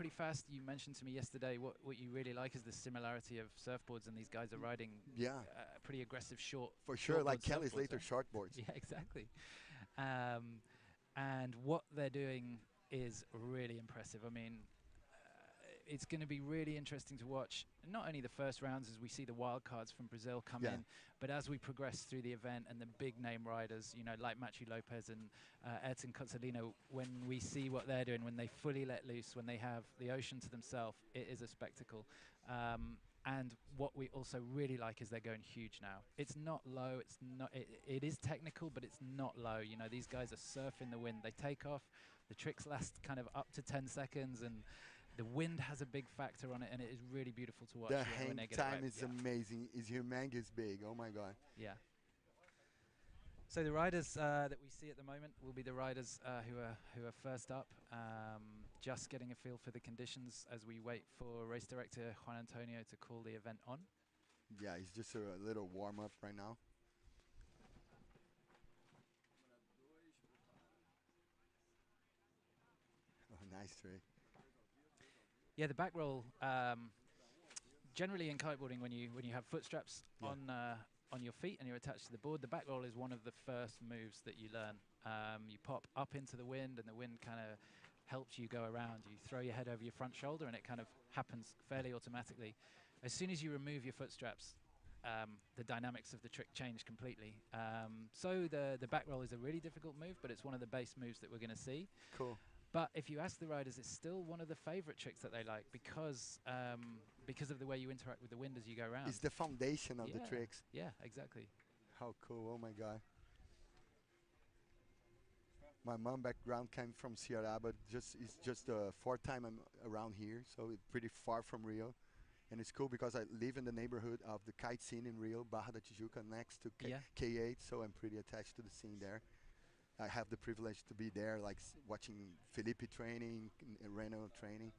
pretty fast. You mentioned to me yesterday what you really like is the similarity of surfboards, and these guys are riding pretty aggressive For sure, like Kelly surfboards, Slater right? shortboards. Yeah, exactly. Um, and what they're doing is really impressive. I mean, it's going to be really interesting to watch not only the first rounds as we see the wild cards from Brazil come in, but as we progress through the event and the big name riders, you know, like Machi Lopez and Ayrton Cozzolino, when we see what they're doing, when they fully let loose, when they have the ocean to themselves, it is a spectacle. And what we also really like is they're going huge now. It's not low. It's not. It is technical, but it's not low. You know, these guys are surfing the wind. They take off. The tricks last kind of up to 10 seconds, and the wind has a big factor on it, and it is really beautiful to watch. The when hang time is amazing. It's humongous big. Oh my God. Yeah. So the riders that we see at the moment will be the riders who are first up, just getting a feel for the conditions as we wait for race director Juan Antonio to call the event on. Yeah, it's just a little warm up right now. Oh, nice trick. Yeah, the back roll. Generally in kiteboarding, when you have foot straps on your feet and you're attached to the board, the back roll is one of the first moves that you learn. You pop up into the wind, and the wind kind of helps you go around. You throw your head over your front shoulder, and it kind of happens fairly automatically. As soon as you remove your foot straps, the dynamics of the trick change completely. So the back roll is a really difficult move, but it's one of the base moves that we're going to see. Cool. But if you ask the riders, it's still one of the favorite tricks that they like because of the way you interact with the wind as you go around. It's the foundation of the tricks. Yeah, exactly. How cool. Oh my God. My mom background came from Ceara, but it's just the fourth time I'm around here, so it's pretty far from Rio. And it's cool because I live in the neighborhood of the kite scene in Rio, Barra da Tijuca, next to K8, so I'm pretty attached to the scene there. I have the privilege to be there, like watching Felipe training, Reno training.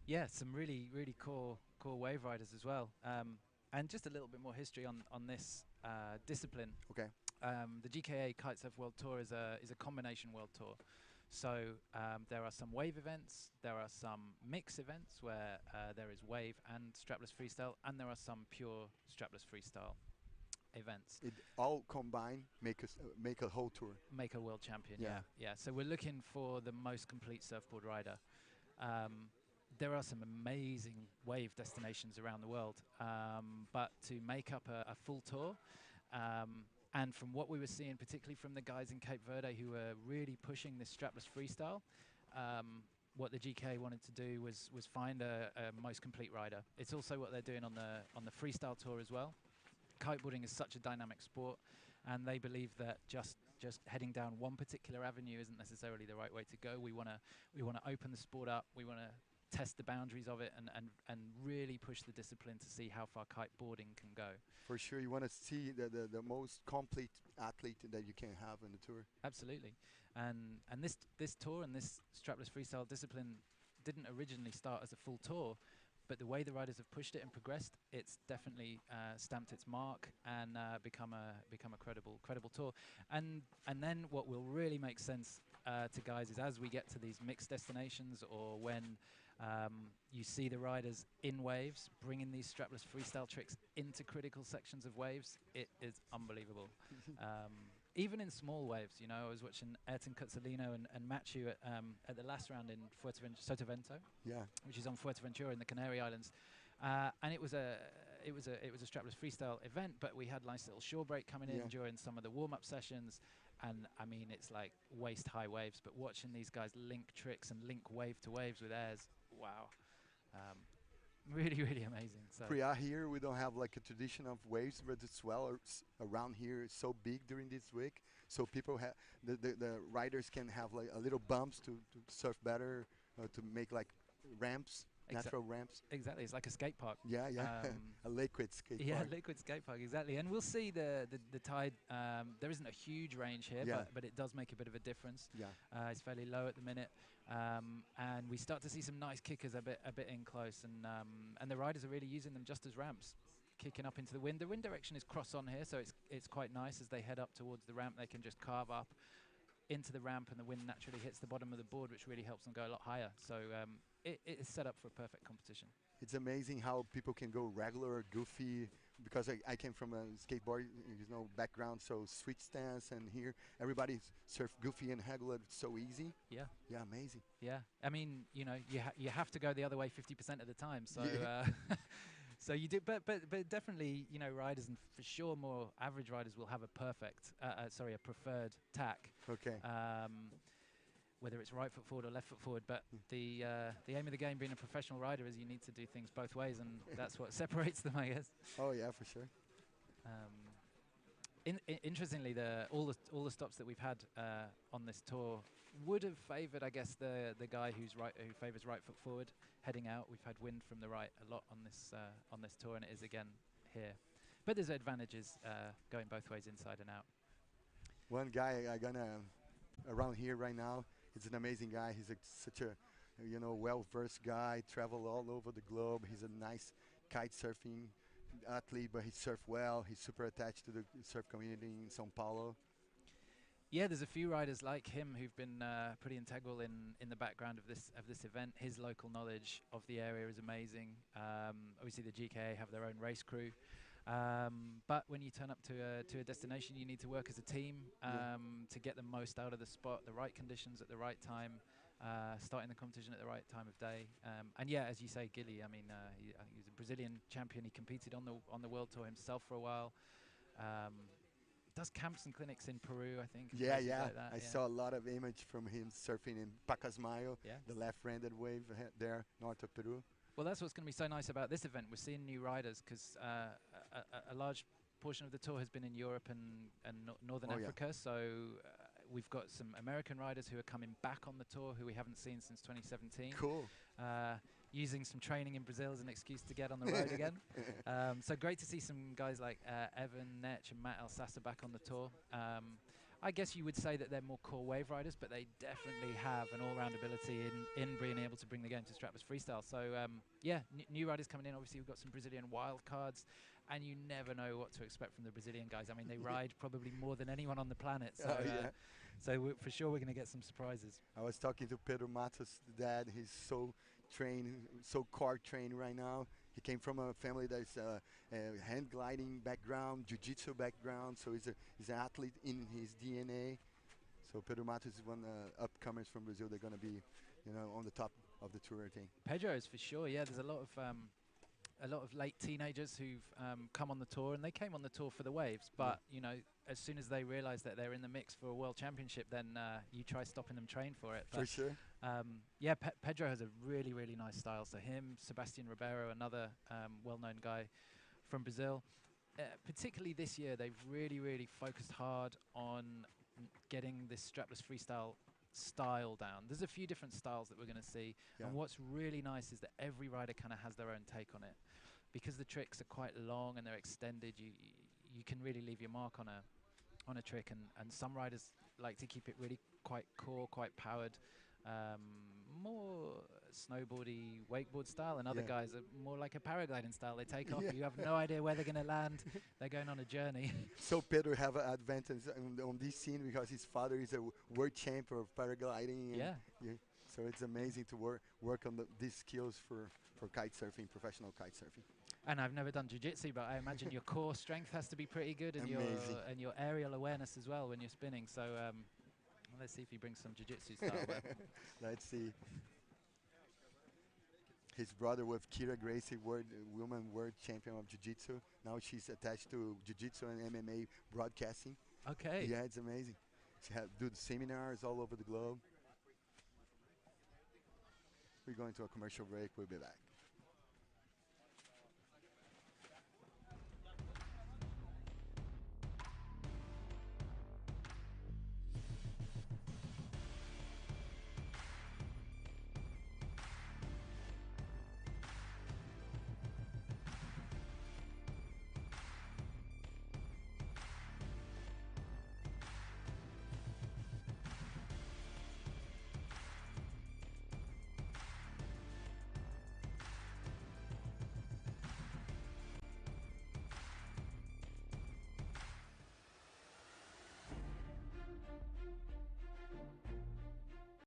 Yeah, some really, really cool wave riders as well. And just a little bit more history on this discipline. Okay. The GKA Kite-Surf World Tour is a combination world tour. So there are some wave events, there are some mix events where there is wave and strapless freestyle, and there are some pure strapless freestyle events. It all combined make a whole tour. Make a world champion, yeah. So we're looking for the most complete surfboard rider. There are some amazing wave destinations around the world, but to make up a full tour, and from what we were seeing, particularly from the guys in Cape Verde who were really pushing this strapless freestyle, what the GKA wanted to do was find a most complete rider. It's also what they're doing on the freestyle tour as well. Kiteboarding is such a dynamic sport, and they believe that just heading down one particular avenue isn't necessarily the right way to go. We want to open the sport up. We want to test the boundaries of it and really push the discipline to see how far kiteboarding can go. For sure, you want to see the most complete athlete that you can have in the tour. Absolutely, and this tour and this strapless freestyle discipline didn't originally start as a full tour. But the way the riders have pushed it and progressed, it's definitely stamped its mark and become a credible tour. And then what will really make sense to guys is as we get to these mixed destinations, or when you see the riders in waves bringing these strapless freestyle tricks into critical sections of waves, it is unbelievable. Even in small waves, you know, I was watching Ayrton Cozzolino and Machu at the last round in Sotavento, which is on Fuerteventura in the Canary Islands, and it was a strapless freestyle event, but we had nice little shore break coming in during some of the warm-up sessions, and I mean it's like waist-high waves, but watching these guys link tricks and link wave to waves with airs, wow. Really, really amazing. So Prea here, we don't have like a tradition of waves, but it's well around here. It's so big during this week, so people have the riders can have like a little bumps to surf better, to make like ramps, natural ramps. Exactly, it's like a skate park. Yeah. A liquid skate park. Yeah, liquid skate park, exactly. And we'll see the tide. There isn't a huge range here, but it does make a bit of a difference. Yeah. It's fairly low at the minute, and we start to see some nice kickers a bit in close, and the riders are really using them just as ramps, kicking up into the wind. The wind direction is cross on here, so it's quite nice as they head up towards the ramp. They can just carve up into the ramp, and the wind naturally hits the bottom of the board, which really helps them go a lot higher. So it is set up for a perfect competition. It's amazing how people can go regular, goofy, because I came from a skateboard, background, so switch stance, and here everybody surf goofy and regular. It's so easy. Yeah. Yeah, amazing. Yeah. I mean, you have to go the other way 50% of the time. So Yeah. so you do, but definitely, riders, and for sure more average riders will have a a preferred tack. Okay. Whether it's right foot forward or left foot forward, but the aim of the game being a professional rider is you need to do things both ways, and that's what separates them, I guess. Oh yeah, for sure. Interestingly, all the stops that we've had on this tour would have favoured, I guess, the guy who favours right foot forward heading out. We've had wind from the right a lot on this tour, and it is again here. But there's advantages going both ways, inside and out. One guy I gonna around here right now. He's an amazing guy. He's such a well-versed guy. Travel all over the globe. He's a nice kite surfing athlete, but he surf well. He's super attached to the surf community in São Paulo. Yeah, there's a few riders like him who've been pretty integral in the background of this event. His local knowledge of the area is amazing. Obviously, the GKA have their own race crew, but when you turn up to a destination, you need to work as a team to get the most out of the spot, the right conditions at the right time, starting the competition at the right time of day. And yeah, as you say, Gilly, I mean, I think he was a Brazilian champion. He competed on the World Tour himself for a while. Does camps and clinics in Peru, I think. Yeah, like that, I saw a lot of image from him surfing in Pacasmayo, Yeah. the left-handed wave there, north of Peru. Well, that's what's going to be so nice about this event. We're seeing new riders because a large portion of the tour has been in Europe and Northern Africa. So we've got some American riders who are coming back on the tour who we haven't seen since 2017. Cool. Using some training in Brazil as an excuse to get on the road again. So great to see some guys like Evan Netch and Matt Elsasser back on the tour. I guess you would say that they're more core wave riders, but they definitely have an all-round ability in being able to bring the game to strapless freestyle. So yeah, new riders coming in. Obviously, we've got some Brazilian wild cards, and you never know what to expect from the Brazilian guys. I mean, they ride probably more than anyone on the planet. So, so for sure, we're going to get some surprises. I was talking to Pedro Matos' dad. He's so trained, so car trained right now. He came from a family that is a hand gliding background, jiu-jitsu background, so he's an athlete in his DNA. So Pedro Matos is one of the upcomers from Brazil. They're going to be, on the top of the tour, I think. Pedro is for sure. Yeah, there's a lot of late teenagers who've come on the tour, and they came on the tour for the waves. But as soon as they realise that they're in the mix for a world championship, then you try stopping them train for it. But for sure. Yeah, Pedro has a really, really nice style. So him, Sebastian Ribeiro, another well-known guy from Brazil. Particularly this year, they've really, really focused hard on getting this strapless freestyle style down. There's a few different styles that we're going to see, and what's really nice is that every rider kind of has their own take on it. Because the tricks are quite long and they're extended, you can really leave your mark on a trick, and some riders like to keep it really quite core, quite powered, more snowboardy wakeboard style, and other guys are more like a paragliding style. They take off, you have no idea where they're going to land. They're going on a journey. So Pedro have an advantage on this scene because his father is a world champion of paragliding. So it's amazing to work on these skills for kite surfing, professional kite surfing. And I've never done jiu-jitsu, but I imagine your core strength has to be pretty good, and your aerial awareness as well when you're spinning. So let's see if he brings some jiu-jitsu style there. Let's see. His brother with Kira Gracie, woman world champion of jiu-jitsu. Now she's attached to jiu-jitsu and MMA broadcasting. Okay. Yeah, it's amazing. She do seminars all over the globe. We're going to a commercial break. We'll be back.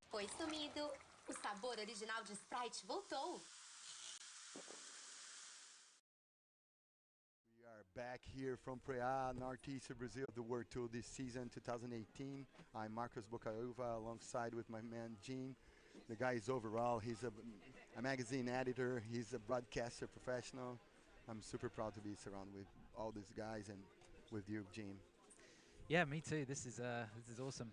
Foi sumido o sabor. sabor original de Sprite voltou. We are back here from Prea, northeast of Brazil, the World Tour this season, 2018. I'm Marcos Bocaiuva alongside with my man Gene. The guy is overall, he's a magazine editor, he's a broadcaster professional. I'm super proud to be surrounded with all these guys and with you, Gene. Yeah, me too. This is awesome.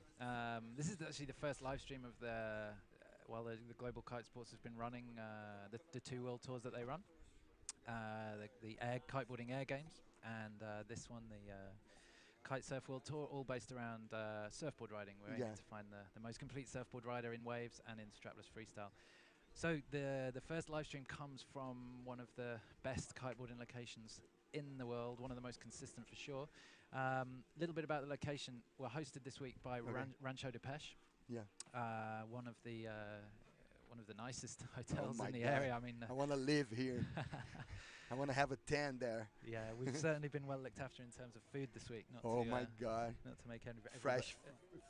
This is actually the first live stream of the Global Kite Sports has been running the two world tours that they run, the kiteboarding air games, and this one, the Kite-Surf World Tour, all based around surfboard riding. We're aiming to find the most complete surfboard rider in waves and in strapless freestyle. So the first live stream comes from one of the best kiteboarding locations in the world, one of the most consistent for sure. Little bit about the location. We're hosted this week by Rancho de Pech. Yeah. One of the nicest hotels in the God. area. I mean, I want to live here. I want to have a tan there. Yeah, we've certainly been well looked after in terms of food this week. My God! Not to make any fresh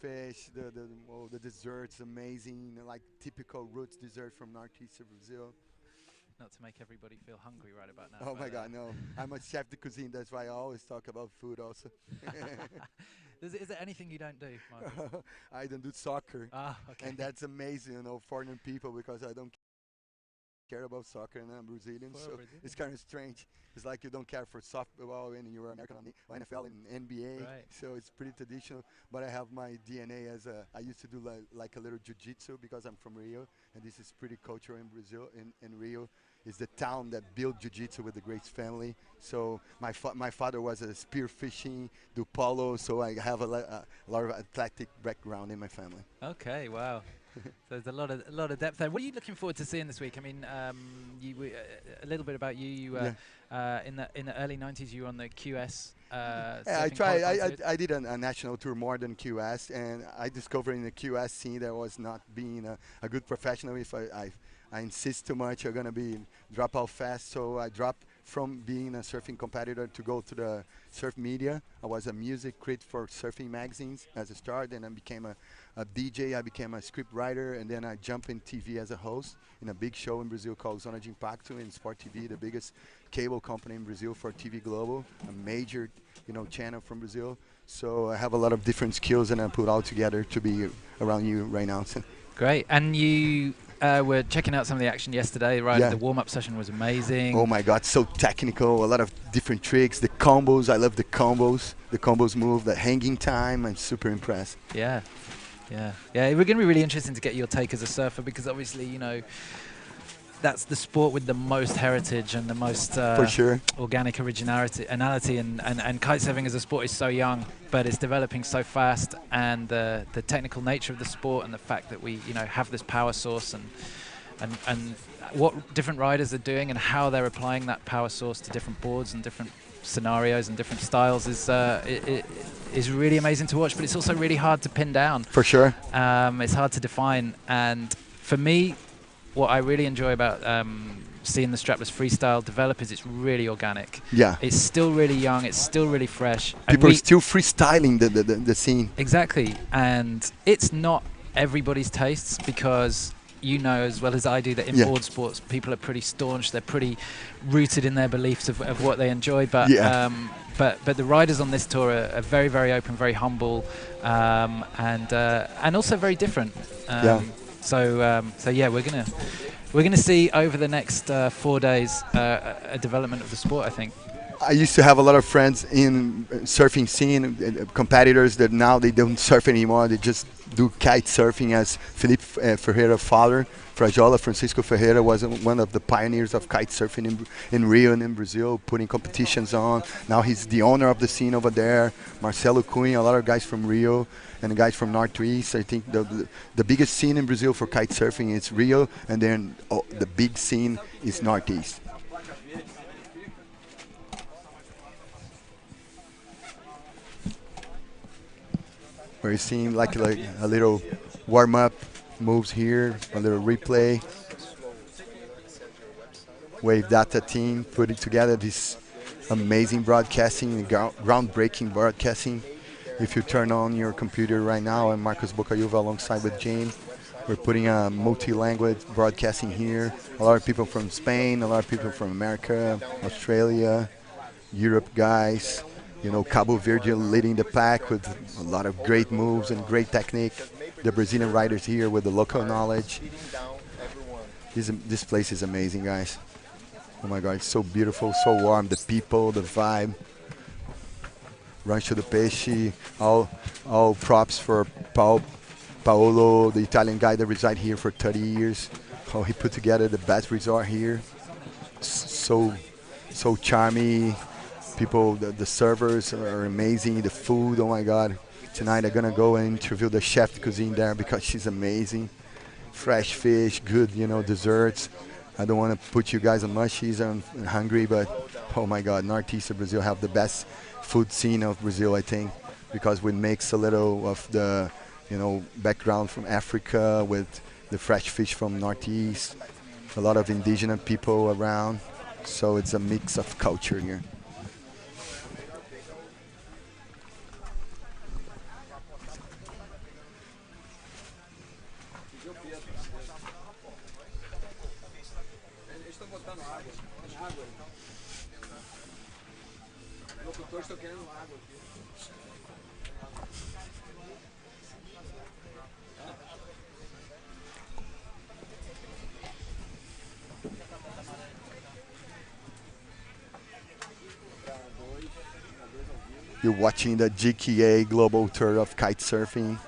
fish, the desserts amazing, like typical roots dessert from northeast of Brazil. Not to make everybody feel hungry right about now. Oh my God, no! I'm a chef de cuisine. That's why I always talk about food also. Is there anything you don't do, Marcus? I don't do soccer. Ah, okay. And that's amazing, foreign people, because I don't care about soccer and I'm Brazilian, so it's kind of strange. It's like you don't care for softball and you're American or NFL and NBA, right. So it's pretty traditional. But I have my DNA I used to do like a little jiu-jitsu because I'm from Rio, and this is pretty cultural in Brazil. In Rio is the town that built jiu-jitsu with the Grace family. So my father was a spear fishing, do polo, so I have a lot of athletic background in my family. Okay, wow. So there's a lot of depth there. What are you looking forward to seeing this week? I mean, a little bit about you. You in the early '90s, you were on the QS. I did a national tour more than QS, and I discovered in the QS scene that I was not being a good professional. If I insist too much, I'm gonna drop out fast. So I dropped from being a surfing competitor to go to the surf media. I was a music critic for surfing magazines as a start, and I became a DJ. I became a script writer, and then I jumped in TV as a host in a big show in Brazil called Zona de Impacto in Sport TV, the biggest cable company in Brazil for TV Global, a major channel from Brazil. So I have a lot of different skills, and I put all together to be around you right now. Great. And you were checking out some of the action yesterday, right? Yeah. The warm-up session was amazing. Oh my God, so technical, a lot of different tricks, the combos, I love the combos move, the hanging time, I'm super impressed. Yeah. We're going to be really interesting to get your take as a surfer, because obviously, that's the sport with the most heritage and the most for sure organic originality, and kitesurfing as a sport is so young, but it's developing so fast, and the technical nature of the sport and the fact that we have this power source and what different riders are doing and how they're applying that power source to different boards and different scenarios and different styles is really amazing to watch, but it's also really hard to pin down. For sure. It's hard to define, and for me, what I really enjoy about seeing the strapless freestyle develop is it's really organic. Yeah. It's still really young. It's still really fresh. People are still freestyling the scene. Exactly. And it's not everybody's tastes, because as well as I do that in board sports, people are pretty staunch. They're pretty rooted in their beliefs of what they enjoy. But but the riders on this tour are very, very open, very humble, and also very different. So yeah, we're gonna see over the next 4 days a development of the sport, I think. I used to have a lot of friends in surfing scene, competitors that now they don't surf anymore. They just do kite surfing, as Felipe Ferreira's father, Frajola, Francisco Ferreira, was one of the pioneers of kite surfing in Rio and in Brazil, putting competitions on. Now he's the owner of the scene over there. Marcelo Cunha, a lot of guys from Rio and guys from Northeast. I think the biggest scene in Brazil for kite surfing is Rio, and then the big scene is Northeast. We're seeing like a little warm-up moves here, a little replay. Wave Data team putting together this amazing broadcasting, groundbreaking broadcasting. If you turn on your computer right now, I'm Marcos Bocaiuva alongside with Jane. We're putting a multi-language broadcasting here. A lot of people from Spain, a lot of people from America, Australia, Europe guys. You know, Cabo Verde leading the pack with a lot of great moves and great technique. The Brazilian riders here with the local knowledge. This place is amazing, guys. Oh my God, it's so beautiful, so warm. The people, the vibe. Rancho do Peixe, all props for Paolo, the Italian guy that reside here for 30 years. How he put together the best resort here. So charming. People, the servers are amazing. The food, oh my God. Tonight I'm gonna go and interview the chef de cuisine there because she's amazing. Fresh fish, good, you know, desserts. I don't want to put you guys on mushies and hungry, but oh my God, Northeast of Brazil have the best food scene of Brazil, I think, because we mix a little of the, you know, background from Africa with the fresh fish from Northeast, a lot of indigenous people around, so it's a mix of culture here. You're watching the GKA Global Tour of Kite-Surfing,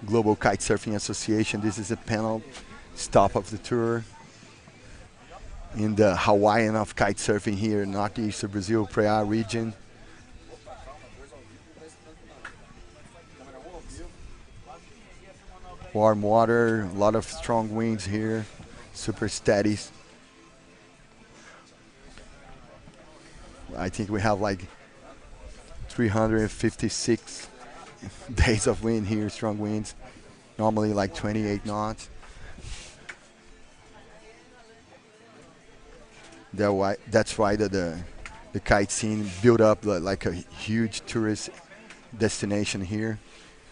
Global Kite-Surfing Association. This is a panel stop of the tour in the Hawaiian of kite-surfing here, northeast of Brazil, Prea region. Warm water, a lot of strong winds here, super steady. I think we have like 356 days of wind here, strong winds, normally like 28 knots. That's why the kite scene built up like a huge tourist destination here.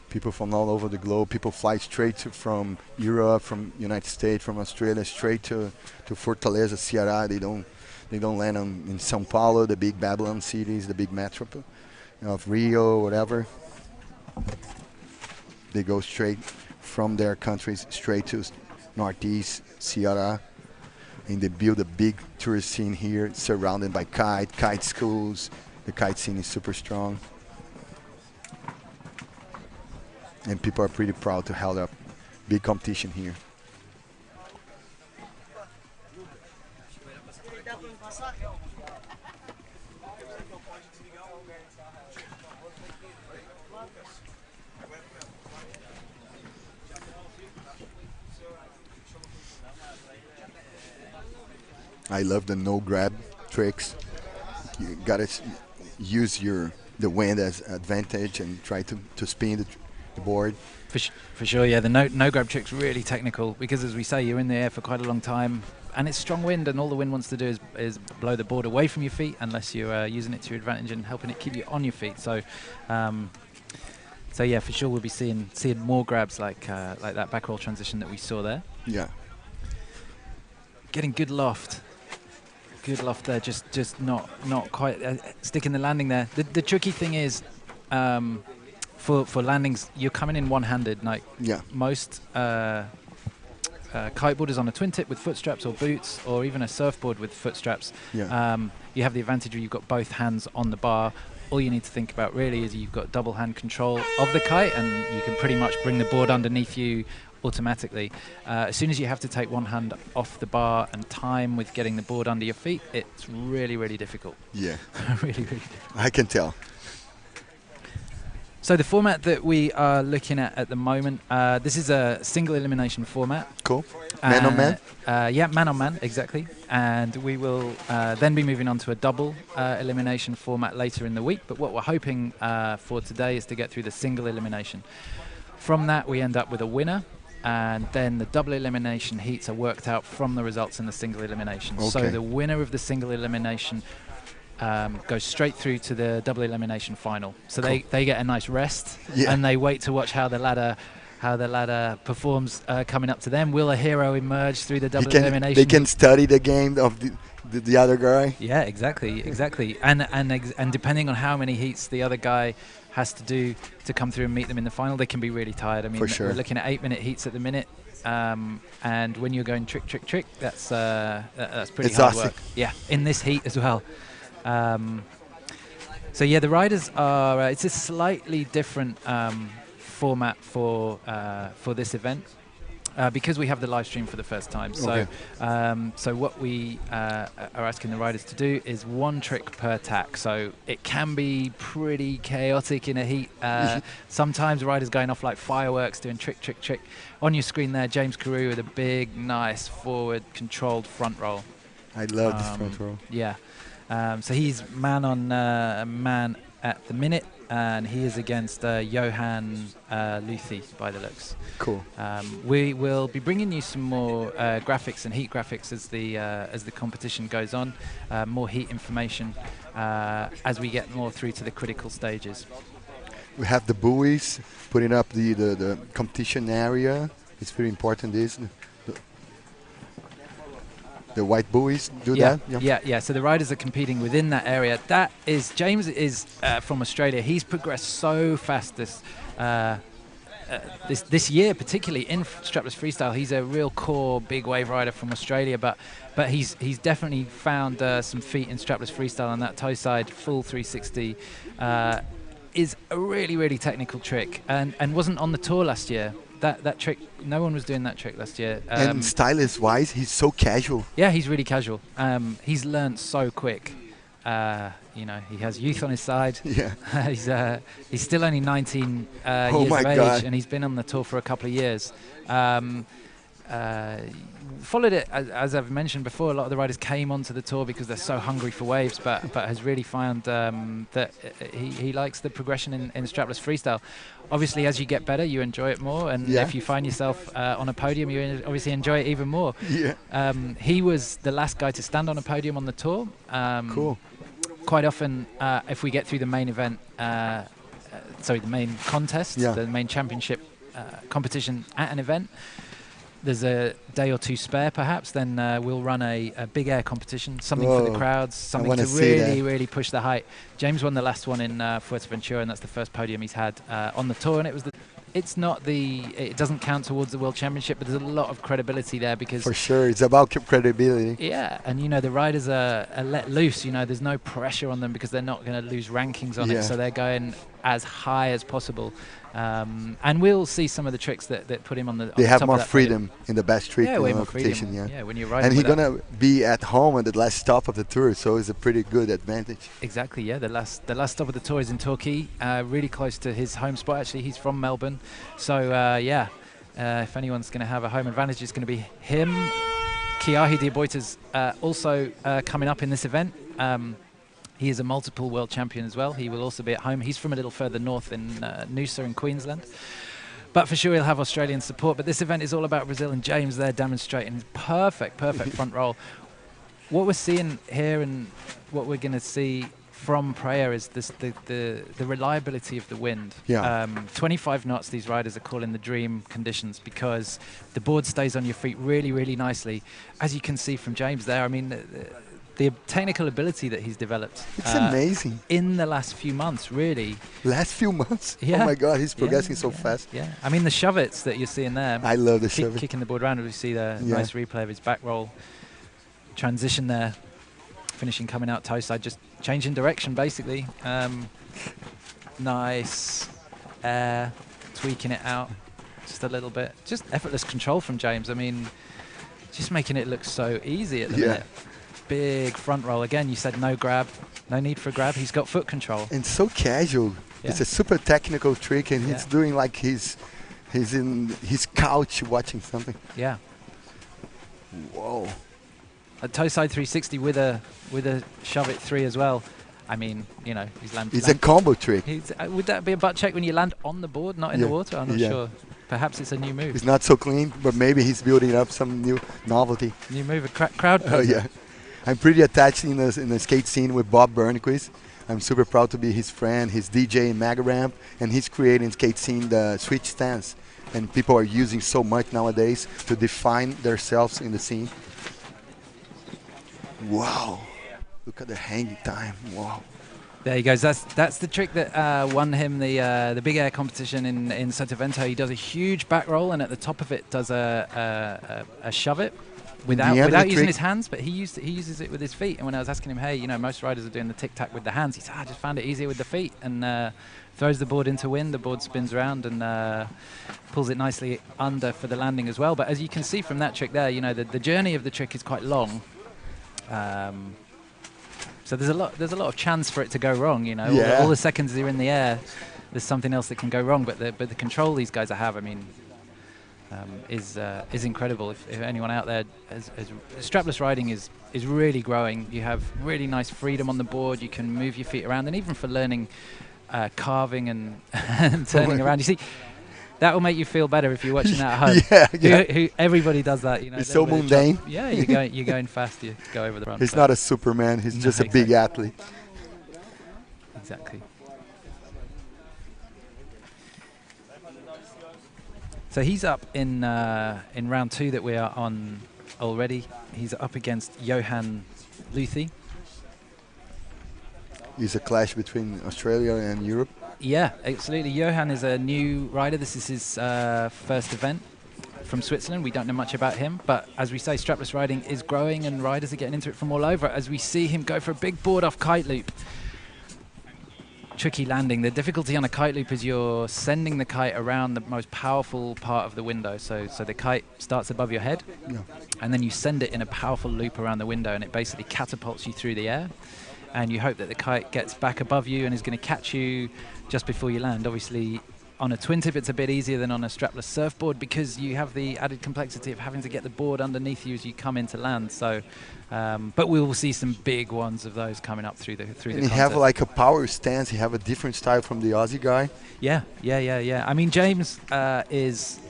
People from all over the globe. People fly straight from Europe, from United States, from Australia, straight to Fortaleza, Ceara. They don't land in São Paulo, the big Babylon cities, the big metropole of Rio, whatever. They go straight from their countries straight to Northeast, Ceara. And they build a big tourist scene here, surrounded by kite schools. The kite scene is super strong. And people are pretty proud to hold a big competition here. I love the no grab tricks. You gotta use the wind as advantage and try to spin the board. For sure, yeah. The no grab trick's really technical because, as we say, you're in the air for quite a long time, and it's strong wind, and all the wind wants to do is blow the board away from your feet, unless you're using it to your advantage and helping it keep you on your feet. So, so yeah, for sure, we'll be seeing more grabs like that back roll transition that we saw there. Yeah. Getting good loft. Good loft there, just not quite sticking the landing there. The tricky thing is, for landings, you're coming in one-handed. Like most kiteboarders on a twin tip with foot straps or boots, or even a surfboard with foot straps. Yeah. You have the advantage where you've got both hands on the bar. All you need to think about really is you've got double hand control of the kite, and you can pretty much bring the board underneath you automatically. As soon as you have to take one hand off the bar and time with getting the board under your feet, it's really, really difficult. Yeah. Really, really difficult. I can tell. So the format that we are looking at the moment, this is a single elimination format. Cool. Man on man? Yeah, man on man, exactly. And we will then be moving on to a double elimination format later in the week. But what we're hoping for today is to get through the single elimination. From that, we end up with a winner. And then the double elimination heats are worked out from the results in the single elimination. Okay. So the winner of the single elimination goes straight through to the double elimination final. So cool. they get a nice rest, yeah. and they wait to watch how the ladder how the ladder performs coming up to them. Will a hero emerge through the double elimination? They can study the game of the other guy. Yeah, exactly. And depending on how many heats the other guy has to do to come through and meet them in the final, they can be really tired. I mean, For sure. we're looking at 8-minute heats at the minute. And when you're going trick, that's pretty hard work. Yeah, in this heat as well. So yeah, the riders are. It's a slightly different format for this event because we have the live stream for the first time. So so what we are asking the riders to do is 1 trick per tack. So it can be pretty chaotic in a heat. Sometimes riders going off like fireworks, doing trick. On your screen there, James Carew with a big, nice forward controlled front roll. I love this front roll. Yeah. So he's man on man at the minute, and he is against Johan Luthi by the looks. Cool. We will be bringing you some more graphics and heat graphics as the competition goes on, more heat information as we get more through to the critical stages. We have the buoys putting up the competition area. It's very important. The white buoys do that? Yeah. So the riders are competing within that area. That is, James is from Australia. He's progressed so fast this year, particularly in strapless freestyle. He's a real core big wave rider from Australia, but he's definitely found some feet in strapless freestyle on that toe side. Full 360 is a really technical trick, and wasn't on the tour last year. That trick, no one was doing that trick last year. And stylist-wise, he's so casual. Yeah, he's really casual. He's learned so quick. You know, he has youth on his side. Yeah. He's still only 19 years of age, and he's been on the tour for a couple of years. Followed it, as I've mentioned before, a lot of the riders came onto the tour because they're so hungry for waves, but has really found that he likes the progression in strapless freestyle. Obviously, as you get better, you enjoy it more, and if you find yourself on a podium, you obviously enjoy it even more. Yeah. He was the last guy to stand on a podium on the tour. Cool. Quite often, if we get through the main event, the main contest, the main championship competition at an event, there's a day or two spare perhaps, then we'll run a big air competition, something for the crowds, something to really push the height. James won the last one in Fuerteventura, and that's the first podium he's had on the tour, and it doesn't count towards the World Championship, but there's a lot of credibility there because... For sure, it's about credibility. Yeah, and you know, the riders are let loose, you know, there's no pressure on them because they're not going to lose rankings on it, so they're going as high as possible. And we'll see some of the tricks that put him on the They on have top more of that freedom in the best trick way more competition. freedom. Yeah, when you're riding. And he's going to be at home at the last stop of the tour, so it's a pretty good advantage. Exactly, yeah. The last stop of the tour is in Torquay, really close to his home spot. Actually, he's from Melbourne. So, if anyone's going to have a home advantage, it's going to be him. Kiahi de Boita's also coming up in this event. He is a multiple world champion as well. He will also be at home. He's from a little further north in Noosa in Queensland. But for sure he'll have Australian support. But this event is all about Brazil, and James there demonstrating perfect front roll. What we're seeing here and what we're going to see from Prea is the reliability of the wind. 25 knots these riders are calling the dream conditions because the board stays on your feet really nicely. As you can see from James there, I mean, the technical ability that he's developed. It's amazing. In the last few months, really. Last few months? Yeah. Oh my God, he's progressing so fast. Yeah, I mean the shove-its that you're seeing there. I love the shove-it. Kicking the board around. We see the nice replay of his back roll. Transition there. Finishing coming out toe side, just changing direction basically. Nice air, tweaking it out just a little bit. Just effortless control from James. I mean, just making it look so easy at the minute. Big front roll. Again, you said no grab, no need for a grab. He's got foot control. And so casual. It's a super technical trick, and he's doing like he's in his couch watching something. Yeah. Whoa. A toe side 360 with a shove it 3 as well. I mean, you know, he's landed. It's a combo trick. Would that be a butt check when you land on the board, not in the water? I'm not sure. Perhaps it's a new move. It's not so clean, but maybe he's building up some new novelty. New move, a crowd. Oh yeah. I'm pretty attached in the skate scene with Bob Burnquist. I'm super proud to be his friend, his DJ in Magaramp, and he's creating skate scene the switch stance. and people are using so much nowadays to define themselves in the scene. Wow, look at the hanging time. Wow. There he goes. That's the trick that won him the big air competition in Sotavento. He does a huge back roll, and at the top of it does a shove it without using his hands, but he uses it with his feet. And when I was asking him, hey, you know, most riders are doing the tic tac with the hands, he said, I just found it easier with the feet, and throws the board into wind. The board spins around and pulls it nicely under for the landing as well. But as you can see from that trick there, you know, the journey of the trick is quite long. So there's a lot of chance for it to go wrong. You know, all the seconds they're in the air, there's something else that can go wrong. But the control these guys have, I mean, is incredible. If anyone out there strapless riding is really growing. You have really nice freedom on the board. You can move your feet around, and even for learning carving and, and turning around, you see. That will make you feel better if you're watching that at home. Who everybody does that, you know. It's so mundane. Yeah, you're going fast. You go over the front. He's not a Superman. He's just a big athlete. Exactly. So he's up in round 2 that we are on already. He's up against Johan Luthi. It's a clash between Australia and Europe. Yeah, absolutely. Johan is a new rider. This is his first event from Switzerland. We don't know much about him, but as we say, strapless riding is growing and riders are getting into it from all over. As we see him go for a big board off kite loop. Tricky landing. The difficulty on a kite loop is you're sending the kite around the most powerful part of the window. So the kite starts above your head, and then you send it in a powerful loop around the window, and it basically catapults you through the air. And you hope that the kite gets back above you and is going to catch you just before you land. Obviously, on a twin tip, it's a bit easier than on a strapless surfboard because you have the added complexity of having to get the board underneath you as you come into land. So, but we will see some big ones of those coming up through the And you have like a power stance. You have a different style from the Aussie guy. Yeah. I mean, James is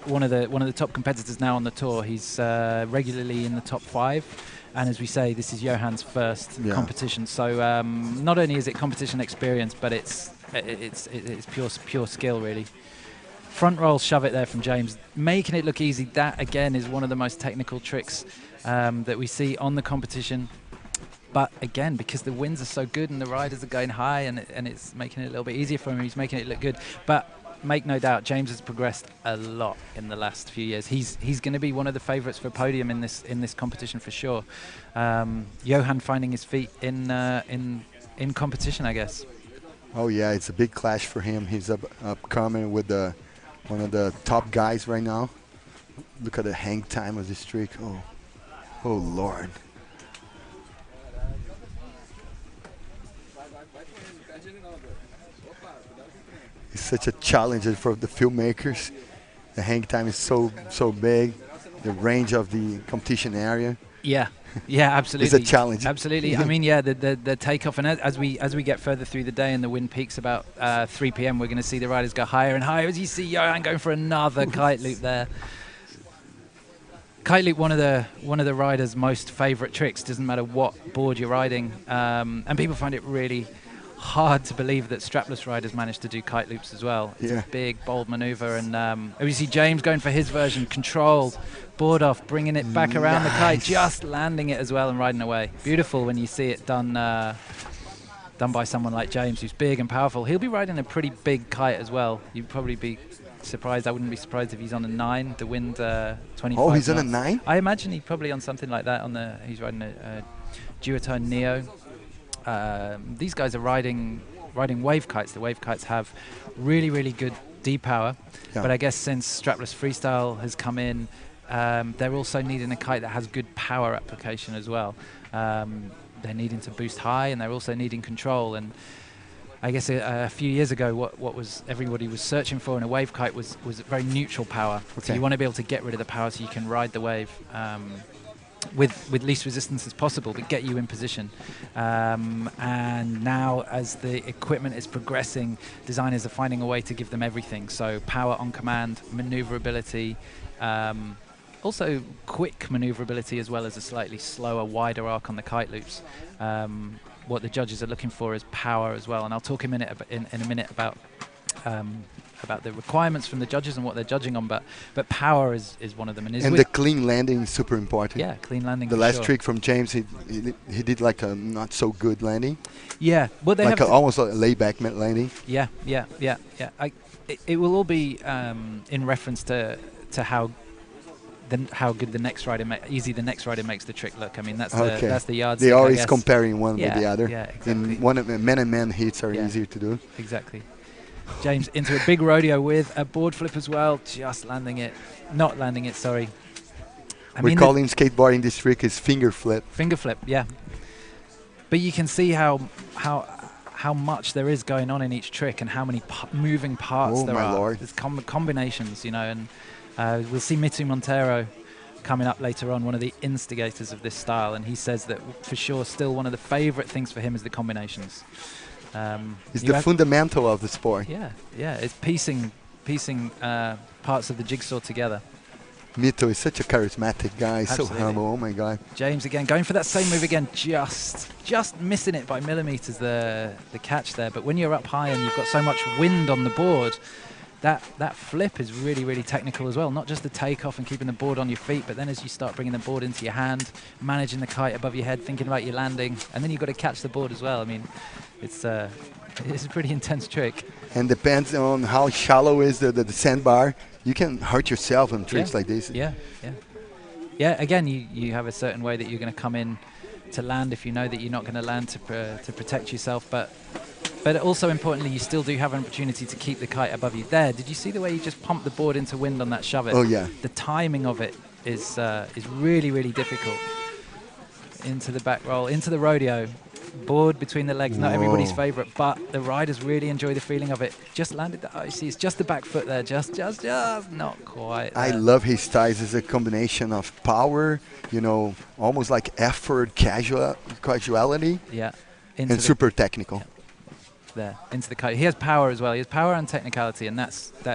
one of the top competitors now on the tour. He's regularly in the top 5. And as we say, this is Johan's first competition. So not only is it competition experience, but it's pure skill, really. Front roll shove it there from James, making it look easy. That, again, is one of the most technical tricks that we see on the competition. But again, because the winds are so good and the riders are going high and it's making it a little bit easier for him, he's making it look good. But make no doubt, James has progressed a lot in the last few years. He's going to be one of the favourites for podium in this competition for sure. Johan finding his feet in competition, I guess. Oh yeah, it's a big clash for him. He's upcoming with one of the top guys right now. Look at the hang time of this trick. Oh Lord. It's such a challenge for the filmmakers. The hang time is so big. The range of the competition area. Yeah, absolutely. It's a challenge. Absolutely. I mean, the takeoff, and as we get further through the day and the wind peaks about 3 p.m., we're going to see the riders go higher and higher. As you see Johan going for another kite loop there. Kite loop, one of the riders' most favourite tricks. Doesn't matter what board you're riding, and people find it really hard to believe that strapless riders manage to do kite loops as well. It's a big, bold manoeuvre, and we see James going for his version, controlled, board off, bringing it back around the kite, just landing it as well and riding away. Beautiful when you see it done by someone like James, who's big and powerful. He'll be riding a pretty big kite as well. You'd probably be surprised. I wouldn't be surprised if he's on a 9. The wind 25 Oh, he's knots. on a 9? I imagine he's probably on something like that. He's riding a duotone Neo. These guys are riding wave kites. The wave kites have really, really good D-power. But I guess since strapless freestyle has come in, they're also needing a kite that has good power application as well. They're needing to boost high, and they're also needing control. And I guess a few years ago, what was everybody was searching for in a wave kite was very neutral power. So you want to be able to get rid of the power so you can ride the wave with least resistance as possible, but get you in position. And now, as the equipment is progressing, designers are finding a way to give them everything. So power on command, maneuverability, also quick maneuverability, as well as a slightly slower, wider arc on the kite loops. What the judges are looking for is power as well, and I'll talk in a minute about about the requirements from the judges and what they're judging on, but power is one of them. And the clean landing is super important. Yeah, clean landing. The last trick from James, he did like a not so good landing. Yeah, well they like have almost a layback landing. Yeah. It will all be in reference to how good the next rider easy the next rider makes the trick look. I mean that's the yardstick. They're always comparing one with the other. Yeah, exactly. And one of the man hits are easier to do. Exactly. James into a big rodeo with a board flip as well, just not landing it. Sorry. We're calling skateboarding this trick is finger flip. Finger flip, yeah. But you can see how much there is going on in each trick and how many moving parts there are. Oh my lord! There's combinations, you know, and we'll see Mitu Montero coming up later on, one of the instigators of this style, and he says that for sure, still one of the favorite things for him is the combinations. It's the fundamental of the sport. Yeah, it's piecing parts of the jigsaw together. Mito is such a charismatic guy, Absolutely. so humble. Oh my God! James again going for that same move again, just missing it by millimeters the catch there. But when you're up high and you've got so much wind on the board, that flip is really, really technical as well. Not just the takeoff and keeping the board on your feet, but then as you start bringing the board into your hand, managing the kite above your head, thinking about your landing, and then you've got to catch the board as well. I mean, it's a pretty intense trick. And depends on how shallow is the sandbar. You can hurt yourself on tricks like this. Yeah. Again, you have a certain way that you're going to come in to land if you know that you're not going to land to protect yourself. But also importantly, you still do have an opportunity to keep the kite above you. There, did you see the way you just pumped the board into wind on that shove it? Oh yeah. The timing of it is really, really difficult. Into the back roll, into the rodeo. Board between the legs, not everybody's favorite, but the riders really enjoy the feeling of it. Just landed you see it's just the back foot there, just not quite there. I love his styles. It's a combination of power, you know, almost like effort, casuality, and super technical. There, into the kite. He has power as well. He has power and technicality, and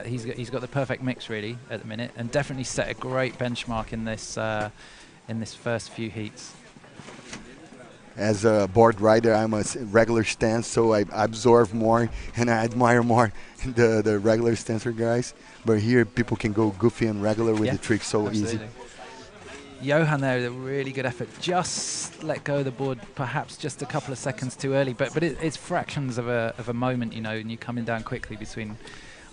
he's got the perfect mix really at the minute, and definitely set a great benchmark in this first few heats. As a board rider, I'm a regular stance, so I absorb more and I admire more the regular stancer guys. But here, people can go goofy and regular with the trick so easy. Johan there, a really good effort. Just let go of the board, perhaps just a couple of seconds too early, but it's fractions of a moment, you know, and you're coming down quickly between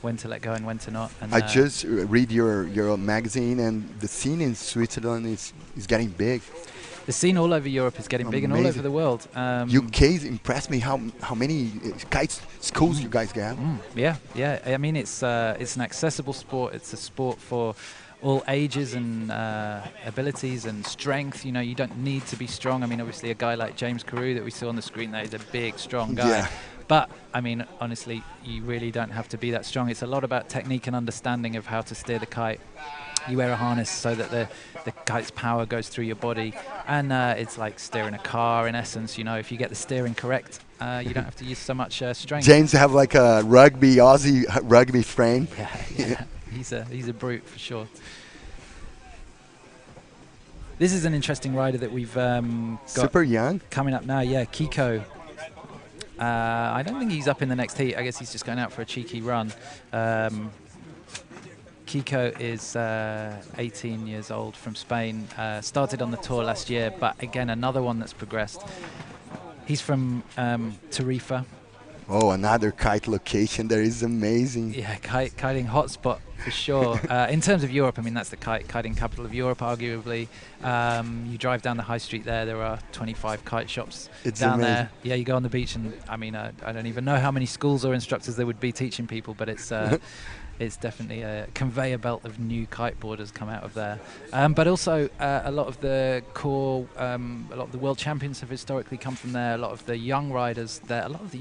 when to let go and when to not. And I just read your magazine, and the scene in Switzerland is getting big. The scene all over Europe is getting big and all over the world. UK impressed me how many kite schools you guys got. Yeah. I mean, it's an accessible sport. It's a sport for all ages and abilities and strength. You know, you don't need to be strong. I mean, obviously, a guy like James Carew that we saw on the screen there is a big, strong guy. Yeah. But, I mean, honestly, you really don't have to be that strong. It's a lot about technique and understanding of how to steer the kite. You wear a harness so that the kite's power goes through your body, and it's like steering a car in essence. You know, if you get the steering correct, you don't have to use so much strength. James have like a Aussie rugby frame. Yeah. He's a brute for sure. This is an interesting rider that we've got super young coming up now. Yeah, Kiko. I don't think he's up in the next heat. I guess he's just going out for a cheeky run. Kiko is 18 years old from Spain, started on the tour last year, but again, another one that's progressed. He's from Tarifa. Oh, another kite location there is amazing. Yeah, kiting hotspot for sure. In terms of Europe, I mean, that's the kiting capital of Europe, arguably. You drive down the high street there are 25 kite shops down there. Yeah, you go on the beach, and I mean, I don't even know how many schools or instructors there would be teaching people, but it's it's definitely a conveyor belt of new kiteboarders come out of there. But also a lot of the core, a lot of the world champions have historically come from there. A lot of the young riders there, like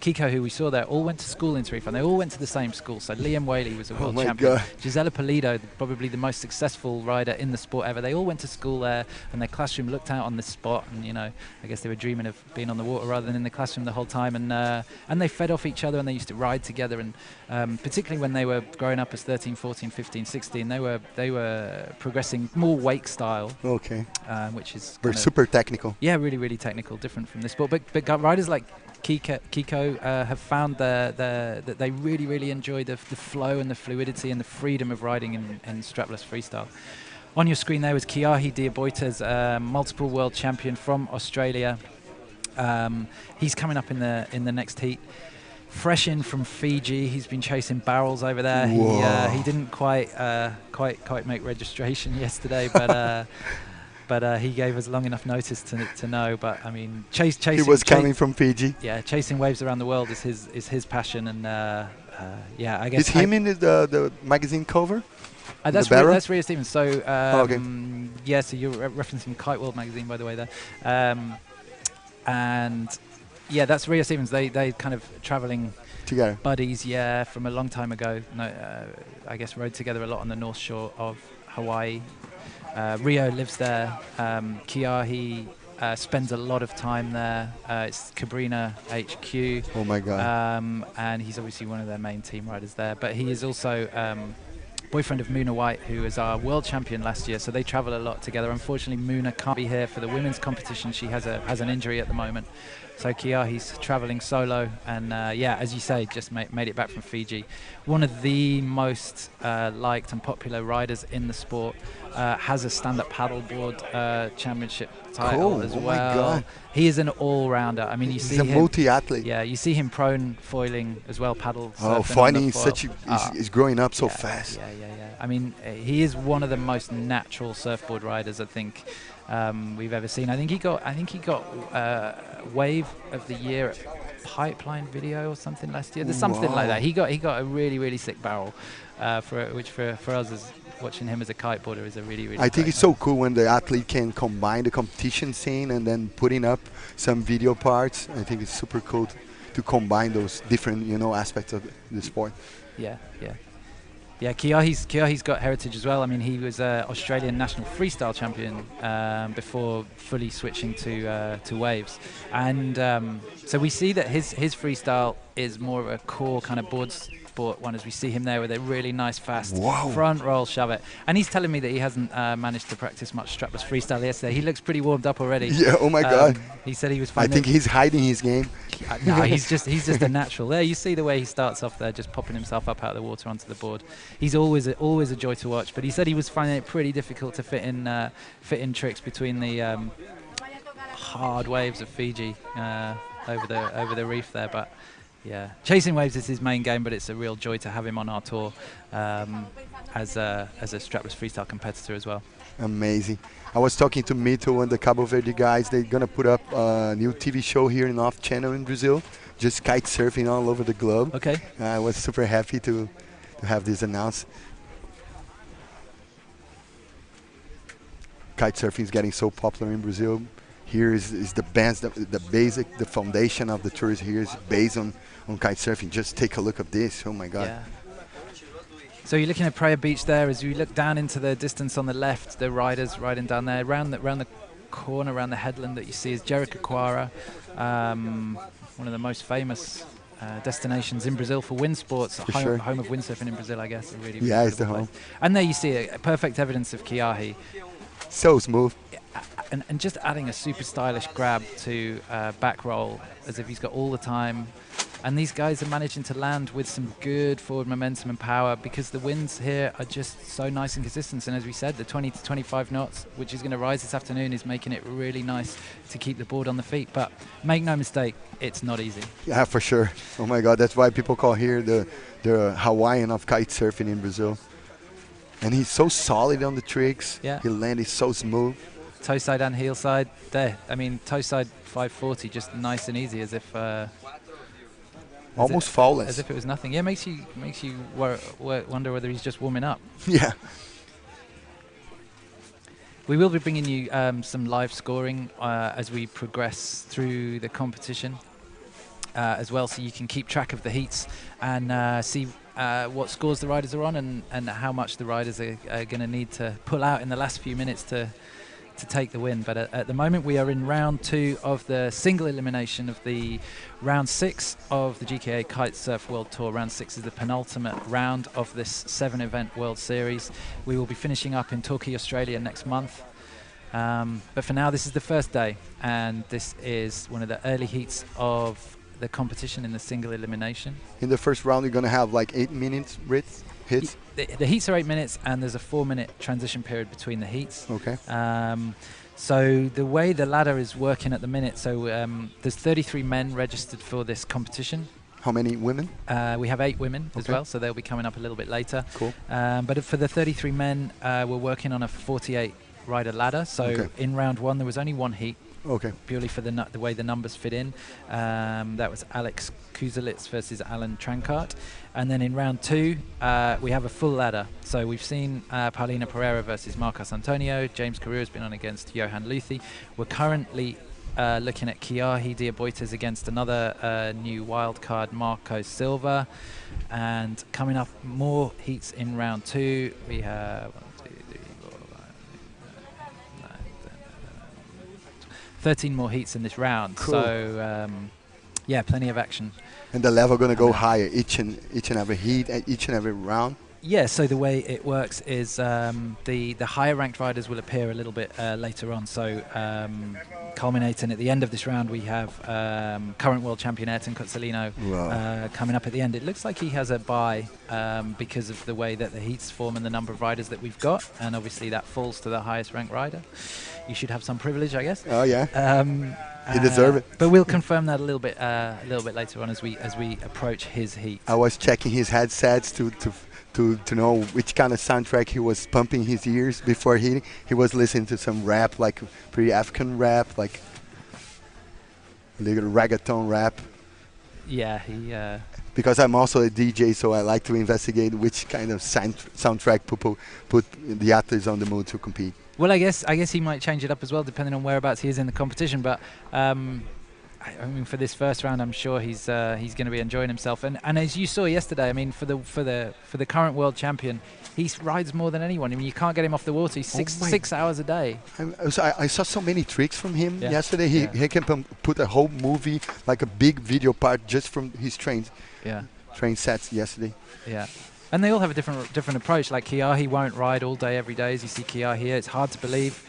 Kiko, who we saw there, all went to school in Tarifa, and they all went to the same school. So Liam Whaley was a world champion. God. Gisela Pulido, probably the most successful rider in the sport ever. They all went to school there, and their classroom looked out on this spot, and you know, I guess they were dreaming of being on the water rather than in the classroom the whole time. And they fed off each other, and they used to ride together. And particularly when they were growing up as 13, 14, 15, 16, they were progressing more wake style. Okay. Which is super technical. Yeah, really, really technical, different from this sport. But riders like Kiko have found that they really enjoy the flow and the fluidity and the freedom of riding in strapless freestyle. On your screen there was Kiahi Diaboitas, multiple world champion from Australia. He's coming up in the next heat. Fresh in from Fiji, he's been chasing barrels over there. He didn't quite make registration yesterday, but he gave us long enough notice to know. But I mean, chasing. He was coming from Fiji. Yeah, chasing waves around the world is his passion, and yeah, I guess. Is him in the magazine cover? That's Ria Stevens. So okay. Yeah, so you're referencing Kite World magazine, by the way, there, and yeah, that's Ria Stevens. They kind of traveling together buddies, yeah, from a long time ago. No, I guess rode together a lot on the North Shore of Hawaii. Rio lives there. Kiahi spends a lot of time there. It's Cabrina HQ. Oh my God. And he's obviously one of their main team riders there. But he is also boyfriend of Muna White, who is our world champion last year. So they travel a lot together. Unfortunately, Muna can't be here for the women's competition. She has an injury at the moment. So Kiahi's traveling solo, and yeah, as you say, just made it back from Fiji. One of the most liked and popular riders in the sport. Has a stand-up paddleboard championship title as well. My God. He is an all-rounder. I mean, you see him. He's a multi-athlete. Yeah, you see him prone foiling as well, paddle. Oh, funny! He's growing up so fast. Yeah. I mean, he is one of the most natural surfboard riders I think we've ever seen. I think he got Wave of the Year at Pipeline Video or something last year. There's something like that. He got a really sick barrel, which for us as watching him as a kiteboarder is a really I think it's so cool when the athlete can combine the competition scene and then putting up some video parts. I think it's super cool to combine those different aspects of the sport. Yeah, Kiahi's got heritage as well. I mean, he was Australian national freestyle champion before fully switching to waves, and so we see that his freestyle is more of a core kind of board sport one, as we see him there with a really nice fast front roll shove it. And he's telling me that he hasn't managed to practice much strapless freestyle yesterday. He looks pretty warmed up already. Yeah. Oh my God. He said he was. I think he's hiding his game. No, he's just a natural. There, you see the way he starts off there, just popping himself up out of the water onto the board. He's always a joy to watch. But he said he was finding it pretty difficult to fit in tricks between the hard waves of Fiji over the reef there. But yeah, chasing waves is his main game. But it's a real joy to have him on our tour as a strapless freestyle competitor as well. Amazing. I was talking to Mito and the Cabo Verde guys. They're going to put up a new TV show here in Off Channel in Brazil, just kite surfing all over the globe. Okay. I was super happy to have this announced. Kite surfing is getting so popular in Brazil. Here is the basic, the foundation of the tour is here is based on kite surfing. Just take a look at this. Oh my God. Yeah. So you're looking at Prea Beach there. As you look down into the distance on the left, the riders riding down there. Around the corner, around the headland that you see is Jericoacoara, one of the most famous destinations in Brazil for wind sports. Home of windsurfing in Brazil, I guess. Yeah, it's the home. And there you see perfect evidence of Kiahi. So smooth. And just adding a super stylish grab to back roll, as if he's got all the time. And these guys are managing to land with some good forward momentum and power because the winds here are just so nice and consistent. And as we said, the 20 to 25 knots, which is going to rise this afternoon, is making it really nice to keep the board on the feet. But make no mistake, it's not easy. Yeah, for sure. Oh my God, that's why people call here the Hawaiian of kite surfing in Brazil. And he's so solid on the tricks. Yeah. He landed so smooth. Toe side and heel side there. I mean, toe side 540, just nice and easy, as if almost faultless. As if it was nothing. Yeah, makes you wonder whether he's just warming up. Yeah. We will be bringing you some live scoring as we progress through the competition as well, so you can keep track of the heats and see what scores the riders are on and how much the riders are going to need to pull out in the last few minutes to take the win. But at the moment we are in round 2 of the single elimination of the round 6 of the GKA Kite-Surf World Tour. Round 6 is the penultimate round of this 7-event World Series. We will be finishing up in Torquay, Australia next month. But for now, this is the first day, and this is one of the early heats of the competition in the single elimination. In the first round, you're gonna have like 8 minutes hits. The heats are 8 minutes, and there's a 4-minute transition period between the heats. Okay. So the way the ladder is working at the minute, so there's 33 men registered for this competition. How many women? We have 8 women as Okay. well, so they'll be coming up a little bit later. Cool. But for the 33 men, we're working on a 48 rider ladder. So Okay. in round 1, there was only 1 heat, Okay. purely for the way the numbers fit in. That was Alex Kuzalits versus Alan Trankart. And then in round 2, we have a full ladder. So we've seen Paulina Pereira versus Marcos Antonio. James Carew has been on against Johan Luthi. We're currently looking at Kiahi Diaboites against another new wildcard, Marco Silva. And coming up, more heats in round 2. We have 13 more heats in this round. Cool. So, yeah, plenty of action. And the level gonna go higher each and every heat, each and every round. Yeah, so the way it works is the higher ranked riders will appear a little bit later on. So culminating at the end of this round, we have current world champion Ayrton Cozzolino Wow. coming up at the end. It looks like he has a bye because of the way that the heats form and the number of riders that we've got, and obviously that falls to the highest ranked rider. You should have some privilege, I guess. Oh yeah. You deserve it. But we'll confirm that a little bit later on as we approach his heat. I was checking his headsets to know which kind of soundtrack he was pumping his ears before hitting. He was listening to some rap, like pretty African rap, like little reggaeton rap. Yeah, he. Because I'm also a DJ, so I like to investigate which kind of soundtrack people put the athletes on the mood to compete. Well, I guess he might change it up as well, depending on whereabouts he is in the competition. But I mean, for this first round, I'm sure he's going to be enjoying himself. And as you saw yesterday, I mean, for the current world champion, he rides more than anyone. I mean, you can't get him off the water. He's six hours a day. I saw so many tricks from him yesterday. Yeah. He can put a whole movie, like a big video part, just from his train sets yesterday. Yeah. And they all have a different approach. Like Kiahi won't ride all day, every day. As you see Kiahi here, it's hard to believe.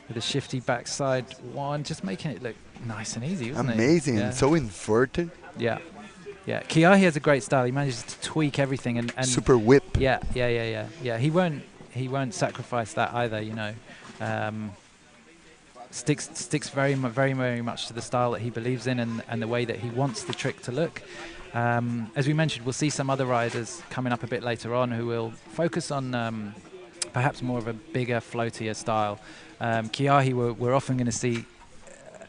With a shifty backside one, just making it look nice and easy, wasn't it? Amazing, and so inverted. Yeah. Yeah. Kiahi has a great style. He manages to tweak everything and super whip. Yeah. He won't sacrifice that either, you know. Sticks very much to the style that he believes in and the way that he wants the trick to look. As we mentioned, we'll see some other riders coming up a bit later on who will focus on perhaps more of a bigger, floatier style. Kiahi, we're often going to see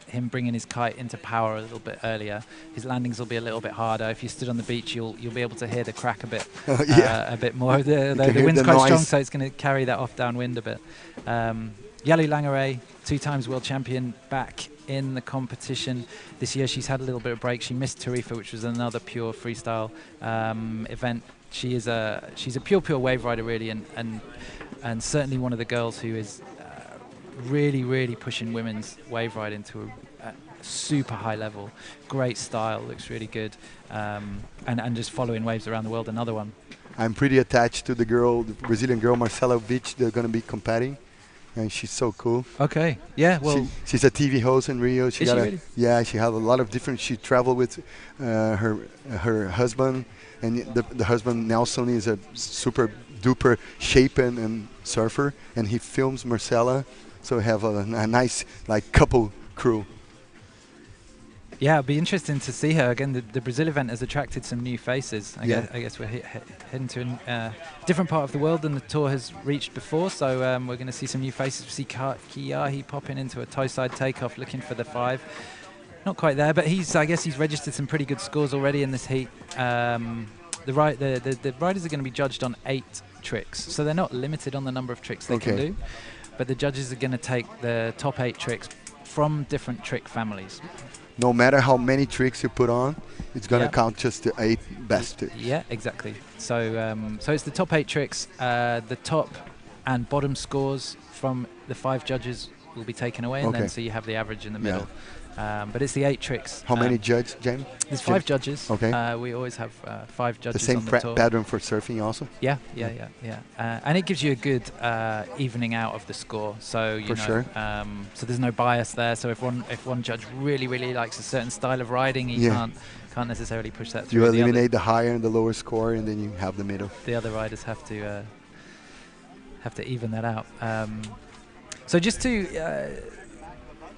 him bringing his kite into power a little bit earlier. His landings will be a little bit harder. If you stood on the beach, you'll be able to hear the crack a bit, a bit more. The wind's quite strong, so it's going to carry that off downwind a bit. Yalu Langare, 2 times world champion, back in the competition this year. She's had a little bit of break. She missed Tarifa, which was another pure freestyle event. She's a pure wave rider, really, and certainly one of the girls who is really pushing women's wave riding to a super high level. Great style, looks really good, and just following waves around the world. Another one. I'm pretty attached to the Brazilian girl Marcela Vich. They're going to be competing. And she's so cool. Okay. Yeah. Well, she's a TV host in Rio. She really? Yeah. She has a lot of different. She traveled with her husband, and the husband Nelson is a super duper shapen and surfer, and he films Marcela. So we have a nice like couple crew. Yeah, it'd be interesting to see her again. The Brazil event has attracted some new faces. I guess we're heading to a different part of the world than the tour has reached before. So we're going to see some new faces. We see Kiahi popping into a toe side takeoff, looking for the 5. Not quite there, but I guess he's registered some pretty good scores already in this heat. The riders are going to be judged on 8 tricks, so they're not limited on the number of tricks they can do. But the judges are going to take the top 8 tricks from different trick families. No matter how many tricks you put on, it's going to count just the 8 best. Yeah, exactly. So so it's the top 8 tricks. The top and bottom scores from the 5 judges will be taken away, and then so you have the average in the middle. But it's the 8 tricks. How many judges, James? There's 5 judges. Okay. We always have 5 judges The same on the tour. pattern for surfing also? Yeah. And it gives you a good evening out of the score. So you For know, sure. So there's no bias there. So if one judge really likes a certain style of riding, he can't necessarily push that through. You eliminate the higher and the lower score, and then you have the middle. The other riders have to even that out. So just to.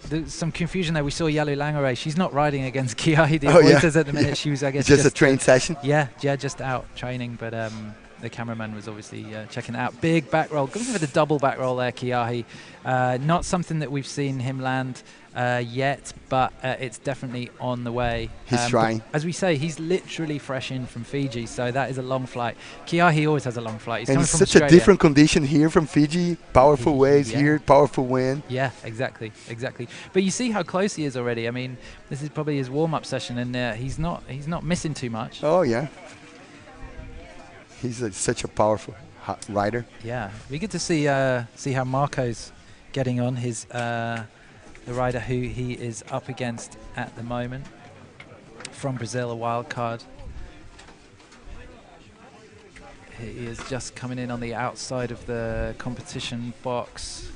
There's some confusion there. We saw Yalu Langare. She's not riding against Kiahi de Oiters at the minute. She was, I guess, just a train session. Yeah, just out training. But the cameraman was obviously checking it out. Big back roll. Going for the double back roll there, Kiahi. Not something that we've seen him land yet, but it's definitely on the way. He's trying. As we say, he's literally fresh in from Fiji, so that is a long flight. Kiahi always has a long flight. He's and coming it's from such Australia. a different condition here from Fiji. Powerful waves here, powerful wind. Yeah, exactly. But you see how close he is already. I mean, this is probably his warm-up session, and he's not missing too much. Oh yeah. He's such a powerful rider. Yeah, we get to see how Marco's getting on. His the rider who he is up against at the moment from Brazil, a wild card. He is just coming in on the outside of the competition box.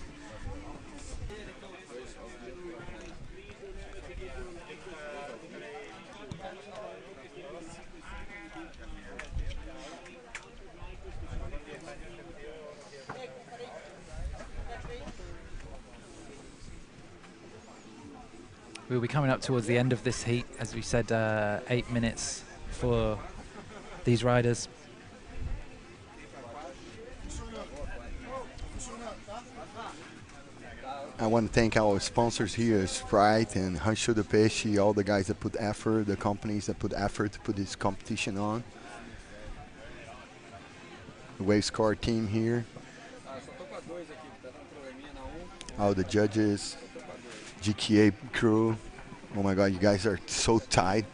We'll be coming up towards the end of this heat, as we said, 8 minutes for these riders. I want to thank our sponsors here, Sprite and Rancho de Peixe, all the guys that put effort, the companies that put effort to put this competition on. The Wave Score team here. All the judges, GKA crew. Oh my God, you guys are so tight.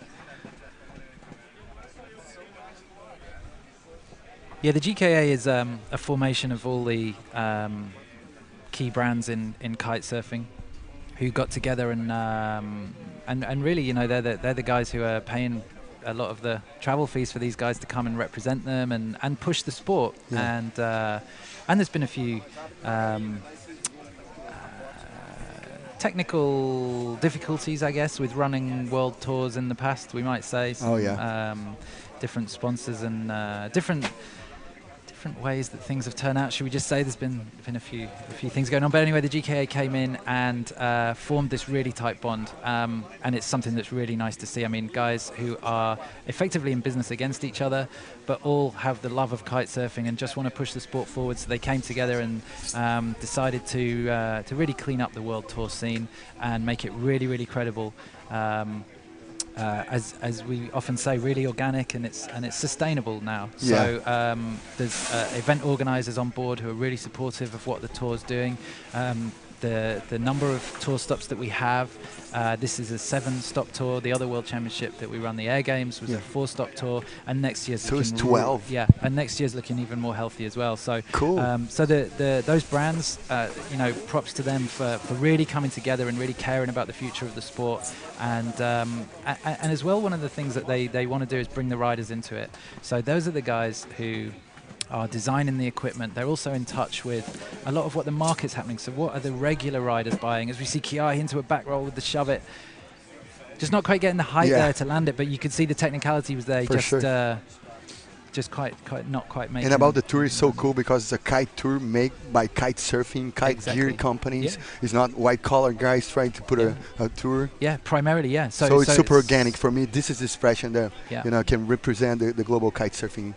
Yeah, the GKA is a formation of all the key brands in kite surfing, who got together and really, you know, they're the guys who are paying a lot of the travel fees for these guys to come and represent them and push the sport. Yeah. And there's been a few technical difficulties, I guess, with running world tours in the past, we might say. Oh yeah. Different sponsors and different ways that things have turned out. Should we just say there's been a few things going on? But anyway, the GKA came in and formed this really tight bond, and it's something that's really nice to see. I mean, guys who are effectively in business against each other, but all have the love of kite surfing and just want to push the sport forward. So they came together and decided to really clean up the world tour scene and make it really credible. As we often say, really organic, and it's sustainable now. Yeah. So there's event organisers on board who are really supportive of what the tour's doing. The number of tour stops that we have, this is a 7-stop tour. The other World Championship that we run, the Air Games, was a 4-stop tour, and next year's so it's looking 12. and next year's looking even more healthy as well. So cool. So those brands, you know, props to them for really coming together and really caring about the future of the sport. And as well, one of the things that they want to do is bring the riders into it. So those are the guys who are designing the equipment. They're also in touch with a lot of what the market's happening. So what are the regular riders buying? As we see Kiahi into a back roll with the shove it, just not quite getting the height there to land it, but you could see the technicality was there. Just not quite making. And about the tour is so cool because it's a kite tour made by kite surfing, kite gear companies. It's not white collar guys trying to put a tour. Yeah, primarily, yeah. So it's super organic for me. This is the expression that you know can represent the global kite surfing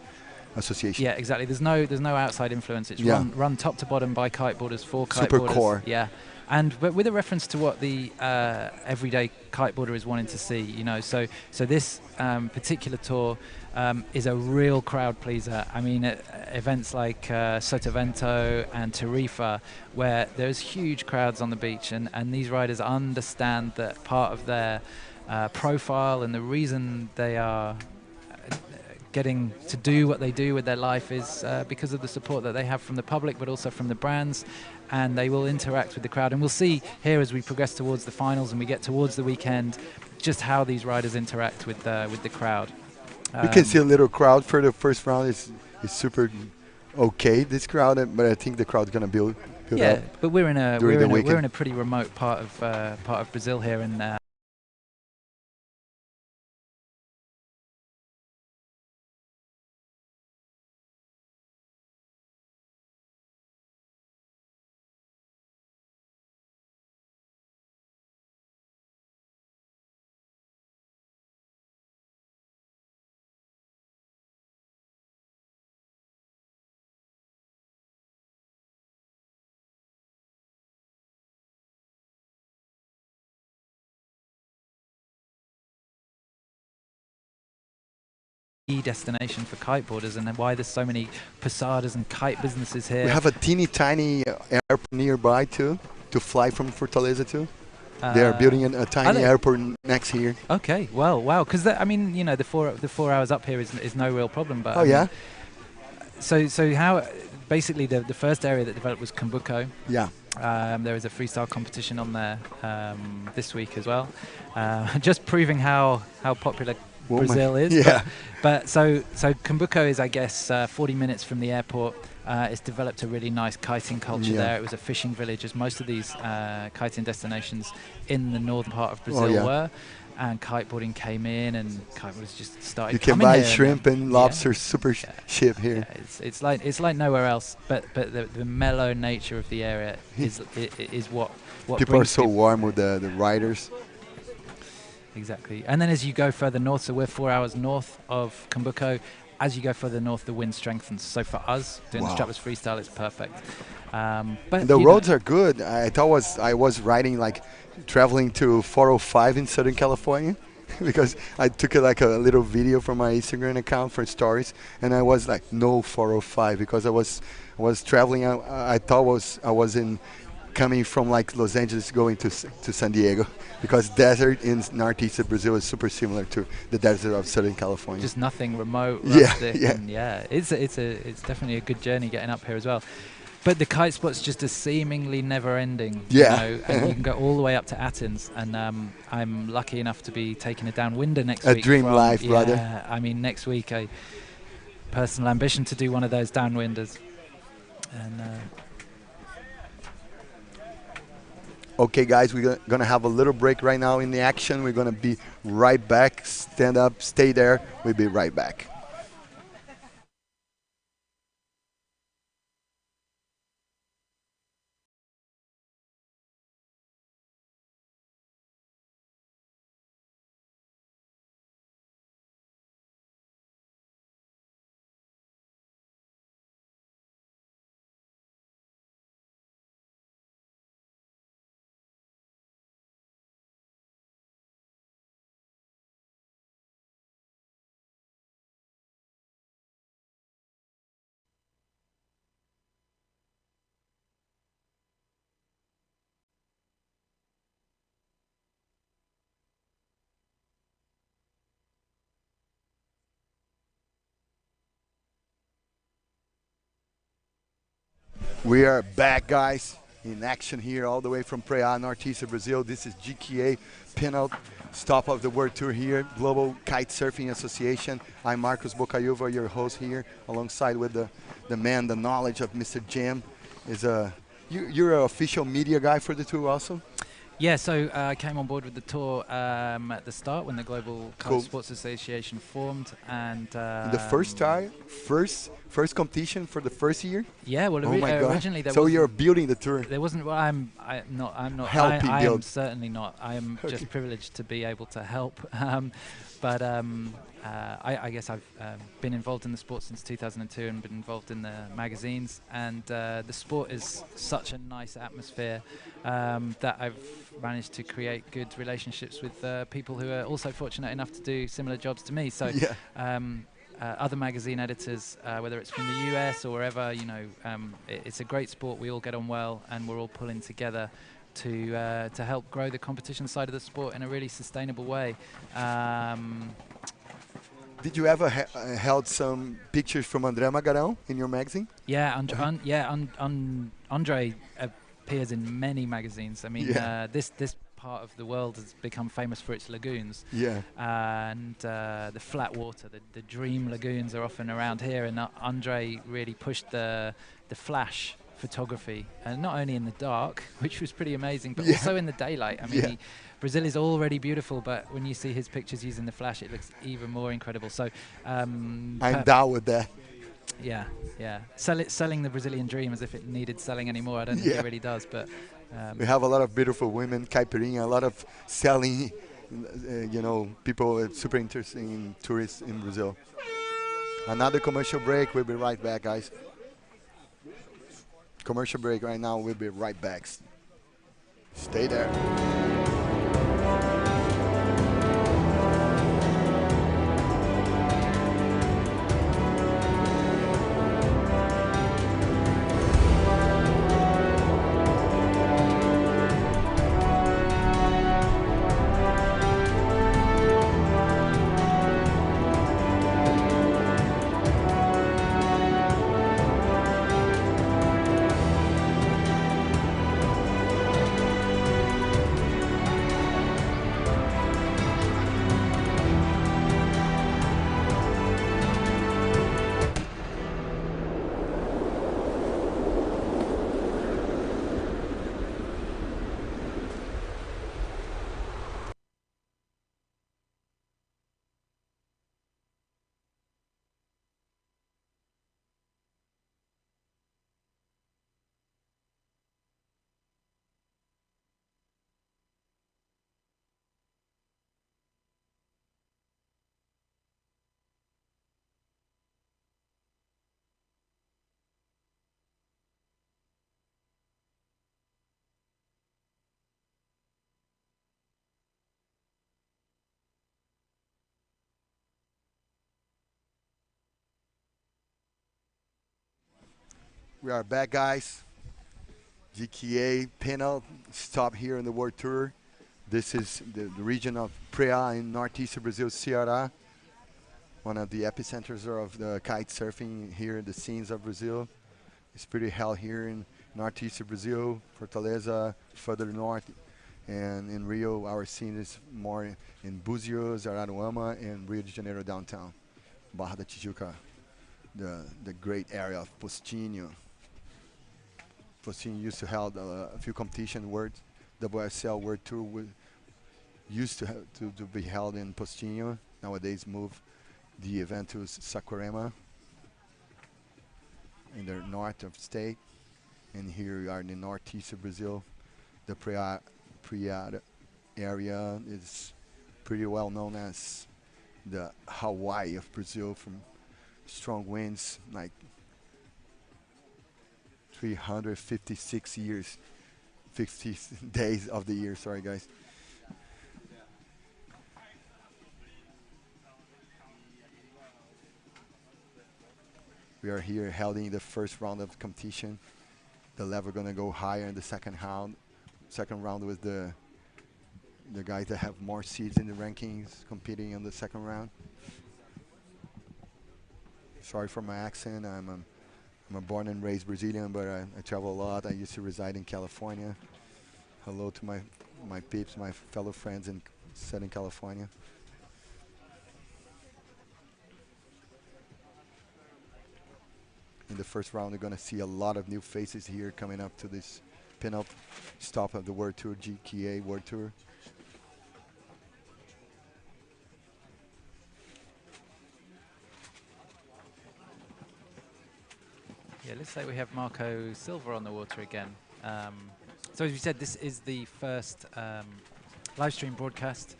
association. Yeah, exactly. There's no outside influence. It's run top to bottom by kiteboarders for kiteboarders. Super core. Yeah. And with a reference to what the everyday kiteboarder is wanting to see, you know, so this particular tour is a real crowd pleaser. I mean, at events like Sotavento and Tarifa, where there's huge crowds on the beach, and these riders understand that part of their profile and the reason they are getting to do what they do with their life is because of the support that they have from the public, but also from the brands, and they will interact with the crowd. And we'll see here as we progress towards the finals and we get towards the weekend, just how these riders interact with the crowd. We can see a little crowd for the first round. It's super okay, this crowd, but I think the crowd's gonna build yeah, up. but we're in a pretty remote part of Brazil here, and destination for kiteboarders, and why there's so many posadas and kite businesses here. We have a teeny tiny airport nearby too, to fly from Fortaleza to. They are building a tiny airport next here. Okay, well, wow, because I mean, you know, the 4 hours up here is no real problem. But oh yeah. So how basically the first area that developed was Cambuco. Yeah. There is a freestyle competition on there this week as well, just proving how popular Brazil is. Yeah. But so Cambuco is, I guess, 40 minutes from the airport. It's developed a really nice kiting culture there. It was a fishing village, as most of these kiting destinations in the northern part of Brazil were. And kiteboarding came in, and kiteboarders just started. You can buy shrimp and lobster super cheap here. Yeah, it's like nowhere else. But the mellow nature of the area is what people are so warm with the riders. Exactly. And then as you go further north, so we're 4 hours north of Cambuco. As you go further north, the wind strengthens. So for us, doing the strapless freestyle, it's perfect. But the roads are good. I was riding, like, traveling to 405 in Southern California because I took a little video from my Instagram account for stories, and I was like, no 405, because I was traveling. I thought I was coming from like Los Angeles going to San Diego, because desert in northeast of Brazil is super similar to the desert of Southern California. Just nothing remote, rustic, it's definitely a good journey getting up here as well. But the kite spot's just a seemingly never-ending, you know, and you can go all the way up to Athens. And I'm lucky enough to be taking a downwinder next week. A dream life, brother. I mean, next week, a personal ambition to do one of those downwinders. And okay, guys, we're going to have a little break right now in the action. We're going to be right back. Stand up, stay there. We'll be right back. We are back, guys, in action here all the way from Prea, northeast of Brazil. This is GKA penultimate stop of the World Tour here, Global Kite Surfing Association. I'm Marcos Bocaiuva, your host here, alongside with the man, the knowledge of Mr. Jim. You're an official media guy for the tour also? Yeah, so I came on board with the tour at the start when the Global Kite Sports Association formed, and the first time, first competition for the first year. Yeah, well, originally there. So you're building the tour. There wasn't. Well, I'm not. Helping I build. am certainly not. I am just privileged to be able to help. But I guess I've been involved in the sport since 2002 and been involved in the magazines. And the sport is such a nice atmosphere that I've managed to create good relationships with people who are also fortunate enough to do similar jobs to me. So other magazine editors, whether it's from the US or wherever, you know, it's a great sport. We all get on well, and we're all pulling together to help grow the competition side of the sport in a really sustainable way. Did you ever held some pictures from André Magarão in your magazine? Yeah, Andre appears in many magazines. I mean, Yeah. this part of the world has become famous for its lagoons, Yeah. and the flat water, the dream lagoons are often around here. And Andre really pushed the flash photography, and not only in the dark, which was pretty amazing, but Yeah. also in the daylight. I mean, Yeah. Brazil is already beautiful, but when you see his pictures using the flash, it looks even more incredible. So I'm down with that. yeah, yeah. Selling the Brazilian dream as if it needed selling anymore. I don't think Yeah. it really does, but We have a lot of beautiful women, caipirinha, a lot of selling, people super interested in tourists in Brazil. Another commercial break. We'll be right back, guys. Commercial break right now. We'll be right back. Stay there. We are back, guys. GKA panel stop here in the World Tour. This is the region of Prea in northeast Brazil, Ceara, one of the epicenters of the kite surfing here in the scenes of Brazil. It's pretty hell here in northeast Brazil, Fortaleza, further north, and in Rio, our scene is more in Búzios, Araruama, and Rio de Janeiro downtown, Barra da Tijuca, the great area of Postinho. Postinho used to hold a few competition words. WSL World Tour used to be held in Postinho. Nowadays, move the event to Saquarema in the north of state. And here we are in the northeast of Brazil. The Prea area is pretty well known as the Hawaii of Brazil, from strong winds, like 356 years, 50 days of the year. Sorry, guys. We are here holding the first round of competition. The level gonna go higher in the second round. Second round with the guys that have more seeds in the rankings competing in the second round. Sorry for my accent. I'm a born and raised Brazilian, but I travel a lot. I used to reside in California. Hello to my peeps, my fellow friends in Southern California. In the first round, we're going to see a lot of new faces here coming up to this pin-up stop of the World Tour, GKA World Tour. yeah, looks like we have Marco Silva on the water again. So as we said, this is the first live stream broadcast.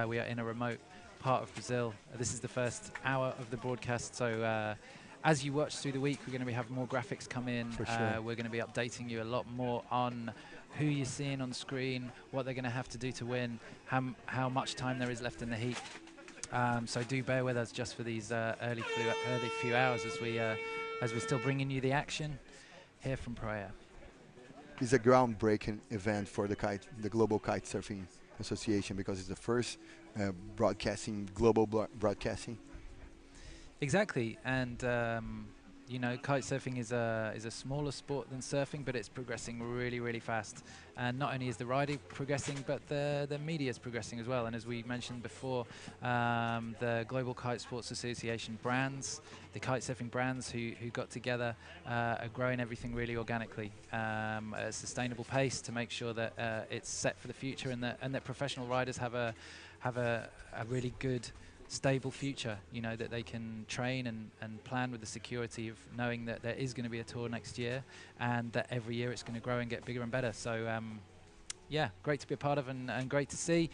We are in a remote part of Brazil. This is the first hour of the broadcast, so as you watch through the week, we're going to have more graphics come in. For sure. We're going to be updating you a lot more on who you're seeing on screen, what they're going to have to do to win, how much time there is left in the heat. So do bear with us just for these early few hours as we're still bringing you the action here from Prea. It's a groundbreaking event for the Global Kite-Surfing Association, because it's the first global broadcasting Exactly, and you know, kite surfing is a smaller sport than surfing, but it's progressing really, really fast. And not only is the riding progressing, but the media is progressing as well. And as we mentioned before, the Global Kite Sports Association brands, the kite surfing brands who got together, are growing everything really organically, at a sustainable pace to make sure that it's set for the future, and that professional riders have a really good stable future, you know, that they can train and plan with the security of knowing that there is going to be a tour next year, and that every year it's going to grow and get bigger and better. So yeah, great to be a part of, and great to see.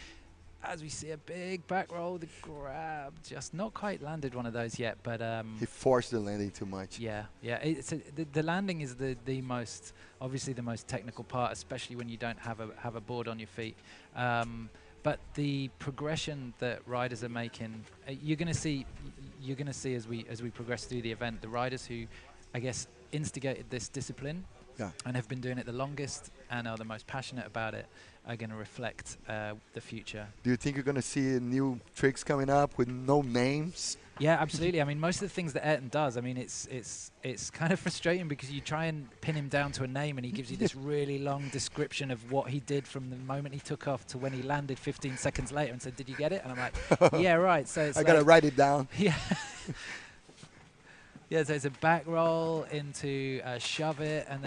As we see a big back roll, the grab just not quite landed one of those yet, but He forced the landing too much. yeah, the landing is the most, obviously the most technical part, especially when you don't have a board on your feet. But the progression that riders are making, you're going to see as we progress through the event, the riders who, I guess, instigated this discipline, Yeah. and have been doing it the longest and are the most passionate about it, are going to reflect the future. Do you think you're going to see new tricks coming up with no names? Yeah, absolutely. I mean, most of the things that Ayrton does, I mean, it's kind of frustrating because you try and pin him down to a name and he gives you this really long description of what he did from the moment he took off to when he landed 15 seconds later and said, "Did you get it?" And I'm like, "Yeah, right." So it's I got to write it down. Yeah. Yeah, so it's a back roll into a shove it, and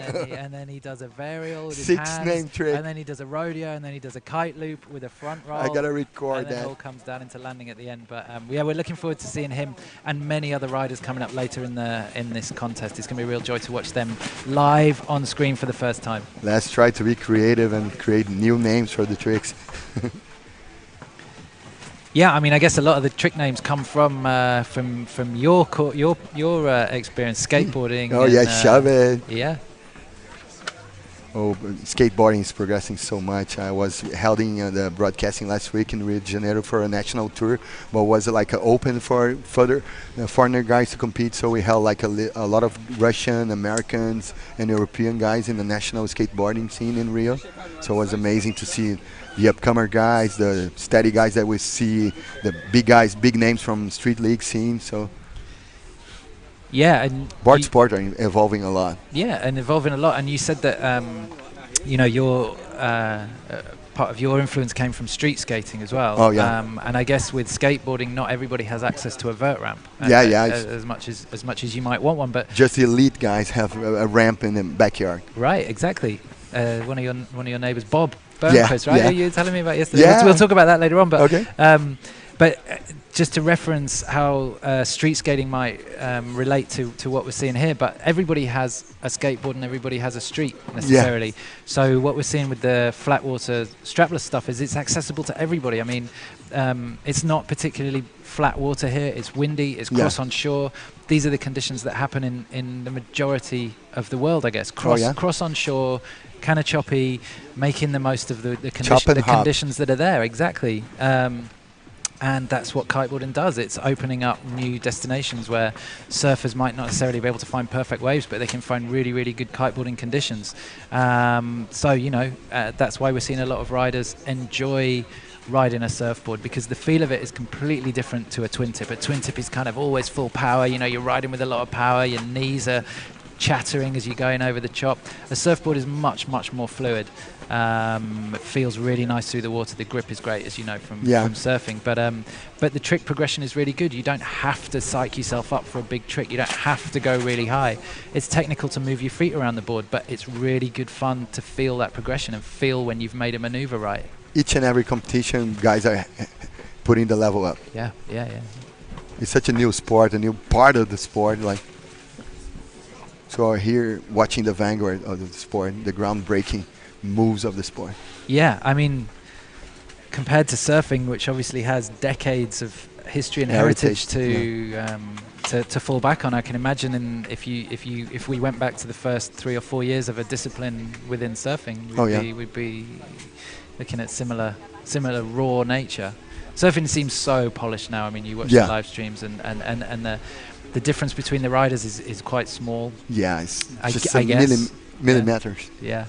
then he does a varial with his 6 hands, name trick. and then he does a rodeo, and then he does a kite loop with a front roll. I got to record and then that. it all comes down into landing at the end. But yeah, we're looking forward to seeing him and many other riders coming up later in this contest. It's going to be a real joy to watch them live on screen for the first time. Let's try to be creative and create new names for the tricks. Yeah, I mean, I guess a lot of the trick names come from your experience skateboarding. Oh and, yeah, shove it. Yeah. Oh, skateboarding is progressing so much. I was holding the broadcasting last week in Rio de Janeiro for a national tour, but was like open for further foreigner guys to compete. So we held like a lot of Russian, Americans, and European guys in the national skateboarding scene in Rio. So it was amazing to see the upcomer guys, the steady guys that we see, the big guys, big names from street league scene. So yeah, and board sport are evolving a lot. Yeah, and evolving a lot. And you said that you know, your part of your influence came from street skating as well. Oh yeah. And I guess with skateboarding, not everybody has access to a vert ramp. Yeah, as much as you might want one, but just the elite guys have a ramp in the backyard. Right, exactly. One of your neighbours, Bob Burnquist, right? Yeah. You were telling me about yesterday. Yeah. We'll talk about that later on. But Okay. But just to reference how street skating might relate to what we're seeing here, but everybody has a skateboard and everybody has a street necessarily. So what we're seeing with the flat water strapless stuff is it's accessible to everybody. I mean, it's not particularly flat water here. It's windy. It's cross on shore. These are the conditions that happen in the majority of the world, I guess. Cross on shore, kind of choppy, making the most of the conditions that are there. Exactly. And that's what kiteboarding does. It's opening up new destinations where surfers might not necessarily be able to find perfect waves, but they can find really, really good kiteboarding conditions. So, you know, that's why we're seeing a lot of riders enjoy riding a surfboard, because the feel of it is completely different to a twin tip. A twin tip is kind of always full power. You know, you're riding with a lot of power. Your knees are chattering as you're going over the chop. A surfboard is much, much more fluid. It feels really nice through the water. The grip is great, as you know from surfing. But the trick progression is really good. You don't have to psych yourself up for a big trick. You don't have to go really high. It's technical to move your feet around the board, but it's really good fun to feel that progression and feel when you've made a maneuver right. Each and every competition, guys are putting the level up. Yeah. It's such a new sport, a new part of the sport. Like, so here watching the vanguard of the sport, the groundbreaking moves of the sport. Yeah, I mean, compared to surfing, which obviously has decades of history and heritage to fall back on, I can imagine if we went back to the first 3 or 4 years of a discipline within surfing, we'd be looking at similar raw nature. Surfing seems so polished now. I mean, you watch the live streams and the difference between the riders is quite small. Yeah, it's just I guess. millimeters. Yeah.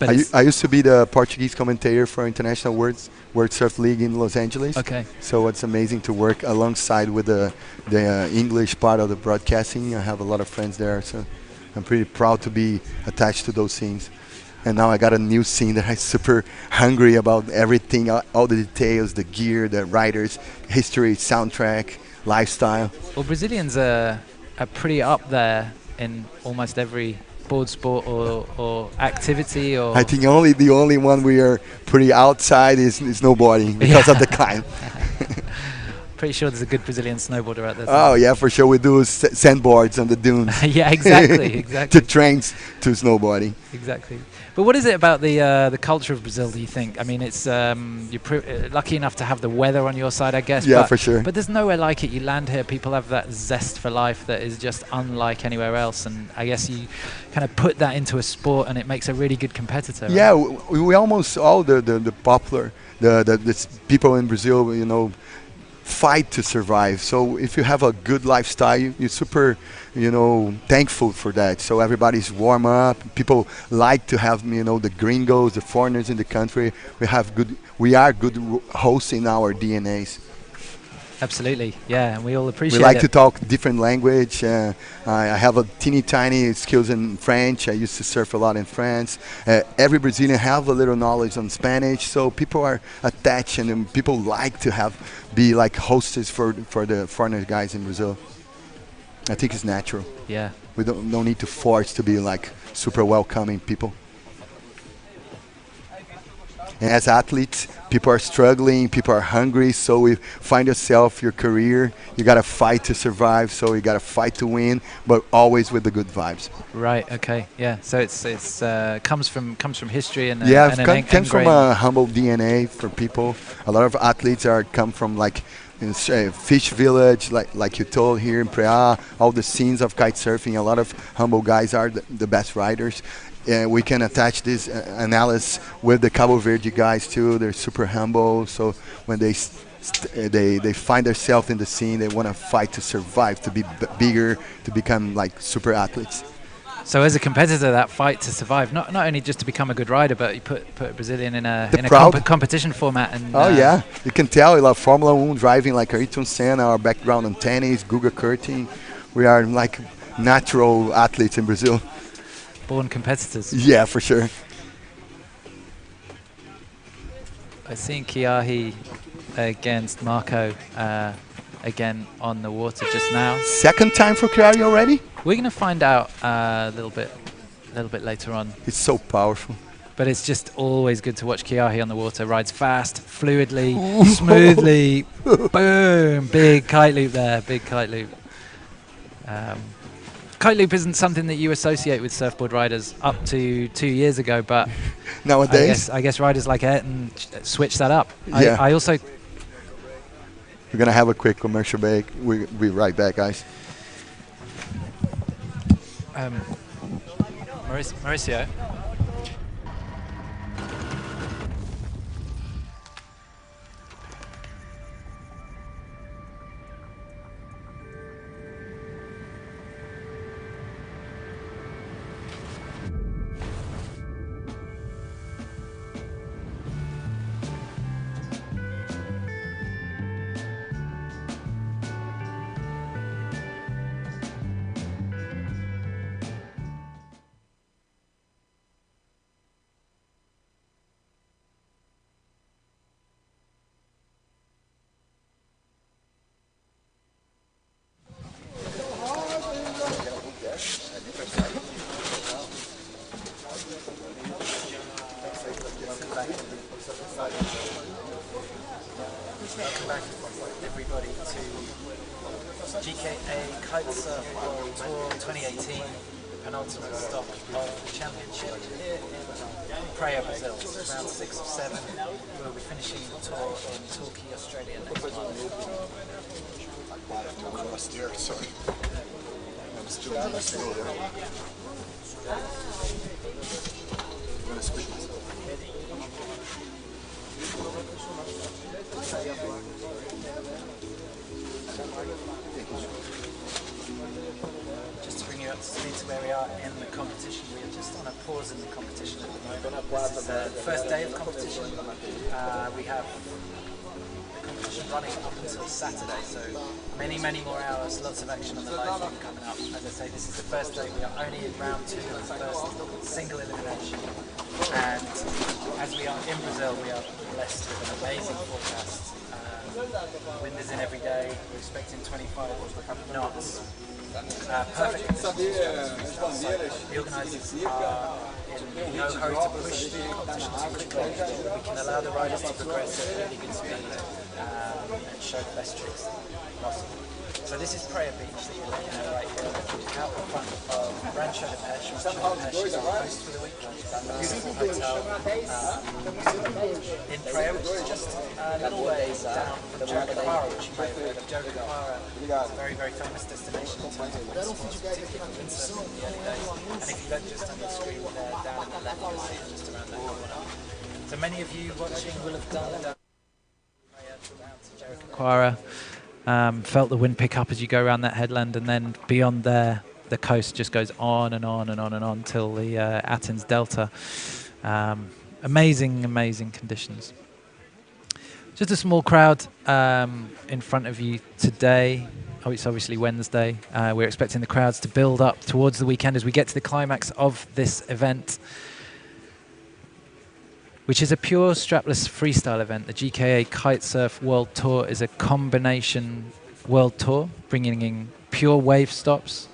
But I used to be the Portuguese commentator for International World Surf League in Los Angeles. okay. So it's amazing to work alongside with the English part of the broadcasting. I have a lot of friends there, so I'm pretty proud to be attached to those scenes. And now I got a new scene that I'm super hungry about everything, all the details, the gear, the riders, history, soundtrack, lifestyle. Well, Brazilians are pretty up there in almost every board sport or activity. Or I think the only one we are pretty outside is snowboarding because of the climb. Pretty sure there's a good Brazilian snowboarder out there. Oh yeah, for sure. We do sandboards on the dunes. Yeah, exactly. To trains to snowboarding. Exactly. But what is it about the culture of Brazil, do you think? I mean, it's you're lucky enough to have the weather on your side, I guess. Yeah, but, for sure. But there's nowhere like it. You land here, people have that zest for life that is just unlike anywhere else. And I guess you kind of put that into a sport, and it makes a really good competitor. Right? Yeah, we almost all the popular the people in Brazil, you know, fight to survive. So if you have a good lifestyle, you're super, you know, thankful for that. So everybody's warm up. People like to have, you know, the gringos, the foreigners in the country. We are good hosts in our DNAs. Absolutely, yeah, and we all appreciate it. We like to talk different language. I have a teeny tiny skills in French. I used to surf a lot in France. Every Brazilian have a little knowledge on Spanish, so people are attached, and people like to be like hostess for the foreigner guys in Brazil. I think it's natural. Yeah. We don't no need to force to be like super welcoming people. And as athletes, people are struggling, people are hungry, so you find yourself, your career, you got to fight to survive, so you got to fight to win, but always with the good vibes. Right, okay, yeah. So it's comes from history and yeah, and comes from a humble DNA for people. A lot of athletes come from like in fish village, like you told here in Prea, all the scenes of kite surfing. A lot of humble guys are the best riders. We can attach this analysis with the Cabo Verde guys too. They're super humble, so when they find themselves in the scene, they want to fight to survive, to be bigger, to become like super athletes. So as a competitor, that fight to survive, not only just to become a good rider, but you put a Brazilian in a competition format. And yeah, you can tell we love Formula 1 driving, like Ayrton Senna, our background on tennis, Guga Kurting. We are like natural athletes in Brazil. Born competitors. Yeah, for sure. I've seen Kiahi against Marco again on the water just now. Second time for Kiahi already? We're going to find out a little bit later on. It's so powerful. But it's just always good to watch Kiahi on the water. Rides fast, fluidly, smoothly. Boom! Big kite loop there. Big kite loop. Kite loop isn't something that you associate with surfboard riders up to 2 years ago, but nowadays, I guess riders like Ayrton switch that up. Yeah. I also. We're gonna have a quick commercial break. We'll be right back, guys. Mauricio. Welcome back, everybody, to GKA Kite-Surf World Tour 2018, penultimate stop of the championship here in Prea, Brazil. Round 6 of 7. We'll be finishing the tour in Torquay, Australia next month. Sorry. I'm still in the snow there. I'm gonna squeeze myself. Just to bring you up wants to me to where we are in the competition. We are just on a pause in the competition at the moment. This is the first day of competition. We have the competition running up until Saturday, so many more hours, lots of action on the live stream coming up. As I say, this is the first day. We are only in round 2 of the first single elimination, and as we are in Brazil, we are blessed with an amazing forecast. Wind is in every day. We're expecting 25 knots. Perfect conditions. The organisers are in no hurry to push the competition too quickly. We can allow the riders to progress at really good speed and show the best tricks possible. So this is Prea Beach that you're looking at right here, out in front of Rancho de Peixe. Rancho de Peixe is our host for the week. Beautiful hotel in Prea, which is just a little way down from GKA, which you may have heard of. GKA is a very famous destination in terms of wind sports, particularly windsurfing in the early days. And if you look just on your screen there, down in the left, you'll see it just around that corner. So many of you watching will have done that. Ceara, felt the wind pick up as you go around that headland, and then beyond there the coast just goes on and on till the Athens Delta. Amazing conditions. Just a small crowd in front of you today. Oh, it's obviously Wednesday. We're expecting the crowds to build up towards the weekend as we get to the climax of this event, which is a pure strapless freestyle event. The GKA Kite-Surf World Tour is a combination world tour, bringing in pure wave stops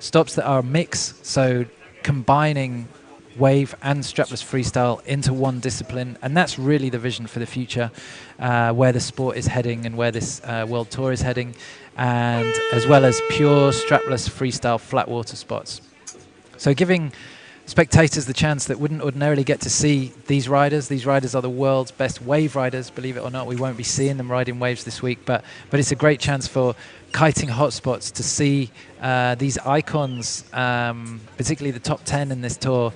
that are a mix, so combining wave and strapless freestyle into one discipline, and that's really the vision for the future, where the sport is heading and where this world tour is heading, and as well as pure strapless freestyle flat water spots. So giving spectators the chance that wouldn't ordinarily get to see these riders. These riders are the world's best wave riders, believe it or not. We won't be seeing them riding waves this week, but it's a great chance for kiting hotspots to see these icons, particularly the top 10 in this tour,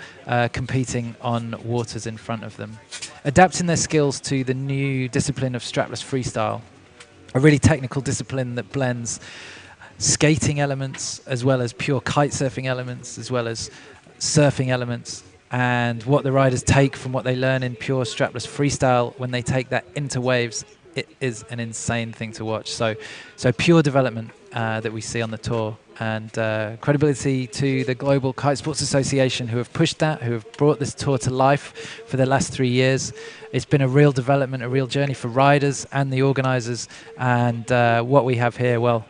competing on waters in front of them. Adapting their skills to the new discipline of strapless freestyle, a really technical discipline that blends skating elements as well as pure kite surfing elements, as well as surfing elements, and what the riders take from what they learn in pure strapless freestyle when they take that into waves. It is an insane thing to watch. So pure development that we see on the tour, and credibility to the Global Kite Sports Association, who have pushed that, who have brought this tour to life for the last 3 years. It's been a real development, a real journey for riders and the organisers, and what we have here, well,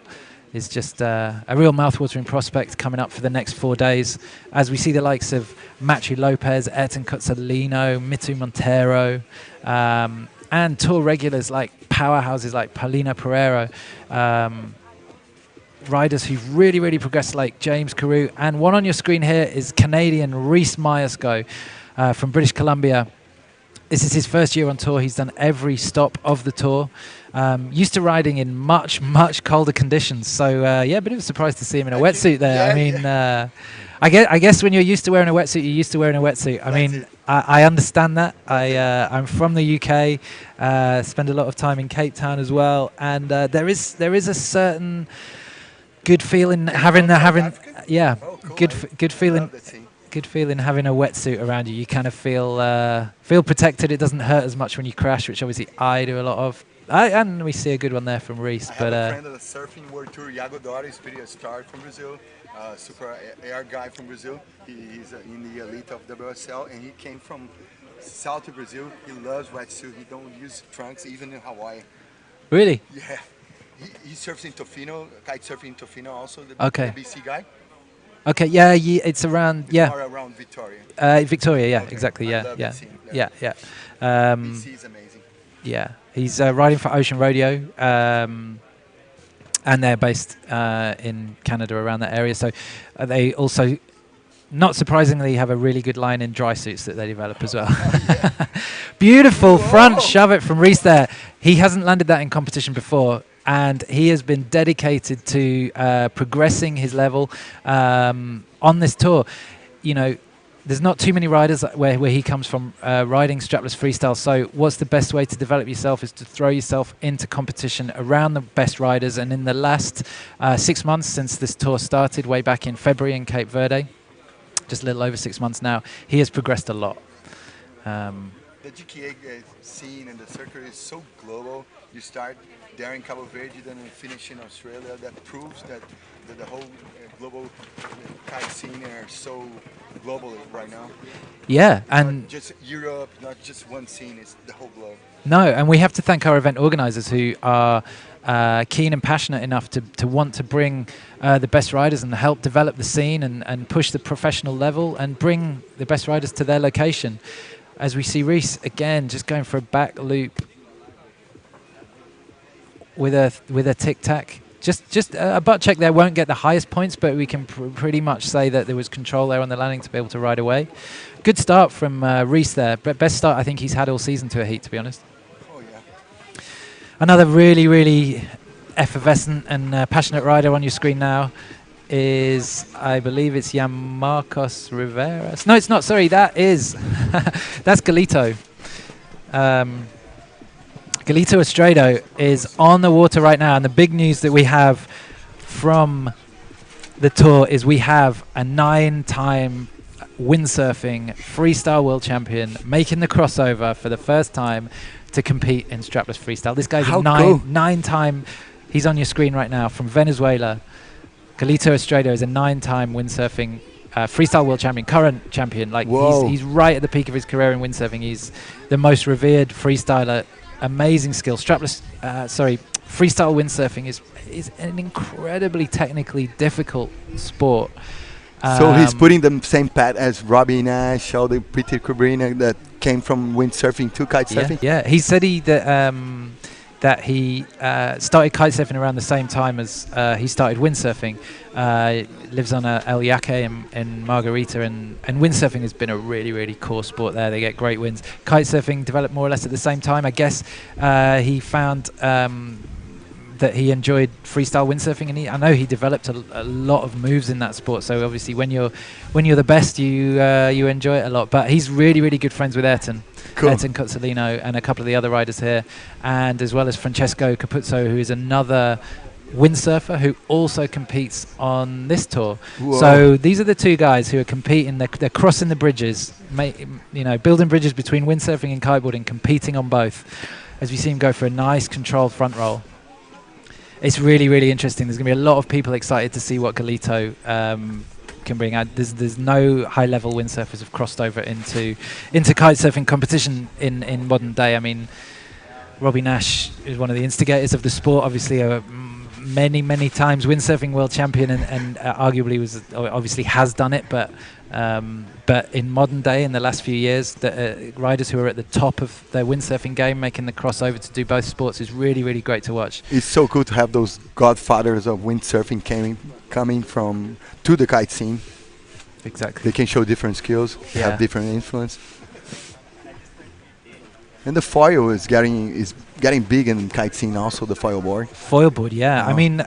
is just a real mouthwatering prospect coming up for the next 4 days, as we see the likes of Matthew Lopez, Ayrton Cozzolino, Mitu Montero, and tour regulars like powerhouses like Paulina Pereira, riders who've really progressed like James Carew, and one on your screen here is Canadian Reese Myerscough from British Columbia. This is his first year on tour. He's done every stop of the tour. Used to riding in much colder conditions. So yeah, a bit of a surprise to see him in a wetsuit there. Yeah, I mean, I guess when you're used to wearing a wetsuit, you're used to wearing a wetsuit. I mean, I understand that. I'm from the UK. Spend a lot of time in Cape Town as well, and there is a certain good feeling having good feeling. Good feeling having a wetsuit around you. You kind of feel protected. It doesn't hurt as much when you crash, which obviously I do a lot of. And we see a good one there from Reese. I have a friend of the surfing world tour, Iago Dori, is pretty a star from Brazil, super air guy from Brazil. He's in the elite of WSL, and he came from south of Brazil. He loves wetsuit. He don't use trunks even in Hawaii. Really? Yeah. He surfs in Tofino, kite surfing in Tofino also. The BC guy. Okay, yeah, it's around, yeah. Or around Victoria. Victoria, yeah, okay. exactly, yeah. BC is amazing. Yeah, he's riding for Ocean Rodeo, and they're based in Canada around that area. So they also, not surprisingly, have a really good line in dry suits that they develop as well. Beautiful front shove it from Reese there. He hasn't landed that in competition before, and he has been dedicated to progressing his level on this tour. You know, there's not too many riders where he comes from riding strapless freestyle. So what's the best way to develop yourself is to throw yourself into competition around the best riders. And in the last 6 months since this tour started, way back in February in Cape Verde, just a little over 6 months now, he has progressed a lot. The GKA scene and the circuit is so global. You start there in Cabo Verde, then you finish in Australia. That proves that the whole global kite scene are so global right now. Yeah, It's and not just Europe, not just one scene, it's the whole globe. no, and we have to thank our event organizers who are keen and passionate enough to want to bring the best riders and help develop the scene and push the professional level and bring the best riders to their location. As we see Reese again just going for a back loop with a tic-tac. Just a butt check there won't get the highest points, but we can pretty much say that there was control there on the landing to be able to ride away. Good start from Reese there. Best start I think he's had all season to a heat, to be honest. Oh yeah. Another really, really effervescent and passionate rider on your screen now is, I believe it's Marcos Rivera. No, it's not. Sorry, that is that's Galito. Galito Estrado is on the water right now, and the big news that we have from the tour is we have a 9-time windsurfing freestyle world champion making the crossover for the first time to compete in strapless freestyle. This guy's How a cool. nine-time. He's on your screen right now from Venezuela. Galito Estrado is a 9-time windsurfing freestyle world champion, current champion. Like he's right at the peak of his career in windsurfing. He's the most revered freestyler. Amazing skill. Freestyle windsurfing is an incredibly technically difficult sport. So he's putting the same path as Robbie Nash, all the Peter Cabrina that came from windsurfing to kitesurfing. Yeah. He said that he started kitesurfing around the same time as he started windsurfing. Lives on El Yaque in Margarita, and windsurfing has been a really, really core sport there. They get great winds. Kitesurfing developed more or less at the same time. I guess he found that he enjoyed freestyle windsurfing, and I know he developed a lot of moves in that sport. So obviously, when you're the best, you enjoy it a lot. But he's really, really good friends with Ayrton. Cool. Ayrton Cozzolino and a couple of the other riders here, and as well as Francesco Capuzzo, who is another windsurfer who also competes on this tour. Whoa. So these are the two guys who are competing. They're crossing the bridges, building bridges between windsurfing and kiteboarding, competing on both. As we see him go for a nice controlled front roll. It's really, really interesting. There's going to be a lot of people excited to see what Galito can bring out. There's no high-level windsurfers have crossed over into kitesurfing competition in modern day. I mean, Robbie Nash is one of the instigators of the sport. Obviously, many times windsurfing world champion, and arguably obviously has done it. But in modern day, in the last few years, the riders who are at the top of their windsurfing game making the crossover to do both sports is really, really great to watch. It's so cool to have those godfathers of windsurfing coming to the kite scene. Exactly. They can show different skills, have different influence. And the foil is getting big in kite scene also, the foil board. Foil board, yeah. I mean,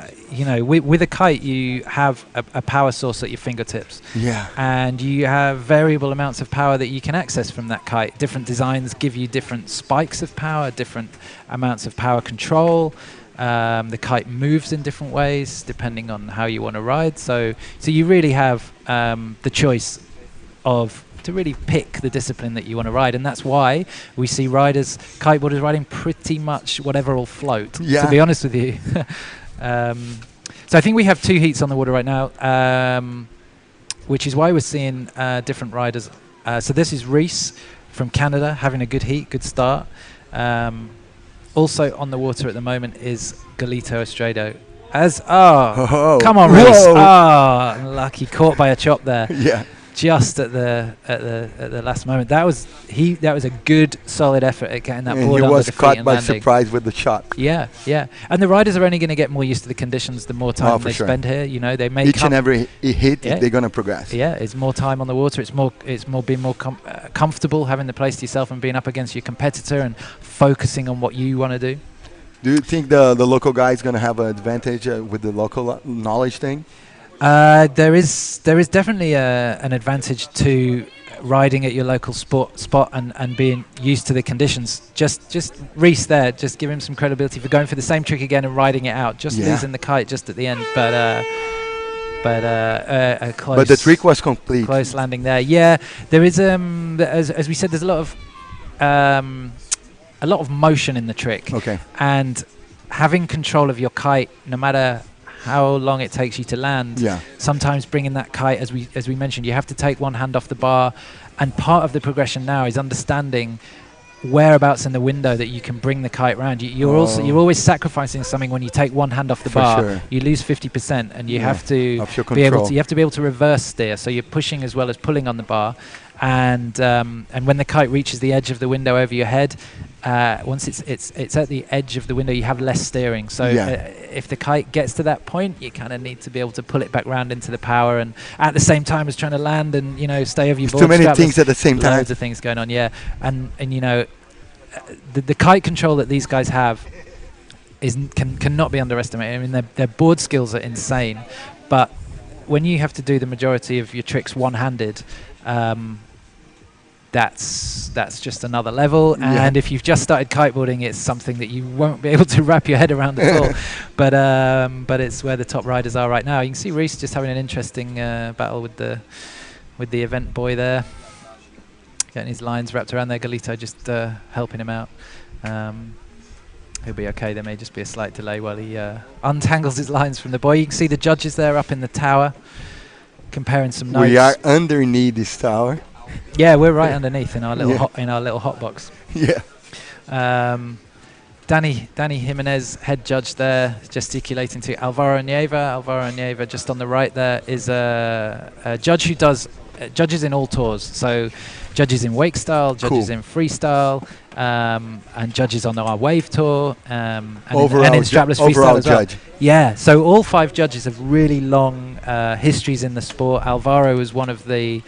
with a kite, you have a power source at your fingertips. Yeah. And you have variable amounts of power that you can access from that kite. Different designs give you different spikes of power, different amounts of power control. The kite moves in different ways depending on how you want to ride. So you really have the choice to really pick the discipline that you want to ride, and that's why we see kiteboarders riding pretty much whatever will float, to be honest with you. So I think we have 2 heats on the water right now, which is why we're seeing different riders. So this is Reese from Canada having a good heat, good start. Also on the water at the moment is Galito Estrado. Come on, Reese. Lucky, caught by a chop there. Yeah. Just at the last moment. That was a good solid effort at getting that board he under was the feet caught and by landing. surprise with the shot. Yeah. And the riders are only going to get more used to the conditions the more time they spend here. They may each and every hit they're going to progress. Yeah, it's more time on the water. It's more being more comfortable having the place to yourself and being up against your competitor and focusing on what you want to do. Do you think the local guy is going to have an advantage with the local knowledge thing? There is definitely an advantage to riding at your local spot and being used to the conditions. Just Reese there, just give him some credibility for going for the same trick again and riding it out, just losing the kite just at the end, but a close. But the trick was complete. Close landing there. Yeah, there is as we said, there's a lot of motion in the trick. Okay. And having control of your kite, no matter how long it takes you to land, sometimes bringing that kite, as we mentioned, you have to take one hand off the bar, and part of the progression now is understanding whereabouts in the window that you can bring the kite round. You're always sacrificing something when you take one hand off the bar. Sure. You lose 50%, and you have to be able to reverse steer. So you're pushing as well as pulling on the bar, and when the kite reaches the edge of the window over your head, once it's at the edge of the window, you have less steering. So if the kite gets to that point, you kind of need to be able to pull it back round into the power, and at the same time as trying to land and stay over your board. Too many things at the same time. Loads of things going on, and the kite control that these guys have cannot be underestimated. I mean, their board skills are insane, but when you have to do the majority of your tricks one-handed, that's just another level. And if you've just started kiteboarding, it's something that you won't be able to wrap your head around at all. But it's where the top riders are right now. You can see Reese just having an interesting battle with the event boy there, getting his lines wrapped around there. Galito just helping him out. He'll be okay. There may just be a slight delay while he untangles his lines from the boy. You can see the judges there up in the tower comparing some notes. We are underneath this tower. Yeah, we're right underneath in our little hot box. Yeah. Danny Jimenez, head judge there, gesticulating to Alvaro Nieva. Alvaro Nieva, just on the right there, is a judge who does judges in all tours. So judges in wake style, judges in freestyle, and judges on our wave tour, and in strapless freestyle as well. Judge. Yeah, so all 5 judges have really long histories in the sport. Alvaro was one of the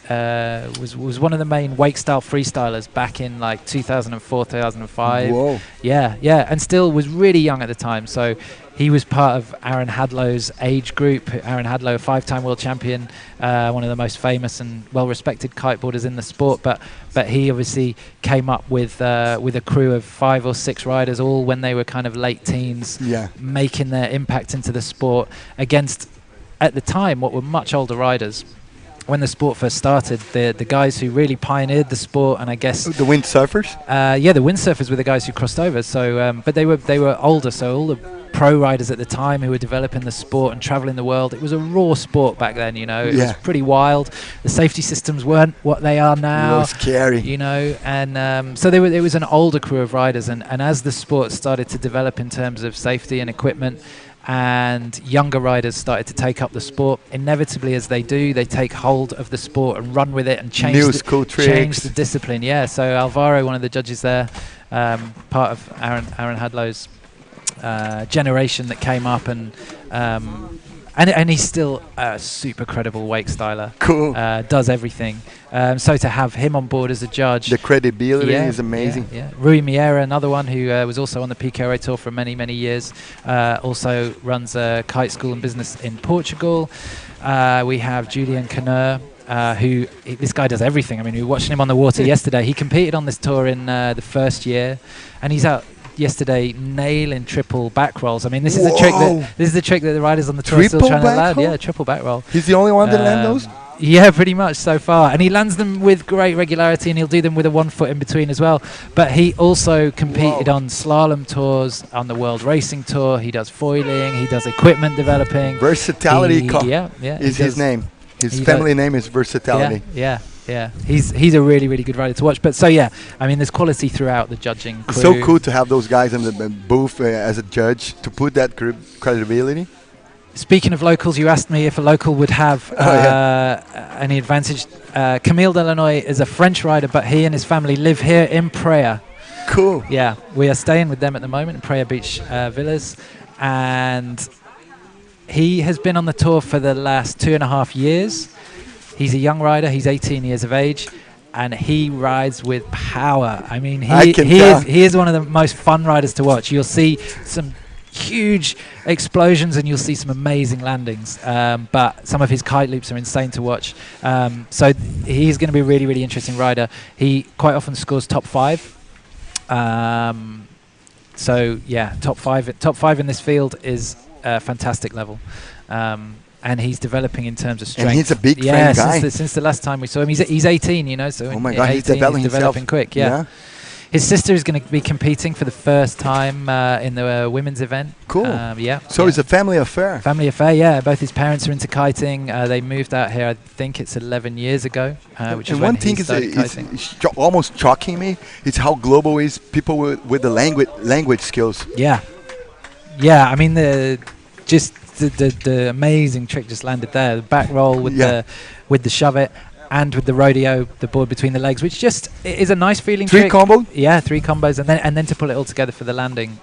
was one of the main wake style freestylers back in like 2004, 2005. Whoa. Yeah, and still was really young at the time. So he was part of Aaron Hadlow's age group. Aaron Hadlow, a 5-time world champion, one of the most famous and well-respected kiteboarders in the sport. But he obviously came up with a crew of 5 or 6 riders, all when they were kind of late teens, making their impact into the sport against, at the time, what were much older riders. When the sport first started, the guys who really pioneered the sport, and I guess the windsurfers. The windsurfers were the guys who crossed over. So, but they were older. So all the pro riders at the time who were developing the sport and traveling the world, it was a raw sport back then. It was pretty wild. The safety systems weren't what they are now. It was scary. And so it was an older crew of riders. And as the sport started to develop in terms of safety and equipment, and younger riders started to take up the sport, inevitably, as they do, they take hold of the sport and run with it and change the discipline. Yeah, so Alvaro, one of the judges there, part of Aaron Hadlow's generation that came up, and he's still a super credible wake styler. Cool. Does everything. So to have him on board as a judge, the credibility is amazing. Yeah. Rui Miera, another one who was also on the PKRA tour for many, many years, also runs a kite school and business in Portugal. We have Julian Caneur, this guy does everything. I mean, we were watching him on the water yesterday. He competed on this tour in the first year, and he's out yesterday nailing triple back rolls. I mean, this is the trick that the riders on the tour are still trying to land. Yeah, triple back roll. He's the only one that land those? Yeah, pretty much so far. And he lands them with great regularity, and he'll do them with a 1 foot in between as well. But he also competed on slalom tours, on the World Racing Tour. He does foiling, he does equipment developing. Versatility is his name. His family name is Versatility. Yeah. He's a really, really good rider to watch. But so, I mean, there's quality throughout the judging crew. It's so cool to have those guys in the booth as a judge to put that credibility. Speaking of locals, you asked me if a local would have any advantage. Camille Delanoy is a French rider, but he and his family live here in Prea. Cool. Yeah, we are staying with them at the moment in Prea Beach Villas. And he has been on the tour for the last 2.5 years. He's a young rider. He's 18 years of age, and he rides with power. I mean, he is one of the most fun riders to watch. You'll see some huge explosions, and you'll see some amazing landings. But some of his kite loops are insane to watch. So he's going to be a really, really interesting rider. He quite often scores top 5. So yeah, top five in this field is a fantastic level. And he's developing in terms of strength. And he's a big frame guy. Since the last time we saw him, he's 18, you know. So oh my God, he's developing quick. Yeah. His sister is going to be competing for the first time in the women's event. Cool. Yeah. So it's a family affair. Family affair, yeah. Both his parents are into kiting. They moved out here, I think it's 11 years ago. Which is one when thing he started kiting. is almost shocking me. It's how global is people with the language skills. Yeah. Yeah. I mean the amazing trick just landed there. The back roll with the shove it. And with the rodeo, the board between the legs, which just is a nice feeling trick. 3 combo? Yeah, 3 combos, and then to pull it all together for the landing,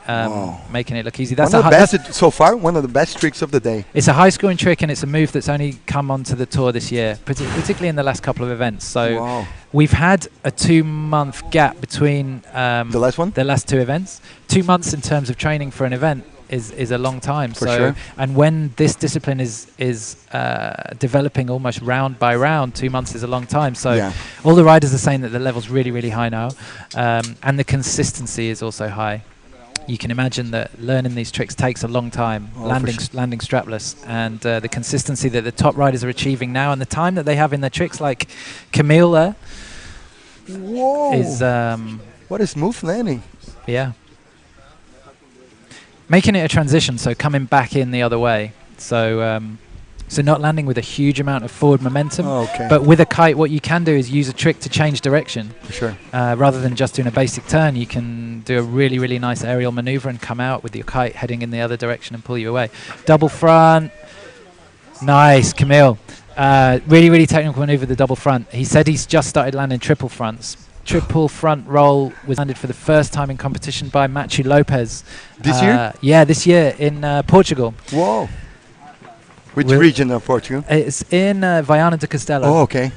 making it look easy. That's one of the best so far. One of the best tricks of the day. It's a high-scoring trick, and it's a move that's only come onto the tour this year, particularly in the last couple of events. So we've had a 2-month gap between the last one, the last 2 events. 2 months in terms of training for an event is a long time. For sure. And when this discipline is developing almost round by round, 2 months is a long time. So all the riders are saying that the level's really, really high now, and the consistency is also high. You can imagine that learning these tricks takes a long time, landing strapless, and the consistency that the top riders are achieving now, and the time that they have in their tricks, like Camille there, is what a smooth landing. Yeah. Making it a transition, so coming back in the other way. So so not landing with a huge amount of forward momentum, but with a kite, what you can do is use a trick to change direction. For sure. Rather than just doing a basic turn, you can do a really, really nice aerial maneuver and come out with your kite heading in the other direction and pull you away. Double front. Nice, Camille. Really, really technical maneuver, the double front. He said he's just started landing triple fronts. Triple front roll was landed for the first time in competition by Machu Lopez. This year? Yeah, this year in Portugal. Whoa. Which region of Portugal? It's in Viana do Castelo. Oh, okay.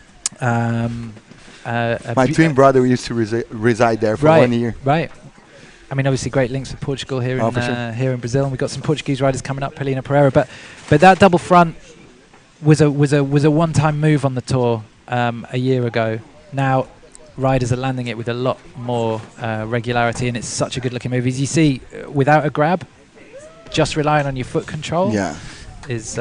My twin brother used to reside there for 1 year. Right. I mean, obviously, great links with Portugal here here in Brazil, and we've got some Portuguese riders coming up, Paulina Prea. But that double front was a one-time move on the tour a year ago. Now riders are landing it with a lot more regularity, and it's such a good-looking move. As you see, without a grab, just relying on your foot control is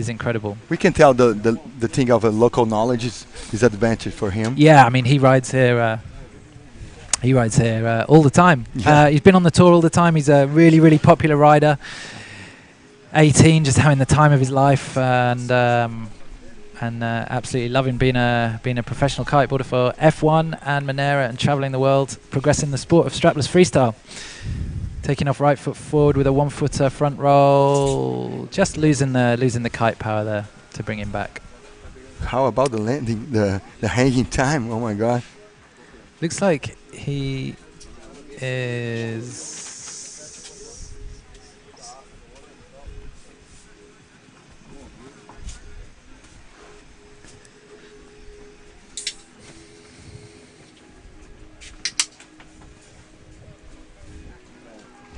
incredible. We can tell the thing of a local knowledge is advantage for him. Yeah, I mean, he rides here all the time. He's been on the tour all the time. He's a really, really popular rider. 18, just having the time of his life, and absolutely loving being a professional kiteboarder for F1 and Monera, and traveling the world, progressing the sport of strapless freestyle. Taking off right foot forward with a 1-footer front roll, just losing the kite power there to bring him back. How about the landing, the hanging time? Oh my God! Looks like he is.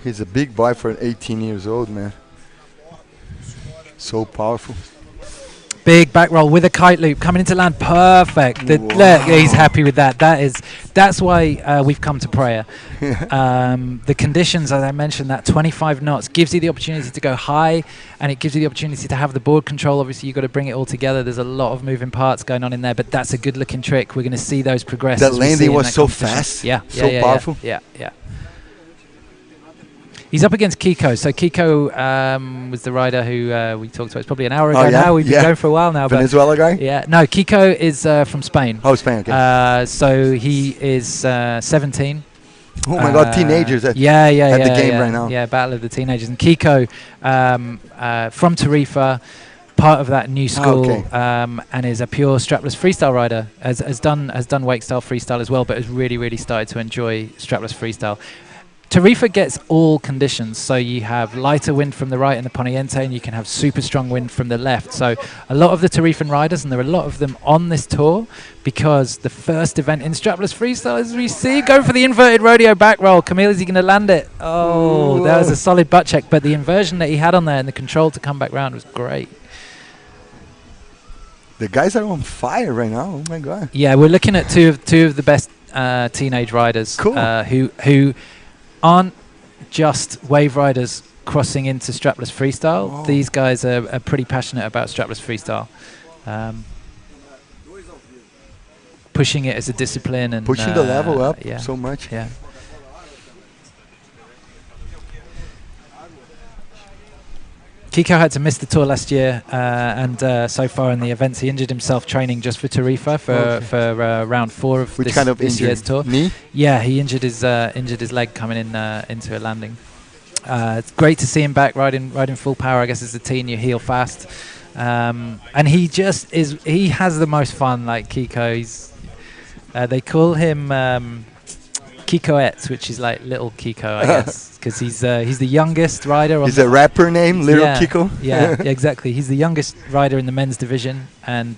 He's a big boy for 18 years old, man. So powerful. Big back roll with a kite loop coming into land, perfect. Look, he's happy with that. That's why we've come to Prea. The conditions, as I mentioned, that 25 knots gives you the opportunity to go high, and it gives you the opportunity to have the board control. Obviously, you've got to bring it all together. There's a lot of moving parts going on in there, but that's a good-looking trick. We're going to see those progress. That landing was so fast. So powerful. Yeah. He's up against Kiko. So Kiko was the rider who we talked about. It's probably an hour ago now. We've been going for a while now. Venezuela guy? Yeah. No, Kiko is from Spain. Oh, Spain, okay. So he is 17. Oh, my God, teenagers at the game right now. Yeah, Battle of the Teenagers. And Kiko from Tarifa, part of that new school, and is a pure strapless freestyle rider. Has done wake style freestyle as well, but has really, really started to enjoy strapless freestyle. Tarifa gets all conditions, so you have lighter wind from the right in the Poniente, and you can have super strong wind from the left. So a lot of the Tarifan riders, and there are a lot of them on this tour, because the first event in strapless freestyle, as we see, go for the inverted rodeo back roll. Camille, is he going to land it? Oh, that was a solid butt check, but the inversion that he had on there and the control to come back round was great. The guys are on fire right now. Oh my god. Yeah, we're looking at two of the best teenage riders, Cool. who aren't just wave riders crossing into strapless freestyle. Oh. These guys are pretty passionate about strapless freestyle, pushing it as a discipline and Pushing the level up yeah. so much. Yeah. Kiko had to miss the tour last year, and so far in the events he injured himself training just for Tarifa for round 4 of Which kind of this year's injury? tour. Knee? Yeah, he injured his leg coming in into a landing. It's great to see him back riding full power. I guess as a teen you heal fast, and he just is. He has the most fun. Like Kiko, they call him Kikoette, which is like little Kiko, I guess, because he's the youngest rider. Is a rapper name, Little yeah, Kiko? Yeah, exactly. He's the youngest rider in the men's division, and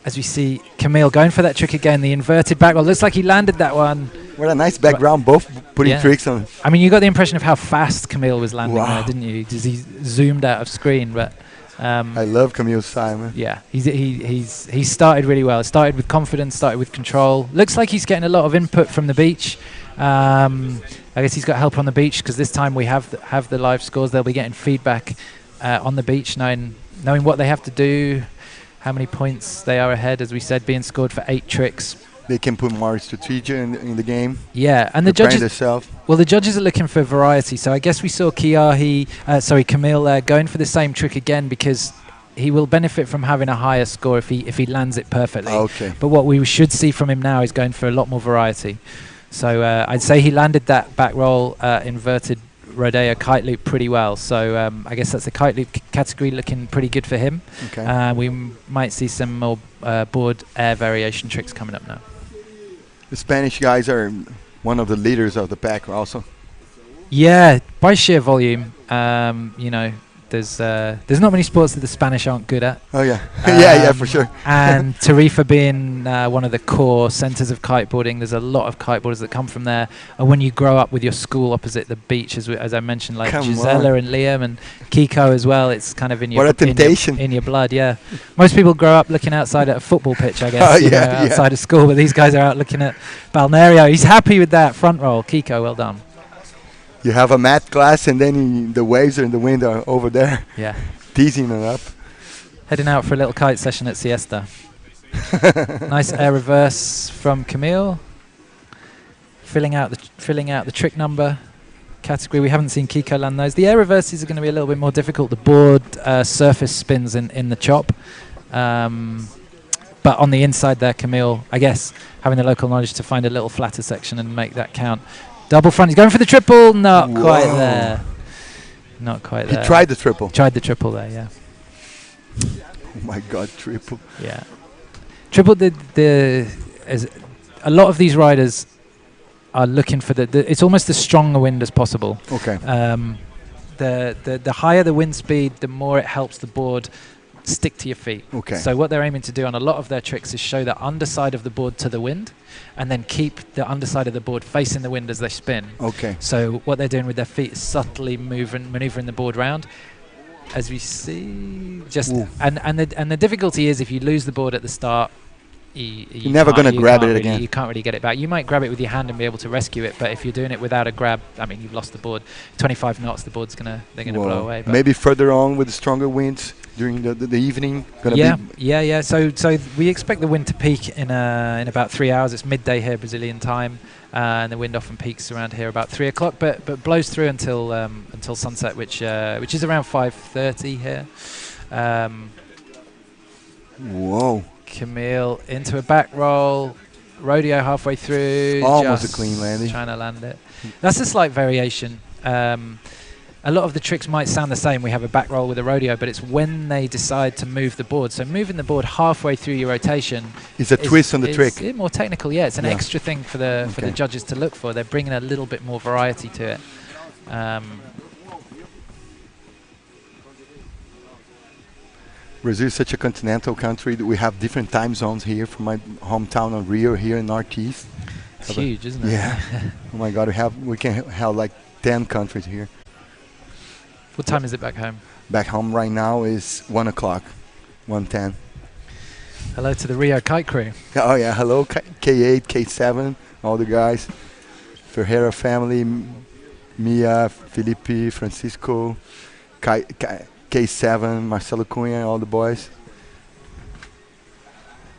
as we see Camille going for that trick again, the inverted back roll. Looks like he landed that one. What a nice background, both putting Yeah. tricks on. I mean, you got the impression of how fast Camille was landing Wow. there, didn't you? Because he zoomed out of screen, but. I love Camille Simon. Yeah, he started really well. Started with confidence, started with control. Looks like he's getting a lot of input from the beach. I guess he's got help on the beach because this time we have the live scores. They'll be getting feedback on the beach, knowing what they have to do, how many points they are ahead. As we said, being scored for 8 tricks. They can put more strategy in the game. Yeah, and the Preparing judges. themselves. Well, the judges are looking for variety. So I guess we saw Camille going for the same trick again because he will benefit from having a higher score if he lands it perfectly. Okay. But what we should see from him now is going for a lot more variety. So I'd say he landed that back roll inverted rodeo kite loop pretty well. So I guess that's the kite loop category looking pretty good for him. Okay. We might see some more board air variation tricks coming up now. The Spanish guys are one of the leaders of the pack also. Yeah, by sheer volume, there's not many sports that the Spanish aren't good at. Oh yeah. yeah, for sure. And Tarifa being one of the core centres of kiteboarding, there's a lot of kiteboarders that come from there. And when you grow up with your school opposite the beach, as I mentioned, like Come Gisela and Liam and Kiko as well, it's kind of in your What a temptation. in your blood. Yeah, most people grow up looking outside at a football pitch, I guess, Oh, yeah. outside of school. But these guys are out looking at Balneario. He's happy with that front roll. Kiko, well done. You have a math class and then the waves are in the wind are over there, Yeah. teasing it up. Heading out for a little kite session at Siesta. Nice air reverse from Camille. Filling out the trick number category. We haven't seen Kiko land those. The air reverses are going to be a little bit more difficult. The board surface spins in the chop. But on the inside there, Camille, I guess, having the local knowledge to find a little flatter section and make that count. Double front. He's going for the triple. Not Whoa. quite there. Not quite there. He tried the triple. Tried the triple there, yeah. Oh my God, triple. Yeah. Triple as a lot of these riders are looking for it's almost as strong a wind as possible. Okay. The higher the wind speed, the more it helps the board stick to your feet. Okay. So what they're aiming to do on a lot of their tricks is show the underside of the board to the wind and then keep the underside of the board facing the wind as they spin. Okay. So what they're doing with their feet is subtly maneuvering the board round. As we see, and the difficulty is if you lose the board at the start, you're never going to grab it again. You can't really get it back. You might grab it with your hand and be able to rescue it, but if you're doing it without a grab, I mean, you've lost the board. 25 knots, the board's they're gonna blow away. But Maybe further on with the stronger winds during the evening. Yeah. So we expect the wind to peak in about 3 hours. It's midday here, Brazilian time, and the wind often peaks around here about 3 o'clock, but blows through until sunset, which is around 5:30 here. Whoa. Camille into a back roll, rodeo halfway through. Almost a just clean landing. Trying to land it. That's a slight variation. a lot of the tricks might sound the same. We have a back roll with a rodeo, but it's when they decide to move the board. So moving the board halfway through your rotation It's a twist on the trick. More technical, yeah. It's an Yeah. extra thing for the judges to look for. They're bringing a little bit more variety to it. Brazil is such a continental country that we have different time zones here. From my hometown of Rio, here in Northeast. It's huge, isn't it? Yeah. Oh my God, we can have like 10 countries here. What time is it back home? Back home right now is 1 o'clock, 1:10. Hello to the Rio Kite crew. Oh yeah, hello K8, K7, all the guys. Ferreira family, Mia, Felipe, Francisco, K7, Marcelo Cunha, all the boys.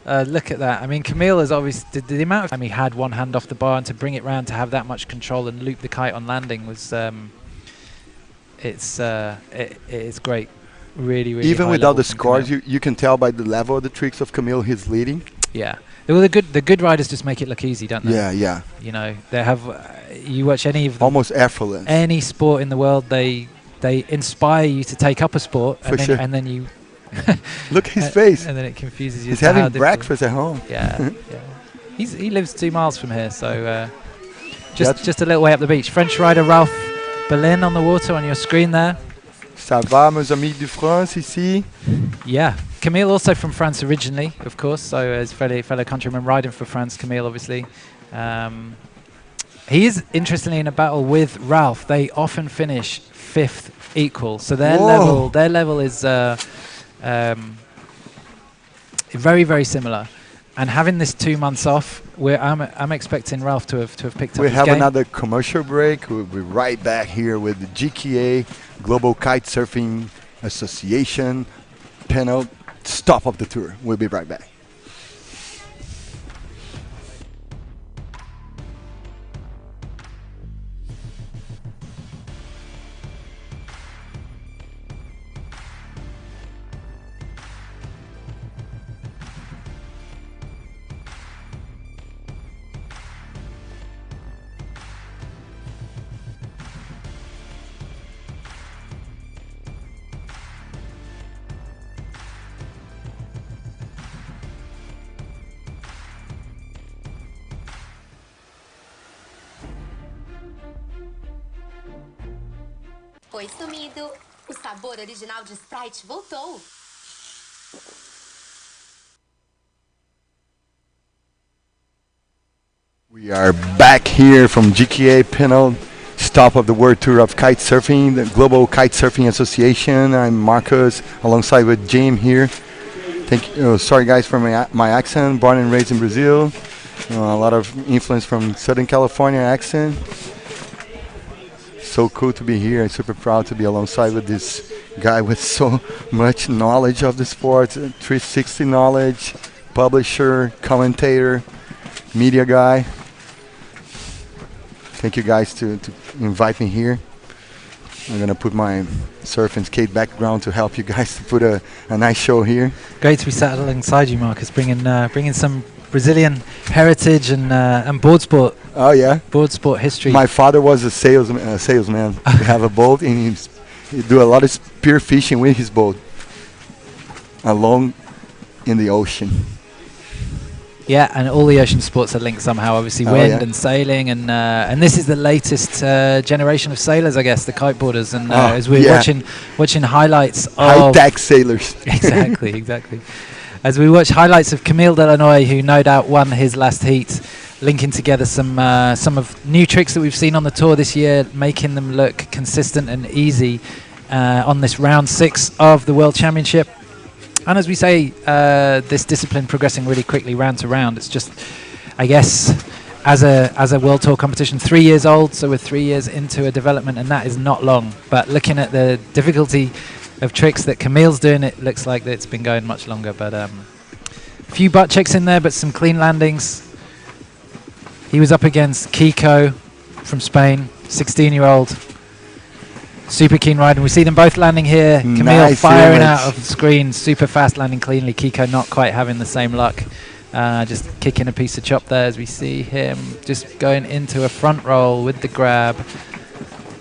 Look at that. I mean, Camille is obviously the amount of time he had one hand off the bar, and to bring it round to have that much control and loop the kite on landing was it is great. Really, really. Even high without level the from scores, Camille. you can tell by the level of the tricks of Camille he's leading. Yeah. Well, the good riders just make it look easy, don't they? Yeah, yeah. You know, they have. You watch any of them, Almost effortless. any sport in the world, they inspire you to take up a sport, For sure. and then you Look at his face. and then it confuses you. He's as to how having difficult- breakfast at home. Yeah, yeah. He lives 2 miles from here, so That's- just a little way up the beach. French rider Ralph Berlin on the water on your screen there. Ça va, mes amis de France ici? Yeah, Camille also from France originally, of course. So as fellow countryman riding for France, Camille obviously. He is interestingly in a battle with Ralph. They often finish 5th equal, so their level is very, very similar. And having this 2 months off, I'm expecting Ralph to have picked up We his have game. another commercial break. We'll be right back here with the GKA Global Kite-Surfing Association panel stop of the tour. We'll be right back. Foi sumido. O sabor original de Sprite voltou. We are back here from GKA panel stop of the World Tour of Kite Surfing, the Global Kite Surfing Association. I'm Marcus, alongside with James here. Thank you. Sorry guys for my accent. Born and raised in Brazil. A lot of influence from Southern California accent. So cool to be here. I'm super proud to be alongside with this guy with so much knowledge of the sport, 360 knowledge, publisher, commentator, media guy. Thank you guys to invite me here. I'm gonna put my surf and skate background to help you guys to put a nice show here. Great to be sat alongside you, Marcus, bringing some Brazilian heritage and board sport. Oh yeah, Board sport history. my father was a salesman. He have a boat and he do a lot of spear fishing with his boat along in the ocean. Yeah, and all the ocean sports are linked somehow. Obviously, Oh, wind yeah. and sailing, and this is the latest generation of sailors, I guess, the kiteboarders. And Oh, as we're yeah. watching highlights High of tech sailors. exactly. As we watch highlights of Camille Delanoy, who no doubt won his last heat, linking together some of new tricks that we've seen on the tour this year, making them look consistent and easy on this round 6 of the World Championship. And as we say, this discipline progressing really quickly round to round. It's just, I guess, as a World Tour competition, 3 years old, so we're 3 years into a development, and that is not long. But looking at the difficulty of tricks that Camille's doing, it looks like that it's been going much longer. But a few butt checks in there, but some clean landings. He was up against Kiko from Spain, 16-year-old. Super keen rider. We see them both landing here. Camille Nice firing image. out of the screen, super fast landing cleanly. Kiko not quite having the same luck. Just kicking a piece of chop there as we see him just going into a front roll with the grab.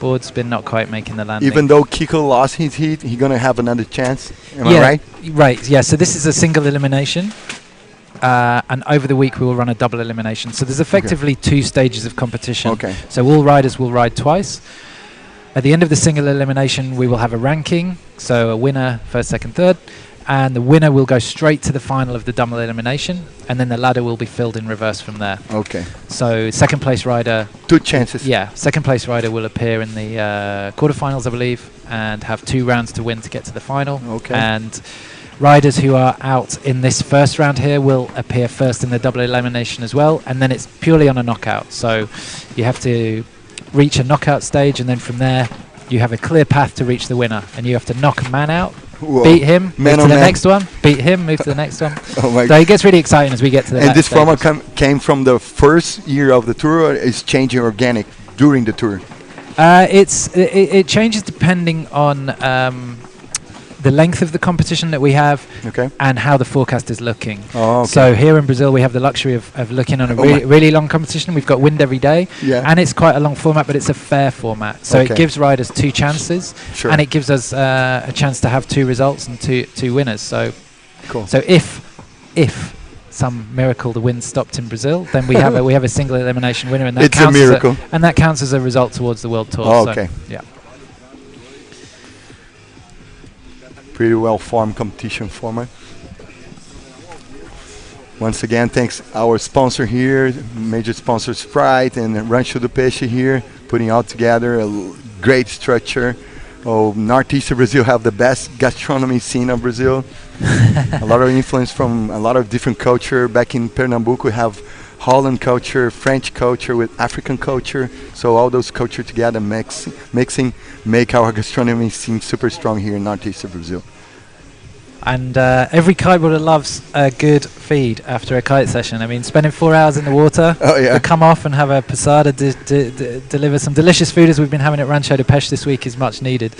Board's been not quite making the landing. Even though Kiko lost his heat, he's going to have another chance. Am I right? Right, yeah. So this is a single elimination. And over the week we will run a double elimination. So there's effectively 2 stages of competition. Okay. So all riders will ride twice. At the end of the single elimination, we will have a ranking. So a winner, first, second, third. And the winner will go straight to the final of the double elimination. And then the ladder will be filled in reverse from there. Okay. So second place rider... 2 chances. Yeah, second place rider will appear in the quarterfinals, I believe, and have 2 rounds to win to get to the final. Okay. And riders who are out in this first round here will appear first in the double elimination as well. And then it's purely on a knockout. So you have to reach a knockout stage, and then from there you have a clear path to reach the winner. And you have to knock a man out. Whoa. Beat him, Man move to the man. next one, beat him, move to the next one. Oh my So it gets really exciting as we get to the And back this format stages. came from the first year of the tour, or is changing organic during the tour? It changes depending on the length of the competition that we have Okay. and how the forecast is looking. Oh, okay. So here in Brazil, we have the luxury of looking on a Oh really, my. really long competition. We've got wind every day, Yeah. and it's quite a long format, but it's a fair format. So Okay. it gives riders 2 chances, Sure. and it gives us a chance to have 2 results and two winners. So Cool. so if some miracle the wind stopped in Brazil, then we have a single elimination winner, and that It's a counts miracle. and that counts as a result towards the World Tour. Oh, So, okay. yeah. Pretty well formed competition format. Once again, thanks our sponsor here, major sponsor Sprite and Rancho do Peixe here, putting all together a great structure. Oh, Northeast of Brazil have the best gastronomy scene of Brazil. A lot of influence from a lot of different culture. Back in Pernambuco, we have Holland culture, French culture with African culture. So all those culture together mixing make our gastronomy scene super strong here in Northeast of Brazil. And every kiteboarder loves a good feed after a kite session. I mean, spending 4 hours in the water, Oh yeah. to come off and have a posada deliver some delicious food as we've been having at Rancho de Peixe this week is much needed.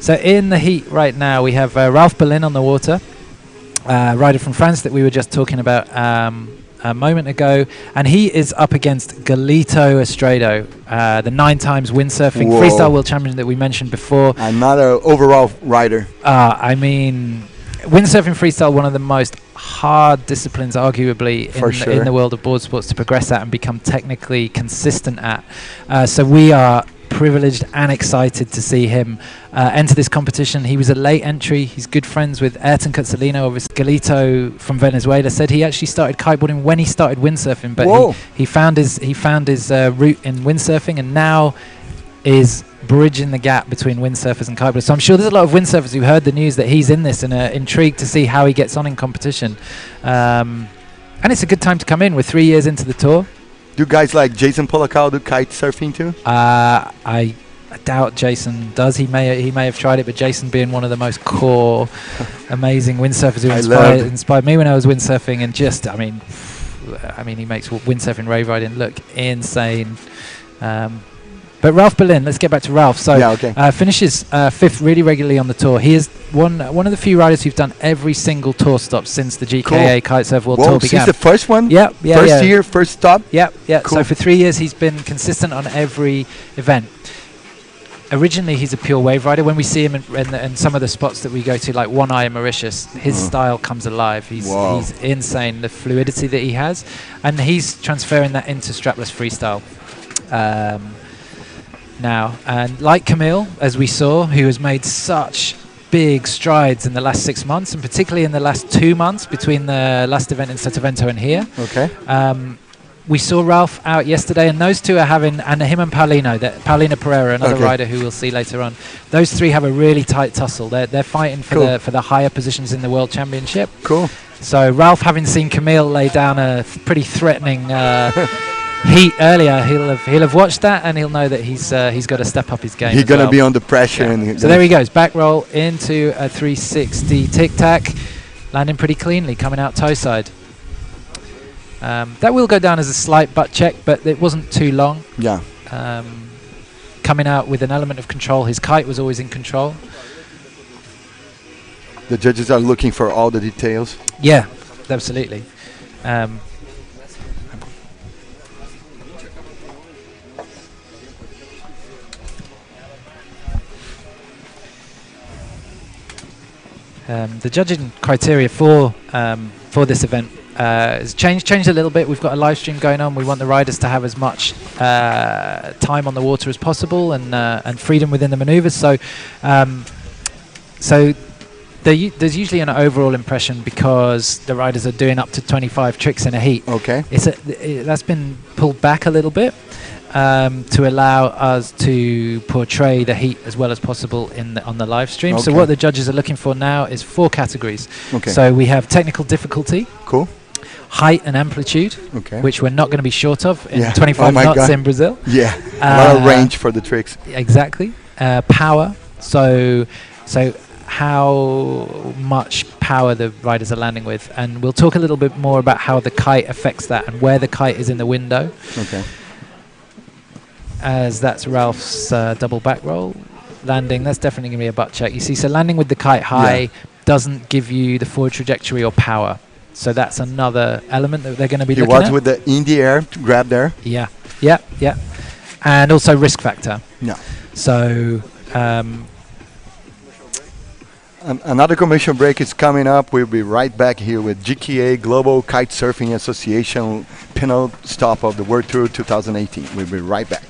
So in the heat right now, we have Ralph Berlin on the water, rider from France that we were just talking about a moment ago, and he is up against Galito Estrado, the 9 times windsurfing Whoa. freestyle world champion that we mentioned before. Another overall rider. I mean, windsurfing freestyle, one of the most hard disciplines, arguably, For sure. in the world of board sports to progress at and become technically consistent at. So we are privileged and excited to see him enter this competition. He was a late entry. He's good friends with Ayrton Cutzolino. Obviously, Galito from Venezuela said he actually started kiteboarding when he started windsurfing, but Whoa. he found his route in windsurfing, and now is bridging the gap between windsurfers and kiteboarders. So I'm sure there's a lot of windsurfers who heard the news that he's in this and are intrigued to see how he gets on in competition. And it's a good time to come in. We're 3 years into the tour. Do guys like Jason Polacao do kite surfing too? I doubt Jason does. He may have tried it, but Jason, being one of the most core, amazing windsurfers who inspired me when I was windsurfing, and just I mean, he makes windsurfing rave riding look insane. But Ralph Berlin, let's get back to Ralph. So Yeah, okay. finishes 5th really regularly on the tour. He is one of the few riders who've done every single tour stop since the GKA Kite-Surf World Tour Whoa, began. since the first one? Yep, yeah, First yeah. year, first stop? Yep, yeah. Cool. So for 3 years, he's been consistent on every event. Originally, he's a pure wave rider. When we see him in some of the spots that we go to, like One Eye in Mauritius, his style comes alive. He's insane, the fluidity that he has. And he's transferring that into strapless freestyle now. And like Camille, as we saw, who has made such big strides in the last 6 months, and particularly in the last 2 months between the last event in Sotavento and here. Okay. We saw Ralph out yesterday, and those two are having, and him and Paulino, Paulino Prea, another Okay. rider who we'll see later on. Those 3 have a really tight tussle. They're fighting for Cool. the higher positions in the World Championship. Cool. So Ralph, having seen Camille lay down a pretty threatening heat earlier, he'll have watched that, and he'll know that he's got to step up his game. He's as gonna well. be on the pressure. Yeah. And So there he goes, back roll into a 360 tic tac, landing pretty cleanly, coming out toe side. That will go down as a slight butt check, but it wasn't too long. Yeah. Coming out with an element of control. His kite was always in control. The judges are looking for all the details. Yeah, absolutely. The judging criteria for this event has changed a little bit. We've got a live stream going on. We want the riders to have as much time on the water as possible and freedom within the maneuvers. So there's usually an overall impression because the riders are doing up to 25 tricks in a heat. Okay. That's been pulled back a little bit to allow us to portray the heat as well as possible on the live stream. Okay. So what the judges are looking for now is 4 categories. Okay. So we have technical difficulty, Cool. height and amplitude, Okay. which we're not going to be short of in Yeah. 25 Oh my knots God. in Brazil. Yeah. A lot of range for the tricks. Exactly. Power. So how much power the riders are landing with, and we'll talk a little bit more about how the kite affects that and where the kite is in the window. Okay. As that's Ralph's double back roll. Landing, that's definitely going to be a butt check. You see, so landing with the kite high doesn't give you the forward trajectory or power. So that's another element that they're going to be looking at. He was with the in the air grab there. Yeah. And also risk factor. Yeah. So Another commercial break is coming up. We'll be right back here with GKA Global Kite Surfing Association penal stop of the World Tour 2018. We'll be right back.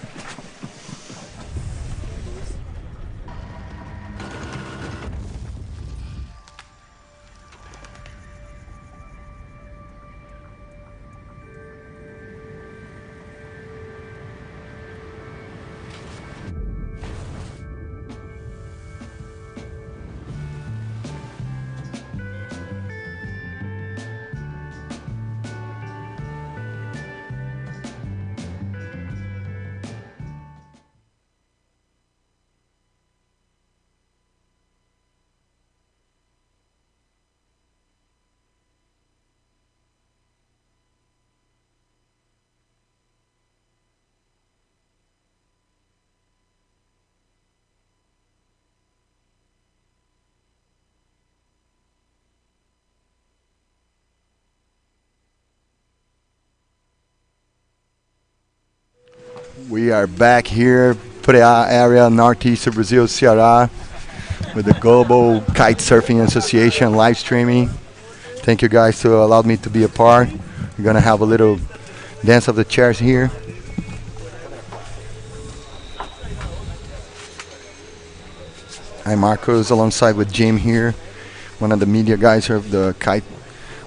We are back here, Prea area, northeast of Brazil, Ceara, with the Global Kite Surfing Association live streaming. Thank you guys to allow me to be a part. We're gonna have a little dance of the chairs here. I'm Marcos alongside with Jim here, one of the media guys of the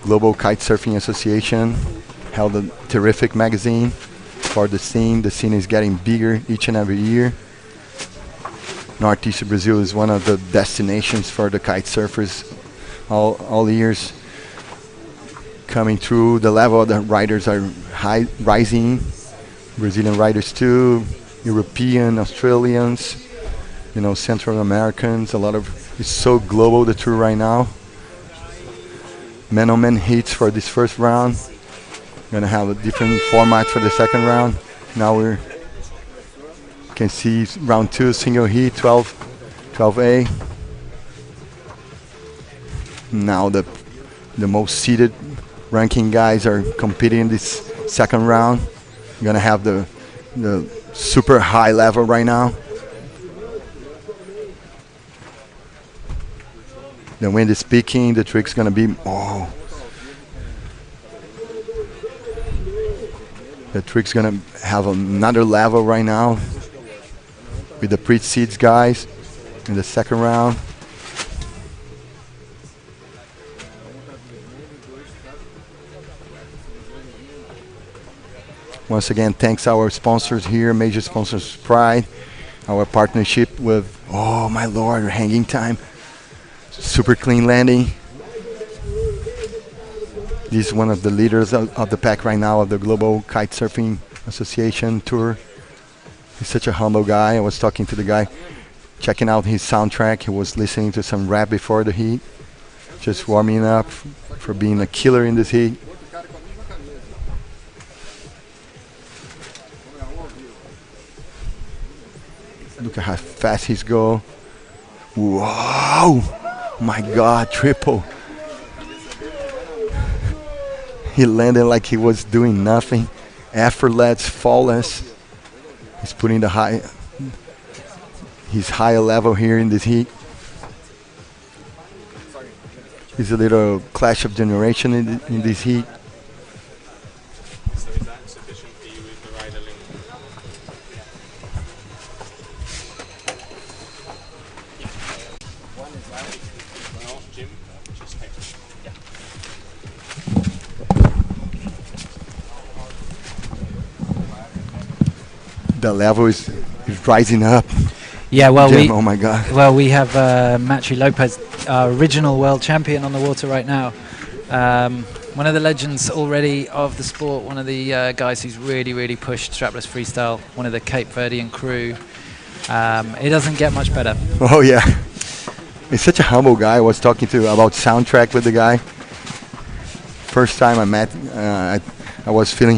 Global Kite Surfing Association. Held a terrific magazine for the scene. The scene is getting bigger each and every year. Northeast of Brazil is one of the destinations for the kite surfers all years. Coming through, the level of the riders are rising. Brazilian riders too, European, Australians, Central Americans. It's so global, the tour right now. Man-on-man heats for this first round. Gonna have a different format for the second round. Now we can see round 2, single heat, 12A. Now the most seeded ranking guys are competing in this second round. Gonna have the super high level right now. The wind is peaking. The trick's gonna be The trick's gonna have another level right now with the pre-seeds guys in the second round. Once again, thanks our sponsors here, major sponsors Pride, our partnership with, oh my lord, hanging time, super clean landing. He's one of the leaders of the pack right now of the Global Kite Surfing Association Tour. He's such a humble guy. I was talking to the guy, checking out his soundtrack. He was listening to some rap before the heat, just warming up for being a killer in this heat. Look at how fast he's going. Whoa! My God, triple. He landed like he was doing nothing. Effortless, flawless. He's putting his higher level here in this heat. It's a little clash of generation in this heat. So is that sufficient for you with the rider link? One is that. No, Jim, just take it. Yeah. The level is rising up. Yeah, well, Jim, oh my God. Well, we have Matthew Lopez, our original world champion on the water right now. One of the legends already of the sport, one of the guys who's really, really pushed strapless freestyle, one of the Cape Verdean crew. It doesn't get much better. Oh yeah. He's such a humble guy. I was talking to about soundtrack with the guy. First time I met, I was feeling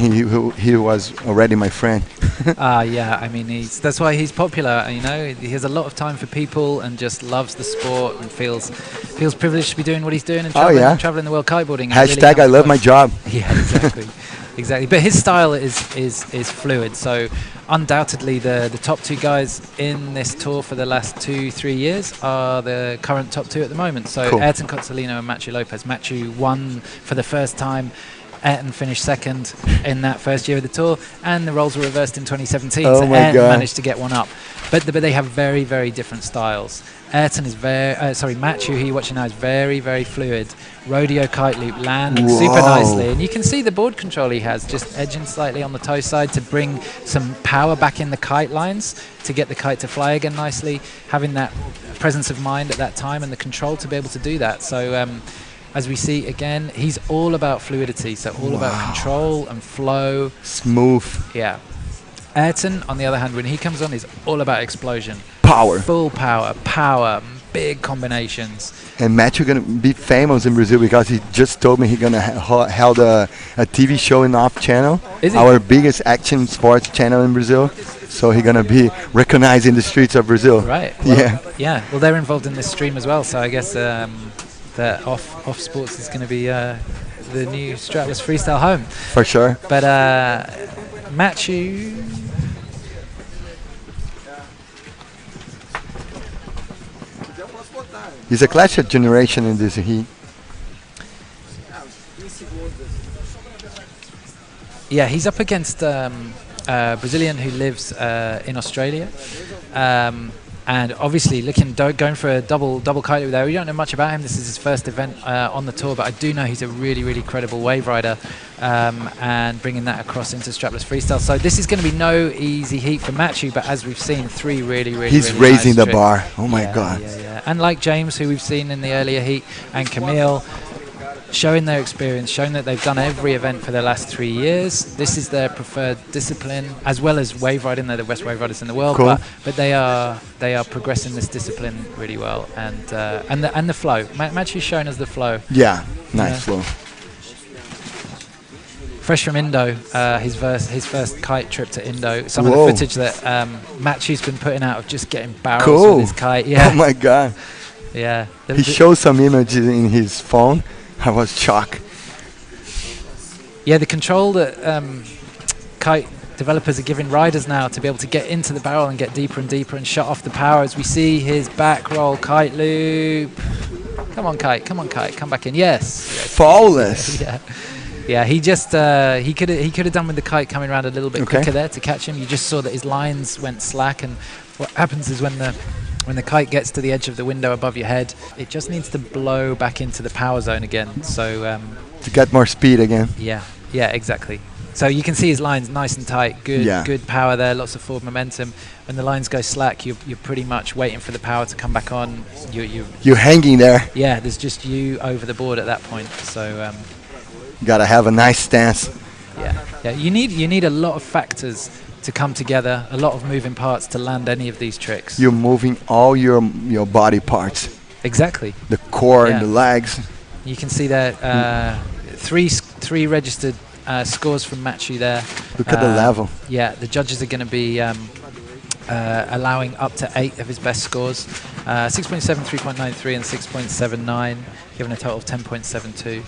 he was already my friend. Yeah, I mean, that's why he's popular. You know, he has a lot of time for people and just loves the sport and feels privileged to be doing what he's doing and traveling the world kiteboarding. Hashtag really I love my job. Yeah, exactly, exactly. But his style is fluid. So undoubtedly, the top two guys in this tour for the last 2-3 years are the current top two at the moment. So cool. Ayrton Cozzolino and Matthew Lopez. Matthew won for the first time. Ayrton finished second in that first year of the tour, and the roles were reversed in 2017. Oh so my Ayrton God. managed to get one up, but they have very, very different styles. Ayrton is Matthew, who you're watching now, is very, very fluid. Rodeo kite loop, landing super nicely, and you can see the board control he has, just edging slightly on the toe side to bring some power back in the kite lines to get the kite to fly again nicely. Having that presence of mind at that time and the control to be able to do that. So. As we see again, he's all about fluidity, so all about control and flow. Smooth. Yeah. Ayrton, on the other hand, when he comes on, is all about explosion. Power. Full power, big combinations. And Matthew gonna be famous in Brazil because he just told me he's gonna held a TV show in Off Channel, our biggest action sports channel in Brazil. So he's gonna be recognized in the streets of Brazil. Right. Well, yeah. Yeah. Well, they're involved in this stream as well, so I guess. That off sports is going to be the new strapless freestyle home for sure. But Matthew, he's a clash of generation in this heat. Yeah, he's up against a Brazilian who lives in Australia. And obviously, going for a double kite loop there. We don't know much about him. This is his first event on the tour, but I do know he's a really, really credible wave rider, and bringing that across into strapless freestyle. So this is going to be no easy heat for Matthew, but as we've seen, three really he's really raising nice the bar. Oh my God! Yeah. And like James, who we've seen in the earlier heat, and Camille, showing their experience, showing that they've done every event for the last 3 years. This is their preferred discipline, as well as wave riding. They're the best wave riders in the world, cool. but they are progressing this discipline really well, and the flow. Matthew's shown us the flow. Yeah, nice flow. Fresh from Indo, his first kite trip to Indo. Some of the footage that Matthew's been putting out of just getting barrels with his kite. Yeah. Oh my God. Yeah. He showed some images in his phone. I was shocked. Yeah, the control that kite developers are giving riders now to be able to get into the barrel and get deeper and deeper and shut off the power as we see his back roll kite loop. Come on, kite, come back in. Yes. Flawless. Yeah, he just he could have done with the kite coming around a little bit quicker there to catch him. You just saw that his lines went slack, and what happens is when the kite gets to the edge of the window above your head, it just needs to blow back into the power zone again. So to get more speed again. Yeah, exactly. So you can see his lines nice and tight, good power there, lots of forward momentum. When the lines go slack, you're pretty much waiting for the power to come back on. You're hanging there. Yeah, there's just you over the board at that point. So gotta have a nice stance. Yeah. You need a lot of factors to come together, a lot of moving parts to land any of these tricks. You're moving all your body parts. Exactly. The core and the legs. You can see there three registered scores from Matthew there. Look at the level. Yeah, the judges are going to be allowing up to 8 of his best scores. 6.7, 3.93 and 6.79, giving a total of 10.72.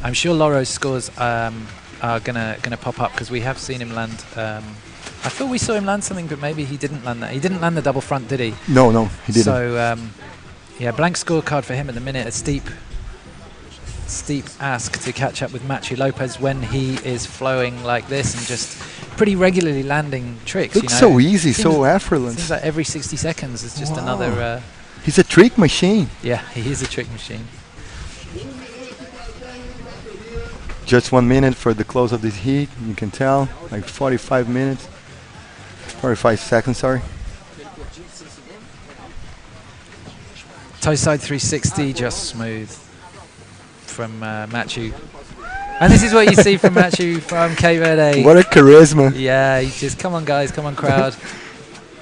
I'm sure Loro's scores are gonna pop up because we have seen him land. I thought we saw him land something, but maybe he didn't land that. He didn't land the double front, did he? No, he didn't. So Yeah, blank scorecard for him at the minute. A steep ask to catch up with Matthew Lopez when he is flowing like this and just pretty regularly landing tricks. Looks so easy, so effortless. Seems like every 60 seconds is just another... He's a trick machine. Yeah, he is a trick machine. Just 1 minute for the close of this heat. You can tell, like 45 minutes. 45 seconds, sorry. Toe side 360, just smooth from Matthew. And this is what you see from Matthew from Cape Verde. What a charisma. Yeah, he just, come on guys, come on crowd.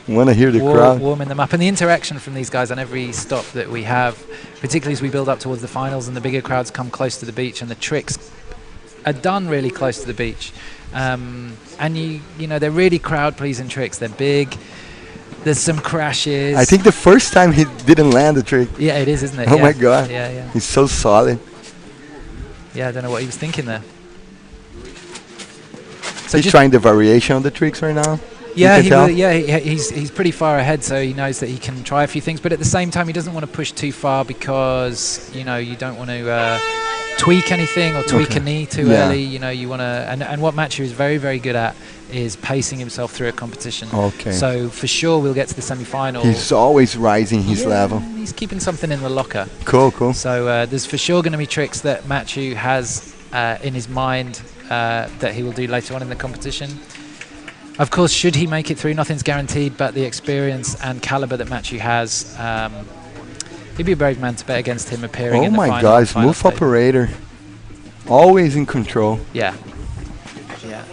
Want to hear the crowd. Warming them up. And the interaction from these guys on every stop that we have, particularly as we build up towards the finals and the bigger crowds come close to the beach and the tricks are done really close to the beach. And you know, they're really crowd-pleasing tricks. They're big. There's some crashes. I think the first time he didn't land the trick. Yeah, it is, isn't it? Oh yeah. my God. Yeah, yeah. He's so solid. Yeah, I don't know what he was thinking there. So He's trying the variation of the tricks right now. Yeah, he's pretty far ahead, so he knows that he can try a few things. But at the same time, he doesn't want to push too far because, you know, you don't want to tweak anything or tweak a knee too early. You know, you want to... And what Matthew is very, very good at is pacing himself through a competition. Okay. So for sure, we'll get to the semi-final. He's always rising his level. He's keeping something in the locker. Cool, cool. So there's for sure going to be tricks that Matthew has in his mind that he will do later on in the competition. Of course, should he make it through, nothing's guaranteed, but the experience and caliber that Matthew has, he'd be a brave man to bet against him appearing in the final. Oh my God, smooth operator. Always in control. Yeah. Yeah.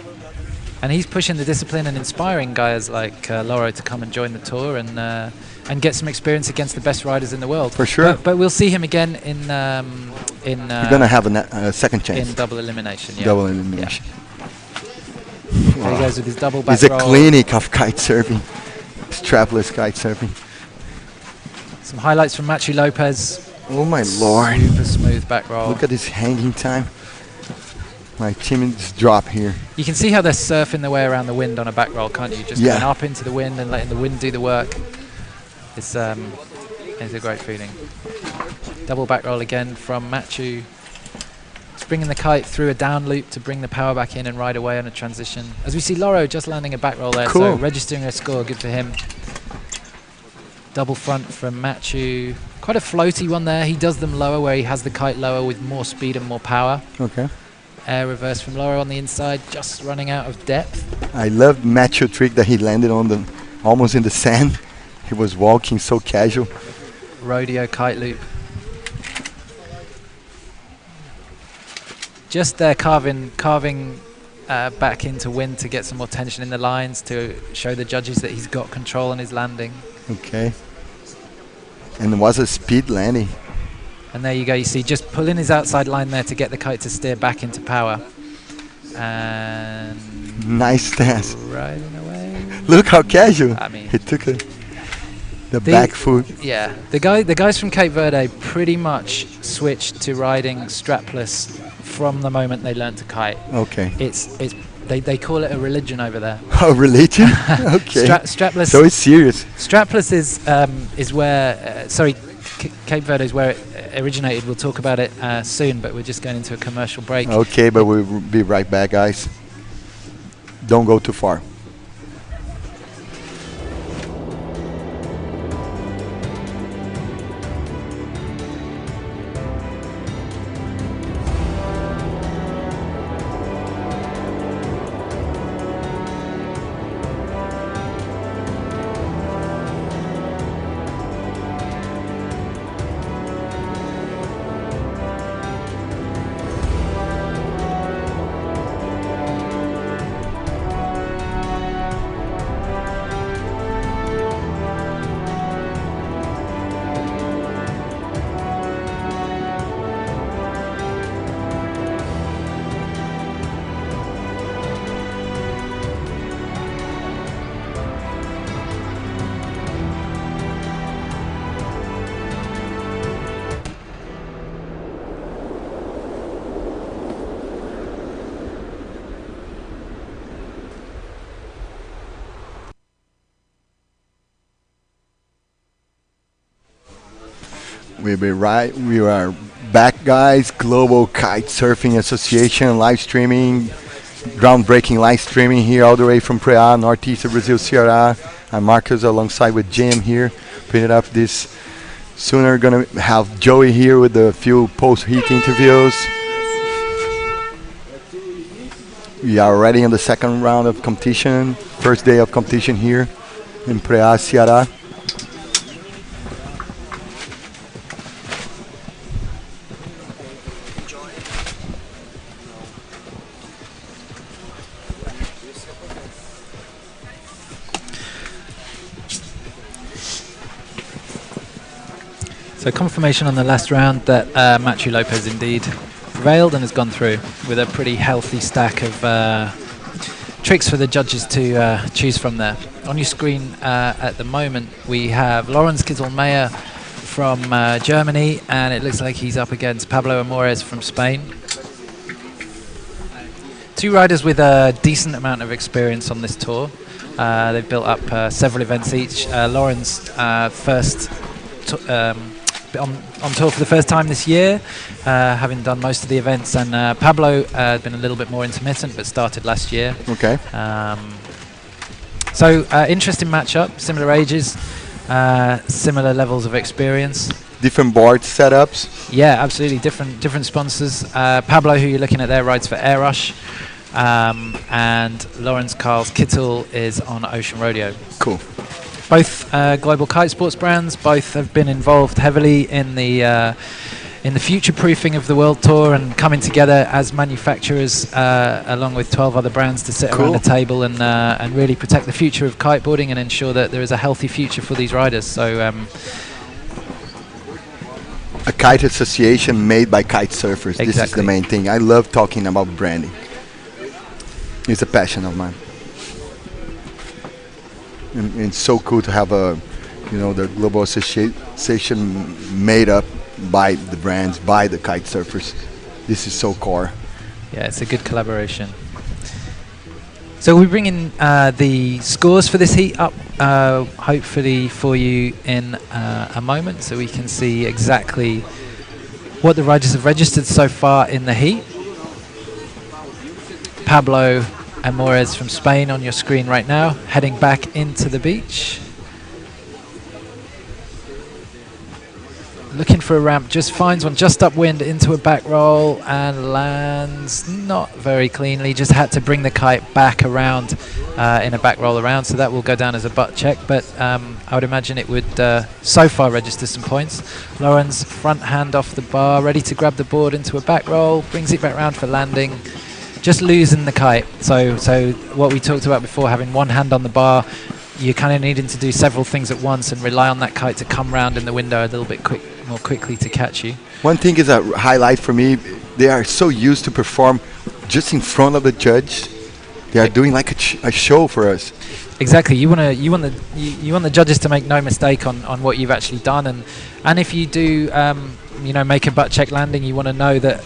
And he's pushing the discipline and inspiring guys like Loro to come and join the tour and get some experience against the best riders in the world. For sure. But we'll see him again in You're going to have a second chance. In double elimination, yeah. Double elimination. Yeah. There he goes with his double back He's a roll. clinic of kite surfing. Strapless kite surfing. Some highlights from Matthew Lopez. Oh my Lord. Super smooth back roll. Look at this hanging time. My timid drop here. You can see how they're surfing their way around the wind on a back roll, can't you? Just going up into the wind and letting the wind do the work. It's a great feeling. Double back roll again from Matthew. Bringing the kite through a down loop to bring the power back in and ride away on a transition. As we see Loro just landing a back roll there, so registering a score, good for him. Double front from Matthew. Quite a floaty one there. He does them lower where he has the kite lower with more speed and more power. Okay. Air reverse from Loro on the inside, just running out of depth. I love Matthew trick that he landed on the almost in the sand. He was walking so casual. Rodeo kite loop. Just there carving back into wind to get some more tension in the lines to show the judges that he's got control on his landing. Okay. And it was a speed landing. And there you go, you see just pulling his outside line there to get the kite to steer back into power. And nice stance. Riding away. Look how casual. I mean, he took the back foot. Yeah. The guys from Cape Verde pretty much switched to riding strapless from the moment they learned to kite. Okay. They call it a religion over there. Oh, religion? Okay. Strapless. So it's serious. Strapless is where Cape Verde is where it originated. We'll talk about it soon, but we're just going into a commercial break. Okay, but we'll be right back, guys. Don't go too far. We are back, guys. Global Kite Surfing Association live streaming, groundbreaking live streaming here all the way from Prea, northeast of Brazil, Ceara. I'm Marcus alongside with Jim here, putting up this. Soon we're gonna have Joey here with a few post-heat interviews. We are already in the second round of competition, first day of competition here in Prea, Ceara. So confirmation on the last round that Machu Lopez indeed prevailed and has gone through with a pretty healthy stack of tricks for the judges to choose from there. On your screen at the moment we have Lorenz Kittelmeyer from Germany, and it looks like he's up against Pablo Amores from Spain. Two riders with a decent amount of experience on this tour. They've built up several events each. Lorenz first on tour for the first time this year, having done most of the events, and Pablo had been a little bit more intermittent but started last year. Okay. So interesting matchup, similar ages, similar levels of experience. Different board setups. Yeah, absolutely, different sponsors. Pablo, who you're looking at there, rides for Air Rush, and Lawrence Carl's Kittel is on Ocean Rodeo. Cool. Both global kite sports brands. Both have been involved heavily in the future-proofing of the World Tour and coming together as manufacturers, along with 12 other brands, to sit around a table and really protect the future of kiteboarding and ensure that there is a healthy future for these riders. So, a kite association made by kite surfers. Exactly. This is the main thing. I love talking about branding. It's a passion of mine. And it's so cool to have the global association made up by the brands, by the kite surfers. This is so core. Yeah, it's a good collaboration. So we bring in the scores for this heat up, hopefully for you in a moment, so we can see exactly what the riders have registered so far in the heat. Pablo Amores from Spain on your screen right now, heading back into the beach. Looking for a ramp, just finds one just upwind into a back roll and lands not very cleanly. Just had to bring the kite back around in a back roll around, so that will go down as a butt check, but I would imagine it would so far register some points. Lawrence, front hand off the bar, ready to grab the board into a back roll, brings it back round for landing. Just losing the kite. So what we talked about before, having one hand on the bar, you're kind of needing to do several things at once and rely on that kite to come round in the window a little bit more quickly to catch you. One thing is a highlight for me. They are so used to perform just in front of the judge. They are doing like a show for us. Exactly. You want the judges to make no mistake on what you've actually done, and if you do make a butt check landing, you want to know that.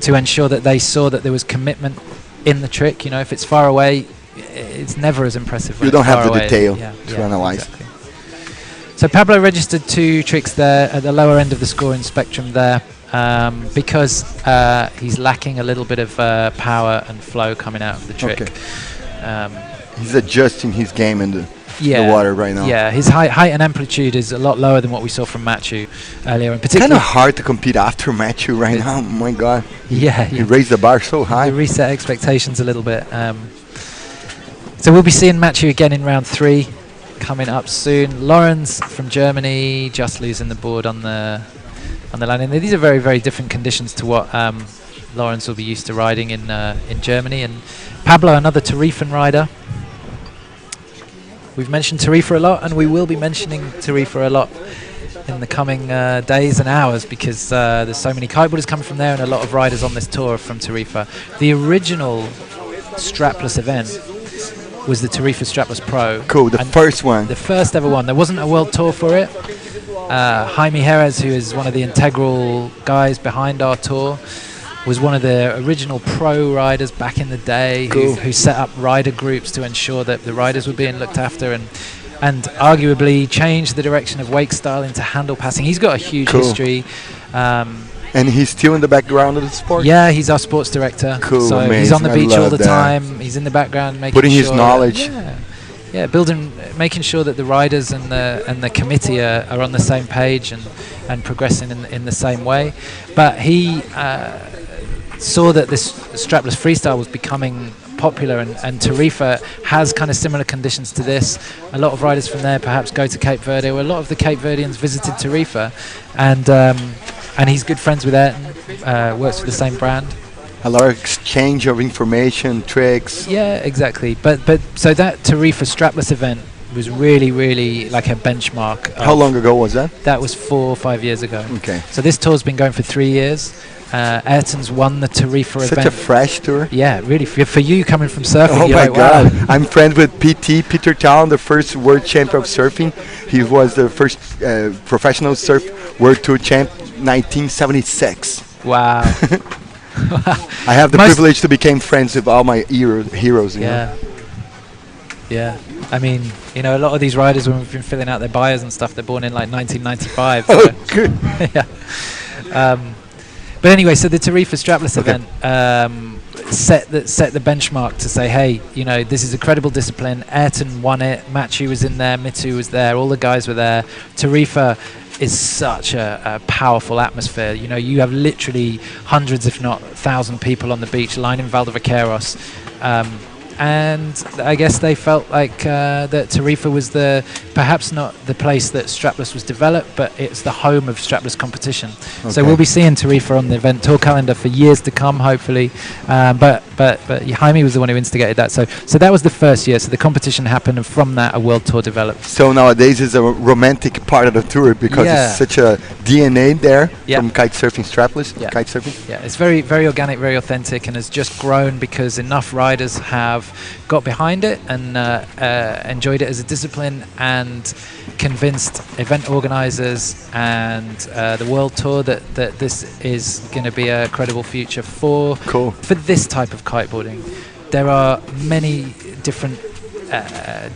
To ensure that they saw that there was commitment in the trick. If it's far away, it's never as impressive. You don't have the detail to analyze. Exactly. So Pablo registered two tricks there at the lower end of the scoring spectrum there, because he's lacking a little bit of power and flow coming out of the trick. Okay. He's adjusting his game in the water right now. Yeah, his height and amplitude is a lot lower than what we saw from Machu earlier. In particular, kind of hard to compete after Machu right now. Oh my God. Yeah, he raised the bar so high. He reset expectations a little bit. So we'll be seeing Machu again in round 3 coming up soon. Lorenz from Germany just losing the board on the landing. These are very, very different conditions to what Lorenz will be used to riding in Germany. And Pablo, another Tarifa rider. We've mentioned Tarifa a lot, and we will be mentioning Tarifa a lot in the coming days and hours, because there's so many kiteboarders coming from there, and a lot of riders on this tour from Tarifa. The original strapless event was the Tarifa Strapless Pro. Cool, the first one. The first ever one. There wasn't a world tour for it. Jaime Jerez, who is one of the integral guys behind our tour, was one of the original pro riders back in the day, who set up rider groups to ensure that the riders were being looked after. And and arguably changed the direction of wake style into handle passing. He's got a huge Cool. history. And he's still in the background of the sport? Yeah, he's our sports director. Cool, so he's on the amazing. I beach all love the that. time. He's in the background making Putting sure his knowledge. Yeah, building, making sure that the riders and the committee are on the same page and progressing in the same way. But he saw that this strapless freestyle was becoming popular, and Tarifa has kind of similar conditions to this. A lot of riders from there perhaps go to Cape Verde, or a lot of the Cape Verdeans visited Tarifa, and he's good friends with Ayrton, works for the same brand. A lot of exchange of information, tricks. Yeah, exactly. But so that Tarifa strapless event was really like a benchmark. How long ago was that? That was 4 or 5 years ago. Okay. So this tour's been going for 3 years. Ayrton's won the Tarifa event. Such a fresh tour. Yeah, really. For you coming from surfing, Oh you're my like, God! wow. I'm friends with PT Peter Town, the first world champion of surfing. He was the first professional surf world tour champ, 1976. Wow. I have the privilege to become friends with all my heroes. You know? Yeah. I mean, a lot of these riders, when we've been filling out their bios and stuff, they're born in like 1995. Oh, good. Yeah. But anyway, so the Tarifa strapless event set the benchmark to say, hey, this is a credible discipline. Ayrton won it. Machu was in there. Mitu was there. All the guys were there. Tarifa is such a powerful atmosphere. You have literally hundreds, if not 1,000 people on the beach lining Valdevaqueiros. And I guess they felt like that Tarifa was perhaps not the place that strapless was developed, but it's the home of strapless competition. Okay. So we'll be seeing Tarifa on the event tour calendar for years to come, hopefully. But Jaime was the one who instigated that. So that was the first year. So the competition happened, and from that, a world tour developed. So nowadays it's a romantic part of the tour because it's such a DNA there from kite surfing, strapless kite surfing. Yeah, it's very, very organic, very authentic, and has just grown because enough riders have got behind it and enjoyed it as a discipline, and convinced event organizers and the world tour that this is going to be a credible future for this type of kiteboarding. There are many different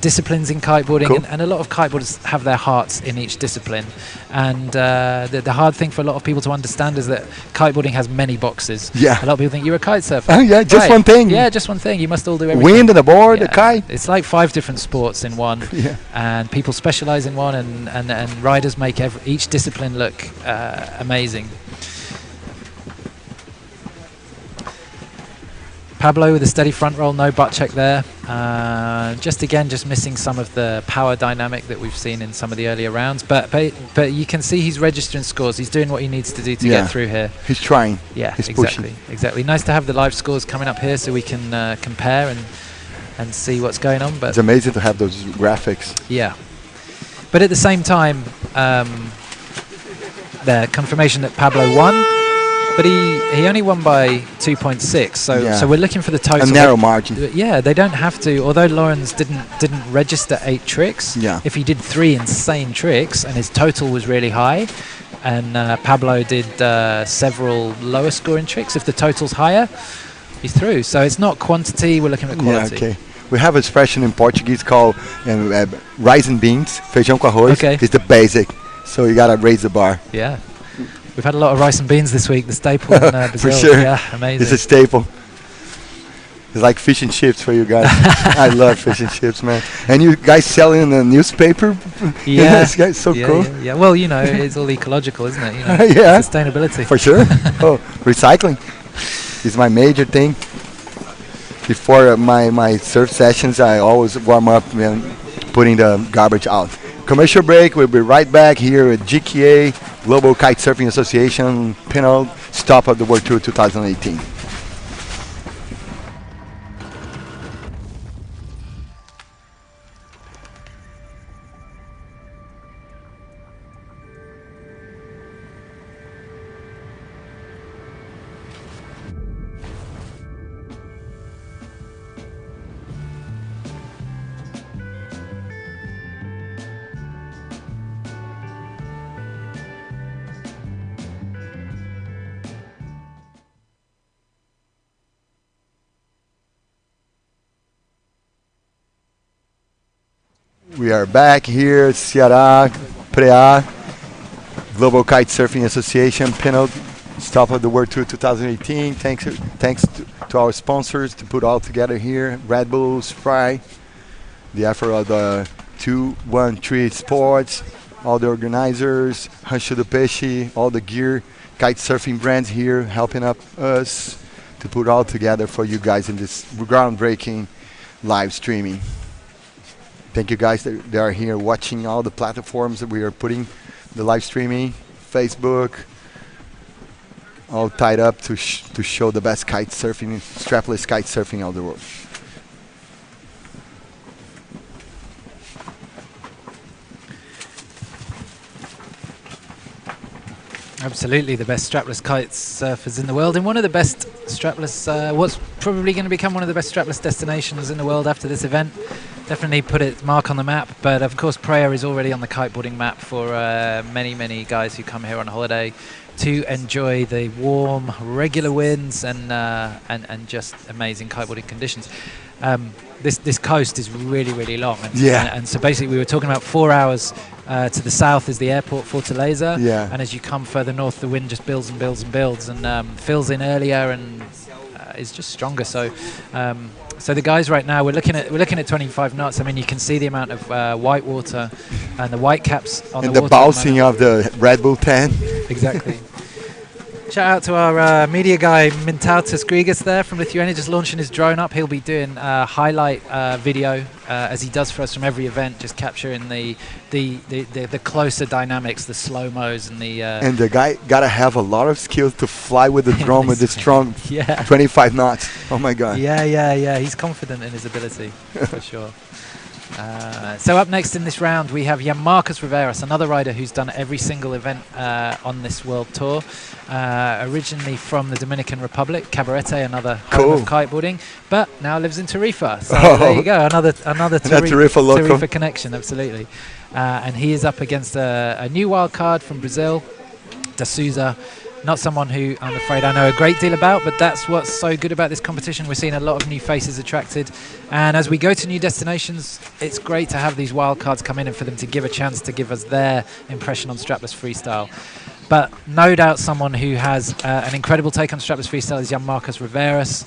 disciplines in kiteboarding, and a lot of kiteboarders have their hearts in each discipline, and the hard thing for a lot of people to understand is that kiteboarding has many boxes. A lot of people think you're a kite surfer. Oh yeah, just one thing. Yeah, just one thing. You must all do everything. Wind and a board, a kite. It's like 5 different sports in one, and people specialize in one, and riders make each discipline look amazing. Pablo with a steady front roll, no butt check there. Just missing some of the power dynamic that we've seen in some of the earlier rounds. But you can see he's registering scores. He's doing what he needs to do to get through here. He's trying. Yeah, he's exactly. pushing. Exactly. Nice to have the live scores coming up here so we can compare and see what's going on. But it's amazing to have those graphics. Yeah. But at the same time, the confirmation that Pablo won. But he only won by 2.6, so we're looking for the total. A narrow margin. Yeah, they don't have to. Although Lawrence didn't register 8 tricks. Yeah. If he did 3 insane tricks and his total was really high, and Pablo did several lower scoring tricks, if the total's higher, he's through. So it's not quantity. We're looking at quality. Yeah, okay. We have an expression in Portuguese called rice and beans, feijão com arroz. Okay. It's the basic, so you gotta raise the bar. Yeah. We've had a lot of rice and beans this week, the staple in Brazil. For sure. Yeah, amazing. It's a staple. It's like fish and chips for you guys. I love fish and chips, man. And you guys selling in the newspaper? Yeah. It's so cool. Yeah. Well, it's all ecological, isn't it? Yeah. Sustainability. For sure. Recycling is my major thing. Before my surf sessions, I always warm up putting the garbage out. Commercial break. We'll be right back here at GKA Global Kite Surfing Association Pinot Stop of the World Tour 2018. We are back here at Ceara, Prea, Global Kite Surfing Association, Pinot, Stop of the World Tour 2018. Thanks to our sponsors to put all together here, Red Bull, Sprite, the effort of the 213 Sports, all the organizers, Rancho do Peixe, all the gear, kite surfing brands here helping us to put all together for you guys in this groundbreaking live streaming. Thank you guys that are here watching all the platforms that we are putting the live streaming, Facebook, all tied up to show the best kite surfing, strapless kite surfing out the world. Absolutely, the best strapless kite surfers in the world, and one of the best strapless, what's probably going to become one of the best strapless destinations in the world after this event. Definitely put its mark on the map, but of course Prea is already on the kiteboarding map for many guys who come here on holiday to enjoy the warm, regular winds and just amazing kiteboarding conditions. This coast is really long, and so basically we were talking about 4 hours to the south is the airport, Fortaleza, and as you come further north, the wind just builds and builds and builds, and fills in earlier and is just stronger. So so the guys right now, we're looking at 25 knots. I mean, you can see the amount of white water and the white caps on and the water. And the bouncing of the Red Bull 10. Exactly. Shout out to our media guy, Mintautas Grigas there from Lithuania, just launching his drone up. He'll be doing a highlight video, as he does for us from every event, just capturing the closer dynamics, the slow-mos and the... and the guy got to have a lot of skills to fly with the drone with this strong 25 knots. Oh, my God. Yeah. He's confident in his ability, for sure. So up next in this round, we have Marcus Riveras, another rider who's done every single event on this world tour. Originally from the Dominican Republic, Cabarete, another home of kiteboarding, but now lives in Tarifa. So there you go, another Tarifa connection, absolutely. And he is up against a new wild card from Brazil, Da Souza. Not someone who I'm afraid I know a great deal about, but that's what's so good about this competition. We're seeing a lot of new faces attracted, and as we go to new destinations, it's great to have these wild cards come in and for them to give a chance to give us their impression on strapless freestyle. But no doubt someone who has an incredible take on strapless freestyle is Marcus Riveras.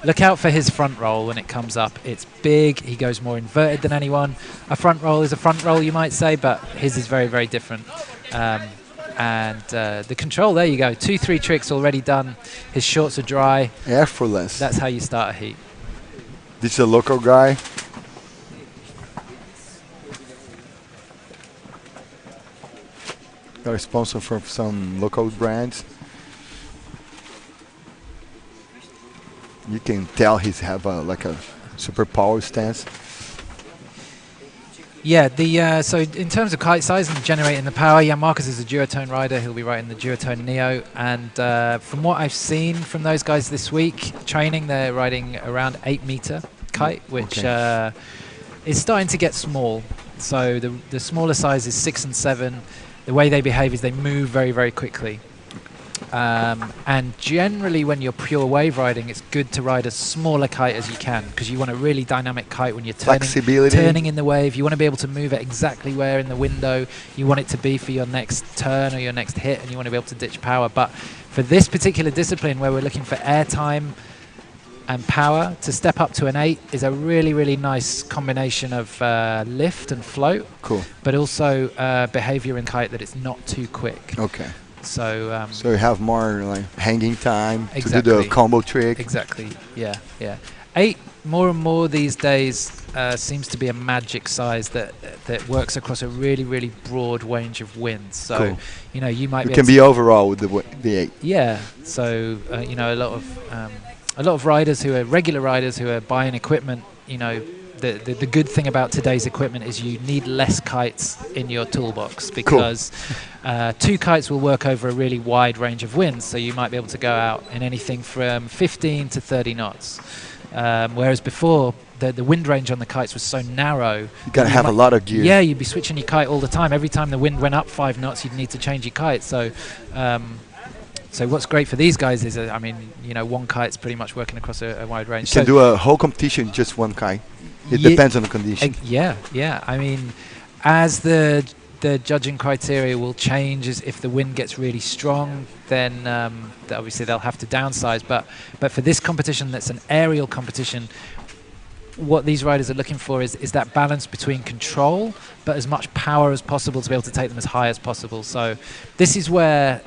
Look out for his front roll when it comes up. It's big. He goes more inverted than anyone. A front roll is a front roll, you might say, but his is very different. And the control, there you go. 2-3 tricks already done. His shorts are dry. Effortless. That's how you start a heat. This is a local guy. Got a sponsor from some local brands. You can tell he's have like a super power stance. Yeah, so in terms of kite size and generating the power, Marcus is a duotone rider. He'll be riding the duotone Neo, and from what I've seen from those guys this week training, they're riding around 8-meter kite, which is starting to get small. So the smaller size is 6 and 7. The way they behave is they move very quickly. And generally when you're pure wave riding, it's good to ride as small a kite as you can, because you want a really dynamic kite when you're turning in the wave. You want to be able to move it exactly where in the window you want it to be for your next turn or your next hit, and you want to be able to ditch power. But for this particular discipline where we're looking for air time and power, to step up to an 8 is a really nice combination of lift and float, but also behavior in kite that it's not too quick. So so you have more like hanging time to do the combo trick. Exactly. Yeah. 8 more and more these days seems to be a magic size that works across a really broad range of winds. So you know, you might be overall with the 8. Yeah. So you know, a lot of riders who are regular riders who are buying equipment, you know, the good thing about today's equipment is you need less kites in your toolbox, because 2 kites will work over a really wide range of winds. So you might be able to go out in anything from 15 to 30 knots. Whereas before, the wind range on the kites was so narrow. You got to have a lot of gear. Yeah, you'd be switching your kite all the time. Every time the wind went up 5 knots, you'd need to change your kite. So So what's great for these guys is, I mean, you know, one kite's pretty much working across a wide range. You can do a whole competition just one kite. It depends on the condition. Yeah. I mean, as the judging criteria will change, as if the wind gets really strong, then obviously they'll have to downsize. But for this competition, that's an aerial competition, what these riders are looking for is that balance between control but as much power as possible to be able to take them as high as possible. So this is where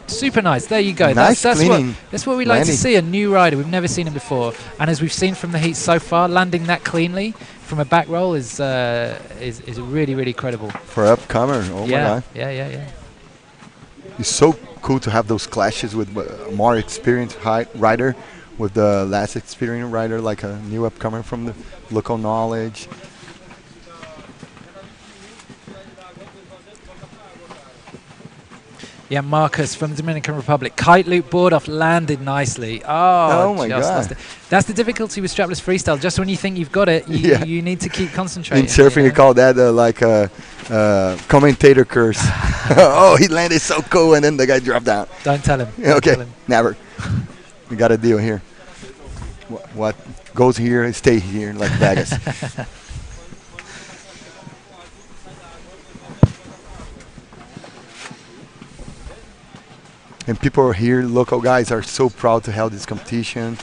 super nice. There you go. Nice That's what we like to landing. see, a new rider. We've never seen him before. And as we've seen from the heat so far, landing that cleanly from a back roll is really, really credible. For upcomer, oh my God. Yeah. It's so cool to have those clashes with a more experienced rider with the less experienced rider, like a new upcomer from the local knowledge. Yeah, Marcus from the Dominican Republic. Kite loop board off, landed nicely. Oh my God. That's the difficulty with strapless freestyle. Just when you think you've got it, you need to keep concentrating. In surfing, you call that like a commentator curse. Oh, he landed so cool, and then the guy dropped down. Don't tell him. Okay, Tell him. never. We got a deal here. What goes here, stay here, like Vegas. And people here, local guys, are so proud to have this competition.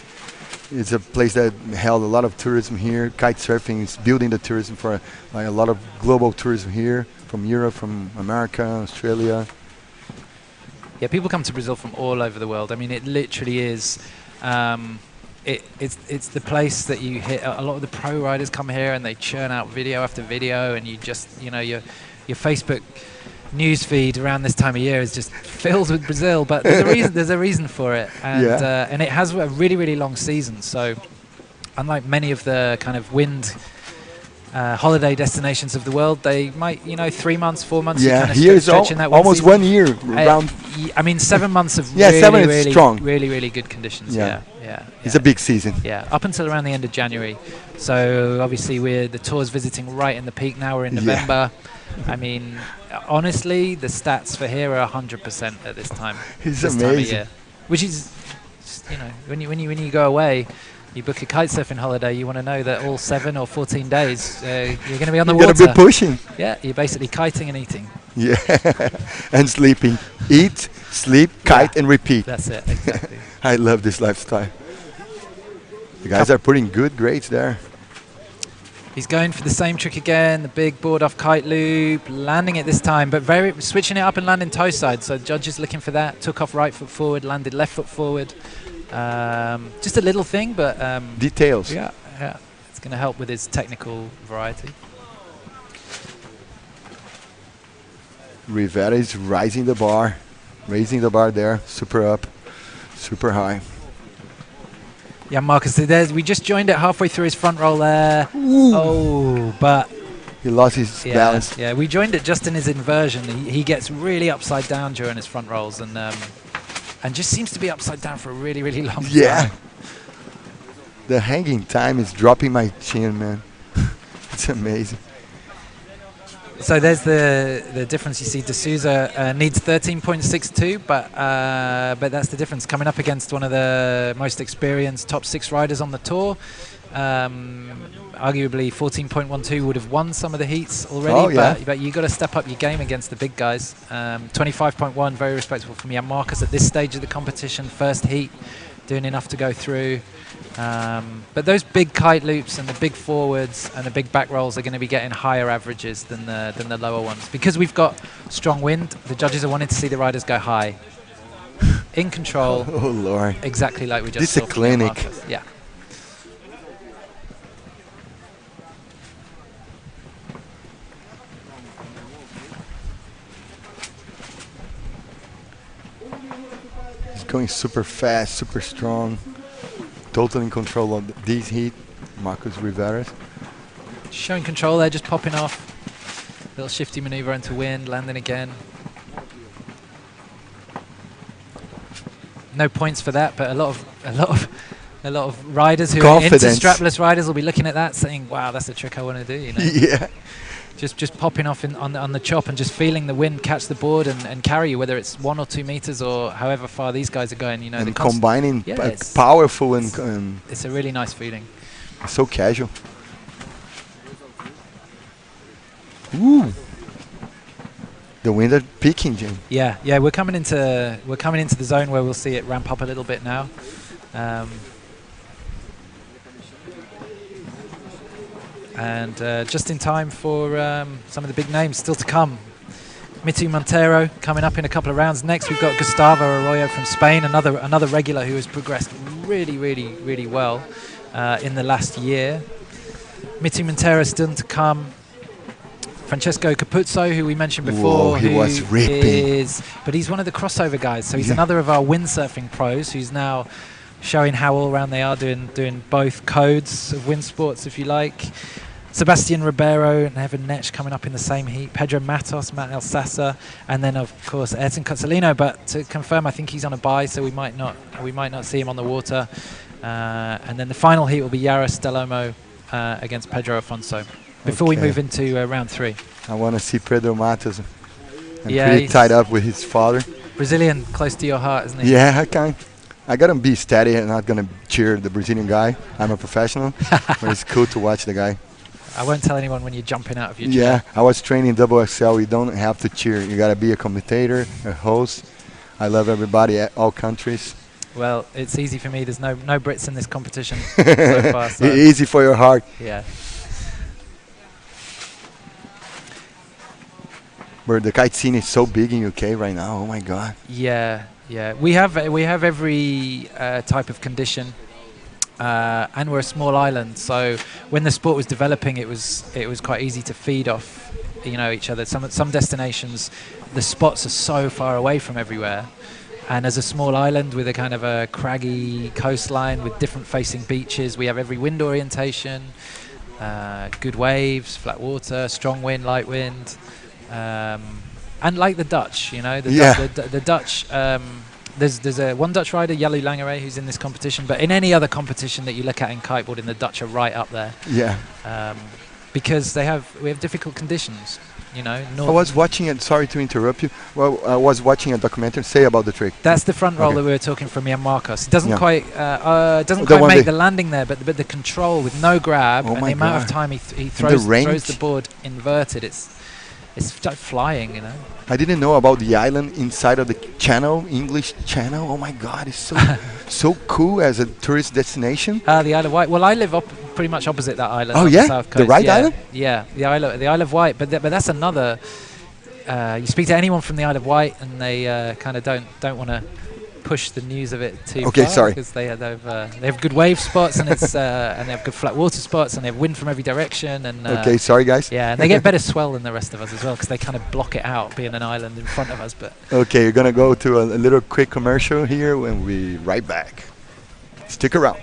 It's a place that held a lot of tourism here. Kite surfing is building the tourism for like a lot of global tourism here, from Europe, from America, Australia. Yeah, people come to Brazil from all over the world. I mean, it literally is. It's the place that you hit. A lot of the pro riders come here and they churn out video after video, and you just, you know, your Facebook news feed around this time of year is just filled with Brazil. But there's a reason for it, and it has a really, really long season. So unlike many of the kind of wind holiday destinations of the world, they might, 3 months, 4 months. Yeah, kind of here is in that almost season. 1 year. Around I mean, 7 months of yeah, really, 7 is really, strong. really, really good conditions. Yeah. It's a big season. Yeah, up until around the end of January. So obviously the tour's visiting right in the peak now. We're in November. I mean, honestly, the stats for here are 100% at this time. It's this amazing. Time of year, which is, when you go away, you book a kite surfing holiday, you want to know that all 7 or 14 days you're going to be on the water. You're going to be pushing. Yeah, you're basically kiting and eating. Yeah, and sleeping. Eat, sleep, kite, and repeat. That's it, exactly. I love this lifestyle. The guys are putting good grades there. He's going for the same trick again, the big board off kite loop, landing it this time, but switching it up and landing toe side. So judges looking for that. Took off right foot forward, landed left foot forward. Just a little thing, but details. Yeah, it's going to help with his technical variety. Rivera is raising the bar there, super up, super high. Yeah, Marcus, we just joined it halfway through his front roll there. Ooh. Oh, but he lost his balance. Yeah, we joined it just in his inversion. He gets really upside down during his front rolls, and just seems to be upside down for a really, really long time. The hanging time is dropping my chin, man. It's amazing. So there's the difference. You see, D'Souza needs 13.62, but that's the difference. Coming up against one of the most experienced top 6 riders on the tour. Arguably 14.12 would have won some of the heats already, but you got to step up your game against the big guys. 25.1, very respectable from Jan Marcus at this stage of the competition. First heat, doing enough to go through. But those big kite loops and the big forwards and the big back rolls are going to be getting higher averages than the lower ones. Because we've got strong wind, the judges are wanting to see the riders go high. In control. Oh, Lord. Exactly like we just this saw. This is a clinic. Yeah. He's going super fast, super strong. Totally in control of these heat, Marcus Rivera. Showing control there, just popping off. Little shifty maneuver into wind, landing again. No points for that, but a lot of riders who are into strapless riders will be looking at that, saying, "Wow, that's a trick I want to do." Yeah, just popping off on the chop and just feeling the wind catch the board and carry you, whether it's 1 or 2 meters or however far these guys are going. You know, and combining it's powerful and it's a really nice feeling. So casual. Ooh, the wind are peaking, Jim. Yeah, we're coming into the zone where we'll see it ramp up a little bit now. And just in time for some of the big names still to come. Mitu Montero coming up in a couple of rounds. Next, we've got Gustavo Arroyo from Spain, another regular who has progressed really well in the last year. Mitu Montero still to come. Francesco Capuzzo, who we mentioned before, whoa, he was ripping. But he's one of the crossover guys, so he's another of our windsurfing pros who's now showing how all round they are, doing both codes of wind sports, if you like. Sebastian Ribeiro and Evan Netsch coming up in the same heat. Pedro Matos, Matt Elsasser, and then of course Ayrton Cozzolino. But to confirm, I think he's on a bye, so we might not see him on the water. And then the final heat will be Yaros Delomo against Pedro Afonso. Before we move into round 3. I want to see Pedro Matos. I'm pretty tied up with his father. Brazilian, close to your heart, isn't he? Yeah, I gotta be steady. I'm not gonna cheer the Brazilian guy. I'm a professional, but it's cool to watch the guy. I won't tell anyone when you're jumping out of your chair. Yeah, I was training double XL. You don't have to cheer. You gotta be a commentator, a host. I love everybody at all countries. Well, it's easy for me. There's no Brits in this competition so far. So easy for your heart. Yeah. Where the kite scene is so big in UK right now. Oh my God. Yeah. We have every type of condition. And we're a small island, so when the sport was developing, it was quite easy to feed off, each other. Some destinations, the spots are so far away from everywhere, and as a small island with a kind of a craggy coastline with different facing beaches, we have every wind orientation, good waves, flat water, strong wind, light wind, and like the Dutch, the Dutch. There's one Dutch rider, Jalu Langere, who's in this competition. But in any other competition that you look at in kiteboarding, the Dutch are right up there. Yeah. Because we have difficult conditions. I was watching it. Sorry to interrupt you. Well, I was watching a documentary. Say about the trick. That's the front roll that we were talking from Jan Marcos. It doesn't quite make the landing there, but the control with no grab and the amount of time he throws the board inverted. It's like flying, I didn't know about the island inside of the channel, English channel. Oh my God, it's so cool as a tourist destination. The Isle of Wight. Well, I live pretty much opposite that island. Oh on yeah, the south coast. The right island. Yeah, the Isle of Wight. But that's another. You speak to anyone from the Isle of Wight, and they kind of don't want to push the news of it too far. Sorry. Because they have good wave spots, and it's and they have good flat water spots, and they have wind from every direction. And sorry guys. Yeah, and they get better swell than the rest of us as well, because they kind of block it out, being an island in front of us. But okay, you're gonna go to a little quick commercial here, when we right back. Stick around.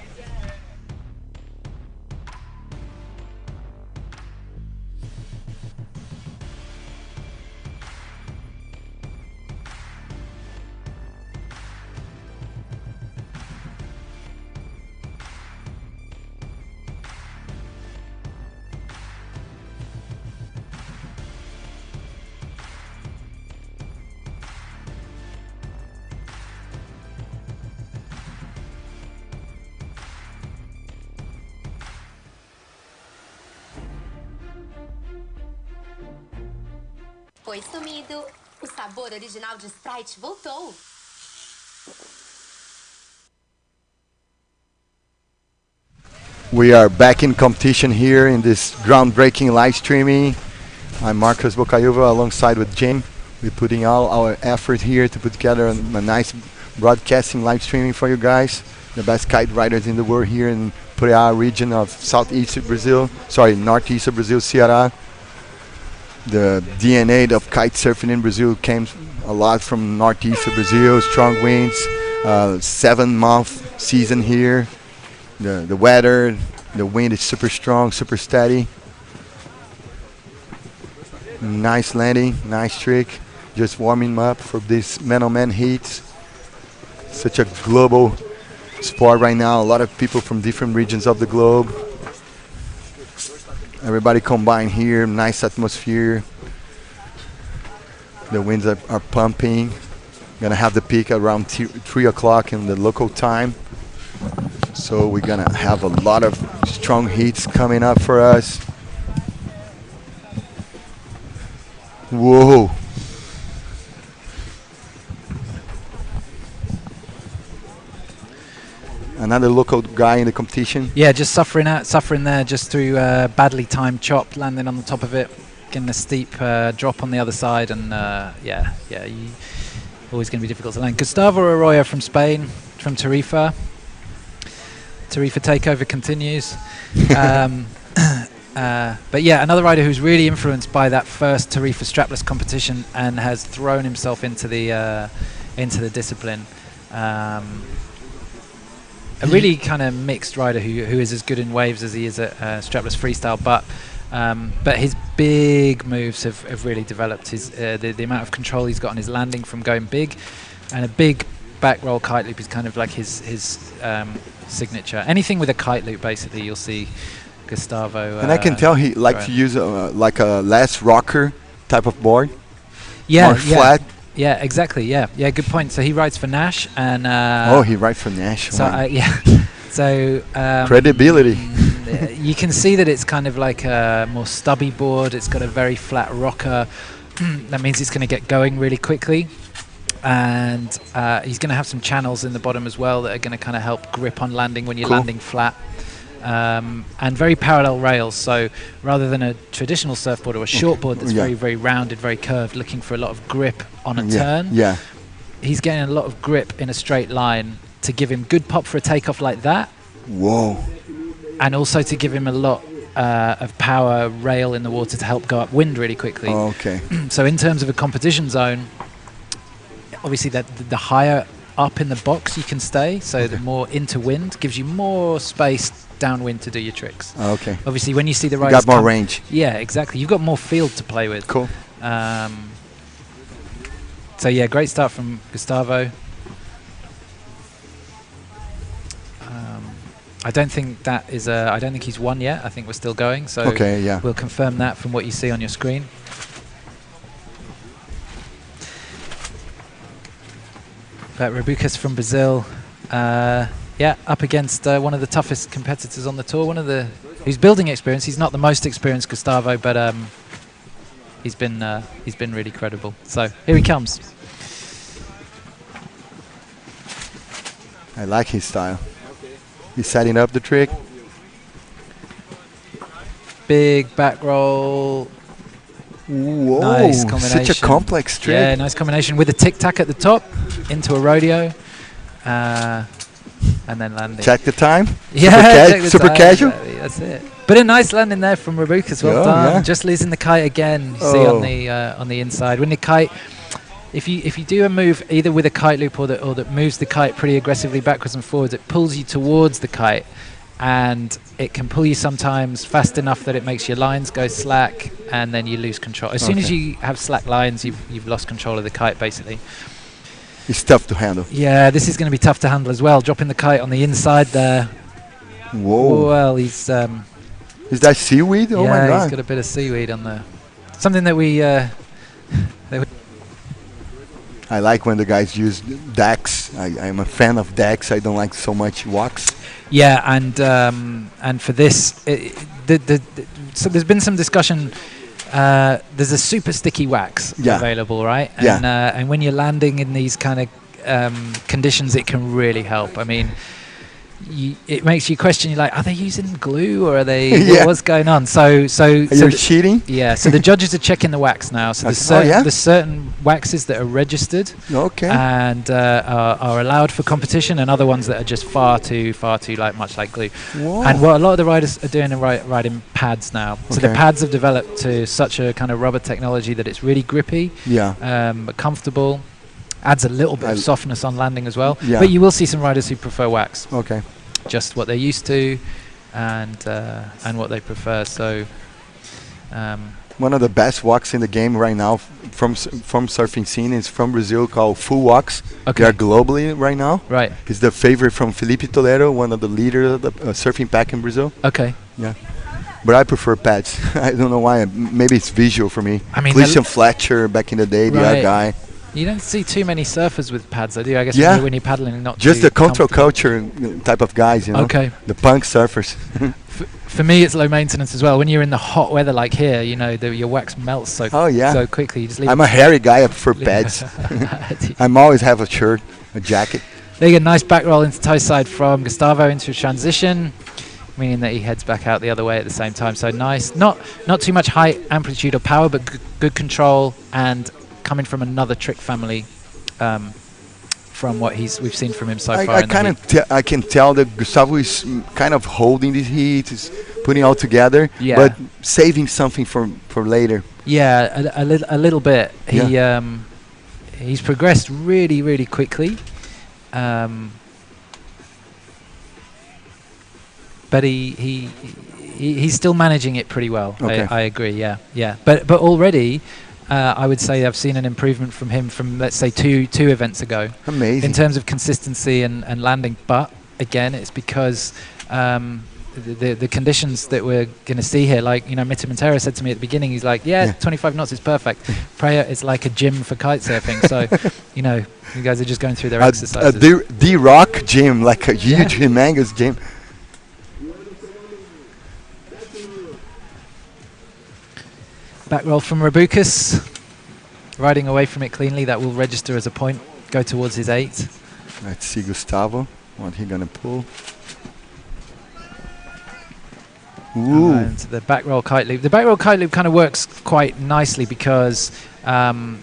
Foi sumido. O sabor original de Sprite voltou. We are back in competition here in this groundbreaking live streaming. I'm Marcos Bocaiuva alongside with Jim. We're putting all our effort here to put together a nice broadcasting live streaming for you guys. The best kite riders in the world here in Prea region of northeast of Brazil, Ceara. The DNA of kite surfing in Brazil came a lot from northeast of Brazil, strong winds, 7-month season here. The weather, the wind is super strong, super steady. Nice landing, nice trick. Just warming up for this man-on-man heats. Such a global sport right now. A lot of people from different regions of the globe. Everybody combined here, nice atmosphere. The winds are pumping. Gonna have the peak around 3 o'clock in the local time. So we're gonna have a lot of strong heats coming up for us. Whoa. Another local guy in the competition. Yeah, just suffering there just through badly timed chop, landing on the top of it, getting a steep drop on the other side, and always going to be difficult to land. Gustavo Arroyo from Spain, from Tarifa. Tarifa takeover continues. But yeah, another rider who's really influenced by that first Tarifa strapless competition and has thrown himself into the discipline. A really kind of mixed rider who is as good in waves as he is at strapless freestyle, but his big moves have really developed. His the amount of control he's got on his landing from going big, and a big back roll kite loop is kind of like his signature. Anything with a kite loop, basically, you'll see Gustavo. And I can tell he likes to use like a less rocker type of board. Yeah, more flat. Yeah, exactly. Yeah, good point. So he rides for Nash, and he rides for Nash. So so credibility. You can see that it's kind of like a more stubby board. It's got a very flat rocker. That means it's going to get going really quickly, and he's going to have some channels in the bottom as well that are going to kind of help grip on landing when you're landing flat. And very parallel rails, so rather than a traditional surfboard or a shortboard that's very, very rounded, very curved, looking for a lot of grip on a turn, he's getting a lot of grip in a straight line to give him good pop for a takeoff like that. Whoa. And also to give him a lot of power rail in the water to help go upwind really quickly. Oh, okay. So in terms of a competition zone, obviously the higher up in the box you can stay, so the more into wind gives you more space downwind to do your tricks. Okay. Obviously, when you see the riders got more range. Yeah, exactly. You've got more field to play with. Cool. So yeah, great start from Gustavo. I don't think that is I don't think he's won yet. I think we're still going. So we'll confirm that from what you see on your screen. But Rebucas from Brazil, up against one of the toughest competitors on the tour. Who's building experience. He's not the most experienced Gustavo, but he's been really credible. So here he comes. I like his style. He's setting up the trick. Big back roll. Whoa, nice combination. Such a complex trick. Yeah, nice combination with a tic-tac at the top into a rodeo. And then landing. Check the time. Yeah, super casual. Exactly, that's it. But a nice landing there from Rebucas. Well done. Yeah. Just losing the kite again. You see on the inside when the kite. If you do a move either with a kite loop or that moves the kite pretty aggressively backwards and forwards, it pulls you towards the kite, and it can pull you sometimes fast enough that it makes your lines go slack, and then you lose control. As soon as you have slack lines, you've lost control of the kite basically. It's tough to handle. Yeah, this is going to be tough to handle as well. Dropping the kite on the inside there. Whoa. Well, he's. Is that seaweed? Oh my God. Yeah, he's got a bit of seaweed on there. Something that we. I like when the guys use decks. I'm a fan of decks. I don't like so much wax. Yeah, and for this, so there's been some discussion. There's a super sticky wax available, right? And, and when you're landing in these kind of conditions, it can really help. I mean, it makes you question. You're like, are they using glue or are they? What's going on? So you're cheating. Yeah. So the judges are checking the wax now. So there's certain waxes that are registered. Okay. And are allowed for competition, and other ones that are just far too much like glue. Whoa. And what a lot of the riders are doing are riding pads now. So the pads have developed to such a kind of rubber technology that it's really grippy. Yeah. But comfortable. Adds a little bit of softness on landing as well. Yeah. But you will see some riders who prefer wax. Okay. Just what they're used to, and what they prefer. So. One of the best walks in the game right now from surfing scene is from Brazil called Full Walks. Okay. They are globally right now. Right. It's the favorite from Felipe Toledo, one of the leaders of the surfing pack in Brazil. Okay. Yeah. but I prefer pads. I don't know why. Maybe it's visual for me. I mean, Christian Fletcher back in the day, the other Right. guy. You don't see too many surfers with pads, though, do you? I guess Yeah. when you're paddling, not Just too the control comfortable. culture type of guys, you know. Okay. The punk surfers. For me, it's low maintenance as well. When you're in the hot weather like here, you know, your wax melts so Oh, yeah. so quickly. You just leave I'm it a hairy guy. I prefer pads. I'm always have a shirt, a jacket. There you go, nice back roll into toe side from Gustavo into a transition, meaning that he heads back out the other way at the same time. So nice, not too much height, amplitude or power, but good control, and coming from another trick family from what we've seen from him so far. I in the kind heat. of I can tell that Gustavo is kind of holding this heat, is putting it all together, Yeah. but saving something for later. Yeah, a little bit. He's progressed really quickly. But he's still managing it pretty well. Okay. I agree. Yeah. But already, I would say I've seen an improvement from him from, let's say, two events ago Amazing. in terms of consistency and landing. But again, it's because the conditions that we're going to see here, like, you know, Mita Montero said to me at the beginning, he's like, yeah. 25 knots is perfect. Prea is like a gym for kite surfing. So, you know, you guys are just going through their exercises. The rock gym, like a huge, humongous gym. Back roll from Rabukas, riding away from it cleanly. That will register as a point, go towards his 8. Let's see Gustavo, what he gonna pull. Ooh. And the back roll kite loop. The back roll kite loop kind of works quite nicely because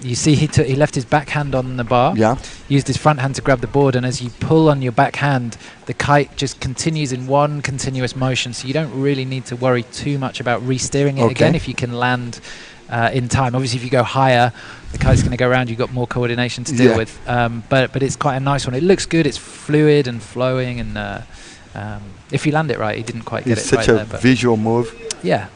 you see he left his backhand on the bar, Yeah. used his front hand to grab the board, and as you pull on your backhand, the kite just continues in one continuous motion, so you don't really need to worry too much about re-steering it again if you can land in time. Obviously, if you go higher, the kite's going to go around, you've got more coordination to deal with. But it's quite a nice one. It looks good, it's fluid and flowing, and if you land it right, he didn't quite get It's it right such there. a But visual move. yeah.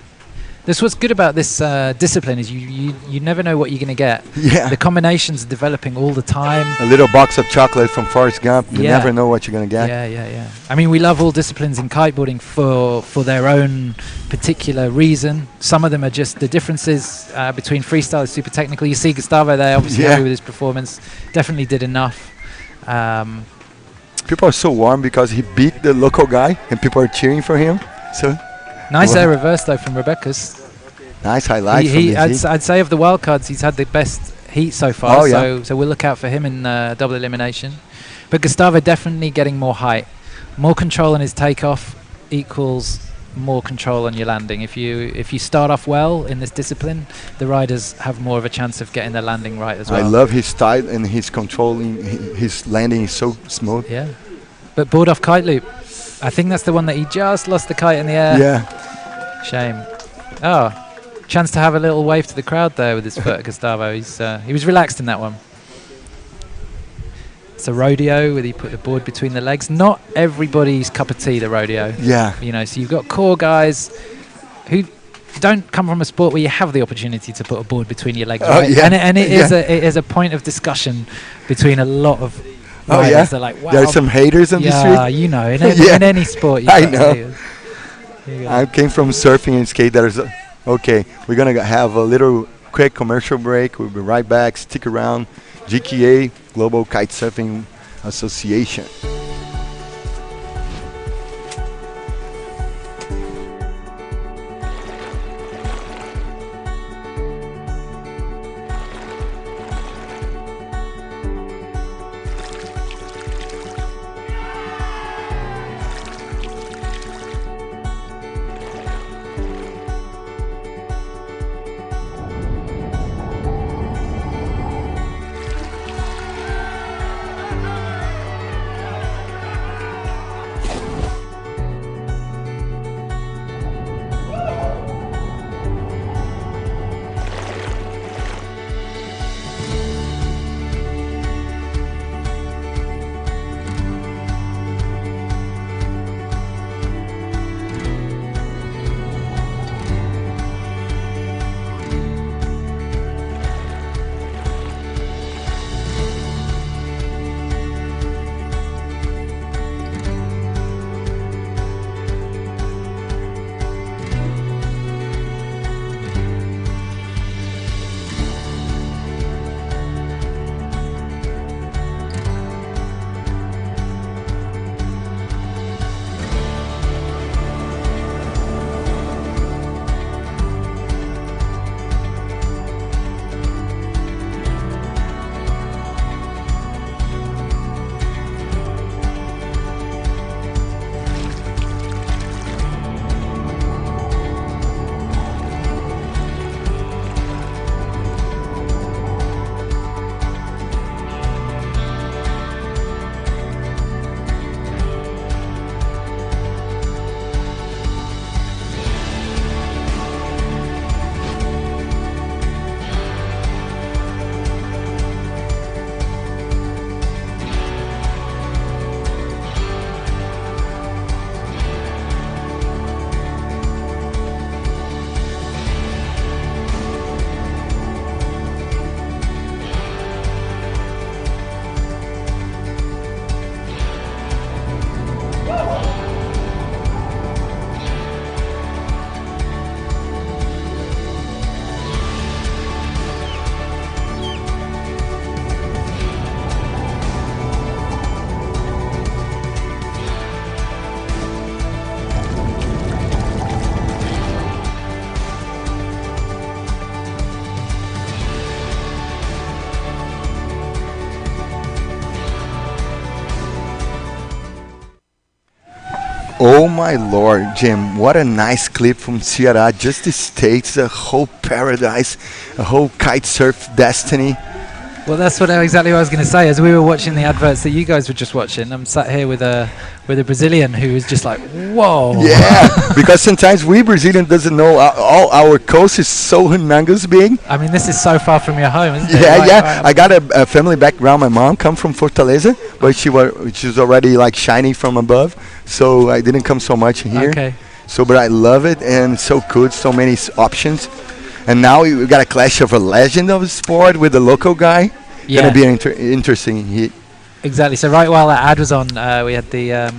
That's what's good about this discipline is you never know what you're going to get. Yeah. The combinations are developing all the time. A little box of chocolate from Forrest Gump. You Yeah. never know what you're gonna get. Yeah. I mean, we love all disciplines in kiteboarding for their own particular reason. Some of them are just the differences between freestyle and super technical. You see Gustavo there, obviously happy with his performance. Definitely did enough. People are so warm because he beat the local guy, and people are cheering for him. So Nice air reverse though from Rebecca's. nice highlight from this heat. I'd say of the wild cards, he's had the best heat so far. Oh, yeah. So we'll look out for him in double elimination. But Gustavo definitely getting more height, more control on his takeoff equals more control on your landing. If you start off well in this discipline, the riders have more of a chance of getting their landing right as well. I love his style and his controlling. His landing is so smooth. Yeah. But board off kite loop. I think that's the one that he just lost the kite in the air. Yeah. Shame. Oh, chance to have a little wave to the crowd there with his foot, Gustavo. He was relaxed in that one. It's a rodeo where he put the board between the legs. Not everybody's cup of tea, the rodeo. Yeah. You know, so you've got core guys who don't come from a sport where you have the opportunity to put a board between your legs, right? Yeah. And it is a point of discussion between a lot of Oh riders. yeah. They're like, wow. There are some haters on the street. Yeah, you know, in any sport. I got know. haters. Here you go. I came from surfing and skate. Okay, we're gonna have a little quick commercial break. We'll be right back. Stick around. GKA Global Kite-Surfing Association. Oh my lord, Jim, what a nice clip from Ceara. Just the States, a whole paradise, a whole kite surf destiny. Well, that's exactly what I was going to say. As we were watching the adverts that you guys were just watching, I'm sat here with a Brazilian who is just like, whoa. Yeah, because sometimes we Brazilian doesn't know all our coast is so humongous big. I mean, this is so far from your home, isn't it? Yeah, Right, yeah. right. I got a family background. My mom come from Fortaleza, but she's already like shining from above, so I didn't come so much here. Okay. So, but I love it, and it's so good, so many options. And now we got a clash of a legend of the sport with a local guy. Yeah. Gonna be an interesting heat. Exactly. So right while that ad was on, we had the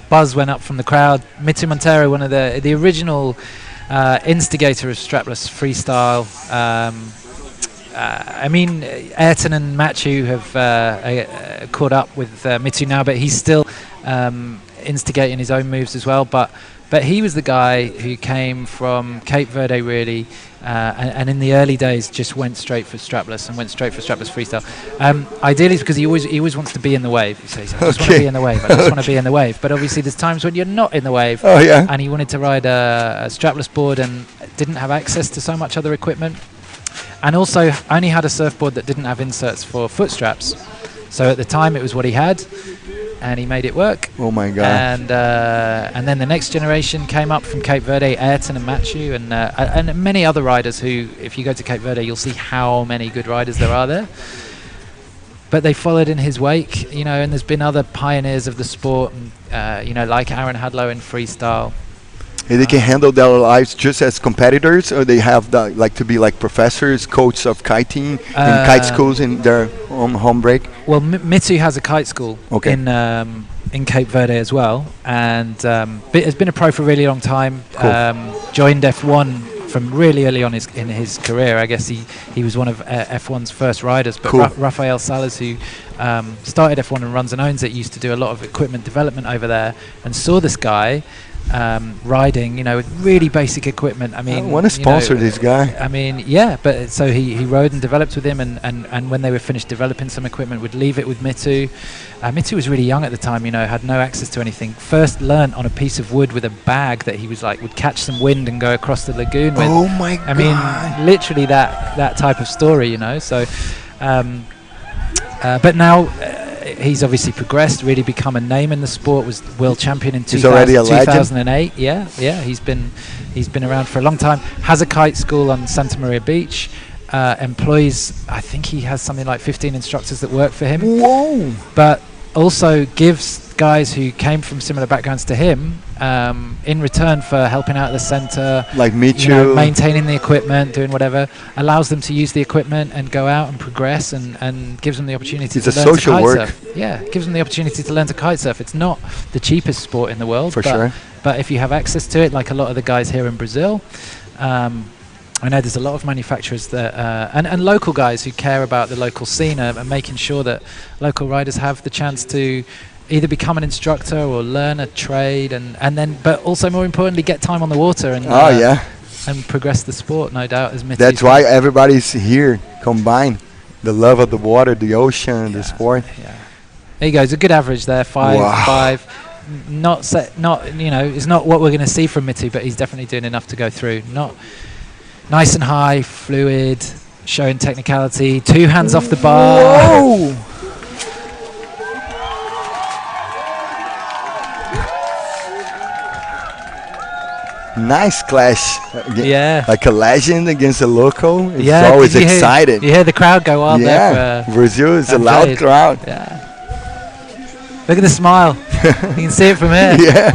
buzz went up from the crowd. Mitu Montero, one of the original instigator of strapless freestyle. I mean, Ayrton and Machu have caught up with Mitu now, but he's still instigating his own moves as well. But he was the guy who came from Cape Verde, really, and in the early days just went straight for strapless and went straight for strapless freestyle. Ideally, it's because he always wants to be in the wave. So he said, I just want to be in the wave. I just want to be in the wave. But obviously, there's times when you're not in the wave. Oh yeah. And he wanted to ride a strapless board and didn't have access to so much other equipment, and also only had a surfboard that didn't have inserts for foot straps. So at the time, it was what he had. And he made it work. Oh my God! And then the next generation came up from Cape Verde, Ayrton and Machu, and many other riders who, if you go to Cape Verde, you'll see how many good riders there are there. But they followed in his wake, you know. And there's been other pioneers of the sport, you know, like Aaron Hadlow in freestyle. They can handle their lives just as competitors, or they have like to be like professors, coaches of kiting in kite schools in their home break. Well, Mitu has a kite school Okay. in Cape Verde as well, and has been a pro for a really long time. Cool. Joined F1 from really early on in his career. I guess he was one of F1's first riders. But Cool. Rafael Salas, who started F1 and runs and owns it, used to do a lot of equipment development over there, and saw this guy riding, you know, with really basic equipment. I mean, I want to sponsor this guy. I mean, yeah, but so he rode and developed with him, and when they were finished developing some equipment, would leave it with Mitu. Mitu was really young at the time, you know, had no access to anything. First learnt on a piece of wood with a bag that he was like, would catch some wind and go across the lagoon with. Oh my God! I mean, literally that type of story, you know. So, but now. He's obviously progressed, really become a name in the sport. Was world champion in He's already a legend. 2008. Yeah. He's been around for a long time. Has a kite school on Santa Maria Beach. Employs, I think he has something like 15 instructors that work for him. Whoa! But also gives guys who came from similar backgrounds to him, in return for helping out at the center, Like me you know, too. maintaining the equipment, doing whatever, allows them to use the equipment and go out and progress, and gives them the opportunity It's to a learn social to kite work. surf. Yeah, gives them the opportunity to learn to kite surf. It's not the cheapest sport in the world, For but, sure. but if you have access to it, like a lot of the guys here in Brazil, I know there's a lot of manufacturers that and local guys who care about the local scene and making sure that local riders have the chance to either become an instructor or learn a trade, and then, but also more importantly, get time on the water and and progress the sport. No doubt, as Mitsu's That's why everybody's here. Combine the love of the water, the ocean, the sport. Yeah, there you go. It's a good average there. Wow. 5. Not you know, it's not what we're going to see from Mitsu, but he's definitely doing enough to go through. Not nice and high, fluid, showing technicality. 2 hands off the bar. Whoa! Nice clash. Yeah. Like a legend against a local. It's Yeah, always did you excited. You hear the crowd go wild Yeah. there. Brazil is a fair loud play. crowd. Yeah. Look at the smile. You can see it from here. Yeah.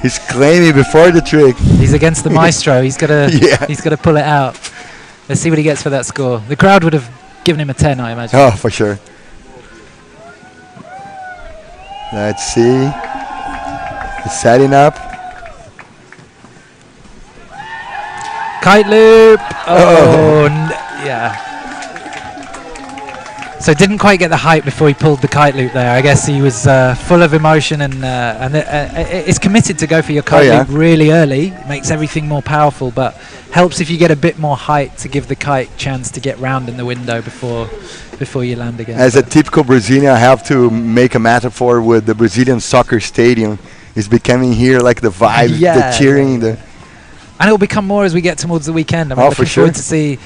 He's claiming before the trick. He's against the maestro. He's got to. Yeah. He's got to pull it out. Let's see what he gets for that score. The crowd would have given him a 10, I imagine. Oh, for sure. Let's see. He's setting up. Kite loop. Oh, yeah. So didn't quite get the height before he pulled the kite loop there. I guess he was full of emotion and it's committed to go for your kite loop really early. It makes everything more powerful, but helps if you get a bit more height to give the kite chance to get round in the window before you land again. As a typical Brazilian, I have to make a metaphor with the Brazilian soccer stadium. It's becoming here like the vibe, Yeah, the cheering, the. And it will become more as we get towards the weekend. I'm Oh, looking for sure. forward to see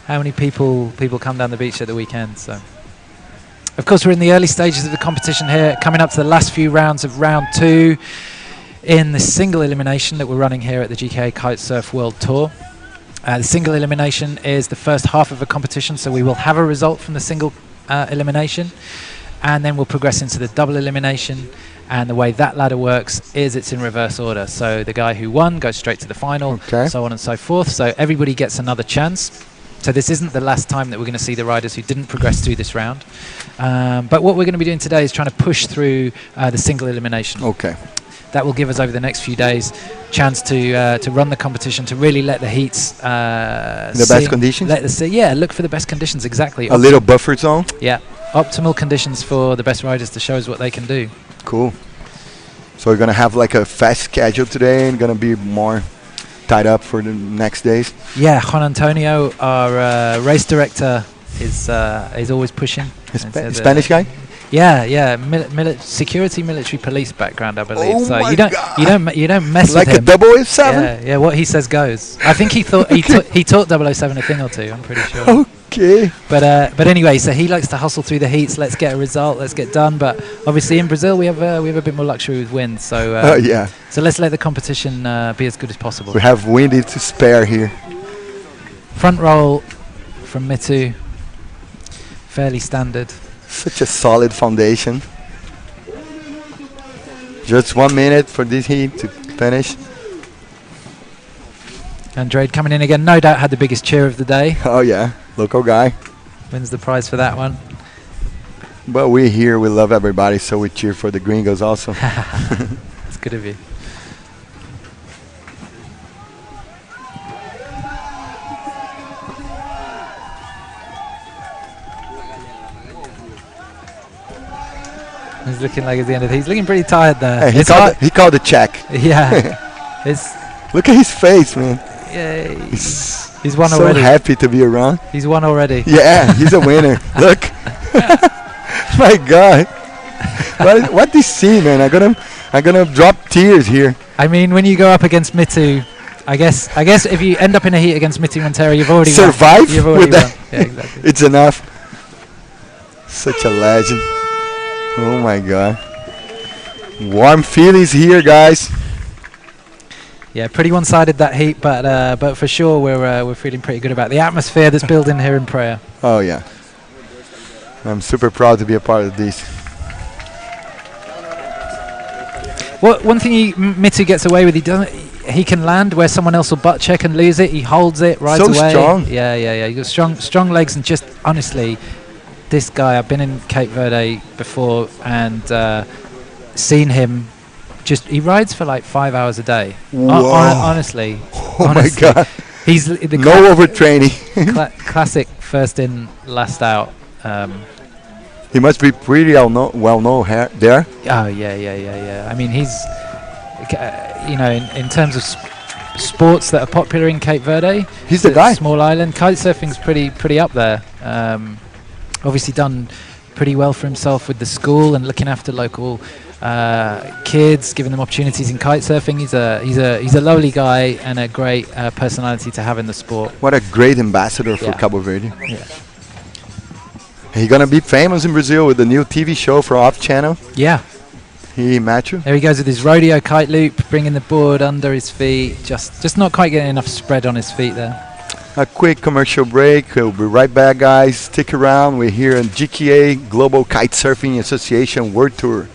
how many people come down the beach at the weekend. So, of course, we're in the early stages of the competition here, coming up to the last few rounds of round 2 in the single elimination that we're running here at the GKA Kite-Surf World Tour. The single elimination is the first half of a competition, so we will have a result from the single elimination, and then we'll progress into the double elimination. And the way that ladder works is it's in reverse order. So the guy who won goes straight to the final, so on and so forth. So everybody gets another chance. So this isn't the last time that we're going to see the riders who didn't progress through this round. But what we're going to be doing today is trying to push through the single elimination. Okay. That will give us over the next few days chance to run the competition, to really let the heats The best conditions? Look for the best conditions, exactly. A little buffer zone? Yeah, optimal conditions for the best riders to show us what they can do. Cool. So we're going to have like a fast schedule today and going to be more tied up for the next days? Yeah, Juan Antonio, our race director, is always pushing. Spanish guy? Yeah, security, military, police background, I believe. Oh so my you don't mess like with him. Like a 007? Yeah, what he says goes. I think he thought he taught 007 a thing or two. I'm pretty sure. Okay. But anyway, so he likes to hustle through the heats. Let's get a result. Let's get done. But obviously in Brazil we have a bit more luxury with wind. So yeah. So let's let the competition be as good as possible. We have wind to spare here. Front roll from Mitu, fairly standard. Such a solid foundation. Just 1 minute for this heat to finish. Andrade coming in again, no doubt had the biggest cheer of the day. Oh yeah, local guy. Wins the prize for that one. But we here, we love everybody, so we cheer for the gringos also. It's good of you. He's looking like at the end of the, he's looking pretty tired there. Hey, he called the check. Yeah. Look at his face, man. Yeah, he's won so already. So happy to be around. He's won already. Yeah, he's a winner. Look. My God. What this scene, man? I'm gonna drop tears here. I mean, when you go up against Mitu, I guess if you end up in a heat against Mitu Montero, you've already survived. You've already won. Yeah, exactly. It's enough. Such a legend. Oh my God. Warm feelings here, guys. Yeah, pretty one-sided that heat, but for sure we're feeling pretty good about the atmosphere that's building here in Prea. Oh yeah. I'm super proud to be a part of this. One thing Mitu gets away with, he can land where someone else will butt check and lose it. He holds it, rides away. So strong. Yeah. He's got strong legs, and just honestly, this guy, I've been in Cape Verde before and seen him. He rides for like 5 hours a day. Honestly. Oh my God. He's the no overtraining. Classic first in, last out. He must be pretty well known there. Oh yeah. I mean, he's in terms of sports that are popular in Cape Verde. He's the guy. Small island kitesurfing's pretty up there. Obviously done pretty well for himself with the school and looking after local kids, giving them opportunities in kitesurfing. He's a lovely guy and a great personality to have in the sport. What a great ambassador for Cabo Verde. Yeah. He's gonna be famous in Brazil with the new TV show for Off Channel. Yeah. He met you. There he goes with his rodeo kite loop, bringing the board under his feet. Just not quite getting enough spread on his feet there. A quick commercial break. We'll be right back, guys. Stick around. We're here in GKA Global Kite-Surfing Association World Tour.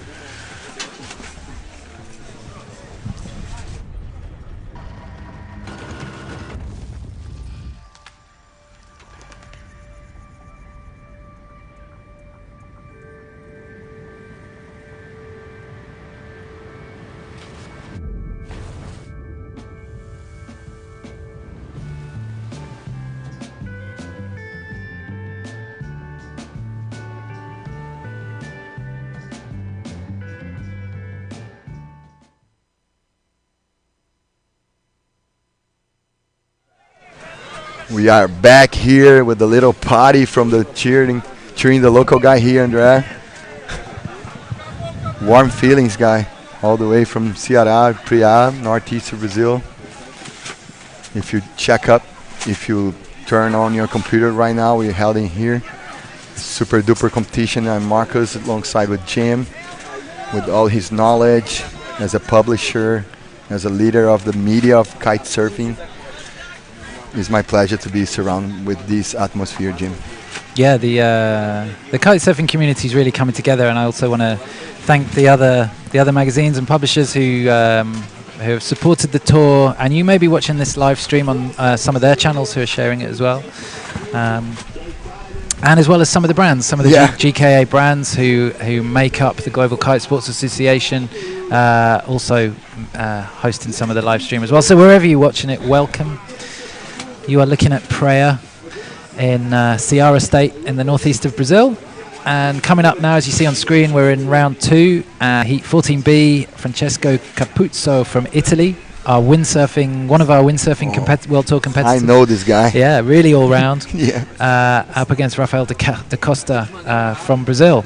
We are back here with the little party from the cheering the local guy here, Andrea. Warm feelings, guy. all the way from Ceara, Prea, northeast of Brazil. If you check up, if you turn on your computer right now, we're heading here. Super duper competition. I'm Marcus alongside with Jim, with all his knowledge as a publisher, as a leader of the media of kite surfing. It's my pleasure to be surrounded with this atmosphere, Jim. Yeah, the kite surfing community is really coming together, and I also want to thank the other magazines and publishers who have supported the tour. And you may be watching this live stream on some of their channels who are sharing it as well, and as well as some of the brands, some of the GKA brands who make up the Global Kite Sports Association, also hosting some of the live stream as well. So wherever you're watching it, welcome. You are looking at Prea in Ceara State in the northeast of Brazil. And coming up now, as you see on screen, we're in round 2, heat 14B. Francesco Capuzzo from Italy, one of our windsurfing World Tour competitors. I know this guy. Yeah, really all round. Yeah. Up against Rafael da Costa from Brazil.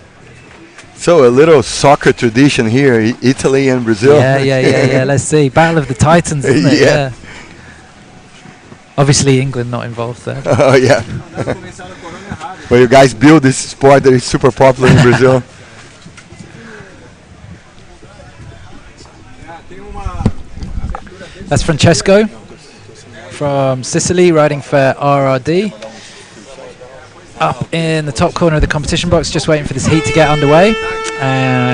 So a little soccer tradition here, Italy and Brazil. Yeah. Let's see. Battle of the Titans, isn't it? Yeah. Obviously, England not involved there. Oh, yeah. But you guys build this sport that is super popular in Brazil. That's Francesco from Sicily, riding for RRD. Up in the top corner of the competition box, just waiting for this heat to get underway.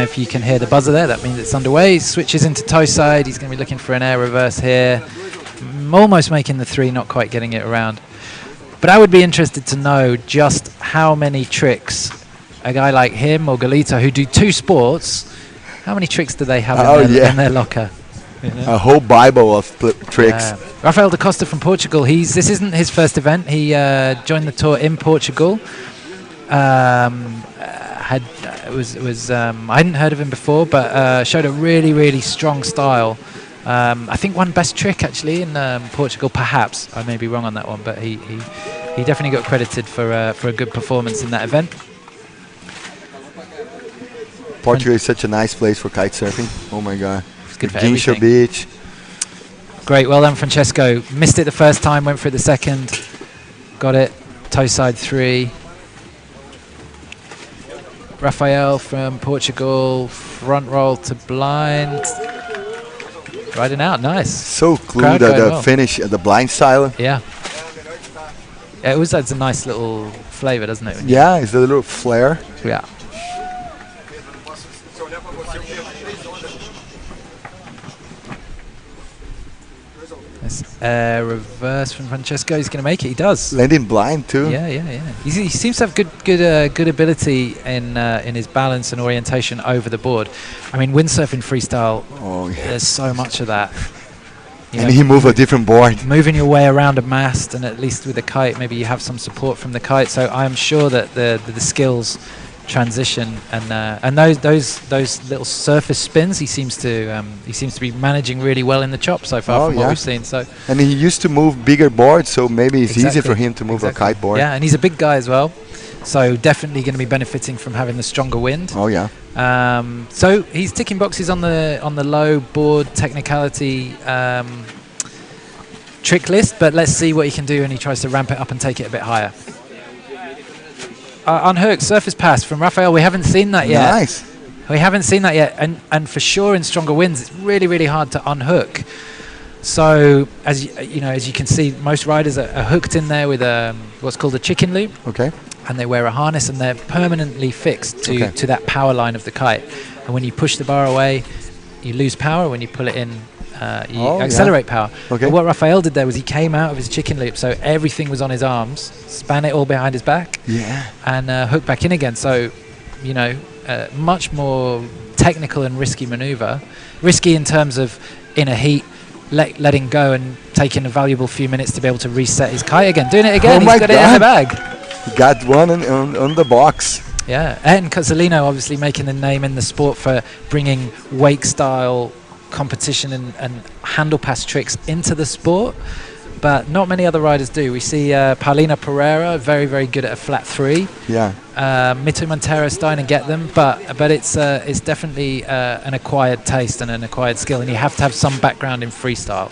If you can hear the buzzer there, that means it's underway. He switches into toe side. He's going to be looking for an air reverse here. Almost making the 3, not quite getting it around. But I would be interested to know just how many tricks a guy like him or Galito, who do 2 sports, how many tricks do they have in their locker? You know? A whole Bible of tricks. Rafael da Costa from Portugal. This isn't his first event. He joined the tour in Portugal. I hadn't heard of him before, but showed a really, really strong style. I think won best trick actually in Portugal, perhaps. I may be wrong on that one, but he definitely got credited for a good performance in that event. Portugal is such a nice place for kite surfing. Oh my God. It's good for Guincho everything. Beach. Great, well done, Francesco. Missed it the first time, went for it the second. Got it, toe side 3. Rafael from Portugal, front roll to blind. Riding out, nice. So cool, the finish at the blind style. Yeah. It always adds a nice little flavour, doesn't it? Yeah, it's a little flair. Yeah. Reverse from Francesco. He's going to make it. He does. Landing blind too. Yeah. He seems to have good ability in his balance and orientation over the board. I mean, windsurfing freestyle. Oh, yeah. There's so much of that. And he move a different board. Moving your way around a mast, and at least with a kite, maybe you have some support from the kite. So I'm sure that the skills transition and those little surface spins, he seems to be managing really well in the chop so far from what we've seen. So, and he used to move bigger boards, so maybe it's easier for him to move a kite board. Yeah, and he's a big guy as well, so definitely going to be benefiting from having the stronger wind. Oh yeah. So he's ticking boxes on the low board technicality trick list, but let's see what he can do when he tries to ramp it up and take it a bit higher. Unhooked surface pass from Rafael. We haven't seen that yet. Nice. We haven't seen that yet, and for sure in stronger winds, it's really, really hard to unhook. So as you can see, most riders are hooked in there with what's called a chicken loop. Okay. And they wear a harness, and they're permanently fixed to that power line of the kite. And when you push the bar away, you lose power. When you pull it in, you accelerate power. Okay. But what Rafael did there was he came out of his chicken loop, so everything was on his arms, span it all behind his back, and hooked back in again. So, much more technical and risky maneuver. Risky in terms of in a heat, letting go and taking a valuable few minutes to be able to reset his kite again. Doing it again, he's got it in the bag. He got one on the box. Yeah, and Cozzolino obviously making the name in the sport for bringing wake style competition and handle pass tricks into the sport. but not many other riders do. We see Paulina Pereira, very, very good at a flat 3. Yeah. Mito Montero starting to get them, but it's definitely an acquired taste and an acquired skill, and you have to have some background in freestyle,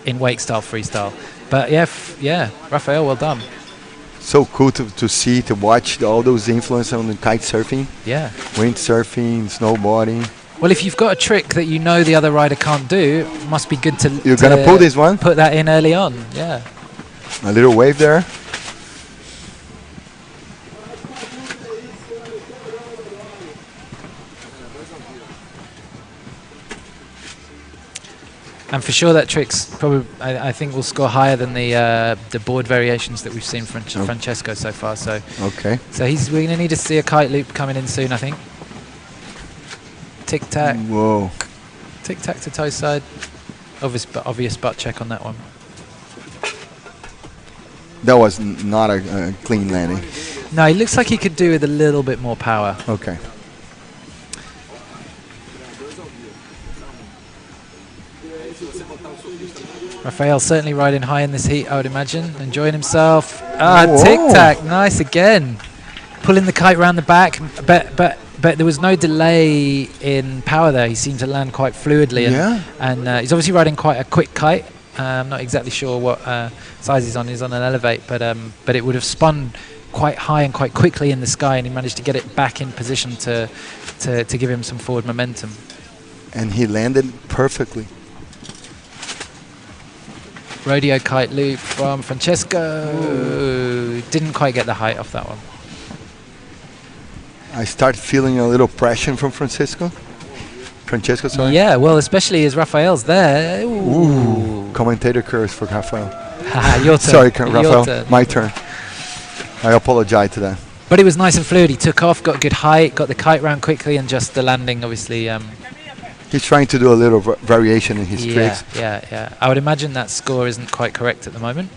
in wake style freestyle. But yeah, Rafael, well done. So cool to see, to watch all those influences on the kite surfing. Yeah. Windsurfing, snowboarding. Well, if you've got a trick that you know the other rider can't do, it must be good to You're gonna pull this one? Put that in early on, yeah. A little wave there. And for sure, that trick's probably, I think, will score higher than the board variations that we've seen from Francesco so far. So okay. So we're going to need to see a kite loop coming in soon, I think. Tic tac. Whoa. Tic tac to toe side. Obvious butt check on that one. That was not a clean landing. No, he looks like he could do with a little bit more power. Okay. Rafael certainly riding high in this heat, I would imagine. Enjoying himself. Tic-tac. Nice again. Pulling the kite around the back. But there was no delay in power there. He seemed to land quite fluidly. And he's obviously riding quite a quick kite. I'm not exactly sure what size he's on. He's on an elevate. But it would have spun quite high and quite quickly in the sky. And he managed to get it back in position to give him some forward momentum. And he landed perfectly. Rodeo kite loop from Francesco. Ooh. Didn't quite get the height off that one. I started feeling a little pressure from Francesco, sorry. Yeah, well, especially as Rafael's there. Ooh. Commentator curse for Rafael. Your turn. Sorry, Rafael. My turn. I apologize to that. But it was nice and fluid. He took off, got good height, got the kite round quickly, and just the landing, obviously. He's trying to do a little variation in his tricks. Yeah. I would imagine that score isn't quite correct at the moment,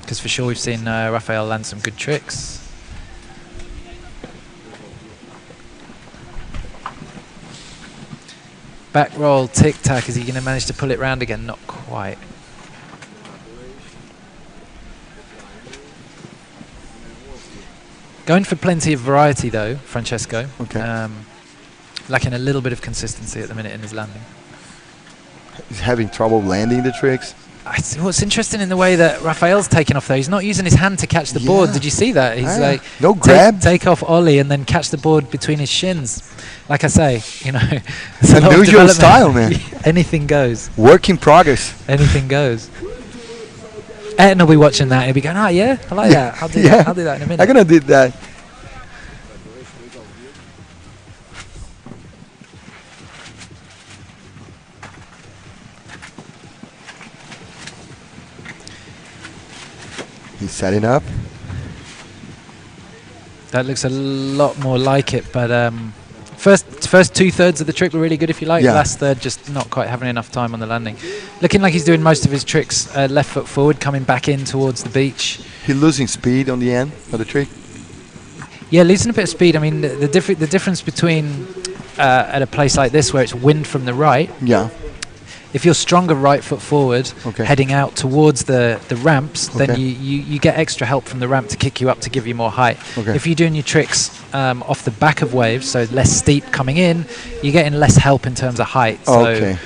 because for sure we've seen Rafael land some good tricks. Back roll, tic-tac. Is he going to manage to pull it round again? Not quite. Going for plenty of variety, though, Francesco. Okay. Lacking a little bit of consistency at the minute in his landing. He's having trouble landing the tricks. What's interesting in the way that Rafael's taking off, though, he's not using his hand to catch the board. Did you see that? He's like, no grab. Take off ollie and then catch the board between his shins. Like I say, you know, it's unusual style, man. Anything goes. Work in progress. Anything goes. Ethan will be watching that. He'll be going, yeah, I like that. I'll do that. I'll do that in a minute. I'm gonna do that. He's setting up. That looks a lot more like it, but first 2/3 of the trick were really good, if you like. Yeah. Last third, just not quite having enough time on the landing. Looking like he's doing most of his tricks left foot forward, coming back in towards the beach. He's losing speed on the end of the trick. Yeah, losing a bit of speed. I mean, the difference between at a place like this where it's wind from the right. Yeah. If you're stronger right foot forward, heading out towards the ramps, then you get extra help from the ramp to kick you up to give you more height. If you're doing your tricks off the back of waves, so less steep coming in, you're getting less help in terms of height. So,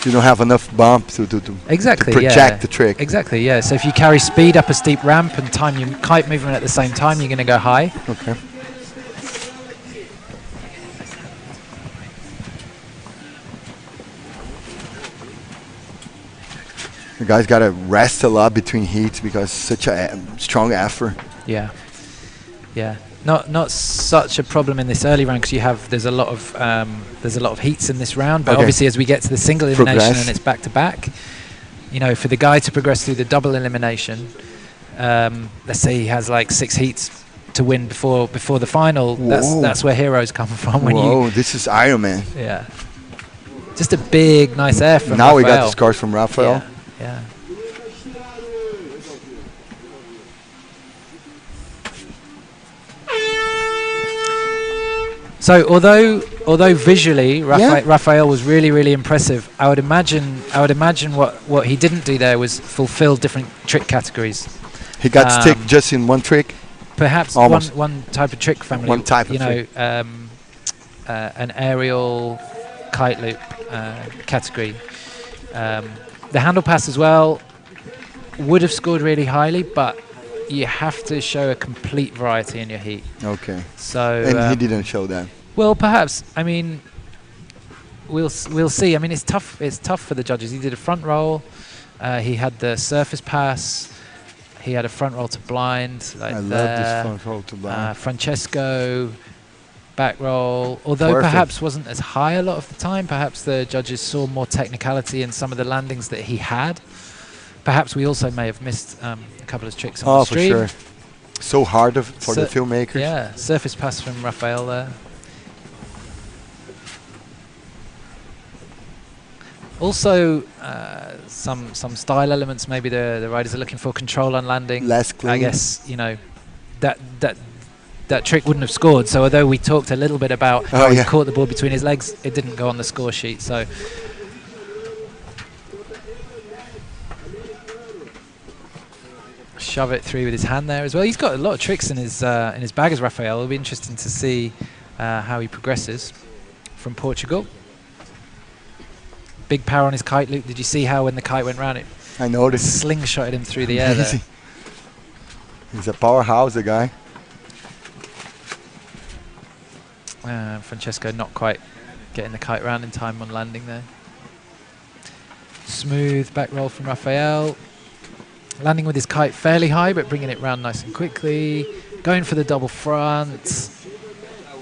you don't have enough bump to project the trick. Exactly, yeah. So if you carry speed up a steep ramp and time your kite movement at the same time, you're going to go high. Okay. The guy's got to rest a lot between heats because such a strong effort. Yeah. Not such a problem in this early round because there's a lot of heats in this round. But obviously, as we get to the single elimination and it's back to back, you know, for the guy to progress through the double elimination, let's say he has like 6 heats to win before the final. That's where heroes come from. This is Iron Man. Yeah. Just a big, nice air from Now Rafael. we got the scores from Rafael. Yeah. So although although visually Raphael was really, really impressive, I would imagine what he didn't do there was fulfill different trick categories. He got stick just in one trick. Perhaps one type of trick family. One type of trick. An aerial kite loop category. The handle pass as well would have scored really highly, but you have to show a complete variety in your heat. Okay. So and he didn't show that. Well, perhaps. I mean, we'll see. I mean, it's tough. It's tough for the judges. He did a front roll. He had the surface pass. He had a front roll to blind. Like I love this front roll to blind. Francesco, back roll. Although perhaps wasn't as high a lot of the time. Perhaps the judges saw more technicality in some of the landings that he had. Perhaps we also may have missed a couple of tricks on the stream. For sure. So hard for the filmmakers. Yeah, surface pass from Raphael there. Also, some style elements. Maybe the riders are looking for control on landing. Less clean. I guess that trick wouldn't have scored. So although we talked a little bit about how he caught the ball between his legs, it didn't go on the score sheet. So. Shove it through with his hand there as well. He's got a lot of tricks in his bag as Raphael. It'll be interesting to see how he progresses from Portugal. Big power on his kite loop. Did you see how when the kite went round it? I noticed. Slingshotted him through the air there. He's a powerhouse, the guy. Francesco not quite getting the kite round in time on landing there. Smooth back roll from Raphael. Landing with his kite fairly high, but bringing it round nice and quickly. Going for the double front.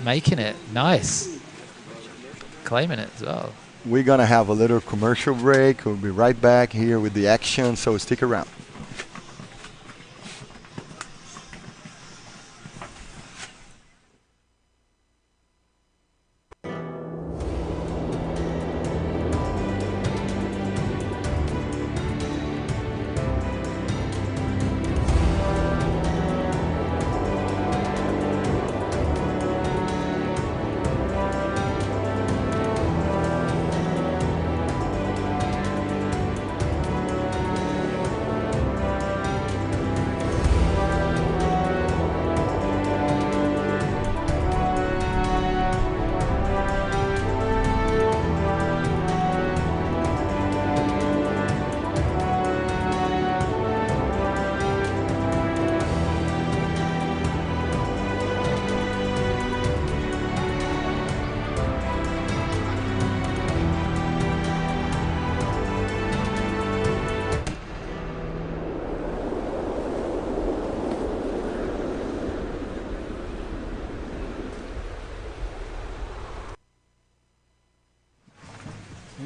Making it. Nice. Claiming it as well. We're going to have a little commercial break. We'll be right back here with the action, so stick around.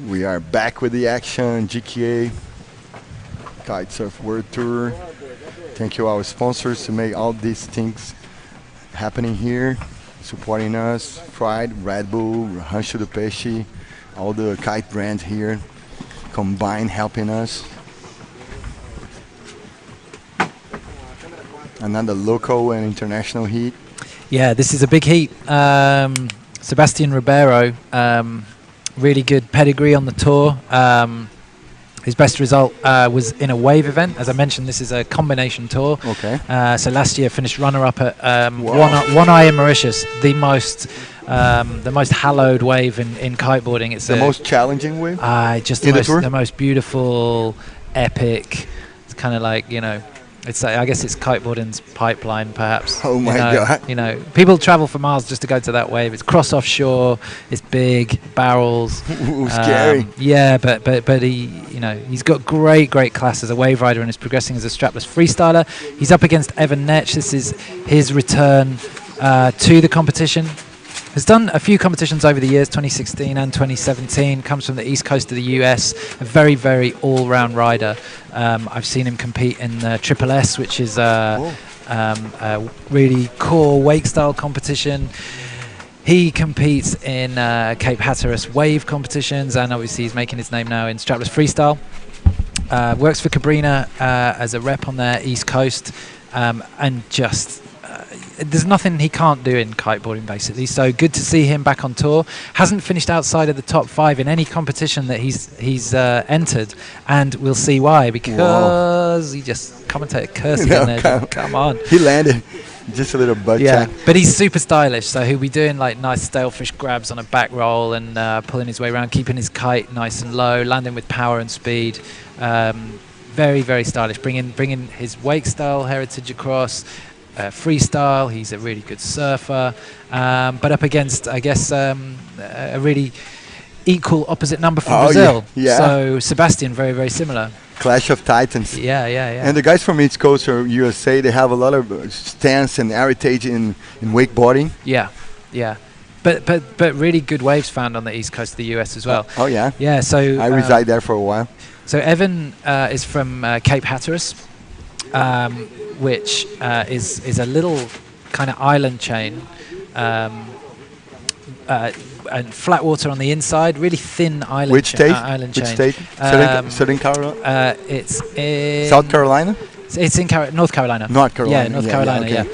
We are back with the action, GKA Kite-Surf World Tour. Thank you our sponsors to make all these things happening here, supporting us, Fried, Red Bull, Rancho do Peixe, all the kite brands here combined helping us. Another local and international heat. Yeah, this is a big heat. Sebastian Ribeiro, really good pedigree on the tour. His best result was in a wave event. As I mentioned, this is a combination tour. Okay. So last year finished runner-up at One Eye in Mauritius, the most hallowed wave in kiteboarding. It's the most challenging wave. Just the most beautiful, epic. It's kind of like, you know, it's I guess it's kiteboarding's pipeline, perhaps. Oh my God! You know, people travel for miles just to go to that wave. It's cross offshore. It's big barrels. Ooh, scary. Yeah, but he, you know, he's got great class as a wave rider and is progressing as a strapless freestyler. He's up against Evan Netsch. This is his return to the competition. Has done a few competitions over the years, 2016 and 2017. Comes from the east coast of the US. A very all-round rider. I've seen him compete in the Triple S, which is a really core wake-style competition. He competes in Cape Hatteras wave competitions, and obviously he's making his name now in strapless freestyle. Works for Cabrina as a rep on their east coast, and just there's nothing he can't do in kiteboarding, basically. So good to see him back on tour. Hasn't finished outside of the top 5 in any competition that he's entered, and we'll see why, because he just commentator cursing No, in there. Come on. He landed just a little butt Yeah, check. but he's super stylish, so he'll be doing like nice stalefish grabs on a back roll and pulling his way around, keeping his kite nice and low, landing with power and speed. Very, very stylish, bringing his wake style heritage across. Freestyle, he's a really good surfer, but up against, I guess, a really equal opposite number from Brazil. Yeah. So Sebastian, very, very similar. Clash of Titans. Yeah. And the guys from East Coast or USA, they have a lot of stance and heritage in wakeboarding. Yeah. But really good waves found on the east coast of the US as well. Oh yeah. Yeah. So I reside there for a while. So Evan is from Cape Hatteras, which is a little kind of island chain, and flat water on the inside, really thin island. Which state? Island Which chain. state? Southern Carolina. It's in South Carolina. It's in North Carolina. North Carolina. Yeah, North Carolina. Okay. Yeah.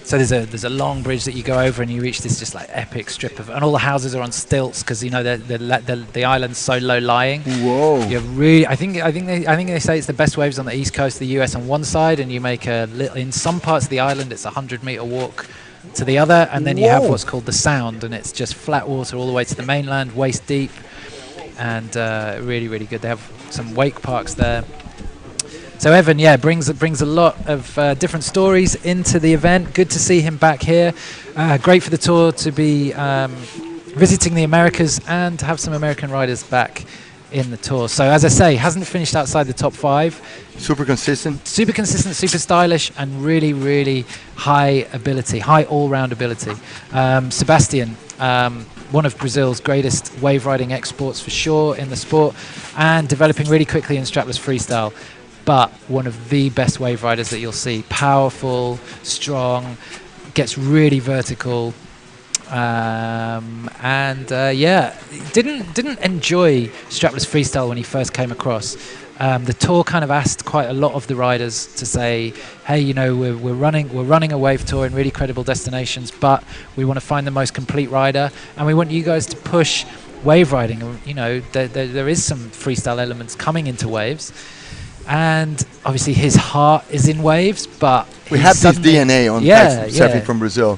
So there's a long bridge that you go over, and you reach this just like epic strip of, and all the houses are on stilts because you know the island's so low lying. Whoa! You really, I think they say it's the best waves on the east coast of the US on one side, and you make in some parts of the island it's a 100-meter walk to the other, and then you have what's called the Sound, and it's just flat water all the way to the mainland, waist deep, and really, really good. They have some wake parks there. So Evan, brings a lot of different stories into the event. Good to see him back here. Great for the tour to be visiting the Americas and have some American riders back in the tour. So as I say, hasn't finished outside the top 5. Super consistent, super stylish, and really, really high ability, high all-round ability. Sebastian, one of Brazil's greatest wave riding exports for sure in the sport, and developing really quickly in strapless freestyle. But one of the best wave riders that you'll see. Powerful, strong, gets really vertical, didn't enjoy strapless freestyle when he first came across. The tour kind of asked quite a lot of the riders to say, hey, you know, we're running a wave tour in really credible destinations, but we want to find the most complete rider, and we want you guys to push wave riding. You know, there is some freestyle elements coming into waves. And obviously his heart is in waves, but we have this DNA on surfing from Brazil.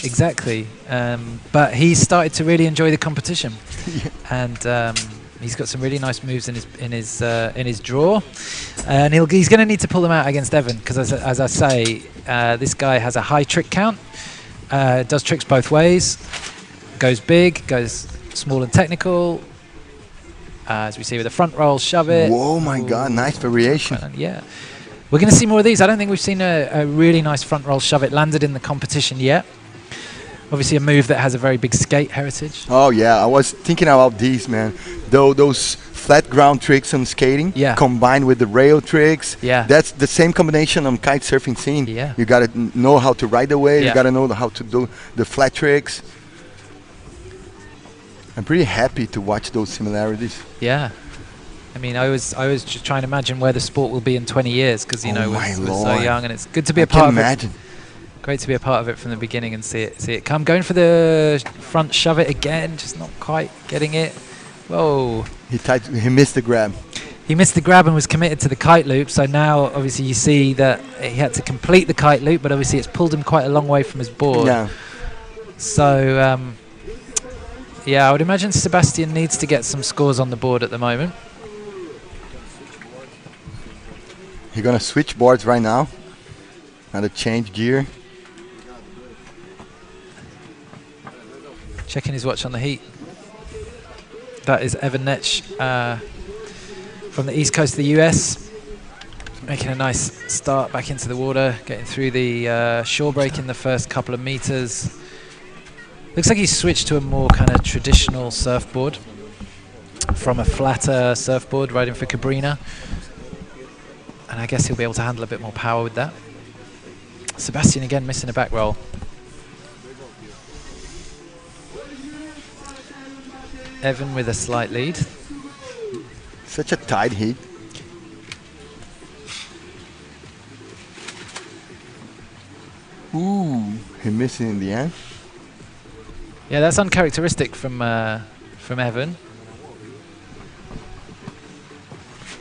Exactly, but he started to really enjoy the competition, and he's got some really nice moves in his draw, and he's going to need to pull them out against Evan because, as I say, this guy has a high trick count, does tricks both ways, goes big, goes small and technical. As we see with the front roll, shove it. Whoa, my God, nice variation. Yeah. We're going to see more of these. I don't think we've seen a really nice front roll, shove it landed in the competition yet. Obviously a move that has a very big skate heritage. Oh, yeah. I was thinking about these, man. Those flat ground tricks on skating combined with the rail tricks. Yeah. That's the same combination on kite surfing scene. Yeah. You got to know how to ride the wave. You got to know how to do the flat tricks. I'm pretty happy to watch those similarities. Yeah, I mean, I was just trying to imagine where the sport will be in 20 years because we're so young, and it's good to be a part of it. Great to be a part of it from the beginning and see it come. Going for the front shove it again, just not quite getting it. Whoa! He missed the grab. He missed the grab and was committed to the kite loop. So now, obviously, you see that he had to complete the kite loop, but obviously, it's pulled him quite a long way from his board. Yeah. So. Yeah, I would imagine Sebastian needs to get some scores on the board at the moment. He's going to switch boards right now. Now to change gear. Checking his watch on the heat. That is Evan Netsch from the east coast of the US. Making a nice start back into the water, getting through the shore break in the first couple of meters. Looks like he's switched to a more kind of traditional surfboard from a flatter surfboard riding for Cabrina. And I guess he'll be able to handle a bit more power with that. Sebastian again missing a back roll. Evan with a slight lead. Such a tight heat. Ooh, he missed it in the end. Yeah, that's uncharacteristic from Evan.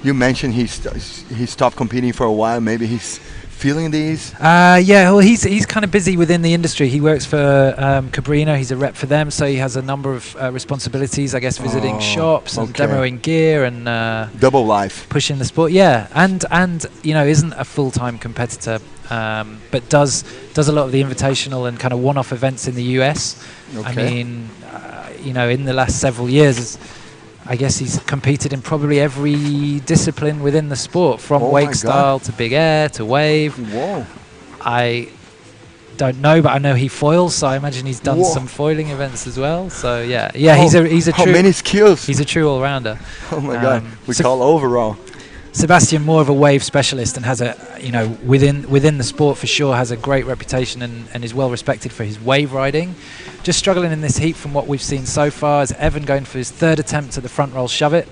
You mentioned he stopped competing for a while. Maybe he's feeling these. Yeah, well, he's kind of busy within the industry. He works for Cabrino. He's a rep for them, so he has a number of responsibilities. I guess visiting shops and demoing gear and double life, pushing the sport. Yeah, and you know, isn't a full-time competitor, but does a lot of the invitational and kind of one-off events in the US. I mean, you know, in the last several years, I guess he's competed in probably every discipline within the sport, from wake style to big air to wave. Whoa. I don't know, but I know he foils, so I imagine he's done some foiling events as well. So yeah, he's a true. How many skills? He's a true all-rounder. Oh my God, we call overall. Sebastian, more of a wave specialist, and has a, you know, within the sport for sure, has a great reputation and is well respected for his wave riding. Just struggling in this heat from what we've seen so far is Evan going for his third attempt at the front roll shove it.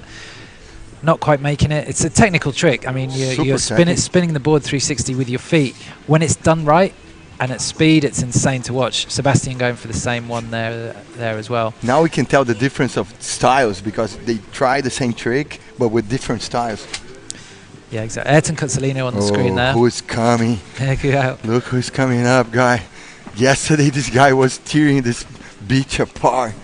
Not quite making it. It's a technical trick. I mean, you're spinning the board 360 with your feet. When it's done right and at speed, it's insane to watch. Sebastian going for the same one there as well. Now we can tell the difference of styles, because they try the same trick but with different styles. Yeah, exactly. Ayrton Cozzolino on the screen there. Who is coming? Look who's coming up, guy. Yesterday this guy was tearing this beach apart.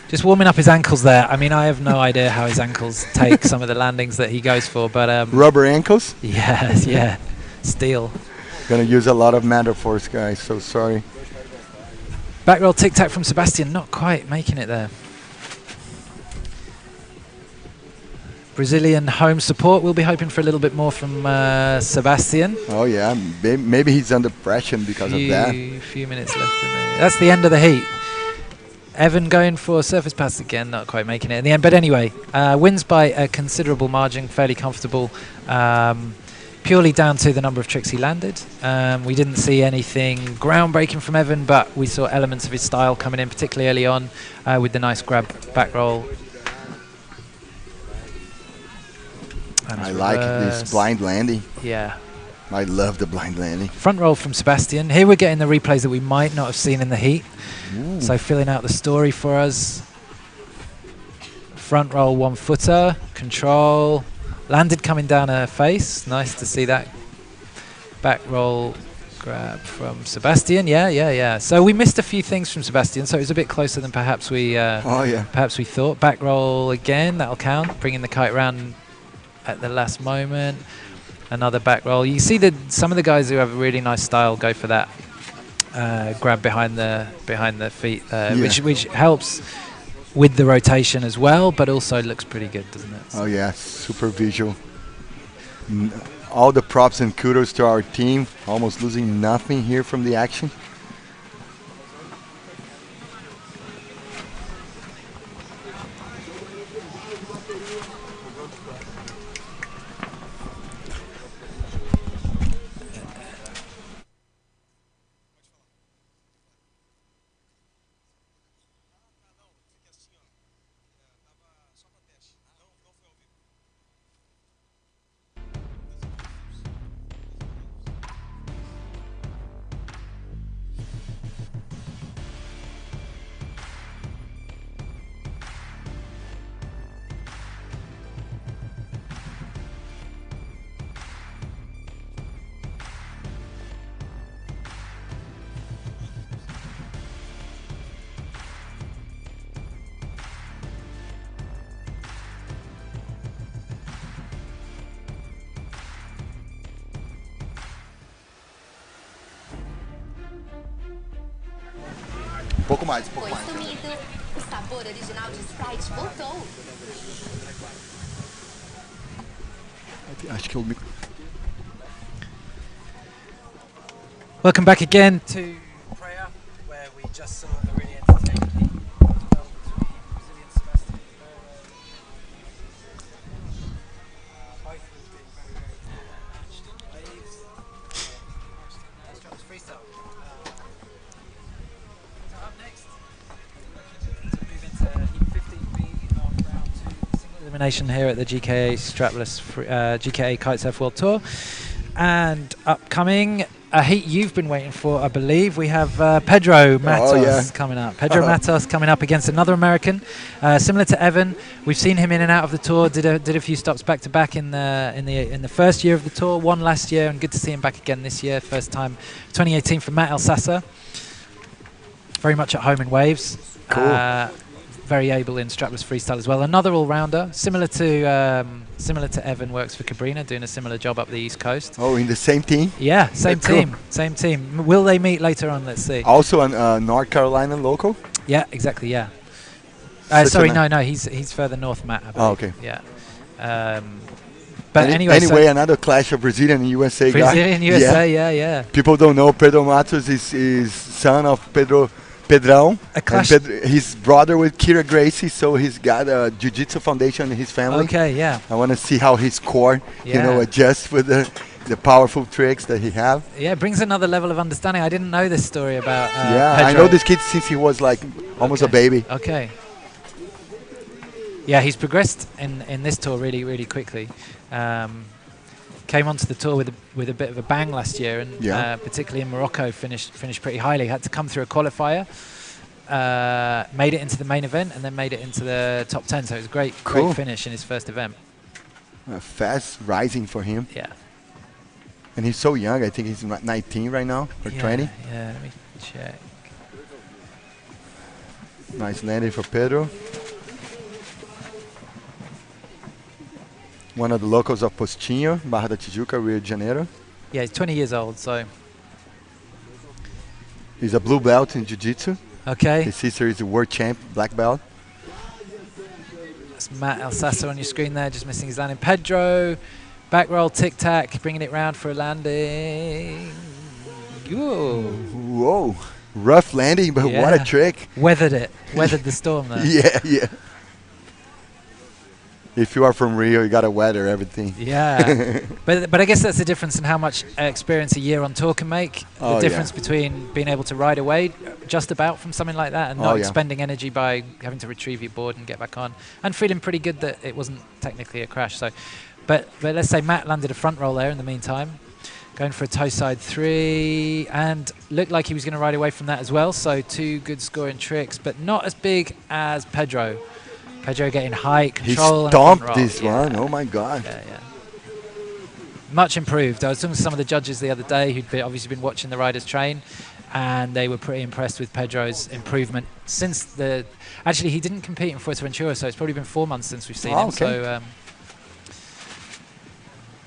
Just warming up his ankles there. I mean, I have no idea how his ankles take some of the landings that he goes for, but rubber ankles? Yeah, steel. Gonna use a lot of matter force, guys, so sorry. Back roll tic-tac from Sebastian, not quite making it there. Brazilian home support. We'll be hoping for a little bit more from Sebastian. Oh yeah, maybe he's under pressure because of that. Few minutes left in there. That's the end of the heat. Evan going for surface pass again, not quite making it in the end. But anyway, wins by a considerable margin, fairly comfortable. Purely down to the number of tricks he landed. We didn't see anything groundbreaking from Evan, but we saw elements of his style coming in, particularly early on with the nice grab back roll. I like this blind landing. Yeah. I love the blind landing. Front roll from Sebastian. Here we're getting the replays that we might not have seen in the heat. Ooh. So filling out the story for us. Front roll 1-footer. Control. Landed coming down her face. Nice to see that. Back roll grab from Sebastian. Yeah. So we missed a few things from Sebastian, so it was a bit closer than perhaps we perhaps we thought. Back roll again. That'll count. Bringing the kite around at the last moment. Another back roll. You see that some of the guys who have a really nice style go for that grab behind the feet, which helps with the rotation as well, but also looks pretty good, doesn't it? Oh yeah, super visual. All the props and kudos to our team. Almost losing nothing here from the action. Pouco mais. Foi sumido. O sabor original de Sprite voltou. Acho que o Welcome back again to Prea, where we just saw a really entertaining heat between Brazilian Sebastian and both of them being very, very matched in waves. Let's drop this freestyle. So up next, to move into heat 15B of round 2, single elimination here at the GKA GKA Kite-Surf World Tour. And upcoming, a heat you've been waiting for, I believe. We have Pedro Matos coming up. Pedro Matos coming up against another American, similar to Evan. We've seen him in and out of the tour. Did a few stops back to back in the first year of the tour. One last year, and good to see him back again this year. First time, 2018 for Matt Elsasser. Very much at home in waves. Cool. Very able in strapless freestyle as well. Another all-rounder, similar to Evan, works for Cabrina, doing a similar job up the East Coast. Oh, in the same team? Yeah, same Cool. team, same team. Will they meet later on? Let's see. Also a North Carolina local? Yeah, exactly. Yeah. Such Sorry, a no. He's further north, Matt. I believe. Oh, okay. Yeah. But anyway, another clash of Brazilian and USA guy. Brazilian USA, yeah. People don't know Pedro Matos is son of Pedrão. A clash. His brother with Kira Gracie, so he's got a jiu-jitsu foundation in his family. Okay, yeah. I want to see how his core, Yeah. adjusts with the powerful tricks that he have. Yeah, it brings another level of understanding. I didn't know this story about I Pedro. know this kid since he was like almost a baby. Okay. Yeah, he's progressed in this tour really, really quickly. Came onto the tour with a bit of a bang last year, and particularly in Morocco, finished pretty highly. Had to come through a qualifier, made it into the main event, and then made it into the top 10. So it was a great finish in his first event. Fast rising for him. Yeah. And he's so young. I think he's 19 right now, or 20. Yeah, let me check. Nice landing for Pedro. One of the locals of Postinho, Barra da Tijuca, Rio de Janeiro. Yeah, he's 20 years old, so. He's a blue belt in Jiu-Jitsu. Okay. His sister is a world champ, black belt. That's Matt Elsasser on your screen there, just missing his landing. Pedro, back roll, tic-tac, bringing it round for a landing. Whoa. Whoa. Rough landing, but what a trick. Weathered it. Weathered the storm there. Yeah. If you are from Rio, you got to weather everything. Yeah. but I guess that's the difference in how much experience a year on tour can make. The difference between being able to ride away just about from something like that and not expending energy by having to retrieve your board and get back on, and feeling pretty good that it wasn't technically a crash. So, but let's say Matt landed a front roll there in the meantime, going for a toe side 3, and looked like he was going to ride away from that as well. So 2 good scoring tricks, but not as big as Pedro. Pedro getting high control. He stomped this one. Oh my God. Yeah. Much improved. I was talking to some of the judges the other day who'd obviously been watching the riders train, and they were pretty impressed with Pedro's improvement since the. Actually, he didn't compete in Fuerteventura, so it's probably been 4 months since we've seen him. Okay. So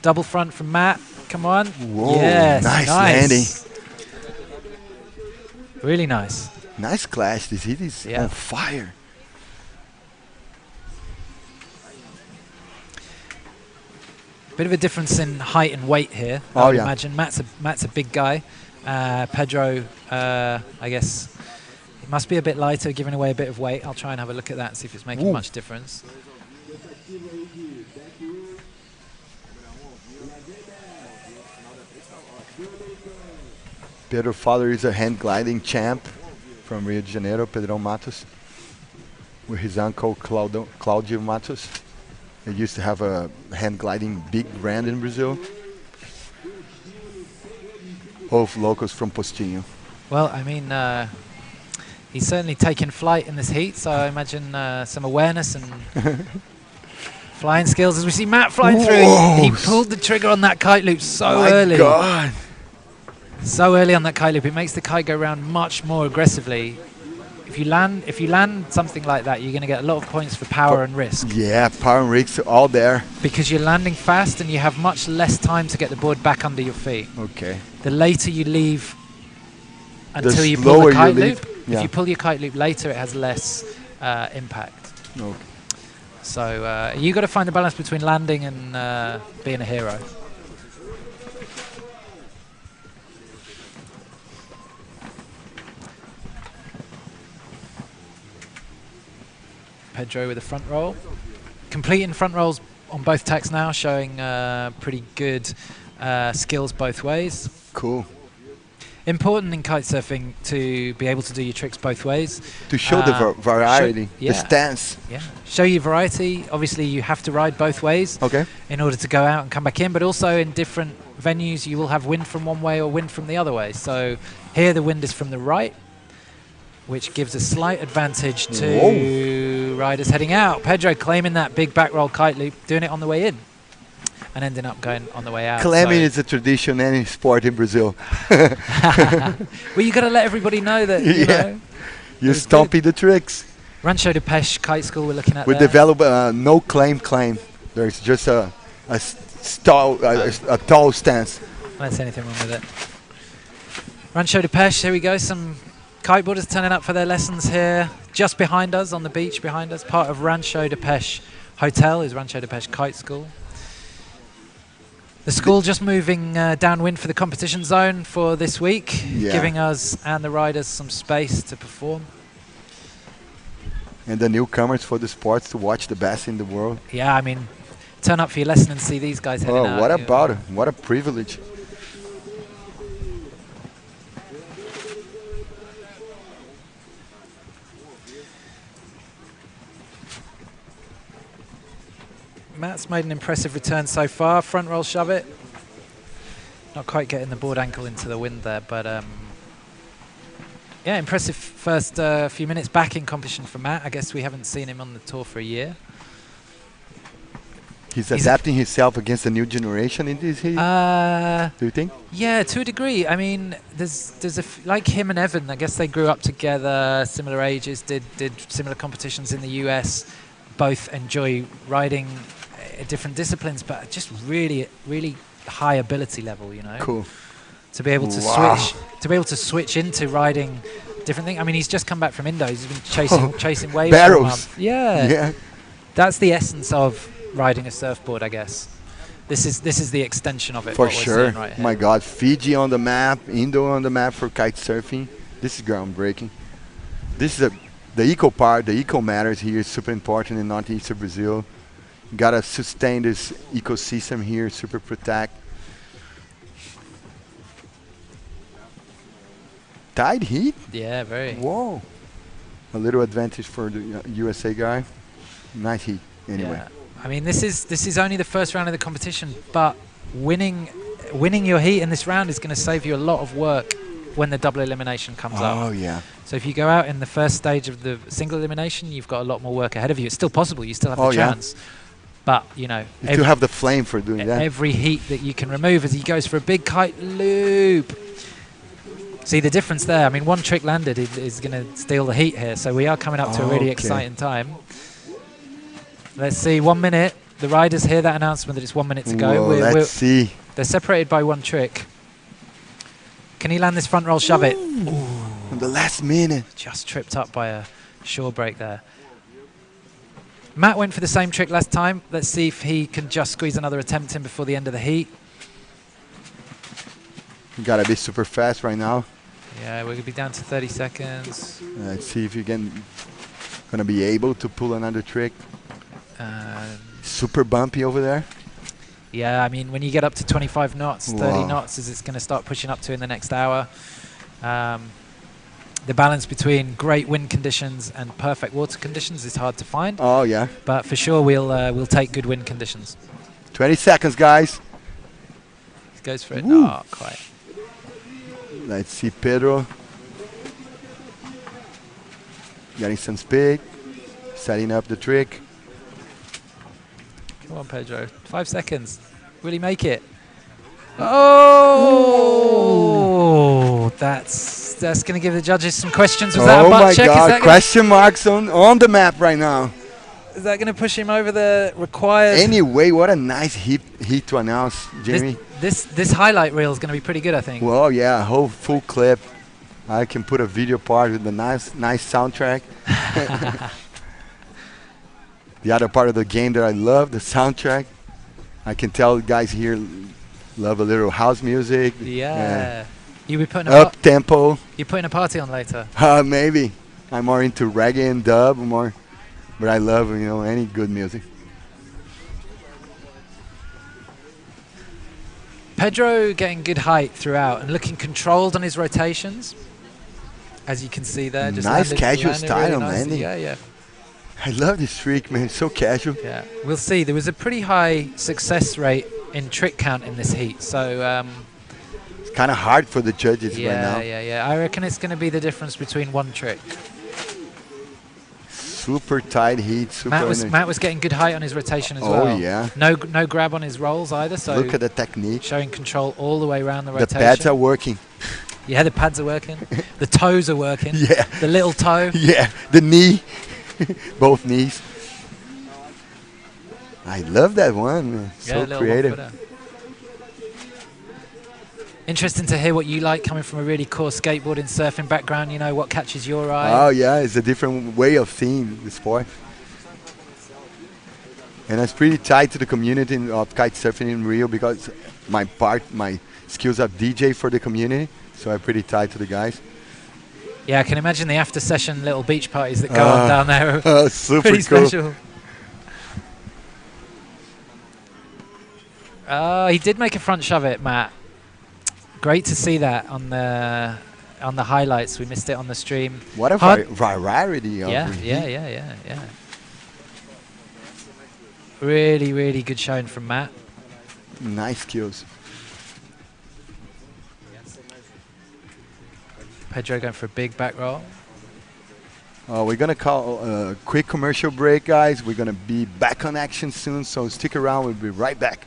double front from Matt. Come on. Whoa. Yes, nice landing. Really nice. Nice clash. This heat is on fire. Bit of a difference in height and weight here. I would imagine Matt's a big guy. Pedro, I guess, it must be a bit lighter, giving away a bit of weight. I'll try and have a look at that and see if it's making much difference. Pedro's father is a hand gliding champ from Rio de Janeiro, Pedro Matos, with his uncle Claudio Matos. They used to have a hand gliding big brand in Brazil. Both locals from Postinho. Well, I mean, he's certainly taken flight in this heat, so I imagine some awareness and flying skills. As we see Matt flying through, he pulled the trigger on that kite loop so early. Oh my God. So early on that kite loop, it makes the kite go around much more aggressively. If you land something like that, you're going to get a lot of points for power and risk. Yeah, power and risk all there. Because you're landing fast and you have much less time to get the board back under your feet. Okay. The later you leave until you pull the kite loop, if you pull your kite loop later, it has less impact. Okay. So you got to find a balance between landing and being a hero. Pedro with a front roll. Completing front rolls on both tacks now, showing pretty good skills both ways. Cool. Important in kite surfing to be able to do your tricks both ways. To show the variety, the stance. Yeah. Show you variety. Obviously, you have to ride both ways in order to go out and come back in, but also in different venues, you will have wind from one way or wind from the other way. So here the wind is from the right, which gives a slight advantage to riders heading out. Pedro claiming that big back roll kite loop, doing it on the way in, and ending up going on the way out. Claiming is a tradition in any sport in Brazil. Well, you got to let everybody know that, you know. You're stomping the tricks. Rancho de Peixe Kite School we're looking at We there. develop no claim. There's just a tall stance. I don't see anything wrong with it. Rancho de Peixe, here we go. Some kiteboarders turning up for their lessons here. Just behind us, on the beach behind us. Part of Rancho de Peixe Hotel is Rancho de Peixe Kite School. The school just moving downwind for the competition zone for this week, giving us and the riders some space to perform. And the newcomers for the sports to watch the best in the world. Yeah, I mean, turn up for your lesson and see these guys heading out. Oh, what about it? What a privilege. Matt's made an impressive return so far. Front roll shove it. Not quite getting the board ankle into the wind there, but yeah, impressive first few minutes back in competition for Matt. I guess we haven't seen him on the tour for a year. He's adapting himself against the new generation in this heat. Do you think? Yeah, to a degree. I mean, there's like him and Evan. I guess they grew up together, similar ages, did similar competitions in the US. Both enjoy riding different disciplines, but just really high ability level. You know. Cool. To be able to switch into riding different things. I mean, he's just come back from Indo. He's been chasing waves for a month. Yeah. That's the essence of riding a surfboard, I guess. This is the extension of it. For sure. Right My God, Fiji on the map, Indo on the map for kite surfing. This is groundbreaking. This is the eco part. The eco matters here is super important in northeast of Brazil. Gotta sustain this ecosystem here, super protect. Tide heat? Yeah, very. Whoa. A little advantage for the USA guy. Nice heat, anyway. Yeah. I mean, this is only the first round of the competition, but winning your heat in this round is going to save you a lot of work when the double elimination comes up. Oh, yeah. So if you go out in the first stage of the single elimination, you've got a lot more work ahead of you. It's still possible. You still have the chance. But, you know. You still have the flame for doing that. Every heat that you can remove as he goes for a big kite loop. See the difference there? I mean, one trick landed is going to steal the heat here. So we are coming up to a really exciting time. Let's see, 1 minute. The riders hear that announcement that it's 1 minute to go. Whoa, let's see. They're separated by one trick. Can he land this front roll shove it? In the last minute. Just tripped up by a shore break there. Matt went for the same trick last time. Let's see if he can just squeeze another attempt in before the end of the heat. You gotta be super fast right now. Yeah, we're gonna be down to 30 seconds. Let's see if you gonna be able to pull another trick. Super bumpy over there. Yeah, I mean, when you get up to 25 knots, 30 knots as it's going to start pushing up to in the next hour. The balance between great wind conditions and perfect water conditions is hard to find. Oh, yeah. But for sure, we'll take good wind conditions. 20 seconds, guys. He goes for it. Not quite. Let's see Pedro. Getting some speed. Setting up the trick. Come on, Pedro. 5 seconds. Will he make it? Oh! That's going to give the judges some questions. Was that a butt check? Oh, my God. Question marks on the map right now. Is that going to push him over the required? Anyway, what a nice heat to announce, Jamie. This highlight reel is going to be pretty good, I think. Well, yeah, whole full clip. I can put a video part with the nice soundtrack. The other part of the game that I love, the soundtrack. I can tell guys here love a little house music. Yeah. You be putting up tempo. You're putting a party on later. Maybe. I'm more into reggae and dub more, but I love any good music. Pedro getting good height throughout and looking controlled on his rotations, as you can see there. Just nice casual style really on landing. Yeah. I love this trick, man. It's so casual. Yeah, we'll see. There was a pretty high success rate in trick count in this heat. So It's kind of hard for the judges right now. yeah. I reckon it's going to be the difference between one trick. Super tight heat. Super Matt was getting good height on his rotation as well. Oh yeah. No grab on his rolls either. So look at the technique. showing control all the way around the The rotation. pads are working. Yeah, the pads are working. The toes are working. Yeah. The little toe. Yeah, the knee. Both knees. I love that one. So creative. Interesting to hear what you like coming from a really core skateboarding, surfing background. You know, what catches your eye? Oh yeah, it's a different way of seeing the sport. And it's pretty tied to the community of kite surfing in Rio because my skills are DJ for the community, so I'm pretty tied to the guys. Yeah, I can imagine the after session little beach parties that go on down there. Super pretty cool. special. He did make a front shove it, Matt. Great to see that on the highlights. We missed it on the stream. What a variety of yeah. Really good showing from Matt. Nice skills. Pedro going for a big back roll. We're going to call a quick commercial break, guys. We're going to be back on action soon, so stick around. We'll be right back.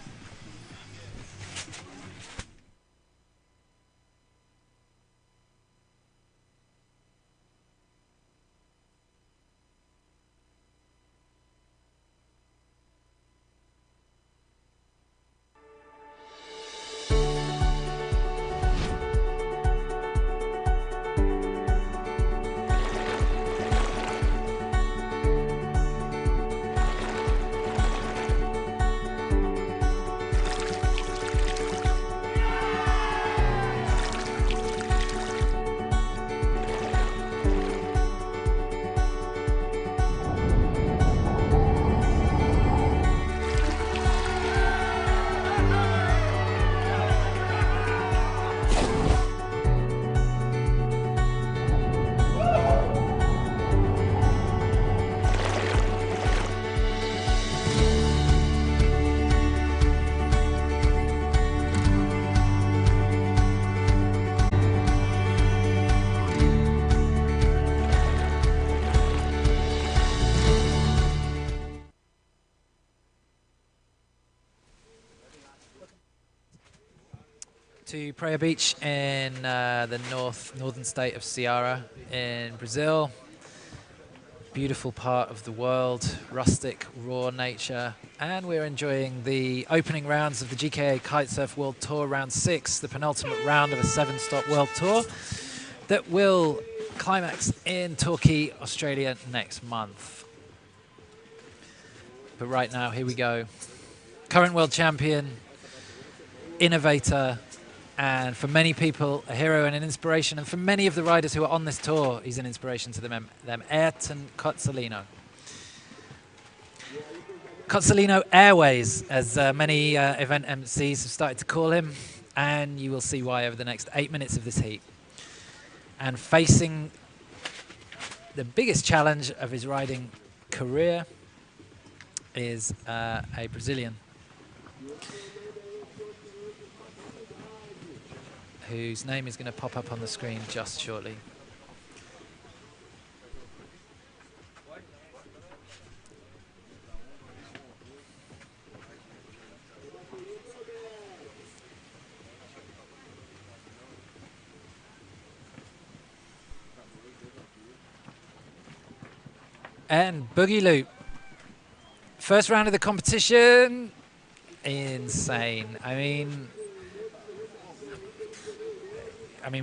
To Prea Beach in the northern state of Ceara in Brazil. Beautiful part of the world, rustic, raw nature, and we're enjoying the opening rounds of the GKA Kite-Surf World Tour Round 6, the penultimate round of a 7-stop World Tour that will climax in Torquay, Australia next month. But right now, here we go. Current world champion, innovator, and for many people, a hero and an inspiration. And for many of the riders who are on this tour, he's an inspiration to them Ayrton Cozzolino. Cozzolino Airways, as many event MCs have started to call him. And you will see why over the next 8 minutes of this heat. And facing the biggest challenge of his riding career is a Brazilian whose name is going to pop up on the screen just shortly. And Boogie Loop. First round of the competition. Insane. I mean,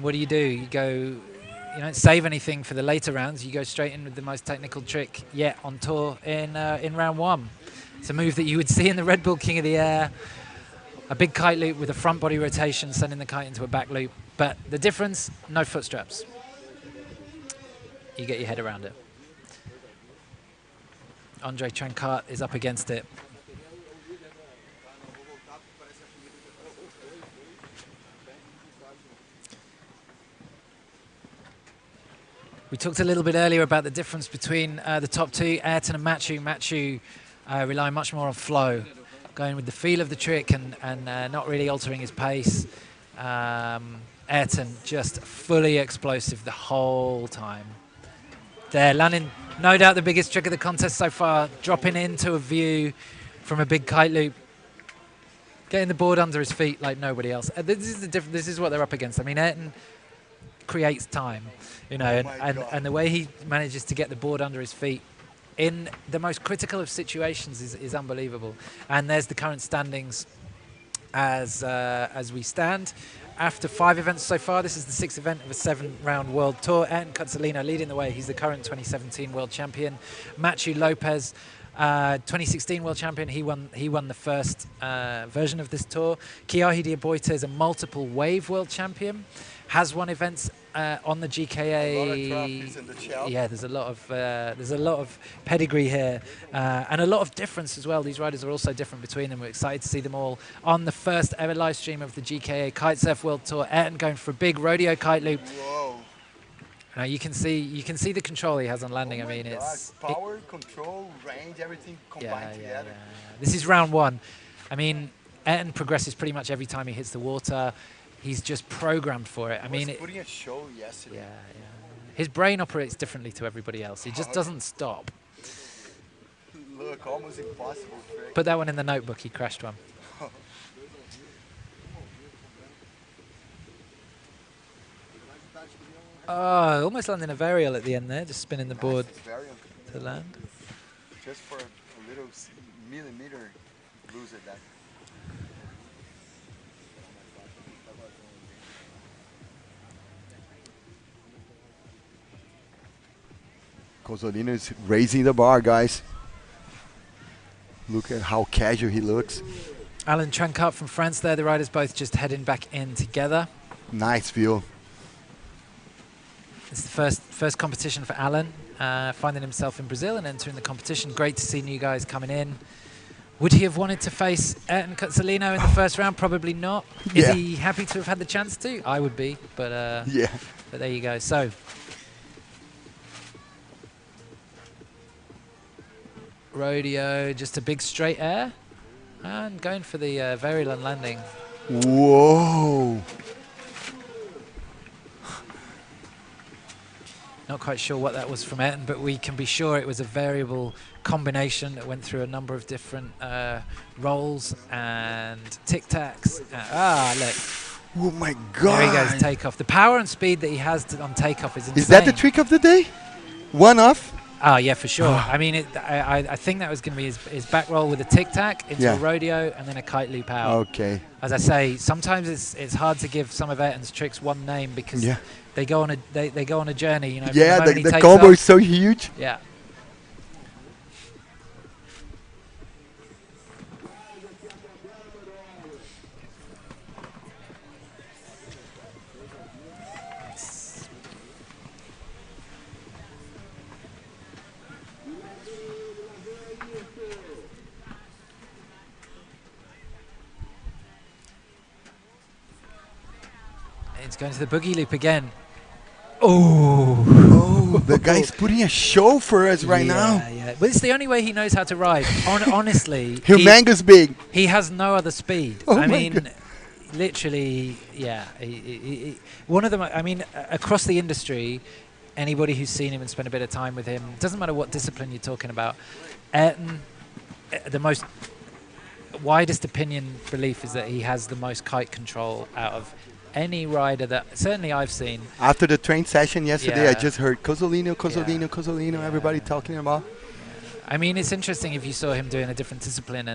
what do? You go, you don't save anything for the later rounds. You go straight in with the most technical trick yet on tour in round one. It's a move that you would see in the Red Bull King of the Air. A big kite loop with a front body rotation, sending the kite into a back loop. But the difference, no foot straps. You get your head around it. Andre Trancart is up against it. We talked a little bit earlier about the difference between the top two, Ayrton and Mathieu. Mathieu relying much more on flow. going with the feel of the trick and not really altering his pace. Ayrton just fully explosive the whole time. There, landing no doubt the biggest trick of the contest so far, dropping into a view from a big kite loop, getting the board under his feet like nobody else. This is what they're up against. I mean, Ayrton creates time, you know, and the way he manages to get the board under his feet in the most critical of situations is unbelievable. And there's the current standings as we stand. After 5 events so far, this is the 6th event of a 7-round world tour. Ayrton Kite-Surf leading the way. He's the current 2017 world champion. Matthew Lopez, 2016 world champion. He won the first version of this tour. Kiahi Diaboite is a multiple wave world champion. Has won events on the GKA. A lot of trophies in the shell. Yeah, there's a lot of pedigree here, and a lot of difference as well. These riders are also different between them. We're excited to see them all on the first ever live stream of the GKA Kite-Surf World Tour. Ayrton going for a big rodeo kite loop. Whoa. Now you can see the control he has on landing. Oh I mean, my it's God. Power, control, range, everything combined together. This is round 1. I mean, Ayrton progresses pretty much every time he hits the water. He's just programmed for it. I mean, putting a show yesterday. Yeah. His brain operates differently to everybody else. He just doesn't stop. Look, almost impossible trick. Put that one in the notebook. He crashed one. Oh, almost landing a varial at the end there, just spinning the board to land. Just for a little millimeter lose at that. Cozzolino is raising the bar, guys. Look at how casual he looks. Alan Trancart from France there. The riders both just heading back in together. Nice view. It's the first competition for Alan, finding himself in Brazil and entering the competition. Great to see new guys coming in. Would he have wanted to face Ayrton Kite-Surf in the first round? Probably not. Is he happy to have had the chance to? I would be, but but there you go. So rodeo, just a big straight air, and going for the varial and landing. Whoa! Not quite sure what that was from Ayrton, but we can be sure it was a variable combination that went through a number of different rolls and tic-tacs. Look. Oh my God! There he goes, takeoff. The power and speed that he has on takeoff is insane. Is that the trick of the day? One off? Oh, yeah, for sure. I mean, I think that was going to be his back roll with a tic-tac into a rodeo and then a kite loop out. Okay. As I say, sometimes it's hard to give some of Ayrton's tricks one name because they go on a journey. You know. Yeah, the combo is so huge. Yeah. It's going to the boogie loop again. Oh, the guy's putting a show for us right now. Yeah, but it's the only way he knows how to ride. Honestly, Humongous big. He has no other speed. Oh I my mean, God. literally, yeah. One of them. I mean, across the industry, anybody who's seen him and spent a bit of time with him, doesn't matter what discipline you're talking about. Ayrton, the most widest opinion belief is that he has the most kite control out of any rider that certainly I've seen. After the train session yesterday, I just heard Cozzolino, everybody talking about. I mean, it's interesting if you saw him doing a different discipline,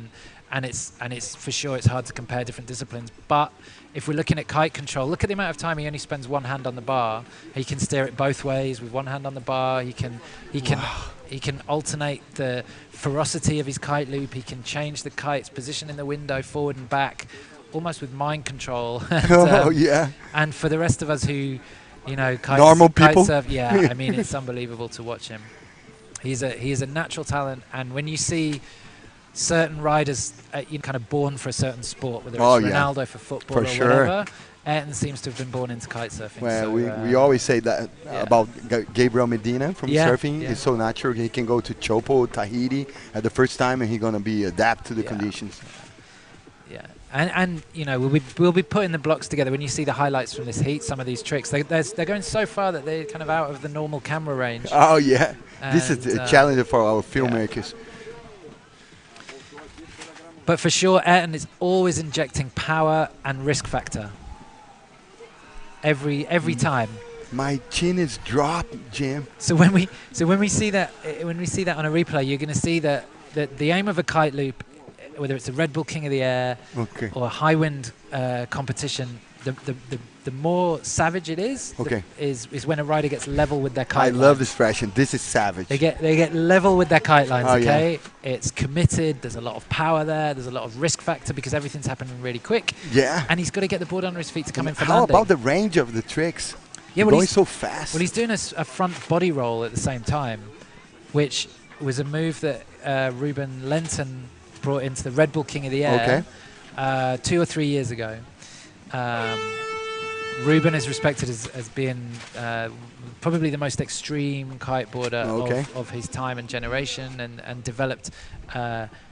and it's for sure it's hard to compare different disciplines. But if we're looking at kite control, look at the amount of time he only spends one hand on the bar. He can steer it both ways with one hand on the bar. He can alternate the ferocity of his kite loop. He can change the kite's position in the window, forward and back, almost with mind control. And, and for the rest of us who, you know, normal people, surf, I mean, it's unbelievable to watch him. He is a natural talent, and when you see certain riders, kind of born for a certain sport, whether it's Ronaldo for football or whatever, Ayrton seems to have been born into kite surfing. Well, so, we always say that about Gabriel Medina from surfing. It's so natural. He can go to Chopo, Tahiti at the first time, and he's gonna be adapt to the conditions. Yeah, and you know we'll be putting the blocks together when you see the highlights from this heat. Some of these tricks they're going so far that they're kind of out of the normal camera range. Oh yeah, this is a And, challenge for our filmmakers. But for sure, Ayrton is always injecting power and risk factor. Every time. My chin is dropped, Jim. So when we see that on a replay, you're going to see that the aim of a kite loop, whether it's a Red Bull King of the Air or a high wind competition, the more savage it is, is when a rider gets level with their kite. I love this expression. This is savage. They get level with their kite lines. Okay, it's committed. There's a lot of power there. There's a lot of risk factor because everything's happening really quick. Yeah. And he's got to get the board under his feet to come in for landing. landing. How about the range of the tricks? Yeah, well, going so fast. Well, he's doing a front body roll at the same time, which was a move that Ruben Lenton brought into the Red Bull King of the Air 2 or 3 years ago. Ruben is respected as being probably the most extreme kiteboarder of his time and generation, and developed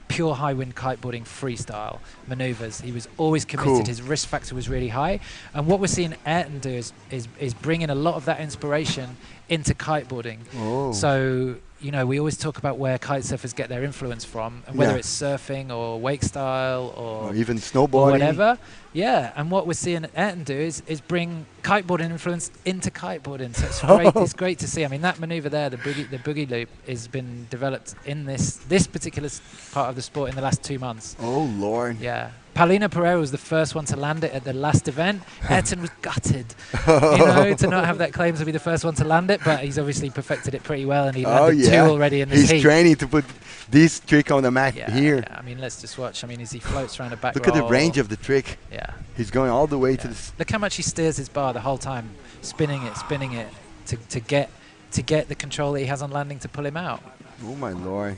pure high wind kiteboarding freestyle maneuvers. He was always committed. His risk factor was really high, and what we're seeing Ayrton do is bringing a lot of that inspiration into kiteboarding. So you know, we always talk about where kite surfers get their influence from, and whether it's surfing or wake style or even snowboarding or whatever. Yeah, and what we're seeing Ayrton do is bring kiteboarding influence into kiteboarding. So it's great. It's great to see. I mean, that maneuver there, the boogie loop, has been developed in this particular part of the sport in the last 2 months. Oh Lord. Yeah. Paulina Prea was the first one to land it at the last event. Ayrton was gutted, you know, to not have that claim to be the first one to land it, but he's obviously perfected it pretty well, and he landed 2 already in this heat. He's training to put this trick on the mat here. Yeah, I mean, let's just watch. I mean, as he floats around a back Look at the range of the trick. Yeah. He's going all the way to this. Look how much he steers his bar the whole time, spinning it to get the control that he has on landing to pull him out. Oh my Lord.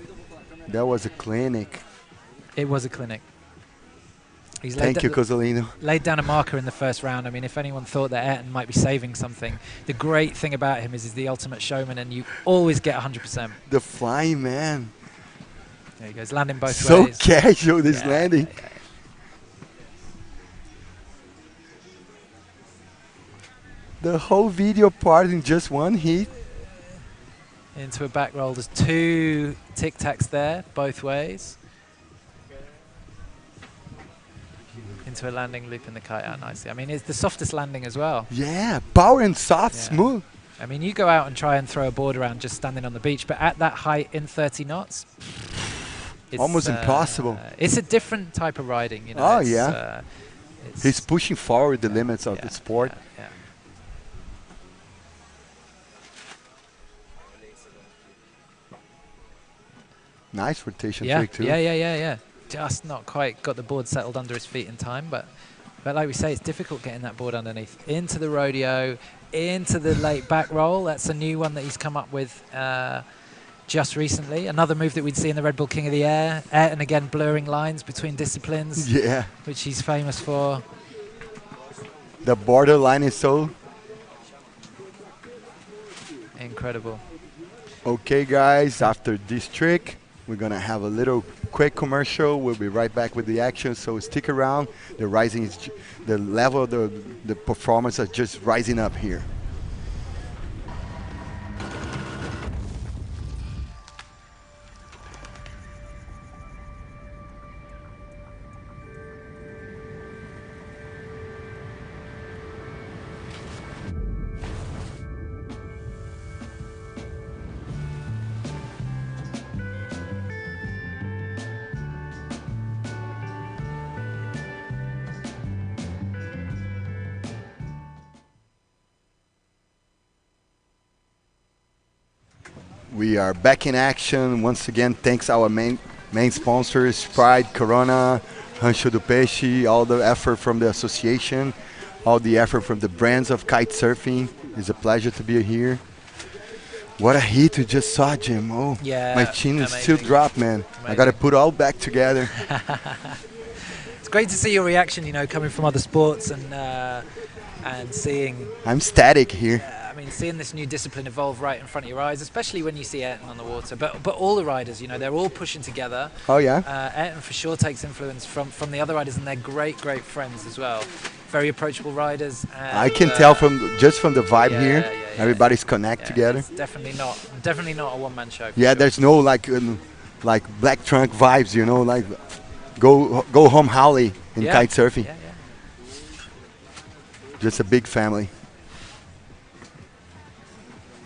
That was a clinic. It was a clinic. Thank you, Cozzolino. Laid down a marker in the first round. I mean, if anyone thought that Ayrton might be saving something, the great thing about him is he's the ultimate showman, and you always get 100%. The flying man. There he goes, landing both ways. So casual, this landing. The whole video part in just one heat. Into a back roll. There's 2 tic-tacs there, both ways. Into a landing, looping the kite out nicely. I mean, it's the softest landing as well. Yeah, power and soft, smooth. I mean, you go out and try and throw a board around just standing on the beach, but at that height in 30 knots, it's almost impossible. It's a different type of riding, you know. Oh, yeah. He's pushing forward the limits of the sport. Yeah. Nice rotation trick, too. Yeah. Just not quite got the board settled under his feet in time, but like we say, it's difficult getting that board underneath. Into the rodeo, into the late back roll. That's a new one that he's come up with just recently. Another move that we'd see in the Red Bull King of the Air. And again, blurring lines between disciplines, which he's famous for. The borderline is so incredible. Okay, guys, after this trick, we're going to have a little quick commercial. We'll be right back with the action, so stick around. The level of the performance is just rising up here. We are back in action once again. Thanks our main sponsors, Sprite, Corona, Rancho do Peixe, all the effort from the association, all the effort from the brands of kite surfing. It's a pleasure to be here. What a heat we just saw, Jim. Oh, yeah, my chin is still dropped, man. I got to put all back together. It's great to see your reaction, you know, coming from other sports and seeing. I'm static here. I mean, seeing this new discipline evolve right in front of your eyes, especially when you see Ayrton on the water, but all the riders, you know, they're all pushing together. Oh yeah. Ayrton for sure takes influence from the other riders, and they're great friends as well. Very approachable riders. And, I can tell from just from the vibe here, yeah. everybody's connect together. It's definitely not a one-man show. Yeah, sure. there's no like black trunk vibes, you know, like go home Howley in kite surfing. Yeah. Just a big family.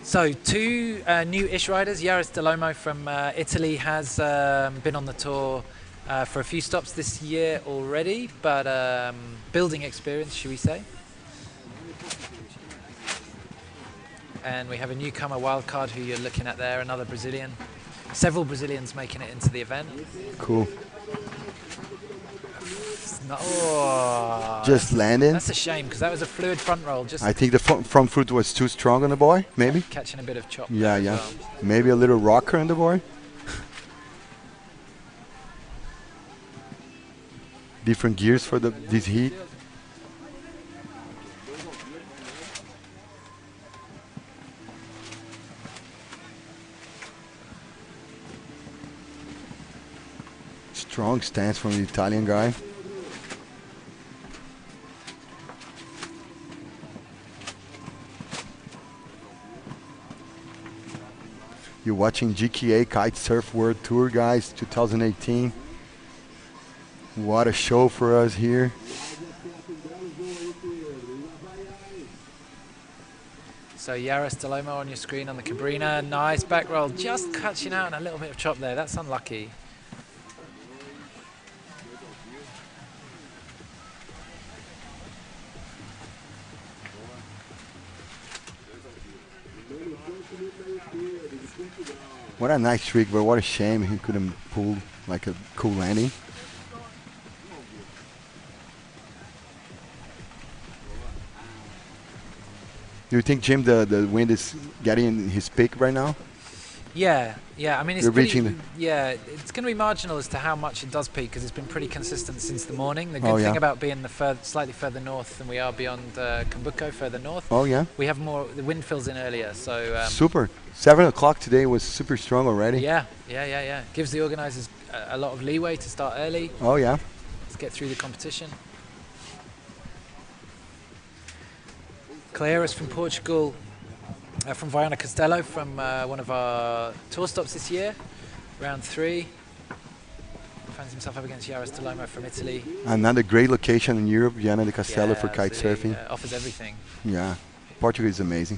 So two new-ish riders. Yaris Delomo from Italy has been on the tour for a few stops this year already, but building experience, should we say. And we have a newcomer wildcard who you're looking at there, another Brazilian. Several Brazilians making it into the event. Cool. Oh, Just landing. that's a shame, because that was a fluid front roll. Just I think the front foot was too strong on the boy, maybe. catching a bit of chop. Yeah, there as yeah. well. Maybe a little rocker on the boy. Different gears for this heat. Strong stance from the Italian guy. You're watching GKA Kite-Surf World Tour, guys, 2018. What a show for us here. So Yaris Delomo on your screen on the Cabrina. Nice back roll, just catching out and a little bit of chop there. That's unlucky. What a nice trick, but what a shame he couldn't pull like a cool landing. Do you think, Jim, the wind is getting in his peak right now? Yeah. I mean, it's You're pretty, reaching the it's going to be marginal as to how much it does peak, because it's been pretty consistent since the morning. The good Oh, thing yeah. about being slightly further north than we are beyond Kumbuko, further north, Oh, yeah. we have more. The wind fills in earlier, so Super. 7 o'clock today was super strong already. yeah. Gives the organisers a lot of leeway to start early. Oh, yeah. Let's get through the competition. Claire's from Portugal, from Viana Castelo, from one of our tour stops this year, round 3. Finds himself up against Yaris Delomo from Italy. Another great location in Europe, Viana de Castelo for kite absolutely, surfing. offers everything. Yeah. Portugal is amazing.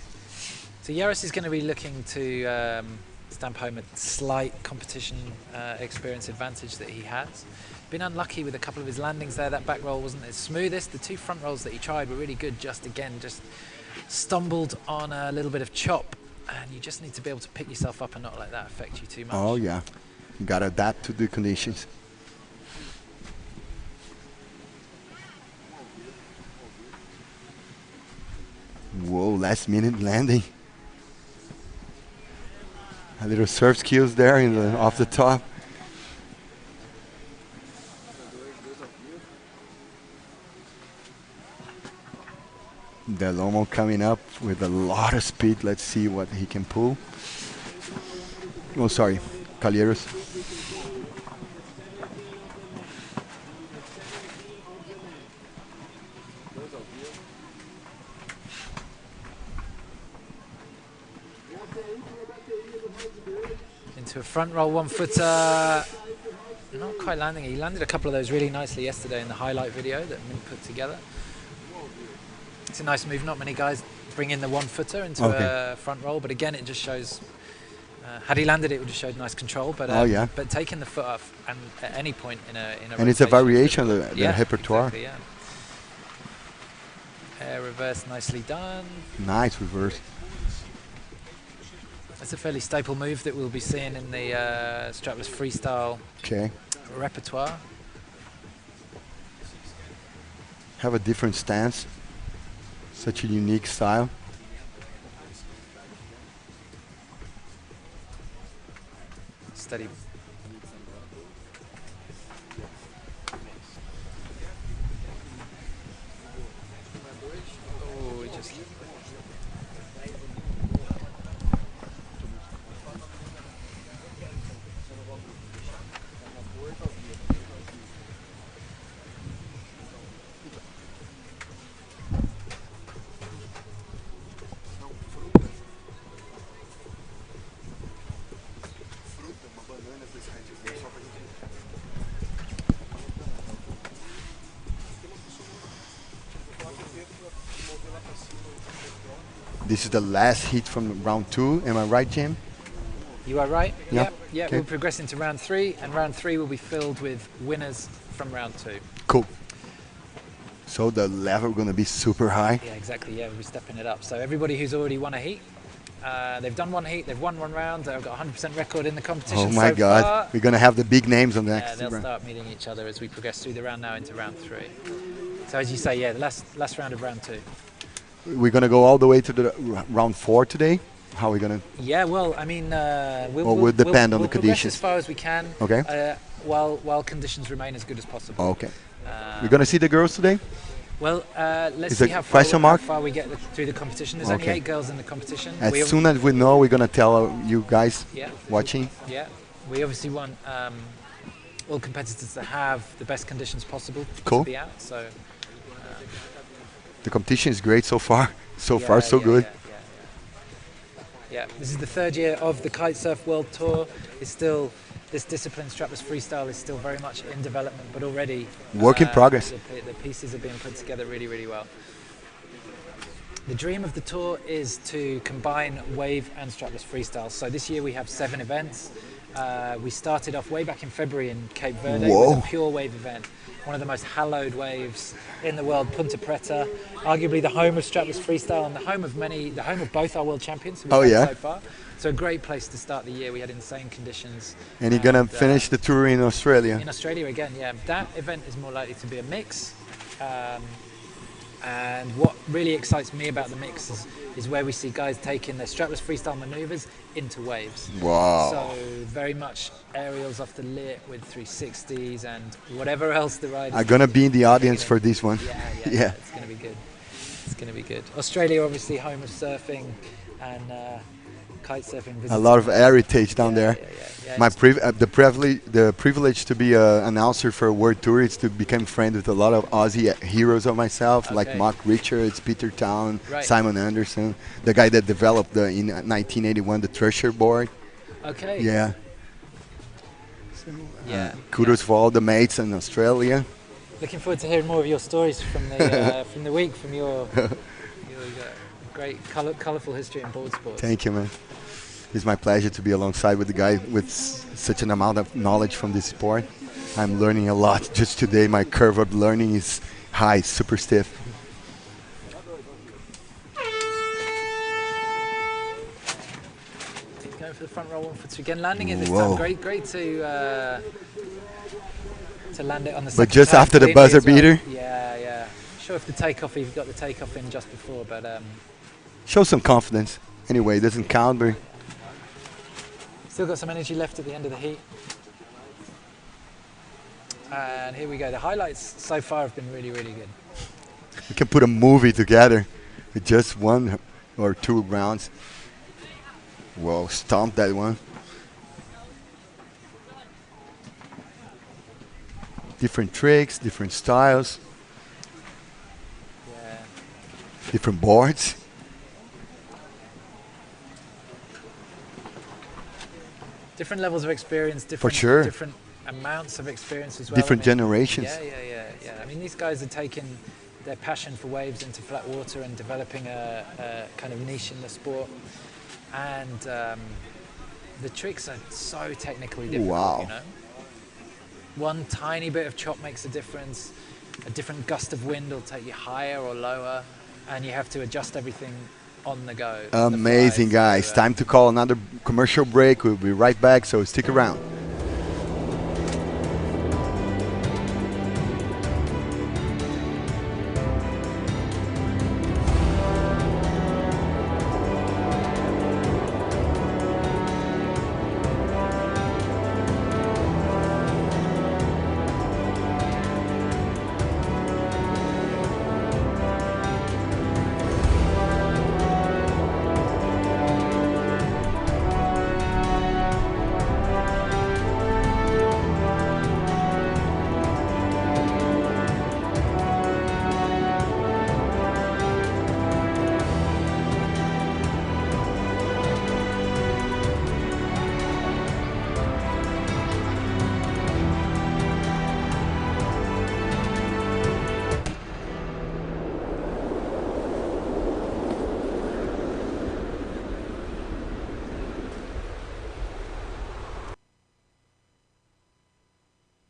So Yaris is going to be looking to stamp home a slight competition experience advantage that he has. Been unlucky with a couple of his landings there. That back roll wasn't as smoothest. The two front rolls that he tried were really good. Just stumbled on a little bit of chop, and you just need to be able to pick yourself up and not let that affect you too much. Oh, yeah. You got to adapt to the conditions. Whoa, last minute landing. A little surf skills there off the top. Delomo coming up with a lot of speed. Let's see what he can pull. Oh, sorry, Calheiros. Into a front roll, 1-footer. Not quite landing. He landed a couple of those really nicely yesterday in the highlight video that Mint put together. It's a nice move. Not many guys bring in the 1-footer into a front roll, but again, it just shows. Had he landed it, would have showed nice control. But but taking the foot off and at any point in a and it's a rotation, variation of the repertoire. Exactly, Air reverse, nicely done. Nice reverse. That's a fairly staple move that we'll be seeing in the strapless freestyle repertoire. Have a different stance. Such a unique style. Steady. Oh, This is the last heat from round 2. Am I right, Jim? You are right. Yeah. Yep. Yeah. Okay. We'll progress into round 3, and round 3 will be filled with winners from round 2. Cool. So the level going to be super high. Yeah, exactly. Yeah, we're stepping it up. So everybody who's already won a heat, they've done one heat, they've won one round, they've got a 100% record in the competition. Oh my so God. far. We're going to have the big names on the Yeah, next they'll round. start meeting each other as we progress through the round now into round 3. So as you say, yeah, the last round of round 2. We're going to go all the way to the round 4 today. How are we going to? Yeah, well, I mean, will depend on the progress conditions. as far as we can. Okay. While conditions remain as good as possible. Okay. We're going to see the girls today? Well, let's Is see it how question mark? far we get through the competition. There's only Okay. 8 girls in the competition. As soon as we know, we're going to tell you guys Yeah. watching. Yeah, we obviously want all competitors to have the best conditions possible Cool. to be out. So The competition is great so far. So yeah, far, so good. Yeah, this is the 3rd year of the Kite-Surf World Tour. It's still, this discipline, strapless freestyle, is still very much in development, but already Work in progress. The pieces are being put together really, really well. The dream of the tour is to combine wave and strapless freestyle. So this year we have 7 events. We started off way back in February in Cape Verde with a pure wave event. One of the most hallowed waves in the world, Punta Preta, arguably the home of strapless freestyle and the home of both our world champions who we've had so far. So a great place to start the year. We had insane conditions. And you're going to finish the tour in Australia? In Australia again, yeah. That event is more likely to be a mix. And what really excites me about the mix is where we see guys taking their strapless freestyle maneuvers into waves. Wow. So very much aerials off the lip with 360s and whatever else the riders. I'm going to be in the audience for this one. Yeah. It's going to be good. It's going to be good. Australia, obviously, home of surfing and kite surfing. A lot of heritage down there. Yeah, My the privilege to be an announcer for a World Tour is to become friends with a lot of Aussie heroes of myself, like Mark Richards, Peter Town, Simon Anderson, the guy that developed in 1981 the Thresher board. Okay. Yeah. Yeah. Kudos for all the mates in Australia. Looking forward to hearing more of your stories from the from the week, from your great colourful history in board sports. Thank you, man. It's my pleasure to be alongside with the guy with such an amount of knowledge from this sport. I'm learning a lot. Just today, my curve of learning is high, super stiff. Going for the front roll 1-4-2 again, landing it this time. Great to land it on the second. But just time after the cleanly buzzer as well. beater. Yeah. Sure, if the takeoff, you've got the takeoff in just before, but show some confidence. Anyway, it doesn't count, but still got some energy left at the end of the heat. And here we go. The highlights so far have been really, really good. we can put a movie together with just 1 or 2 rounds. Whoa, stomp that one. Different tricks, different styles, different boards. Different levels of experience, different amounts of experience as well. Different generations. Yeah. I mean, these guys are taking their passion for waves into flat water and developing a kind of niche in the sport. And the tricks are so technically different. Wow. You know? One tiny bit of chop makes a difference. A different gust of wind will take you higher or lower, and you have to adjust everything on the go. Amazing, guys. Time to call another commercial break. We'll be right back, so stick around.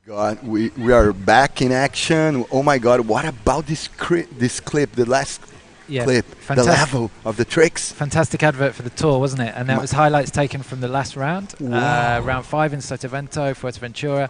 God, we are back in action. Oh my God, what about this clip, the last clip, the level of the tricks? Fantastic advert for the tour, wasn't it? And that was highlights taken from the last round, round 5 in Sotavento, Fuerteventura.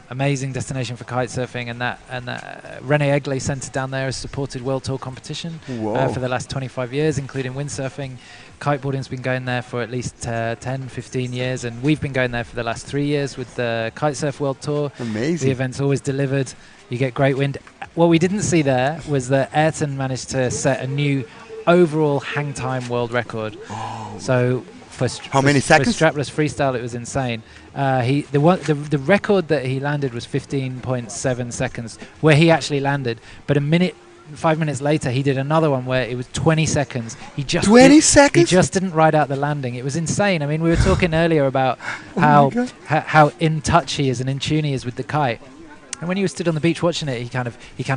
Amazing destination for kite surfing, and that Rene Egley Centre down there has supported World Tour competition for the last 25 years, including windsurfing. Kiteboarding's been going there for at least 10, 15 years, and we've been going there for the last 3 years with the Kite-Surf World Tour. Amazing. The event's always delivered. You get great wind. What we didn't see there was that Ayrton managed to set a new overall hang time world record. So for how many seconds? For strapless freestyle, it was insane. The record that he landed was 15.7 seconds, where he actually landed. But 5 minutes later, he did another one where it was 20 seconds. He just 20 seconds. He just didn't ride out the landing. It was insane. I mean, we were talking earlier about how in touch he is and in tune he is with the kite. And when he was stood on the beach watching it, he kind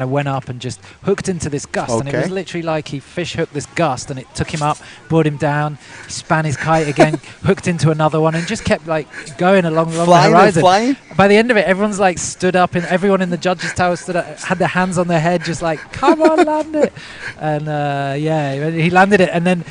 of went up and just hooked into this gust, and it was literally like he fish hooked this gust, and it took him up, brought him down. He span his kite again, hooked into another one, and just kept like going along the horizon. Flying. By the end of it, everyone's like stood up, and everyone in the judges' tower stood up, had their hands on their head, just like, "Come on, land it!" And he landed it, and then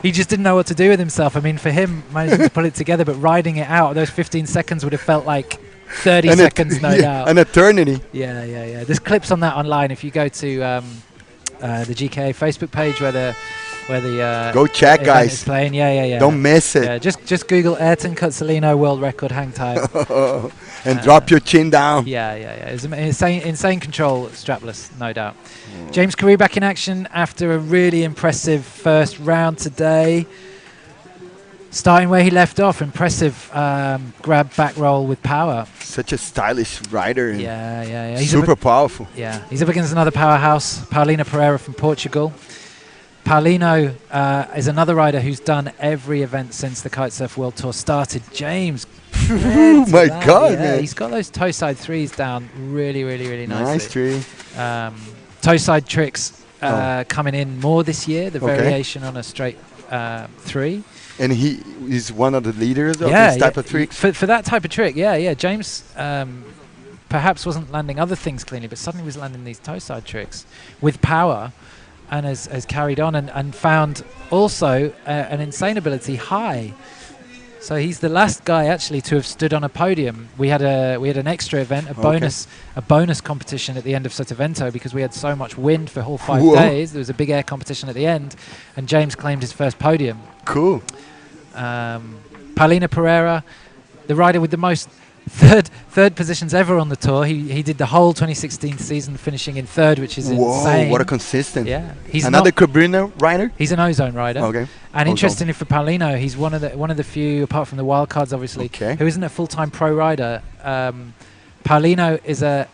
he just didn't know what to do with himself. I mean, for him, managing to pull it together, but riding it out, those 15 seconds would have felt like 30 seconds, no doubt. An eternity. Yeah. There's clips on that online. If you go to the GKA Facebook page where the go check, guys. Is playing. Yeah. Don't miss it. Yeah, just Google Ayrton Cozzolino world record hang time. And drop your chin down. Yeah. It's insane control, strapless, no doubt. James Carew back in action after a really impressive first round today. Starting where he left off, impressive grab back roll with power. Such a stylish rider. Yeah. He's super powerful. Yeah, he's up against another powerhouse, Paulino Prea from Portugal. Paulino is another rider who's done every event since the Kite-Surf World Tour started. James. Oh my God, man. He's got those toe side threes down really nicely. Nice tree. Toe side tricks coming in more this year, the variation on a straight 3. And he is one of the leaders of this type of tricks? For that type of trick, yeah. James perhaps wasn't landing other things cleanly, but suddenly was landing these toe side tricks with power, and has carried on and found also an insane ability high. So he's the last guy actually to have stood on a podium. We had an extra event, a bonus competition at the end of Sotavento because we had so much wind for all 5 days. There was a big air competition at the end, and James claimed his first podium. Cool. Paulino Prea, the rider with the most third positions ever on the tour. He did the whole 2016 season, finishing in 3rd, which is insane. What a consistent! Yeah, he's another Cabrino rider. He's an ozone rider. Okay. And interestingly for Paulino, he's one of the few, apart from the wild cards, obviously, who isn't a full-time pro rider. Paulino is a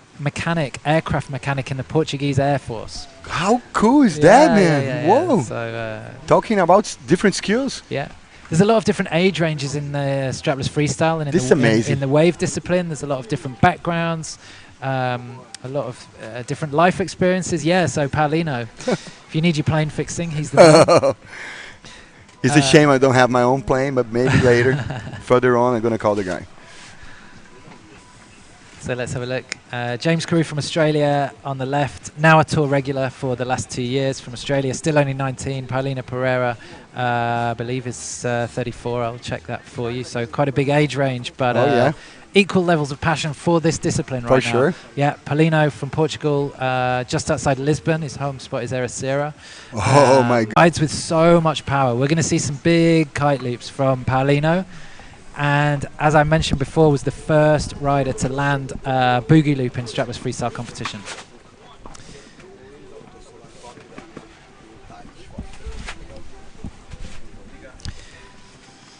aircraft mechanic in the Portuguese Air Force. How cool is that, man? Yeah. Whoa! So talking about different skills. Yeah. There's a lot of different age ranges in the strapless freestyle, and in the wave discipline. There's a lot of different backgrounds, a lot of different life experiences. Yeah, so Paulino, if you need your plane fixing, he's the one. It's a shame I don't have my own plane, but maybe later, further on, I'm going to call the guy. So let's have a look. James Carew from Australia on the left, now a tour regular for the last 2 years from Australia, still only 19. Paulino Prea, I believe is 34. I'll check that for you. So quite a big age range, but equal levels of passion for this discipline right now. For sure. Yeah, Paulino from Portugal, just outside Lisbon. His home spot is Ceara. Oh my God. Rides with so much power. We're going to see some big kite loops from Paulino. And as I mentioned before, was the first rider to land a boogie loop in strapless freestyle competition.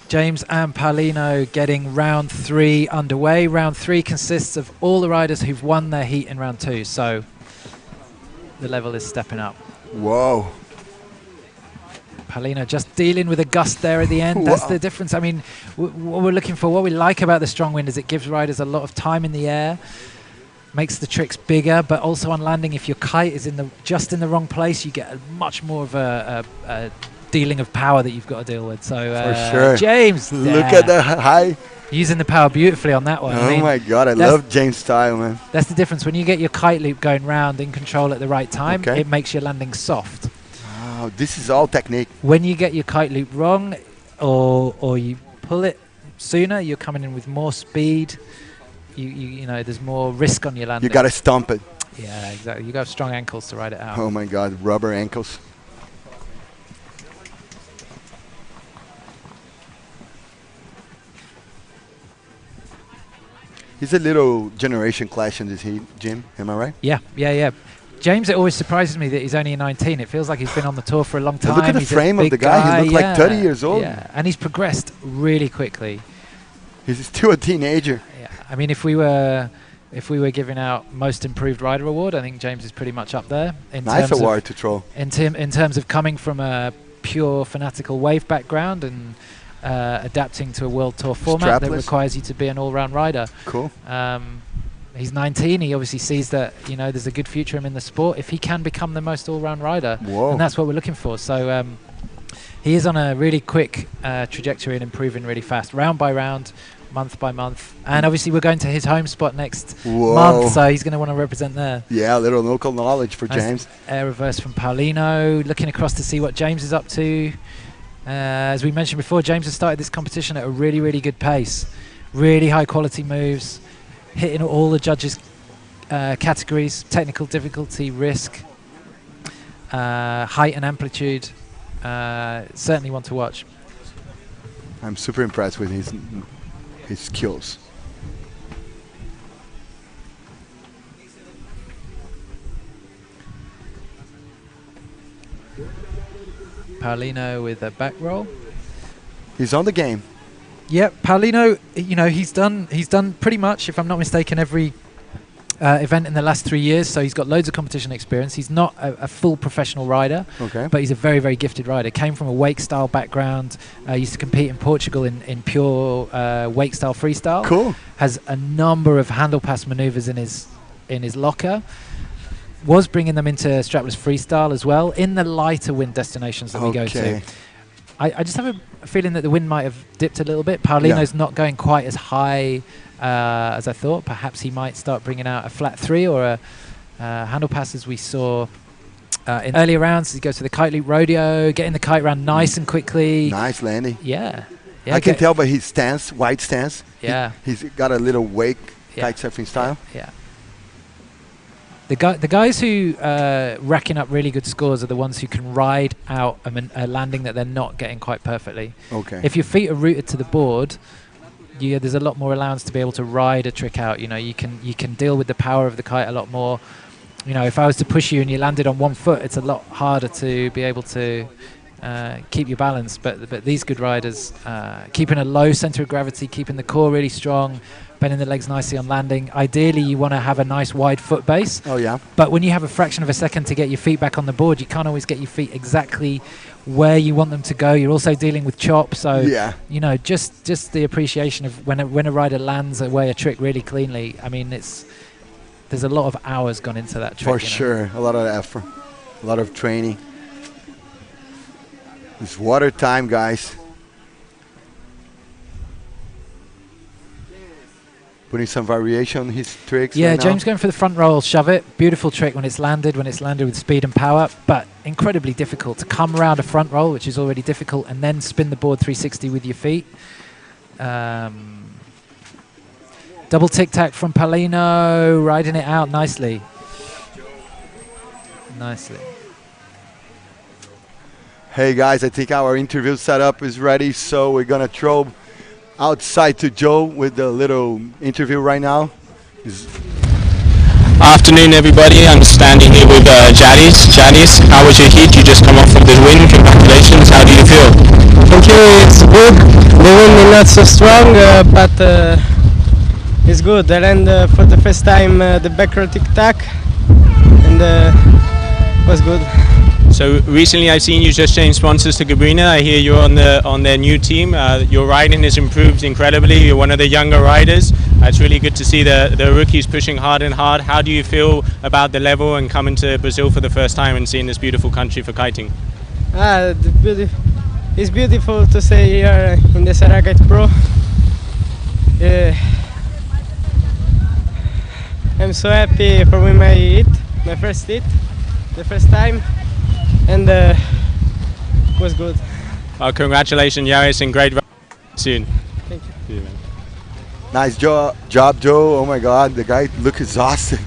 James and Paulino getting round 3 underway. Round 3 consists of all the riders who've won their heat in round 2, so the level is stepping up. Whoa. Paulino just dealing with a gust there at the end. That's the difference. I mean, what we're looking for, what we like about the strong wind is it gives riders a lot of time in the air, makes the tricks bigger, but also on landing, if your kite is just in the wrong place, you get a much more of a dealing of power that you've got to deal with. So For sure. James, Look at the high. using the power beautifully on that one. Oh I mean, my God, I that's- love James' style, man. That's the difference. When you get your kite loop going round in control at the right time, Okay. it makes your landing soft. Oh, this is all technique. When you get your kite loop wrong, or you pull it sooner, you're coming in with more speed. You know, there's more risk on your landing. You got to stomp it. Yeah, exactly. You got strong ankles to ride it out. Oh my God, rubber ankles. He's a little generation clash in this heat, Jim. Am I right? Yeah. James, it always surprises me that he's only 19. It feels like he's been on the tour for a long time. Look at the He's a frame of big the guy. He looks like 30 years old. Yeah, and he's progressed really quickly. He's still a teenager. Yeah, I mean, if we were giving out most improved rider award, I think James is pretty much up there. In Nice terms award of, to throw. in terms of coming from a pure fanatical wave background and adapting to a world tour format that Strapless. requires you to be an all-round rider. Cool. He's 19. He obviously sees that, you know, there's a good future in the sport if he can become the most all-round rider. Whoa. And that's what we're looking for. So he is on a really quick trajectory and improving really fast, round by round, month by month. And obviously we're going to his home spot next month, so he's going to want to represent there. Yeah, a little local knowledge for Nice James. Air reverse from Paulino, looking across to see what James is up to. As we mentioned before, James has started this competition at a really, really good pace. Really high quality moves, hitting all the judges' categories: technical difficulty, risk, height and amplitude. Certainly one to watch. I'm super impressed with his skills. Paulino with a back roll. He's on the game. Yep, Paulino, you know, he's done pretty much, if I'm not mistaken, every event in the last 3 years, so he's got loads of competition experience. He's not a full professional rider, Okay. but he's a very, very gifted rider. Came from a wake style background, used to compete in Portugal in pure wake style freestyle. Cool. Has a number of handle pass maneuvers in his locker. Was bringing them into strapless freestyle as well in the lighter wind destinations that we go to. Okay. I just have a feeling that the wind might have dipped a little bit. Paulino's not going quite as high as I thought. Perhaps he might start bringing out a flat 3 or a handle pass as we saw in earlier rounds. He goes to the kite loop rodeo, getting the kite round nice and quickly. Nice landing. Yeah. I can tell by his stance, wide stance. Yeah. He's got a little wake Yeah. kite surfing style. Yeah. The guys who racking up really good scores are the ones who can ride out a landing that they're not getting quite perfectly. Okay. If your feet are rooted to the board, there's a lot more allowance to be able to ride a trick out. You know, you can deal with the power of the kite a lot more. You know, if I was to push you and you landed on one foot, it's a lot harder to be able to keep your balance. But these good riders, keeping a low center of gravity, keeping the core really strong, bending the legs nicely on landing. Ideally, you want to have a nice wide foot base. Oh, yeah. But when you have a fraction of a second to get your feet back on the board, you can't always get your feet exactly where you want them to go. You're also dealing with chop, so Yeah. you know, just the appreciation of when a rider lands away a trick really cleanly. I mean, there's a lot of hours gone into that trick. For you know. sure. A lot of effort. A lot of training. It's water time, guys. Putting some variation on his tricks. Yeah, right now. James going for the front roll, shove it. Beautiful trick when it's landed with speed and power, but incredibly difficult to come around a front roll, which is already difficult, and then spin the board 360 with your feet. Double tic-tac from Paulino, riding it out nicely. Nicely. Hey guys, I think our interview setup is ready, so we're gonna throw outside to Joe with the little interview right now. Afternoon, everybody. I'm standing here with Jadis. Jadis, how was your heat? You just come off from the win. Congratulations. How do you feel? Thank you. It's good. The wind is not so strong, but it's good. I landed for the first time the back roll tic-tac, and was good. So recently I've seen you just change sponsors to Gabrina. I hear you're on their new team. Your riding has improved incredibly. You're one of the younger riders. It's really good to see the rookies pushing hard and hard. How do you feel about the level and coming to Brazil for the first time and seeing this beautiful country for kiting? It's beautiful to stay here in the Ceara Kite Pro. I'm so happy for winning my first hit, the first time, and was good. Well, congratulations, Yaris, and great soon. Thank you. See you, man. Nice job, Joe. Oh my God, the guy look exhausted.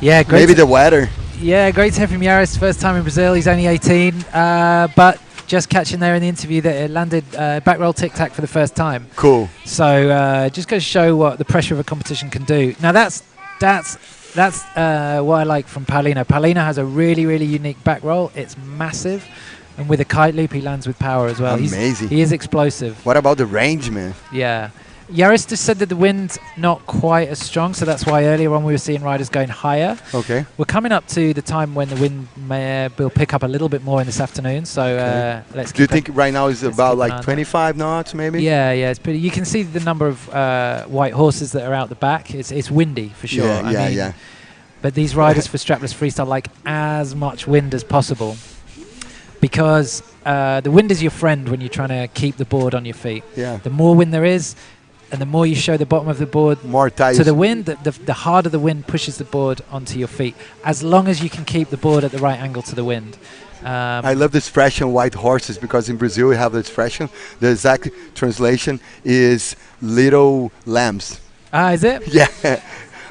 Yeah, great. Maybe the weather. Yeah, great to hear from Yaris. First time in Brazil. He's only 18, but just catching there in the interview that it landed back roll tic tac for the first time. Cool. So just goes to show what the pressure of a competition can do. Now that's what I like from Paulino. Paulino has a really unique back roll. It's massive, and with a kite loop he lands with power as well. Amazing. He is explosive. What about the range, man? Yeah. Yaris just said that the wind's not quite as strong, so that's why earlier on we were seeing riders going higher. Okay. We're coming up to the time when the wind will pick up a little bit more in this afternoon, so let's Do you think right now is about like an eye on 25 knots maybe? Yeah, it's pretty. You can see the number of white horses that are out the back. It's windy for sure. Yeah. But these riders for strapless freestyle like as much wind as possible, because the wind is your friend when you're trying to keep the board on your feet. Yeah. The more wind there is, and the more you show the bottom of the board More tight. to the wind, the harder the wind pushes the board onto your feet, as long as you can keep the board at the right angle to the wind. I love the expression white horses, because in Brazil we have the expression, the exact translation is little lambs. Ah, is it? Yeah.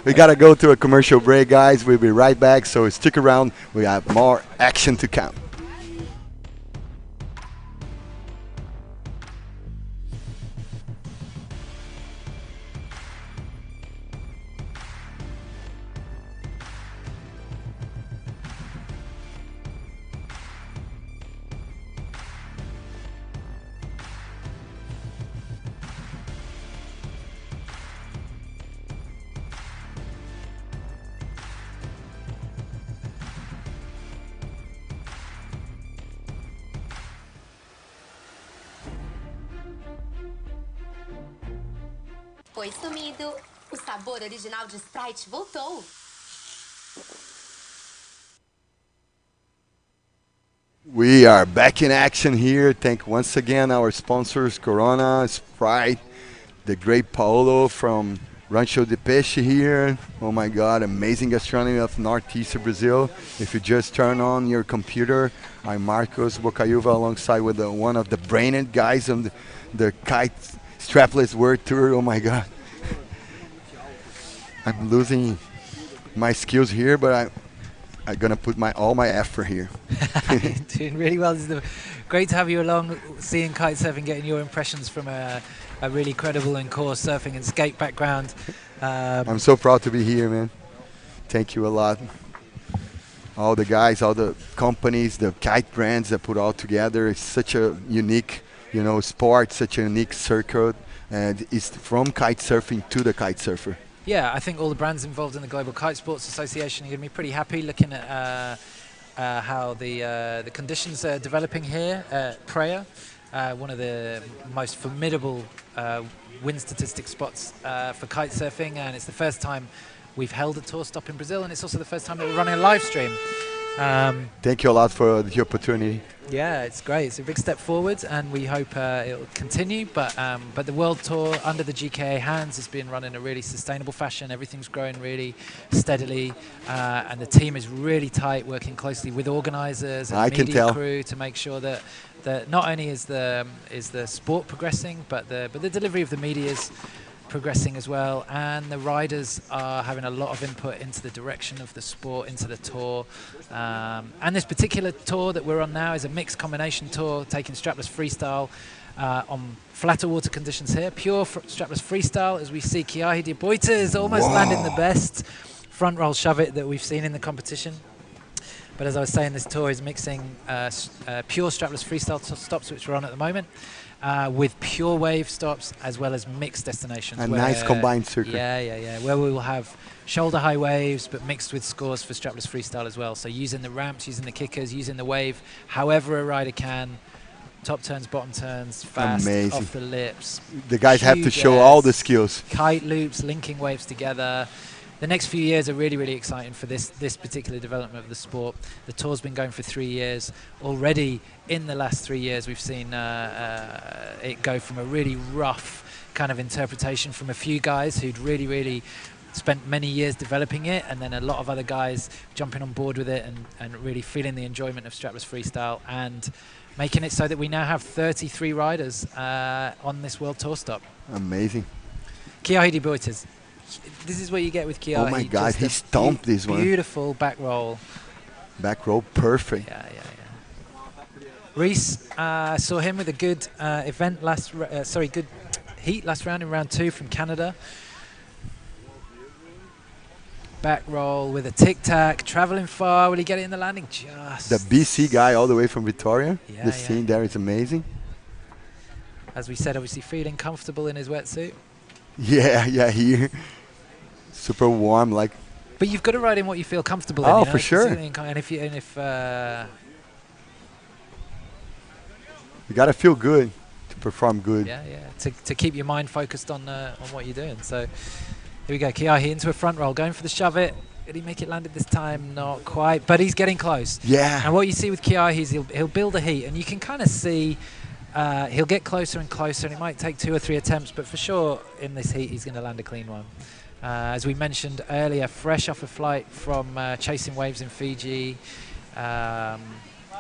We got to go to a commercial break, guys. We'll be right back, so stick around. We have more action to come. Foi sumido. O sabor original de Sprite voltou. We are back in action here. Thank once again our sponsors, Corona, Sprite, the great Paolo from Rancho de Peixe here. Oh my God, amazing gastronomy of northeastern Brazil. If you just turn on your computer, I'm Marcos Bocaiuva alongside with one of the brained guys on the Kite Strapless World Tour. Oh my God. I'm losing my skills here, but I'm gonna put all my effort here. Doing really well. This is great to have you along, seeing kite surfing, getting your impressions from a really credible and core surfing and skate background. I'm so proud to be here, man. Thank you a lot. All the guys, all the companies, the kite brands that put all together. It's such a unique, sport, such a unique circuit, and it's from kite surfing to the kite surfer. Yeah, I think all the brands involved in the Global Kite Sports Association are going to be pretty happy looking at how the conditions are developing here at Prea, one of the most formidable wind statistic spots for kite surfing, and it's the first time we've held a tour stop in Brazil, and it's also the first time that we're running a live stream. Thank you a lot for the opportunity. Yeah, it's great. It's a big step forward, and we hope it'll continue. But the World Tour under the GKA hands has been run in a really sustainable fashion. Everything's growing really steadily, and the team is really tight, working closely with organisers and media crew to make sure that not only is the sport progressing, but the delivery of the media is progressing as well, and the riders are having a lot of input into the direction of the sport, into the tour. And this particular tour that we're on now is a mixed combination tour, taking strapless freestyle on flatter water conditions here. Pure strapless freestyle, as we see Kiahi de Boita is almost landing the best front roll shove it that we've seen in the competition. But as I was saying, this tour is mixing pure strapless freestyle stops, which we're on at the moment, with pure wave stops as well as mixed destinations. A nice combined circuit. Yeah. Where we will have shoulder high waves, but mixed with scores for strapless freestyle as well. So using the ramps, using the kickers, using the wave, however a rider can. Top turns, bottom turns, fast, off the lips. The guys have to show all the skills. Kite loops, linking waves together. the next few years are really, really exciting for this particular development of the sport. The tour's been going for 3 years. Already in the last 3 years, we've seen it go from a really rough kind of interpretation from a few guys who'd really, really spent many years developing it, and then a lot of other guys jumping on board with it and really feeling the enjoyment of strapless freestyle and making it so that we now have 33 riders on this World Tour stop. Amazing. Kiahi de Boiters. This is what you get with Kiahi. Oh my God, just he a stomped this one. Beautiful back roll. Back roll, perfect. Yeah. Reese, saw him with a good good heat last round in round 2 from Canada. Back roll with a tic-tac, traveling far. Will he get it in the landing? Just. The BC guy all the way from Victoria. Yeah, The scene there is amazing. As we said, obviously feeling comfortable in his wetsuit. Yeah, here. Super warm, like. But you've got to ride in what you feel comfortable in. Oh, you know, for sure. And if you gotta feel good to perform good. Yeah. To keep your mind focused on what you're doing. So here we go. Kiahi into a front roll, going for the shove it. Did he make it landed this time? Not quite, but he's getting close. Yeah. And what you see with Kiahi is he'll build a heat, and you can kind of see he'll get closer and closer, and it might take 2 or 3 attempts, but for sure in this heat he's going to land a clean one. As we mentioned earlier, fresh off a flight from chasing waves in Fiji,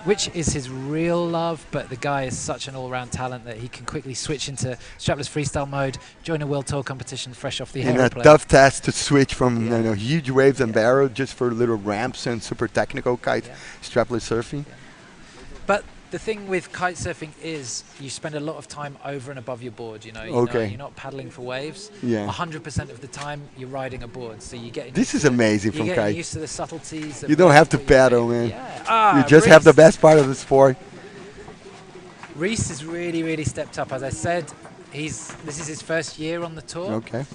which is his real love, but the guy is such an all-round talent that he can quickly switch into strapless freestyle mode, join a World Tour competition fresh off the airplane. And a tough task to switch from huge waves and barrel just for little ramps and super technical kite strapless surfing. But the thing with kite surfing is you spend a lot of time over and above your board. You're not paddling for waves. 100% of the time you're riding a board, so you get. This is amazing from kite. You're getting used to the subtleties. You don't have to paddle, man. Yeah. You just have the best part of the sport. Reese has really, really stepped up. As I said, this is his first year on the tour. Okay.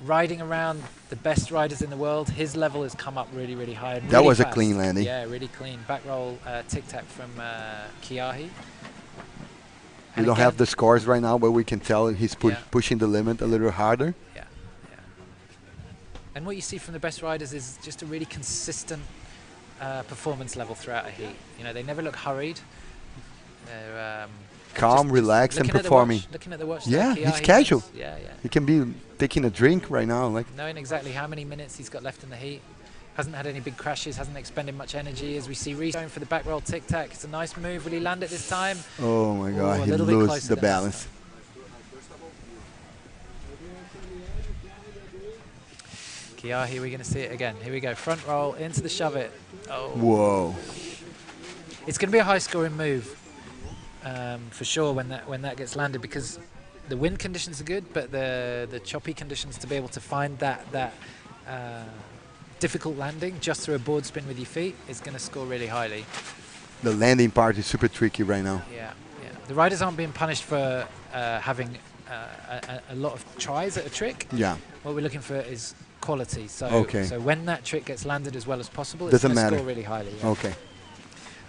Riding around the best riders in the world, his level has come up really, really high. And that really was fast. A clean landing. Yeah, really clean. Back roll tic-tac from Kiahi. We don't have the scores right now, but we can tell he's pushing the limit a little harder. Yeah. And what you see from the best riders is just a really consistent performance level throughout a heat. They never look hurried. They're calm, relaxed, and performing. Looking at the watch. Yeah, he's casual. Yeah. He can be taking a drink right now, like knowing exactly how many minutes he's got left in the heat. Hasn't had any big crashes. Hasn't expended much energy. As we see Reese going for the back roll tic tac. It's a nice move. Will he land it this time? Oh my God! He loses the balance. Kiahi, we're going to see it again. Here we go. Front roll into the shove it. Oh. Whoa! It's going to be a high scoring move. For sure when that gets landed, because the wind conditions are good, but the choppy conditions to be able to find that difficult landing just through a board spin with your feet is going to score really highly. The landing part is super tricky right now. Yeah. The riders aren't being punished for having a lot of tries at a trick. Yeah. What we're looking for is quality. So when that trick gets landed as well as possible, it's going to score really highly. Yeah. Okay.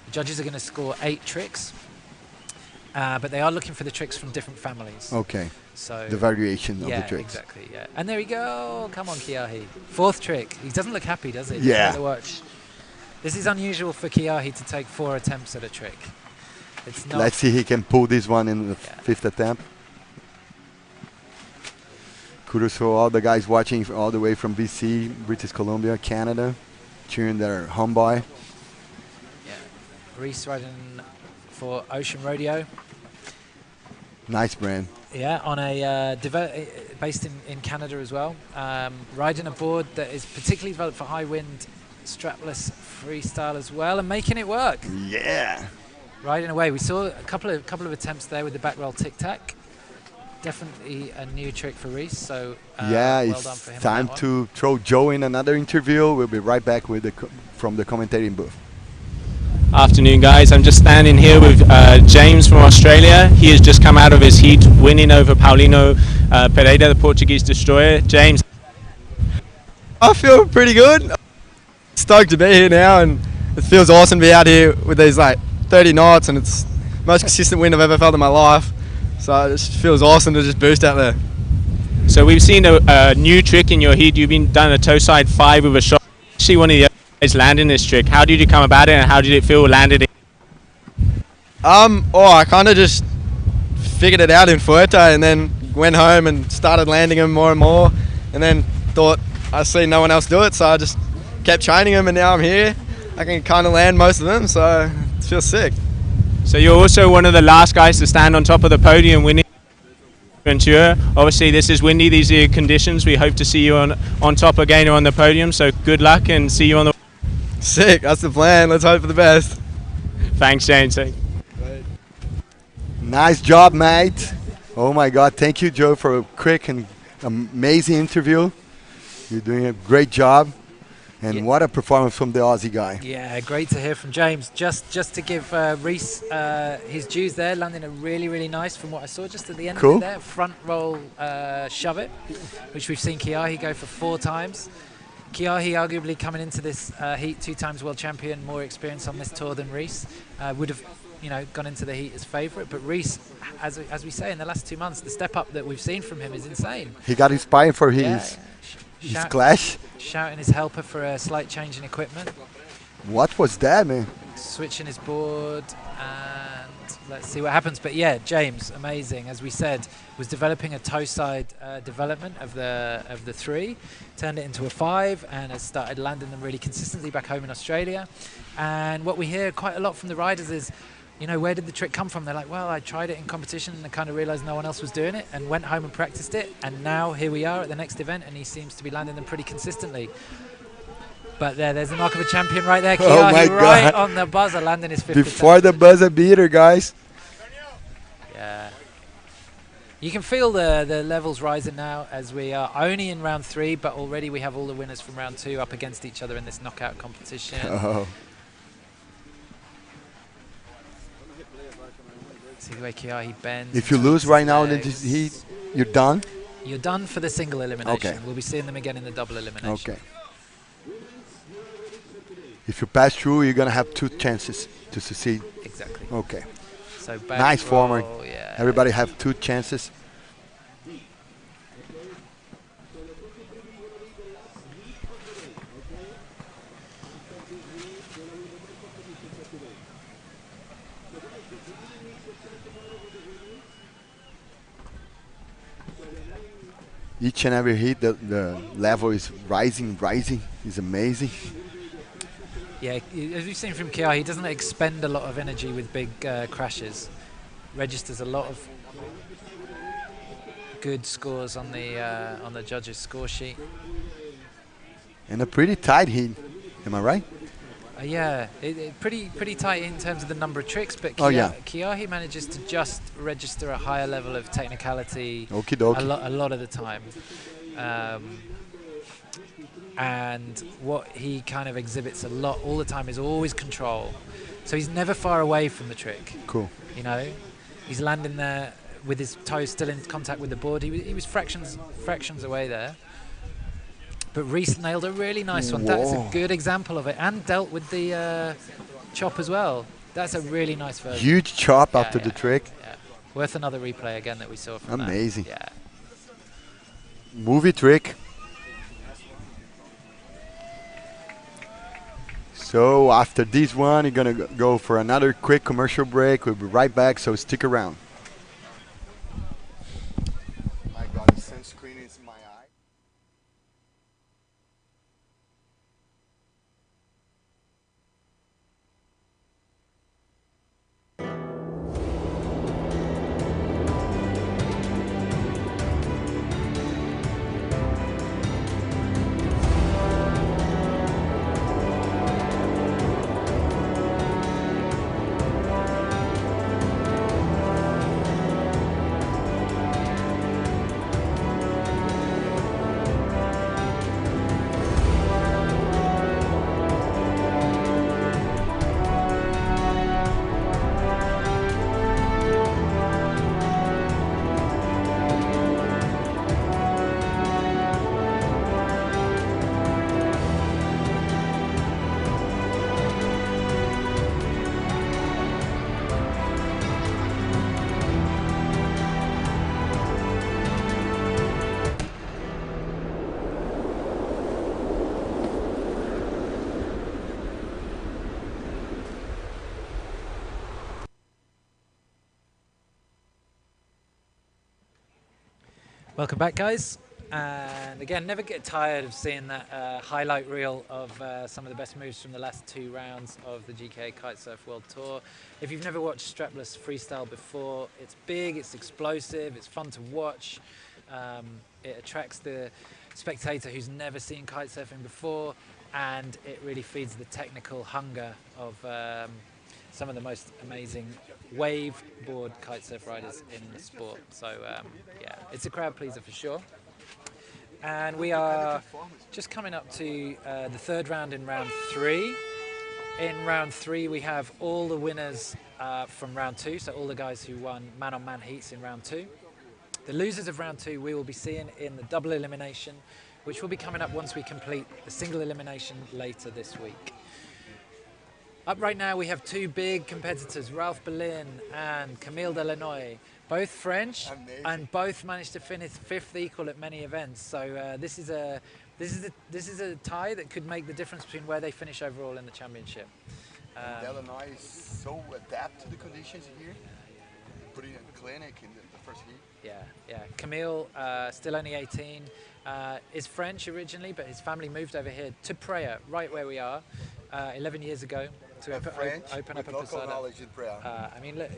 The judges are going to score 8 tricks. But they are looking for the tricks from different families. Okay. So the variation of the tricks. Exactly. Yeah. And there we go. Come on, Kiahi. 4th trick. He doesn't look happy, does he? Yeah. The watch. This is unusual for Kiahi to take 4 attempts at a trick. It's not. Let's see if he can pull this one in the 5th attempt. Kudos for all the guys watching all the way from BC, British Columbia, Canada, cheering their homeboy. Yeah. Reese riding for Ocean Rodeo. Nice brand. Yeah, on a based in Canada as well. Riding a board that is particularly developed for high wind, strapless freestyle as well, and making it work. Yeah. Riding away. We saw a couple of attempts there with the back roll tic tac. Definitely a new trick for Reese. So yeah, well it's done for him time to throw Joe in another interview. We'll be right back with from the commentating booth. Afternoon, guys. I'm just standing here with James from Australia. He has just come out of his heat, winning over Paulino Prea, the Portuguese destroyer. James. I feel pretty good. Stoked to be here now, and it feels awesome to be out here with these 30 knots, and it's the most consistent wind I've ever felt in my life. So it just feels awesome to just boost out there. So we've seen a new trick in your heat. You've been done a toe side 5 with a shot. Actually, one of the other guys landing this trick. How did you come about it, and how did it feel landed it? I kind of just figured it out in Fuerte, and then went home and started landing them more and more, and then thought I seen no one else do it, so I just kept training them, and now I'm here. I can kind of land most of them, so it feels sick. So you're also one of the last guys to stand on top of the podium winning Tour. Obviously this is windy, these are your conditions. We hope to see you on top again or on the podium, so good luck and see you on the... Sick, that's the plan. Let's hope for the best. Thanks, James. Nice job, mate. Oh my God, thank you, Joe, for a quick and amazing interview. You're doing a great job. And what a performance from the Aussie guy. Yeah, great to hear from James. Just to give Reese his dues there, landing a really nice, from what I saw just at the end of it there, front roll shove it, which we've seen Kiahi go for 4 times. Kiahi arguably coming into this heat 2 times world champion, more experience on this tour than Reese. Would have gone into the heat as favourite, but Reese, as we say, in the last 2 months, the step up that we've seen from him is insane. He got inspired for his clash. Shouting his helper for a slight change in equipment. What was that, man? Switching his board, and let's see what happens. But yeah, James, amazing. As we said, was developing a toe side development of the 3, turned it into a 5, and has started landing them really consistently back home in Australia. And what we hear quite a lot from the riders is, where did the trick come from? They're like, well, I tried it in competition and I kind of realized no one else was doing it, and went home and practiced it, and now here we are at the next event, and he seems to be landing them pretty consistently. But there's the mark of a champion right there. Kiahi right on the buzzer, landing his 5th before the buzzer beater, guys. Yeah. You can feel the levels rising now as we are only in round 3, but already we have all the winners from round 2 up against each other in this knockout competition. Oh. See the way Kiahi bends. If you lose right now in the heat, you're done? You're done for the single elimination. Okay. We'll be seeing them again in the double elimination. Okay. If you pass through, you're going to have 2 chances to succeed. Exactly. Okay. So nice forward. Yeah. Everybody have 2 chances. Each and every hit, the level is rising. It's amazing. Yeah, as we've seen from Kiahi, he doesn't expend a lot of energy with big crashes. Registers a lot of good scores on the judges' score sheet. And a pretty tight hit, am I right? Yeah, pretty tight in terms of the number of tricks, but Kiahi manages to just register a higher level of technicality a lot of the time. And what he kind of exhibits a lot all the time is always control. So he's never far away from the trick. Cool. He's landing there with his toes still in contact with the board. He was fractions away there. But Reese nailed a really nice one. That's a good example of it, and dealt with the chop as well. That's a really nice version. Huge chop after the trick. Yeah. Worth another replay again that we saw from amazing. That. Yeah. Movie trick. So after this one, you're going to go for another quick commercial break. We'll be right back, so stick around. My God, the sunscreen is my eye. Welcome back, guys. And again, never get tired of seeing that highlight reel of some of the best moves from the last 2 rounds of the GKA Kite-Surf World Tour. If you've never watched strapless freestyle before, it's big, it's explosive, it's fun to watch. It attracts the spectator who's never seen kite surfing before, and it really feeds the technical hunger of some of the most amazing wave board kite surf riders in the sport. So yeah, it's a crowd pleaser for sure. And we are just coming up to the 3rd round in round 3. In round 3 we have all the winners from round 2, so all the guys who won man-on-man heats in round 2. The losers of round 2 we will be seeing in the double elimination, which will be coming up once we complete the single elimination later this week. Up right now we have 2 big competitors, Ralph Berlin and Camille Delanoy, both French. Amazing. And both managed to finish 5th equal at many events. So this is a tie that could make the difference between where they finish overall in the championship. Delanoy is so adapt to the conditions here. Putting a clinic in the first heat. Yeah. Camille, still only 18, is French originally, but his family moved over here to Prea, right where we are, 11 years ago, to open up a local posada. knowledge in Prea. I mean, look,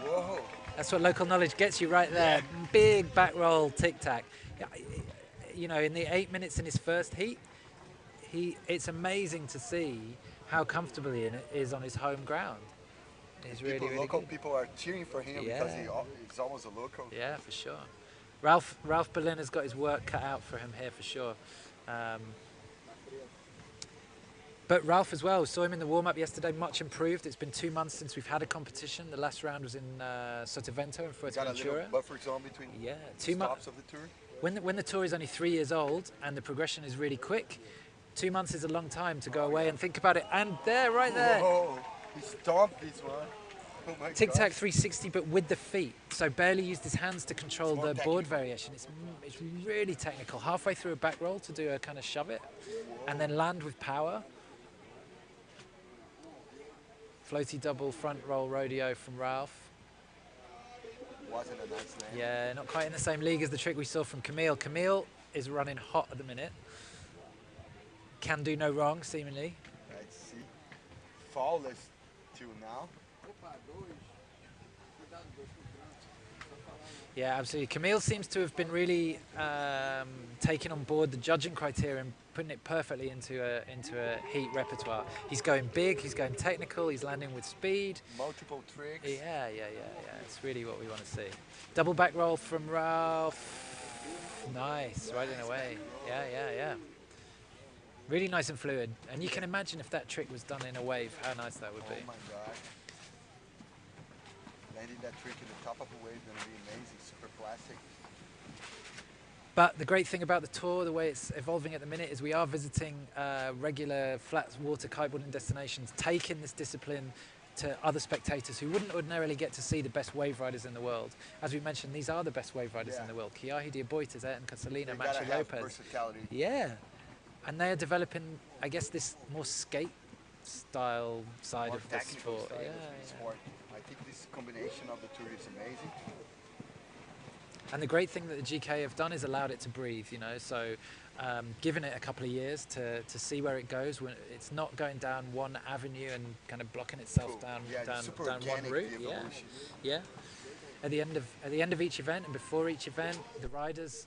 Whoa! that's what local knowledge gets you right there. Yeah. Big back roll tic tac. You know, in the 8 minutes in his first heat, it's amazing to see how comfortable he is on his home ground. He's really Local good. people are cheering for him because Yeah. he's almost a local. Yeah, for sure. Ralph Berlin has got his work cut out for him here for sure. But Ralph as well, saw him in the warm-up yesterday, much improved. It's been 2 months since we've had a competition. The last round was in Sotavento in Got a little Fuerteventura. buffer zone between Yeah, the 2 months. stops of the tour. When the tour is only 3 years old and the progression is really quick, 2 months is a long time to go away and think about it. And there, right there, Whoa! He stomped this one. Oh my tic tac God. 360, but with the feet. So barely used his hands to control It's more the board technical. variation. It's really technical. Halfway through a back roll to do a kind of shove it, and then land with power. Floaty double front roll rodeo from Ralph. Wasn't a nice land. Yeah, not quite in the same league as the trick we saw from Camille. Camille is running hot at the minute. Can do no wrong, seemingly. Let's see. Foulest till now. Yeah, absolutely. Camille seems to have been really taking on board the judging criteria and putting it perfectly into a heat repertoire. He's going big, he's going technical, he's landing with speed. Multiple tricks. Yeah. It's really what we want to see. Double back roll from Ralph. Nice, right in away. Yeah. Really nice and fluid. And you can imagine if that trick was done in a wave, how nice that would be. Oh my God. Landing that trick in the top of a wave is going to be amazing. Super plastic. But the great thing about the tour, the way it's evolving at the minute, is we are visiting regular flat water kiteboarding destinations, taking this discipline to other spectators who wouldn't ordinarily get to see the best wave riders in the world. As we mentioned, these are the best wave riders in the world. Kiahi Diaboitas, Ayrton Casalina, They gotta Macho have Lopez. versatility. Yeah. And they are developing, I guess, this more skate style side More of the technical sport. side Yeah, of the sport. I think this combination of the tour is amazing. And the great thing that the GK have done is allowed it to breathe, you know, so given it a couple of years to see where it goes, when it's not going down one avenue and kind of blocking itself Cool. down, Yeah, it's super down one organic, route. the evolution. Yeah. At the end of each event and before each event, the riders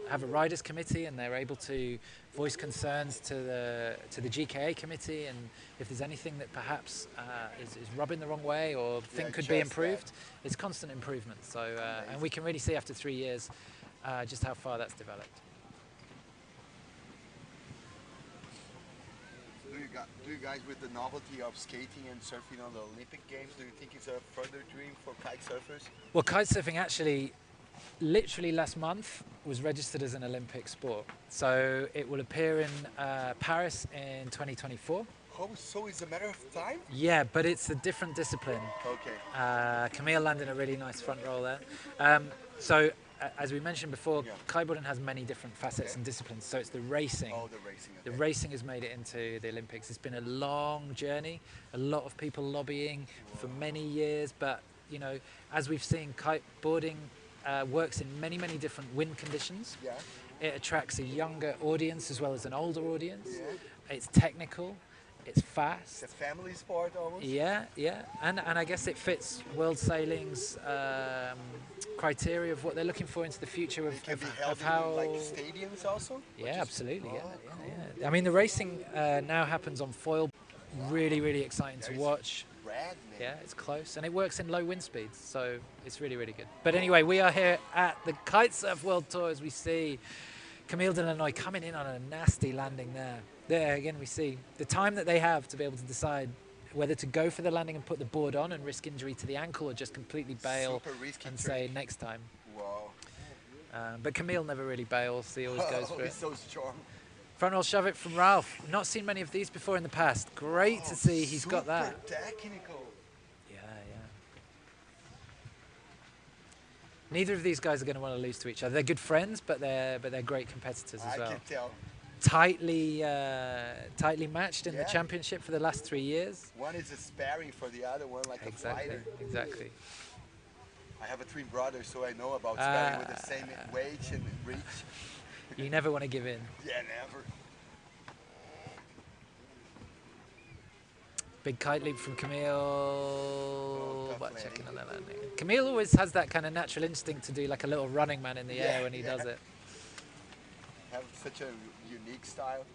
have a riders committee, and they're able to voice concerns to the GKA committee, and if there's anything that perhaps is rubbing the wrong way or could be adjust improved, it's constant improvement. So and we can really see after 3 years just how far that's developed. Do you guys, with the novelty of skating and surfing on the Olympic Games, do you think it's a further dream for kite surfers? Well, kitesurfing actually, literally last month, was registered as an Olympic sport. So it will appear in Paris in 2024. Oh, so it's a matter of time? Yeah, but it's a different discipline. Okay. Camille landed a really nice front roll there. As we mentioned before, kiteboarding has many different facets and disciplines. So it's the racing. Oh, the racing. The Okay. racing has made it into the Olympics. It's been a long journey, a lot of people lobbying for many years, but you know, as we've seen, kiteboarding works in many, many different wind conditions. Yeah. It attracts a younger audience as well as an older audience. Yeah. It's technical, it's fast. It's a family sport almost. Yeah, yeah, and I guess it fits World Sailing's criteria of what they're looking for into the future It can be of held how. in like stadiums also. Yeah, absolutely. Oh, Yeah, cool. yeah. I mean, the racing now happens on foil. Really, really exciting to watch. Rad, man. Yeah, it's close, and it works in low wind speeds, so it's really, really good. But anyway, we are here at the Kite-Surf World Tour as we see Camille Delanoy coming in on a nasty landing there. There again, we see the time that they have to be able to decide whether to go for the landing and put the board on and risk injury to the ankle, or just completely bail Super risky and trick. say next time. Wow. But Camille never really bails; he always goes for it. He's so strong. Front roll shove it from Ralph. Not seen many of these before in the past. Great to see he's got that. Super technical. Yeah, yeah. Neither of these guys are going to want to lose to each other. They're good friends, but they're great competitors as well. I can tell. Tightly matched in the Yeah. championship for the last 3 years. One is a sparring for the other one, like a fighter. Exactly. I have a twin brother, so I know about sparring with the same weight and reach. You never want to give in. Yeah, never. Big kite leap from Camille. tough But landing. checking on that landing. Camille always has that kind of natural instinct to do like a little running man in the air Yeah, when he yeah. does it. Have such a unique style.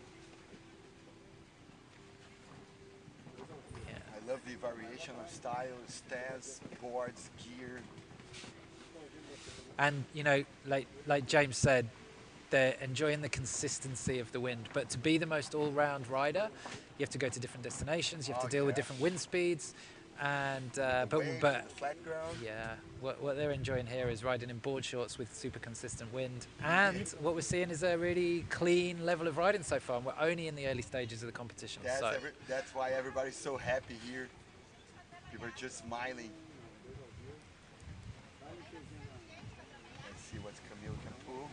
Yeah. I love the variation of style, stance, boards, gear. And you know, like James said, they're enjoying the consistency of the wind. But to be the most all-round rider, you have to go to different destinations. You have to deal with different wind speeds, and Waves, but flat ground. yeah, what they're enjoying here is riding in board shorts with super consistent wind. And what we're seeing is a really clean level of riding so far. And we're only in the early stages of the competition. So That's why everybody's so happy here. People are just smiling. Let's see what Camille can pull.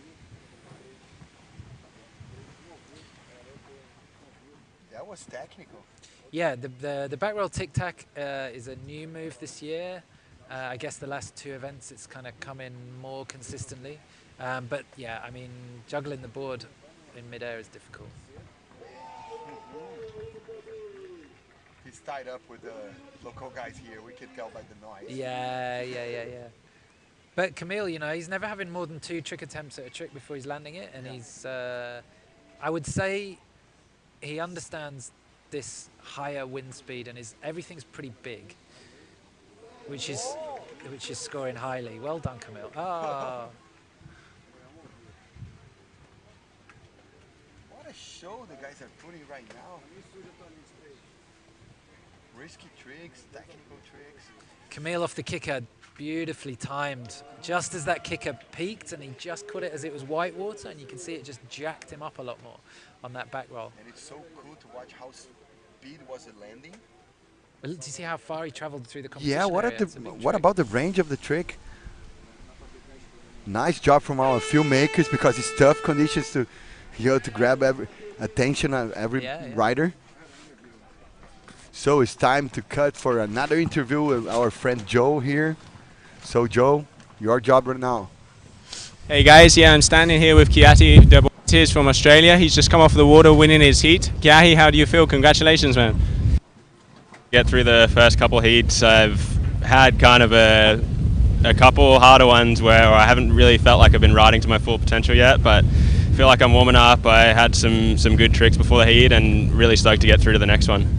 That was technical. yeah, the back roll tic tac is a new move this year. I guess the last 2 events it's kind of come in more consistently. But yeah, I mean, juggling the board in midair is difficult. He's tied up with the local guys here. We can tell by the noise. Yeah. But Camille, you know, he's never having more than 2 trick attempts at a trick before he's landing it, and he's, I would say, he understands this higher wind speed, and everything's pretty big, which is scoring highly. Well done, Camille. Oh. What a show the guys are putting right now. Risky tricks, technical tricks. Camille off the kicker, beautifully timed. Just as that kicker peaked, and he just caught it as it was white water, and you can see it just jacked him up a lot more on that back roll. And it's so cool to watch how speed was the landing. Well, do you see how far he traveled through the competition? Yeah, area? It's a big what trick. about the range of the trick? Nice job from our filmmakers, because it's tough conditions to grab every attention of every rider. So it's time to cut for another interview with our friend Joe here. So Joe, your job right now. Hey guys, yeah, I'm standing here with Kiati Debortes from Australia. He's just come off the water winning his heat. Kiati, how do you feel? Congratulations, man. Get through the first couple heats. I've had kind of a couple harder ones where I haven't really felt like I've been riding to my full potential yet, but I feel like I'm warming up. I had some good tricks before the heat and really stoked to get through to the next one.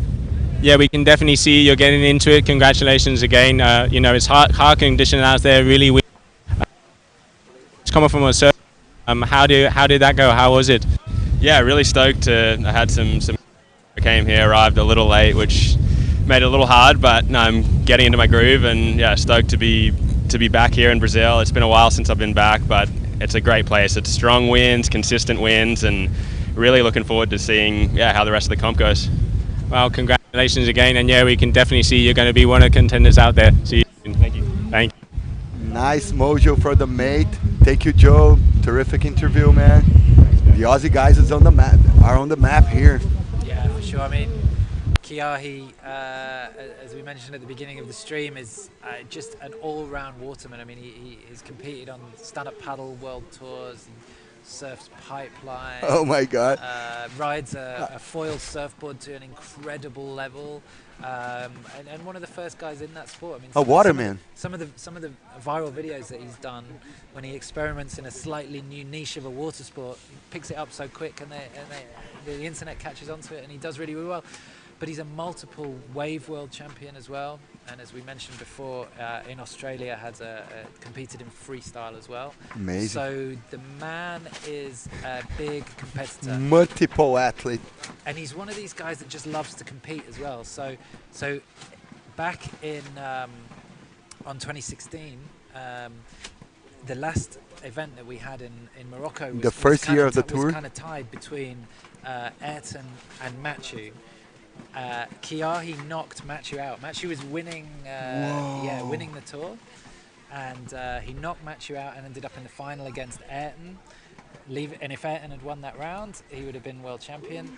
Yeah, we can definitely see you're getting into it. Congratulations again. You know, it's hard condition out there, really. It's coming from a surf. How did that go? How was it? Yeah, really stoked. I had some. I came here, arrived a little late, which made it a little hard, but no, I'm getting into my groove, and yeah, stoked to be back here in Brazil. It's been a while since I've been back, but it's a great place. It's strong winds, consistent winds, and really looking forward to seeing how the rest of the comp goes. Well, congratulations again, and yeah, we can definitely see you're going to be one of the contenders out there. See you soon. Thank you. Thank you. Nice mojo for the mate. Thank you, Joe. Terrific interview, man. The Aussie guys are on the map here. Yeah, for sure. I mean, Kiahi, as we mentioned at the beginning of the stream, is just an all-round waterman. I mean, he's competed on stand-up paddle world tours, he surfs pipeline. Oh my God! Rides a foil surfboard to an incredible level, and one of the first guys in that sport. I mean, A waterman. Some of the viral videos that he's done when he experiments in a slightly new niche of a water sport, he picks it up so quick, and the internet catches onto it, and he does really, really well. But he's a multiple wave world champion as well, and as we mentioned before, in Australia has competed in freestyle as well. Amazing. So the man is a big competitor. Multiple athlete. And he's one of these guys that just loves to compete as well. So back in on 2016, the last event that we had in Morocco was The first year of the tour? was kind of tied between Ayrton and Mathieu. Kiahi knocked Mathieu out. Mathieu was winning, winning the tour, and he knocked Mathieu out and ended up in the final against Ayrton. And if Ayrton had won that round, he would have been world champion.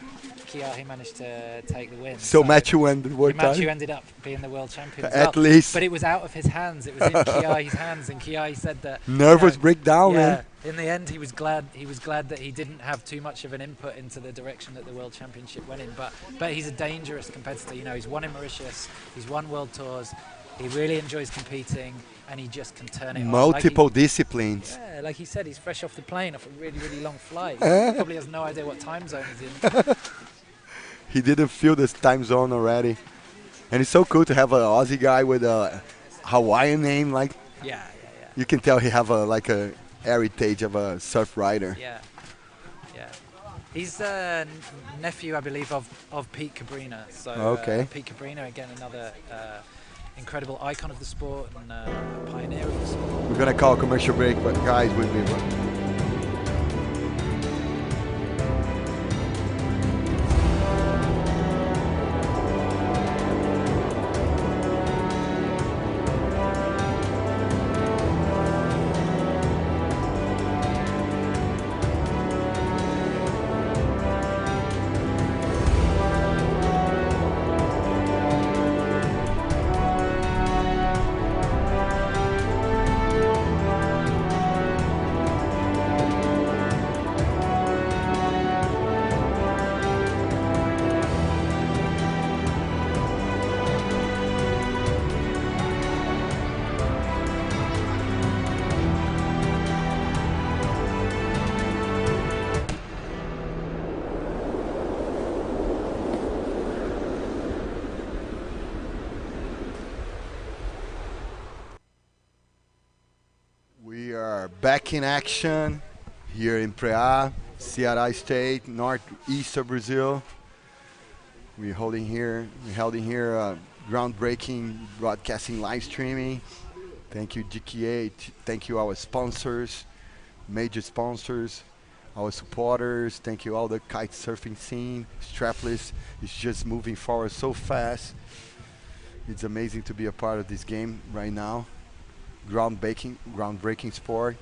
Kiahi managed to take the win. So Mathieu won the world Mathieu title? ended up being the world champion as At well. least. But it was out of his hands. It was in Kiahi's hands, and Kiahi said that Nervous breakdown, man. in the end, he was glad that he didn't have too much of an input into the direction that the World Championship went in. But he's a dangerous competitor. You know, he's won in Mauritius, he's won world tours. He really enjoys competing, and he just can turn it on. Multiple disciplines. Yeah, like he said, he's fresh off the plane off a really, really long flight. He probably has no idea what time zone he's in. He didn't feel this time zone already. And it's so cool to have an Aussie guy with a Hawaiian name. Like, Yeah. you can tell he have a heritage of a surf rider. Yeah. He's nephew, I believe, of Pete Cabrina. So Okay. Pete Cabrina, again, another incredible icon of the sport and a pioneer of the sport. We're gonna call a commercial break, but guys, we'll be back. We are back in action here in Prea, Ceara State, northeast of Brazil. We're holding here groundbreaking broadcasting live streaming. Thank you GKA, thank you our sponsors, major sponsors, our supporters. Thank you all the kite surfing scene. Strapless is just moving forward so fast. It's amazing to be a part of this game right now. Groundbreaking sport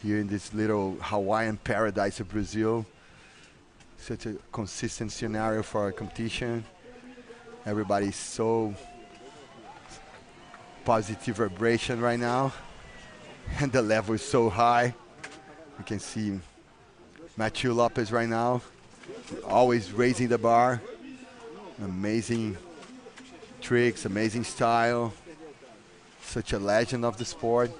here in this little Hawaiian paradise of Brazil. Such a consistent scenario for our competition. Everybody's so positive vibration right now, and the level is so high. You can see Mathieu Lopez right now, always raising the bar. Amazing tricks, amazing style. Such a legend of the sport.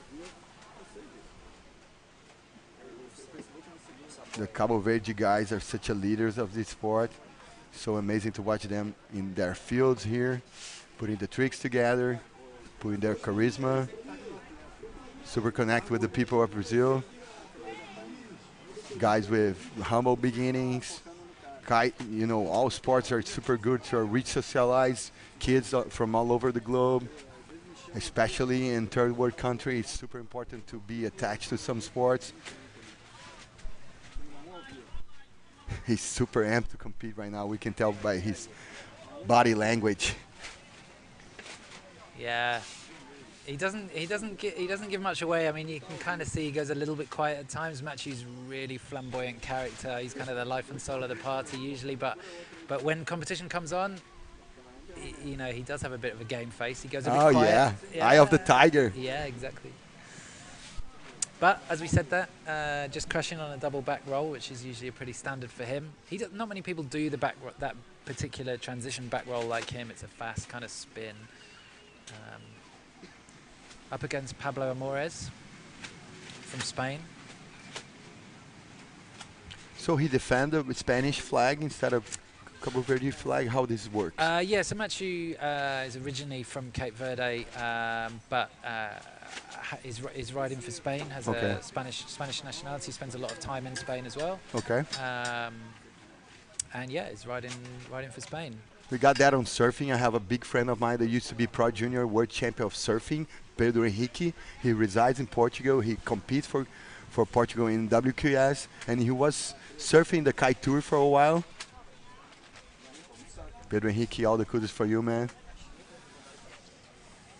The Cabo Verde guys are such a leaders of this sport. So amazing to watch them in their fields here, putting the tricks together, putting their charisma. Super connect with the people of Brazil. Guys with humble beginnings. Kite, you know, all sports are super good to reach socialize kids from all over the globe. Especially in third world countries, it's super important to be attached to some sports. He's super amped to compete right now. We can tell by his body language. Yeah, he doesn't give much away. I mean, you can kind of see he goes a little bit quiet at times. Mathieu's really flamboyant character. He's kind of the life and soul of the party usually, but But when competition comes on, you know, he does have a bit of a game face. He goes a bit Oh quiet. yeah, eye of the tiger. Yeah, exactly. But as we said that, just crashing on a double back roll, which is usually a pretty standard for him. Not many people do the that particular transition back roll like him. It's a fast kind of spin. Up against Pablo Amores from Spain. So he defended with Spanish flag instead of Cabo Verde flag. How this works? Yeah, so Machu is originally from Cape Verde, but is riding for Spain. Has a Spanish nationality. Spends a lot of time in Spain as well. Okay. And yeah, is riding for Spain. We got that on surfing. I have a big friend of mine that used to be Pro Junior World Champion of Surfing, Pedro Henrique. He resides in Portugal. He competes for Portugal in WQS, and he was surfing the Kite Tour for a while. Pedro Henrique, all the kudos for you, man.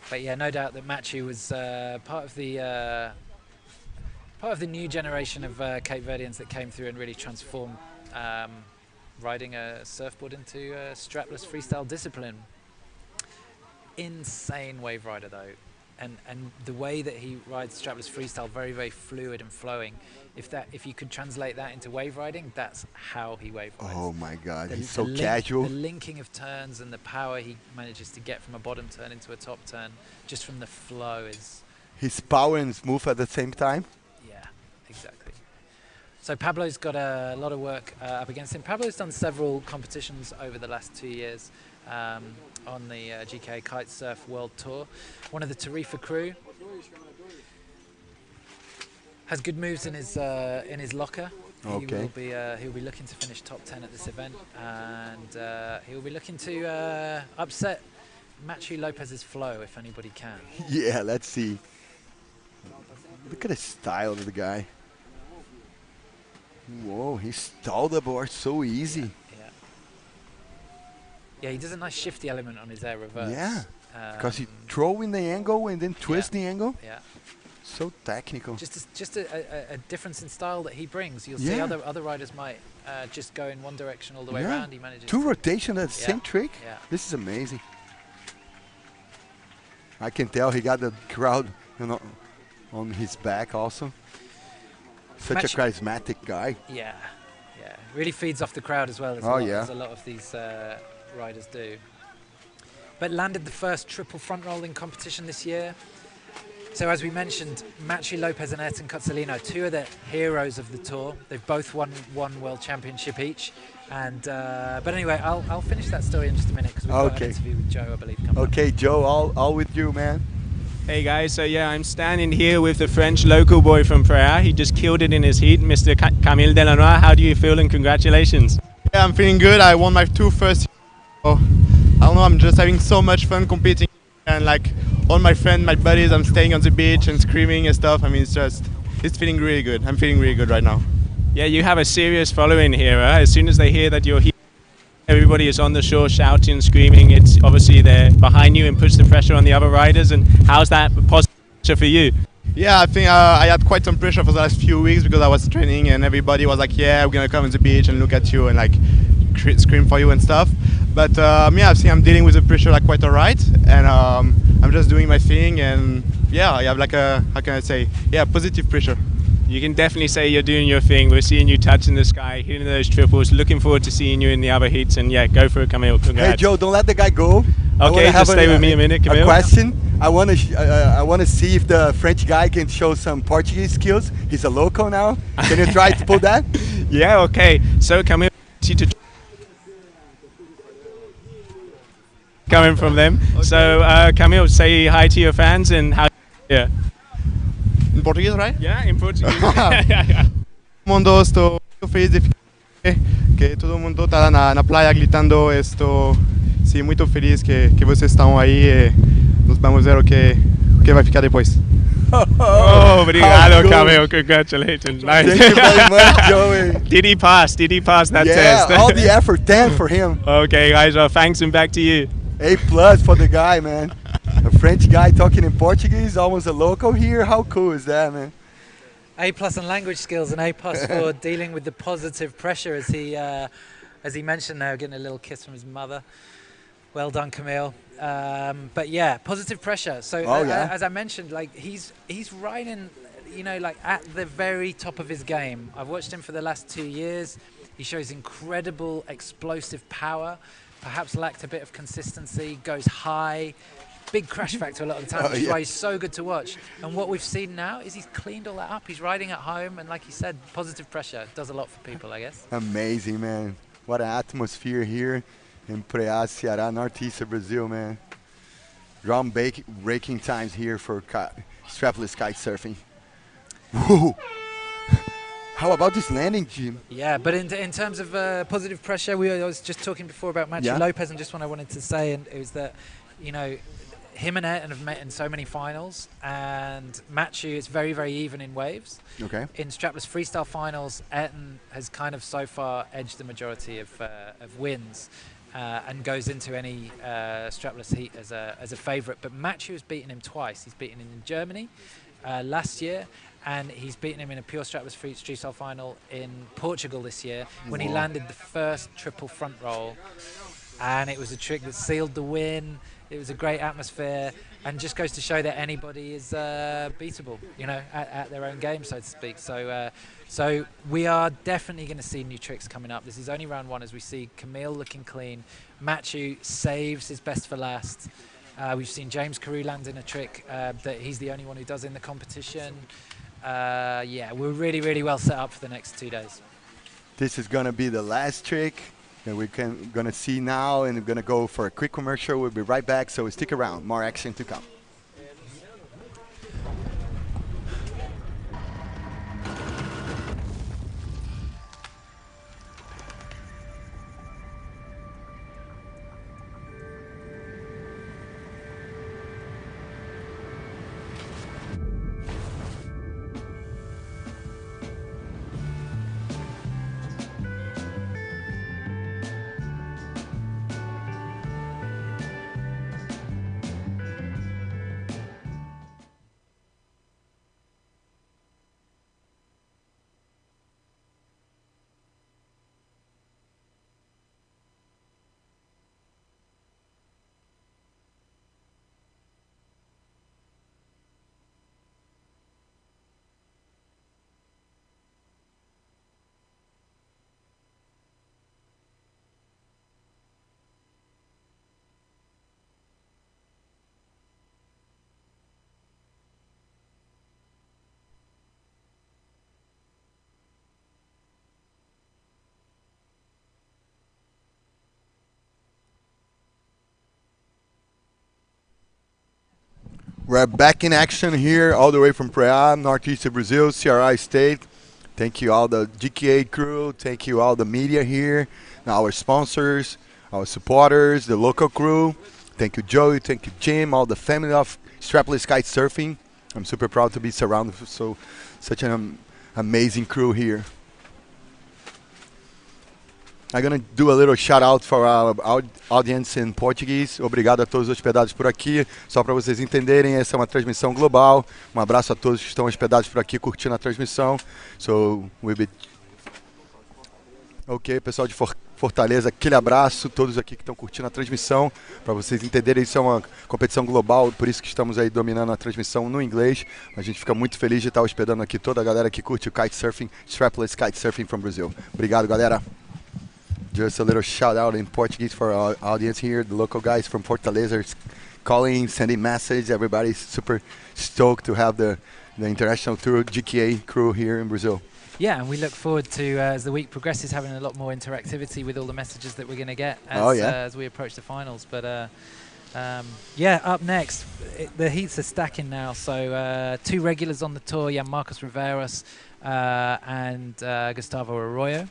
But yeah, no doubt that Machu was part of the new generation of Cape Verdeans that came through and really transformed riding a surfboard into a strapless freestyle discipline. Insane wave rider though, and the way that he rides strapless freestyle, very, very fluid and flowing. If you could translate that into wave riding, that's how he wave rides. Oh my God, he's so casual. The linking of turns and the power he manages to get from a bottom turn into a top turn, just from the flow is... His power and smooth at the same time? Yeah, exactly. So Pablo's got a lot of work up against him. Pablo's done several competitions over the last 2 years on the GKA Kite-Surf World Tour. One of the Tarifa crew. Has good moves in his locker. Okay. He'll be looking to finish top 10 at this event, and he'll be looking to upset Machu Lopez's flow if anybody can. Yeah, let's see. Look at the style of the guy. Whoa, he stalled the board so easy. Yeah, he does a nice shifty element on his air reverse. Yeah, because he throw in the angle and then twist the angle. Yeah. So technical. Just a difference in style that he brings. You'll see other riders might just go in one direction all the way around. He manages 2 rotation at the same trick. Yeah. This is amazing. I can tell he got the crowd, you know, on his back also. Such a charismatic guy. Yeah, yeah. Really feeds off the crowd as well. As a lot of these riders do. But landed the first triple front roll in competition this year. So as we mentioned, Machu Lopez and Ayrton Cozzolino, 2 of the heroes of the tour. They've both won one world championship each. And but anyway, I'll finish that story in just a minute because we've got an interview with Joe, I believe, coming up. Okay, Joe, all with you, man. Hey guys, so yeah, I'm standing here with the French local boy from Prea. He just killed it in his heat, Mr. Camille Delanois. How do you feel, and congratulations? Yeah, I'm feeling good. I won my 2 first. So, I don't know, I'm just having so much fun competing, and like all my friends, my buddies, I'm staying on the beach and screaming and stuff. I mean, it's feeling really good. I'm feeling really good right now. Yeah, you have a serious following here. As soon as they hear that you're here, everybody is on the shore shouting, screaming. It's obviously they're behind you and push the pressure on the other riders. And how's that positive for you? Yeah, I think I had quite some pressure for the last few weeks because I was training and everybody was like, yeah, we're going to come on the beach and look at you and like scream for you and stuff. But yeah, I think I'm dealing with the pressure like quite alright. And I'm just doing my thing. And yeah, I have like a, how can I say, yeah, positive pressure. You can definitely say you're doing your thing. We're seeing you touching the sky, hitting those triples. Looking forward to seeing you in the other heats. And yeah, go for it, Camille. Congrats. Hey Joe, don't let the guy go. Okay, just stay with me a minute, Camille. A question. I want to see if the French guy can show some Portuguese skills. He's a local now. Can you try to pull that? Yeah. Okay. So Camille, coming from them. Okay. So Camille, say hi to your fans and how. Yeah. In Portuguese, right? Yeah, in Portuguese. Mundo, estou feliz de que todo mundo está na praia gritando. Estou sim muito feliz que vocês estão aí. E nós vamos ver o que vai ficar depois. Oh, obrigado, Camille. Congratulations. Nice. Thank you very much, Joey. Did he pass? Did he pass that test? Yeah, all the effort, 10 for him. Okay, guys. Well, thanks and back to you. A+ for the guy, man. A French guy talking in Portuguese, almost a local here. How cool is that, man? A+ on language skills and A+ for dealing with the positive pressure as he as he mentioned now, getting a little kiss from his mother. Well done, Camille. But yeah, positive pressure. So as I mentioned, like he's riding, like at the very top of his game. I've watched him for the last 2 years. He shows incredible explosive power, perhaps lacked a bit of consistency, goes high, big crash factor a lot of the time, which is why he's so good to watch. And what we've seen now is he's cleaned all that up. He's riding at home, and like you said, positive pressure does a lot for people, I guess. Amazing, man. What an atmosphere here in Prea, Ceara, northeast of Brazil, man. Ground-breaking times here for strapless kite surfing. Whoa! How about this landing, Jim? Yeah, but in terms of positive pressure, I was just talking before about Matthew Lopez, and just what I wanted to say, and it was that, him and Ayrton have met in so many finals, and Matthew is very, very even in waves. Okay. In strapless freestyle finals, Ayrton has kind of so far edged the majority of wins, and goes into any strapless heat as a favourite. But Matthew has beaten him twice. He's beaten him in Germany last year, and he's beaten him in a pure strapless freestyle final in Portugal this year when he landed the first triple front roll, and it was a trick that sealed the win. It was a great atmosphere, and just goes to show that anybody is beatable, at their own game, so to speak. So we are definitely going to see new tricks coming up. This is only round one, as we see Camille looking clean. Matthew saves his best for last. We've seen James Carew land in a trick that he's the only one who does in the competition. Yeah, we're really, really well set up for the next 2 days. This is going to be the last trick that we're going to see now, and we're going to go for a quick commercial. We'll be right back, so stick around. More action to come. We're back in action here, all the way from Prea, northeast of Brazil, Ceara State. Thank you all the GKA crew. Thank you all the media here, our sponsors, our supporters, the local crew. Thank you, Joey. Thank you, Jim, all the family of strapless kite surfing. I'm super proud to be surrounded with such an amazing crew here. I'm going to do a little shout out for our audience in Portuguese. Obrigado a todos os hospedados por aqui. Só para vocês entenderem, essa é uma transmissão global. Um abraço a todos que estão hospedados por aqui curtindo a transmissão. Ok, pessoal de Fortaleza, aquele abraço, todos aqui que estão curtindo a transmissão. Para vocês entenderem, isso é uma competição global, por isso que estamos aí dominando a transmissão no inglês. A gente fica muito feliz de estar hospedando aqui toda a galera que curte o kitesurfing, strapless kitesurfing from Brazil. Obrigado, galera. Just a little shout out in Portuguese for our audience here. The local guys from Fortaleza are calling, sending message. Everybody's super stoked to have the international tour GKA crew here in Brazil. Yeah, and we look forward to, as the week progresses, having a lot more interactivity with all the messages that we're going to get as we approach the finals. But yeah, up next, the heats are stacking now. So 2 regulars on the tour, Marcos Riveros and Gustavo Arroyo.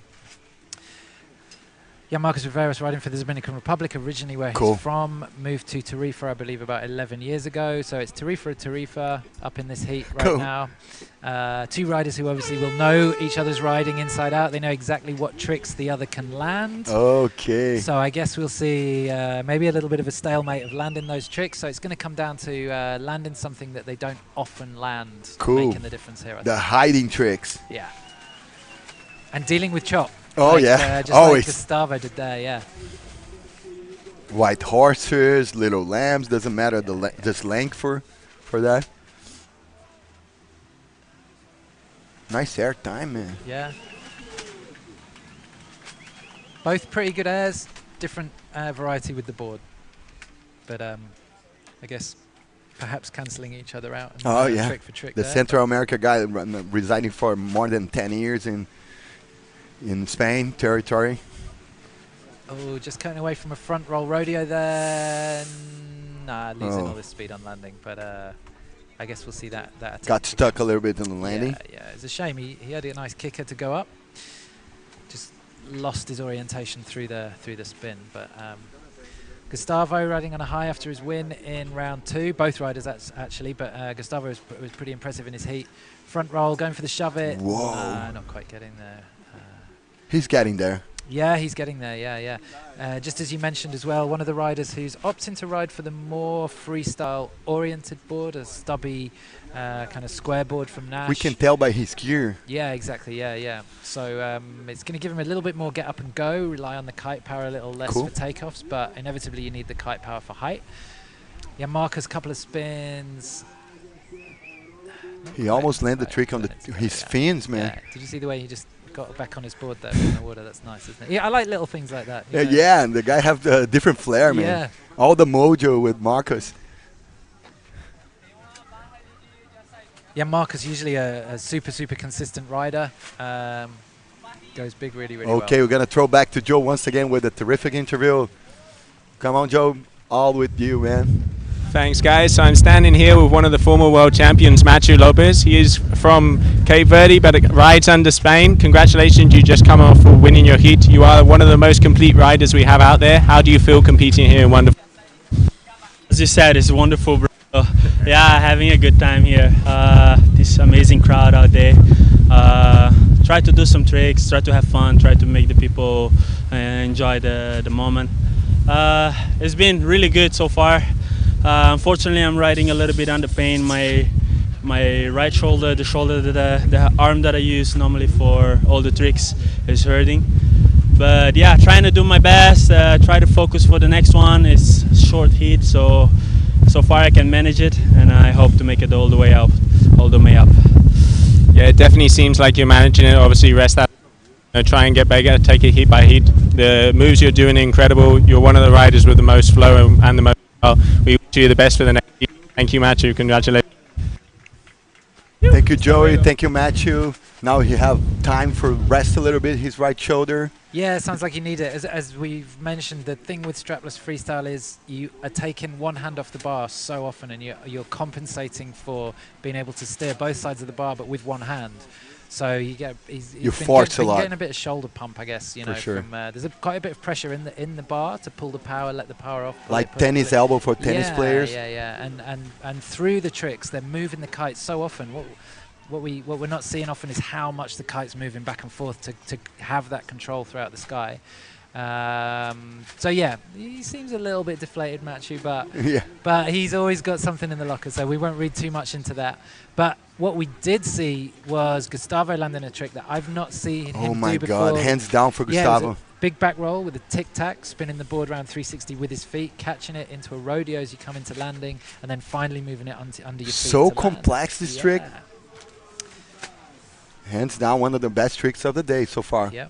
Marcos Riveros riding for the Dominican Republic, originally where he's from, moved to Tarifa, I believe, about 11 years ago. So it's Tarifa up in this heat right now. 2 riders who obviously will know each other's riding inside out. They know exactly what tricks the other can land. Okay. So I guess we'll see maybe a little bit of a stalemate of landing those tricks. So it's going to come down to landing something that they don't often land, making the difference here. The hiding tricks. Yeah. And dealing with chop. Oh, like, yeah. just Always. like Gustavo did there, yeah. White horses, little lambs, doesn't matter, just length for that. Nice air time, man. Yeah. Both pretty good airs, different variety with the board. But I guess perhaps cancelling each other out. And Oh, yeah. Trick for trick The there. Central America guy residing for more than 10 years in Spain territory. Oh, just cutting away from a front roll rodeo there. Nah, losing Oh. all this speed on landing. But I guess we'll see that attempt Got stuck a little bit in the again. landing. Yeah, it's a shame. He had a nice kicker to go up. Just lost his orientation through the spin. But Gustavo riding on a high after his win in round 2. Both riders actually, but Gustavo was pretty impressive in his heat. Front roll, going for the shove it. Whoa. Not quite getting there. He's getting there. Yeah, he's getting there. Yeah. Just as you mentioned as well, one of the riders who's opting to ride for the more freestyle-oriented board, a stubby kind of square board from Nash. We can tell by his gear. Yeah, exactly. Yeah. So it's going to give him a little bit more get up and go, rely on the kite power a little less Cool. for takeoffs, but inevitably you need the kite power for height. Yeah, Marcus, couple of spins. He almost landed the trick on his fins, man. Yeah. Did you see the way he just got back on his board there in the water? That's nice, isn't it? Yeah, I like little things like that. you know. Yeah, and the guy have the different flair, man. Yeah. All the mojo with Marcus. Yeah, Marcus usually a super consistent rider. Goes big really well. Okay, we're gonna throw back to Joe once again with a terrific interview. Come on, Joe, all with you, man. Thanks, guys. So I'm standing here with one of the former world champions, Matthew Lopez. He is from Cape Verde, but rides under Spain. Congratulations, you just come off for winning your heat. You are one of the most complete riders we have out there. How do you feel competing here in Wonderful? As you said, it's wonderful, bro. Yeah, having a good time here. This amazing crowd out there. Try to do some tricks, try to have fun, try to make the people enjoy the moment. It's been really good so far. Unfortunately, I'm riding a little bit under pain. My right shoulder, the arm that I use normally for all the tricks is hurting. But yeah, trying to do my best, try to focus for the next one. It's short heat, so far I can manage it, and I hope to make it all the way up. Yeah, it definitely seems like you're managing it. Obviously, rest out. Try and get bigger, take it heat by heat. The moves you're doing are incredible. You're one of the riders with the most flow and the most. We wish you the best for the next year. Thank you, Matthew. Congratulations. Thank you, Joey. Thank you, Matthew. Now he have time for rest a little bit. His right shoulder. Yeah, it sounds like you need it. As we've mentioned, the thing with strapless freestyle is you are taking one hand off the bar so often, and you're compensating for being able to steer both sides of the bar, but with one hand. So you get You force a lot. getting a bit of shoulder pump, I guess. You know, sure. from there's quite a bit of pressure in the bar to pull the power, let the power off. Like tennis elbow for tennis players. Yeah. And through the tricks, they're moving the kite so often. What we're not seeing often is how much the kite's moving back and forth to have that control throughout the sky. So yeah, he seems a little bit deflated, Matthew, but but he's always got something in the locker, so we won't read too much into that. But what we did see was Gustavo landing a trick that I've not seen him do before. Oh my God, hands down for Yeah, it was Gustavo. a big back roll with a tic-tac, spinning the board around 360 with his feet, catching it into a rodeo as you come into landing, and then finally moving it under your feet. So to land. complex, this trick. Hands down, one of the best tricks of the day so far. Yeah.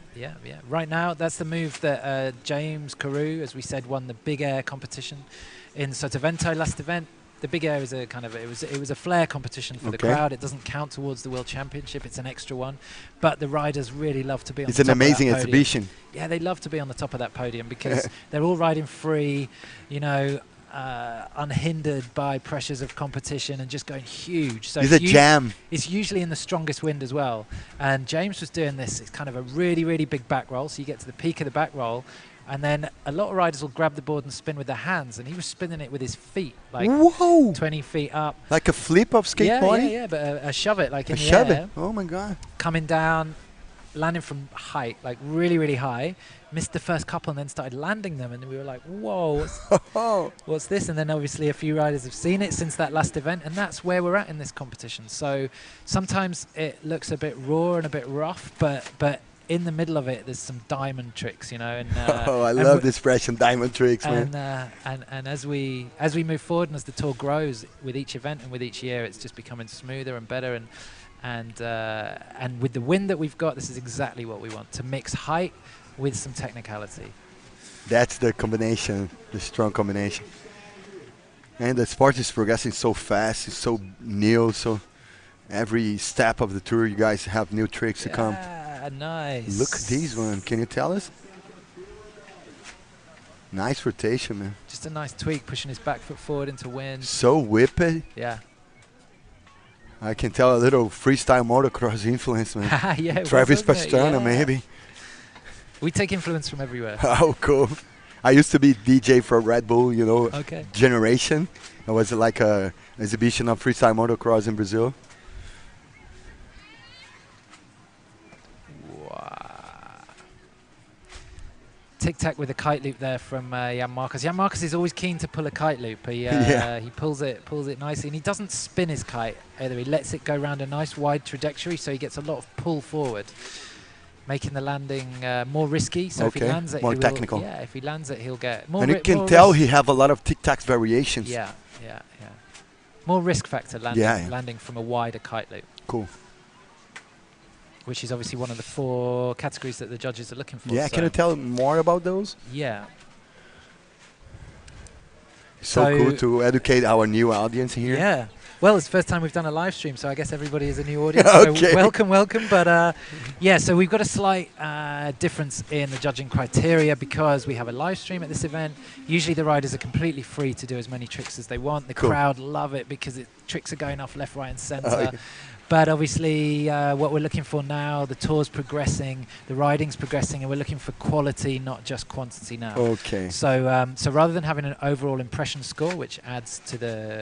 Right now, that's the move that James Carew, as we said, won the Big Air competition in Sotavento last event. The Big Air is a kind of it was a flair competition for the crowd. It doesn't count towards the World Championship. It's an extra one, but the riders really love to be on. It's the an top amazing of that podium. exhibition. Yeah, they love to be on the top of that podium because they're all riding free, you know, unhindered by pressures of competition and just going huge. So it's a jam. It's usually in the strongest wind as well. And James was doing this. It's kind of a really big back roll. So you get to the peak of the back roll, and then a lot of riders will grab the board and spin with their hands, and he was spinning it with his feet, like 20 feet up. Like a flip of skateboarding? Yeah, but a shove it, like in the shove air. it. Oh my God. Coming down, landing from height, like really high. Missed the first couple and then started landing them, and we were like, whoa, what's this? And then obviously a few riders have seen it since that last event, and that's where we're at in this competition. So sometimes it looks a bit raw and a bit rough, but in the middle of it, there's some diamond tricks, you know. And oh, I and love the expression diamond tricks, man. And as we move forward and as the tour grows with each event and with each year, it's just becoming smoother and better. And with the wind that we've got, this is exactly what we want, to mix height with some technicality. That's the combination, the strong combination. And the sport is progressing so fast, it's so new, so every step of the tour you guys have new tricks to come. Nice. Look at these one, can you tell us? Nice rotation, man. Just a nice tweak, pushing his back foot forward into wind. So whippy. Yeah. I can tell a little freestyle motocross influence, man. Yeah, Travis Pastrana, maybe. We take influence from everywhere. Oh, cool. I used to be DJ for Red Bull, you know, generation. It was like a exhibition of freestyle motocross in Brazil. Tic-tac with a kite loop there from Jan Marcus. Jan Marcus is always keen to pull a kite loop. He pulls it nicely, and he doesn't spin his kite either. He lets it go around a nice wide trajectory, so he gets a lot of pull forward, making the landing more risky. So if he lands it, more technical. Yeah, if he lands it, he'll get more. And you can tell he have a lot of tic-tac variations. Yeah. More risk factor landing from a wider kite loop. Cool. Which is obviously one of the 4 categories that the judges are looking for. Yeah, can you tell more about those? Yeah. So cool to educate our new audience here. Yeah. Well, it's the first time we've done a live stream, so I guess everybody is a new audience. Okay. So welcome. But yeah, so we've got a slight difference in the judging criteria because we have a live stream at this event. Usually the riders are completely free to do as many tricks as they want. The crowd love it because tricks are going off left, right, and center. But obviously, what we're looking for now, the tour's progressing, the riding's progressing, and we're looking for quality, not just quantity now. Okay. So rather than having an overall impression score, which adds to the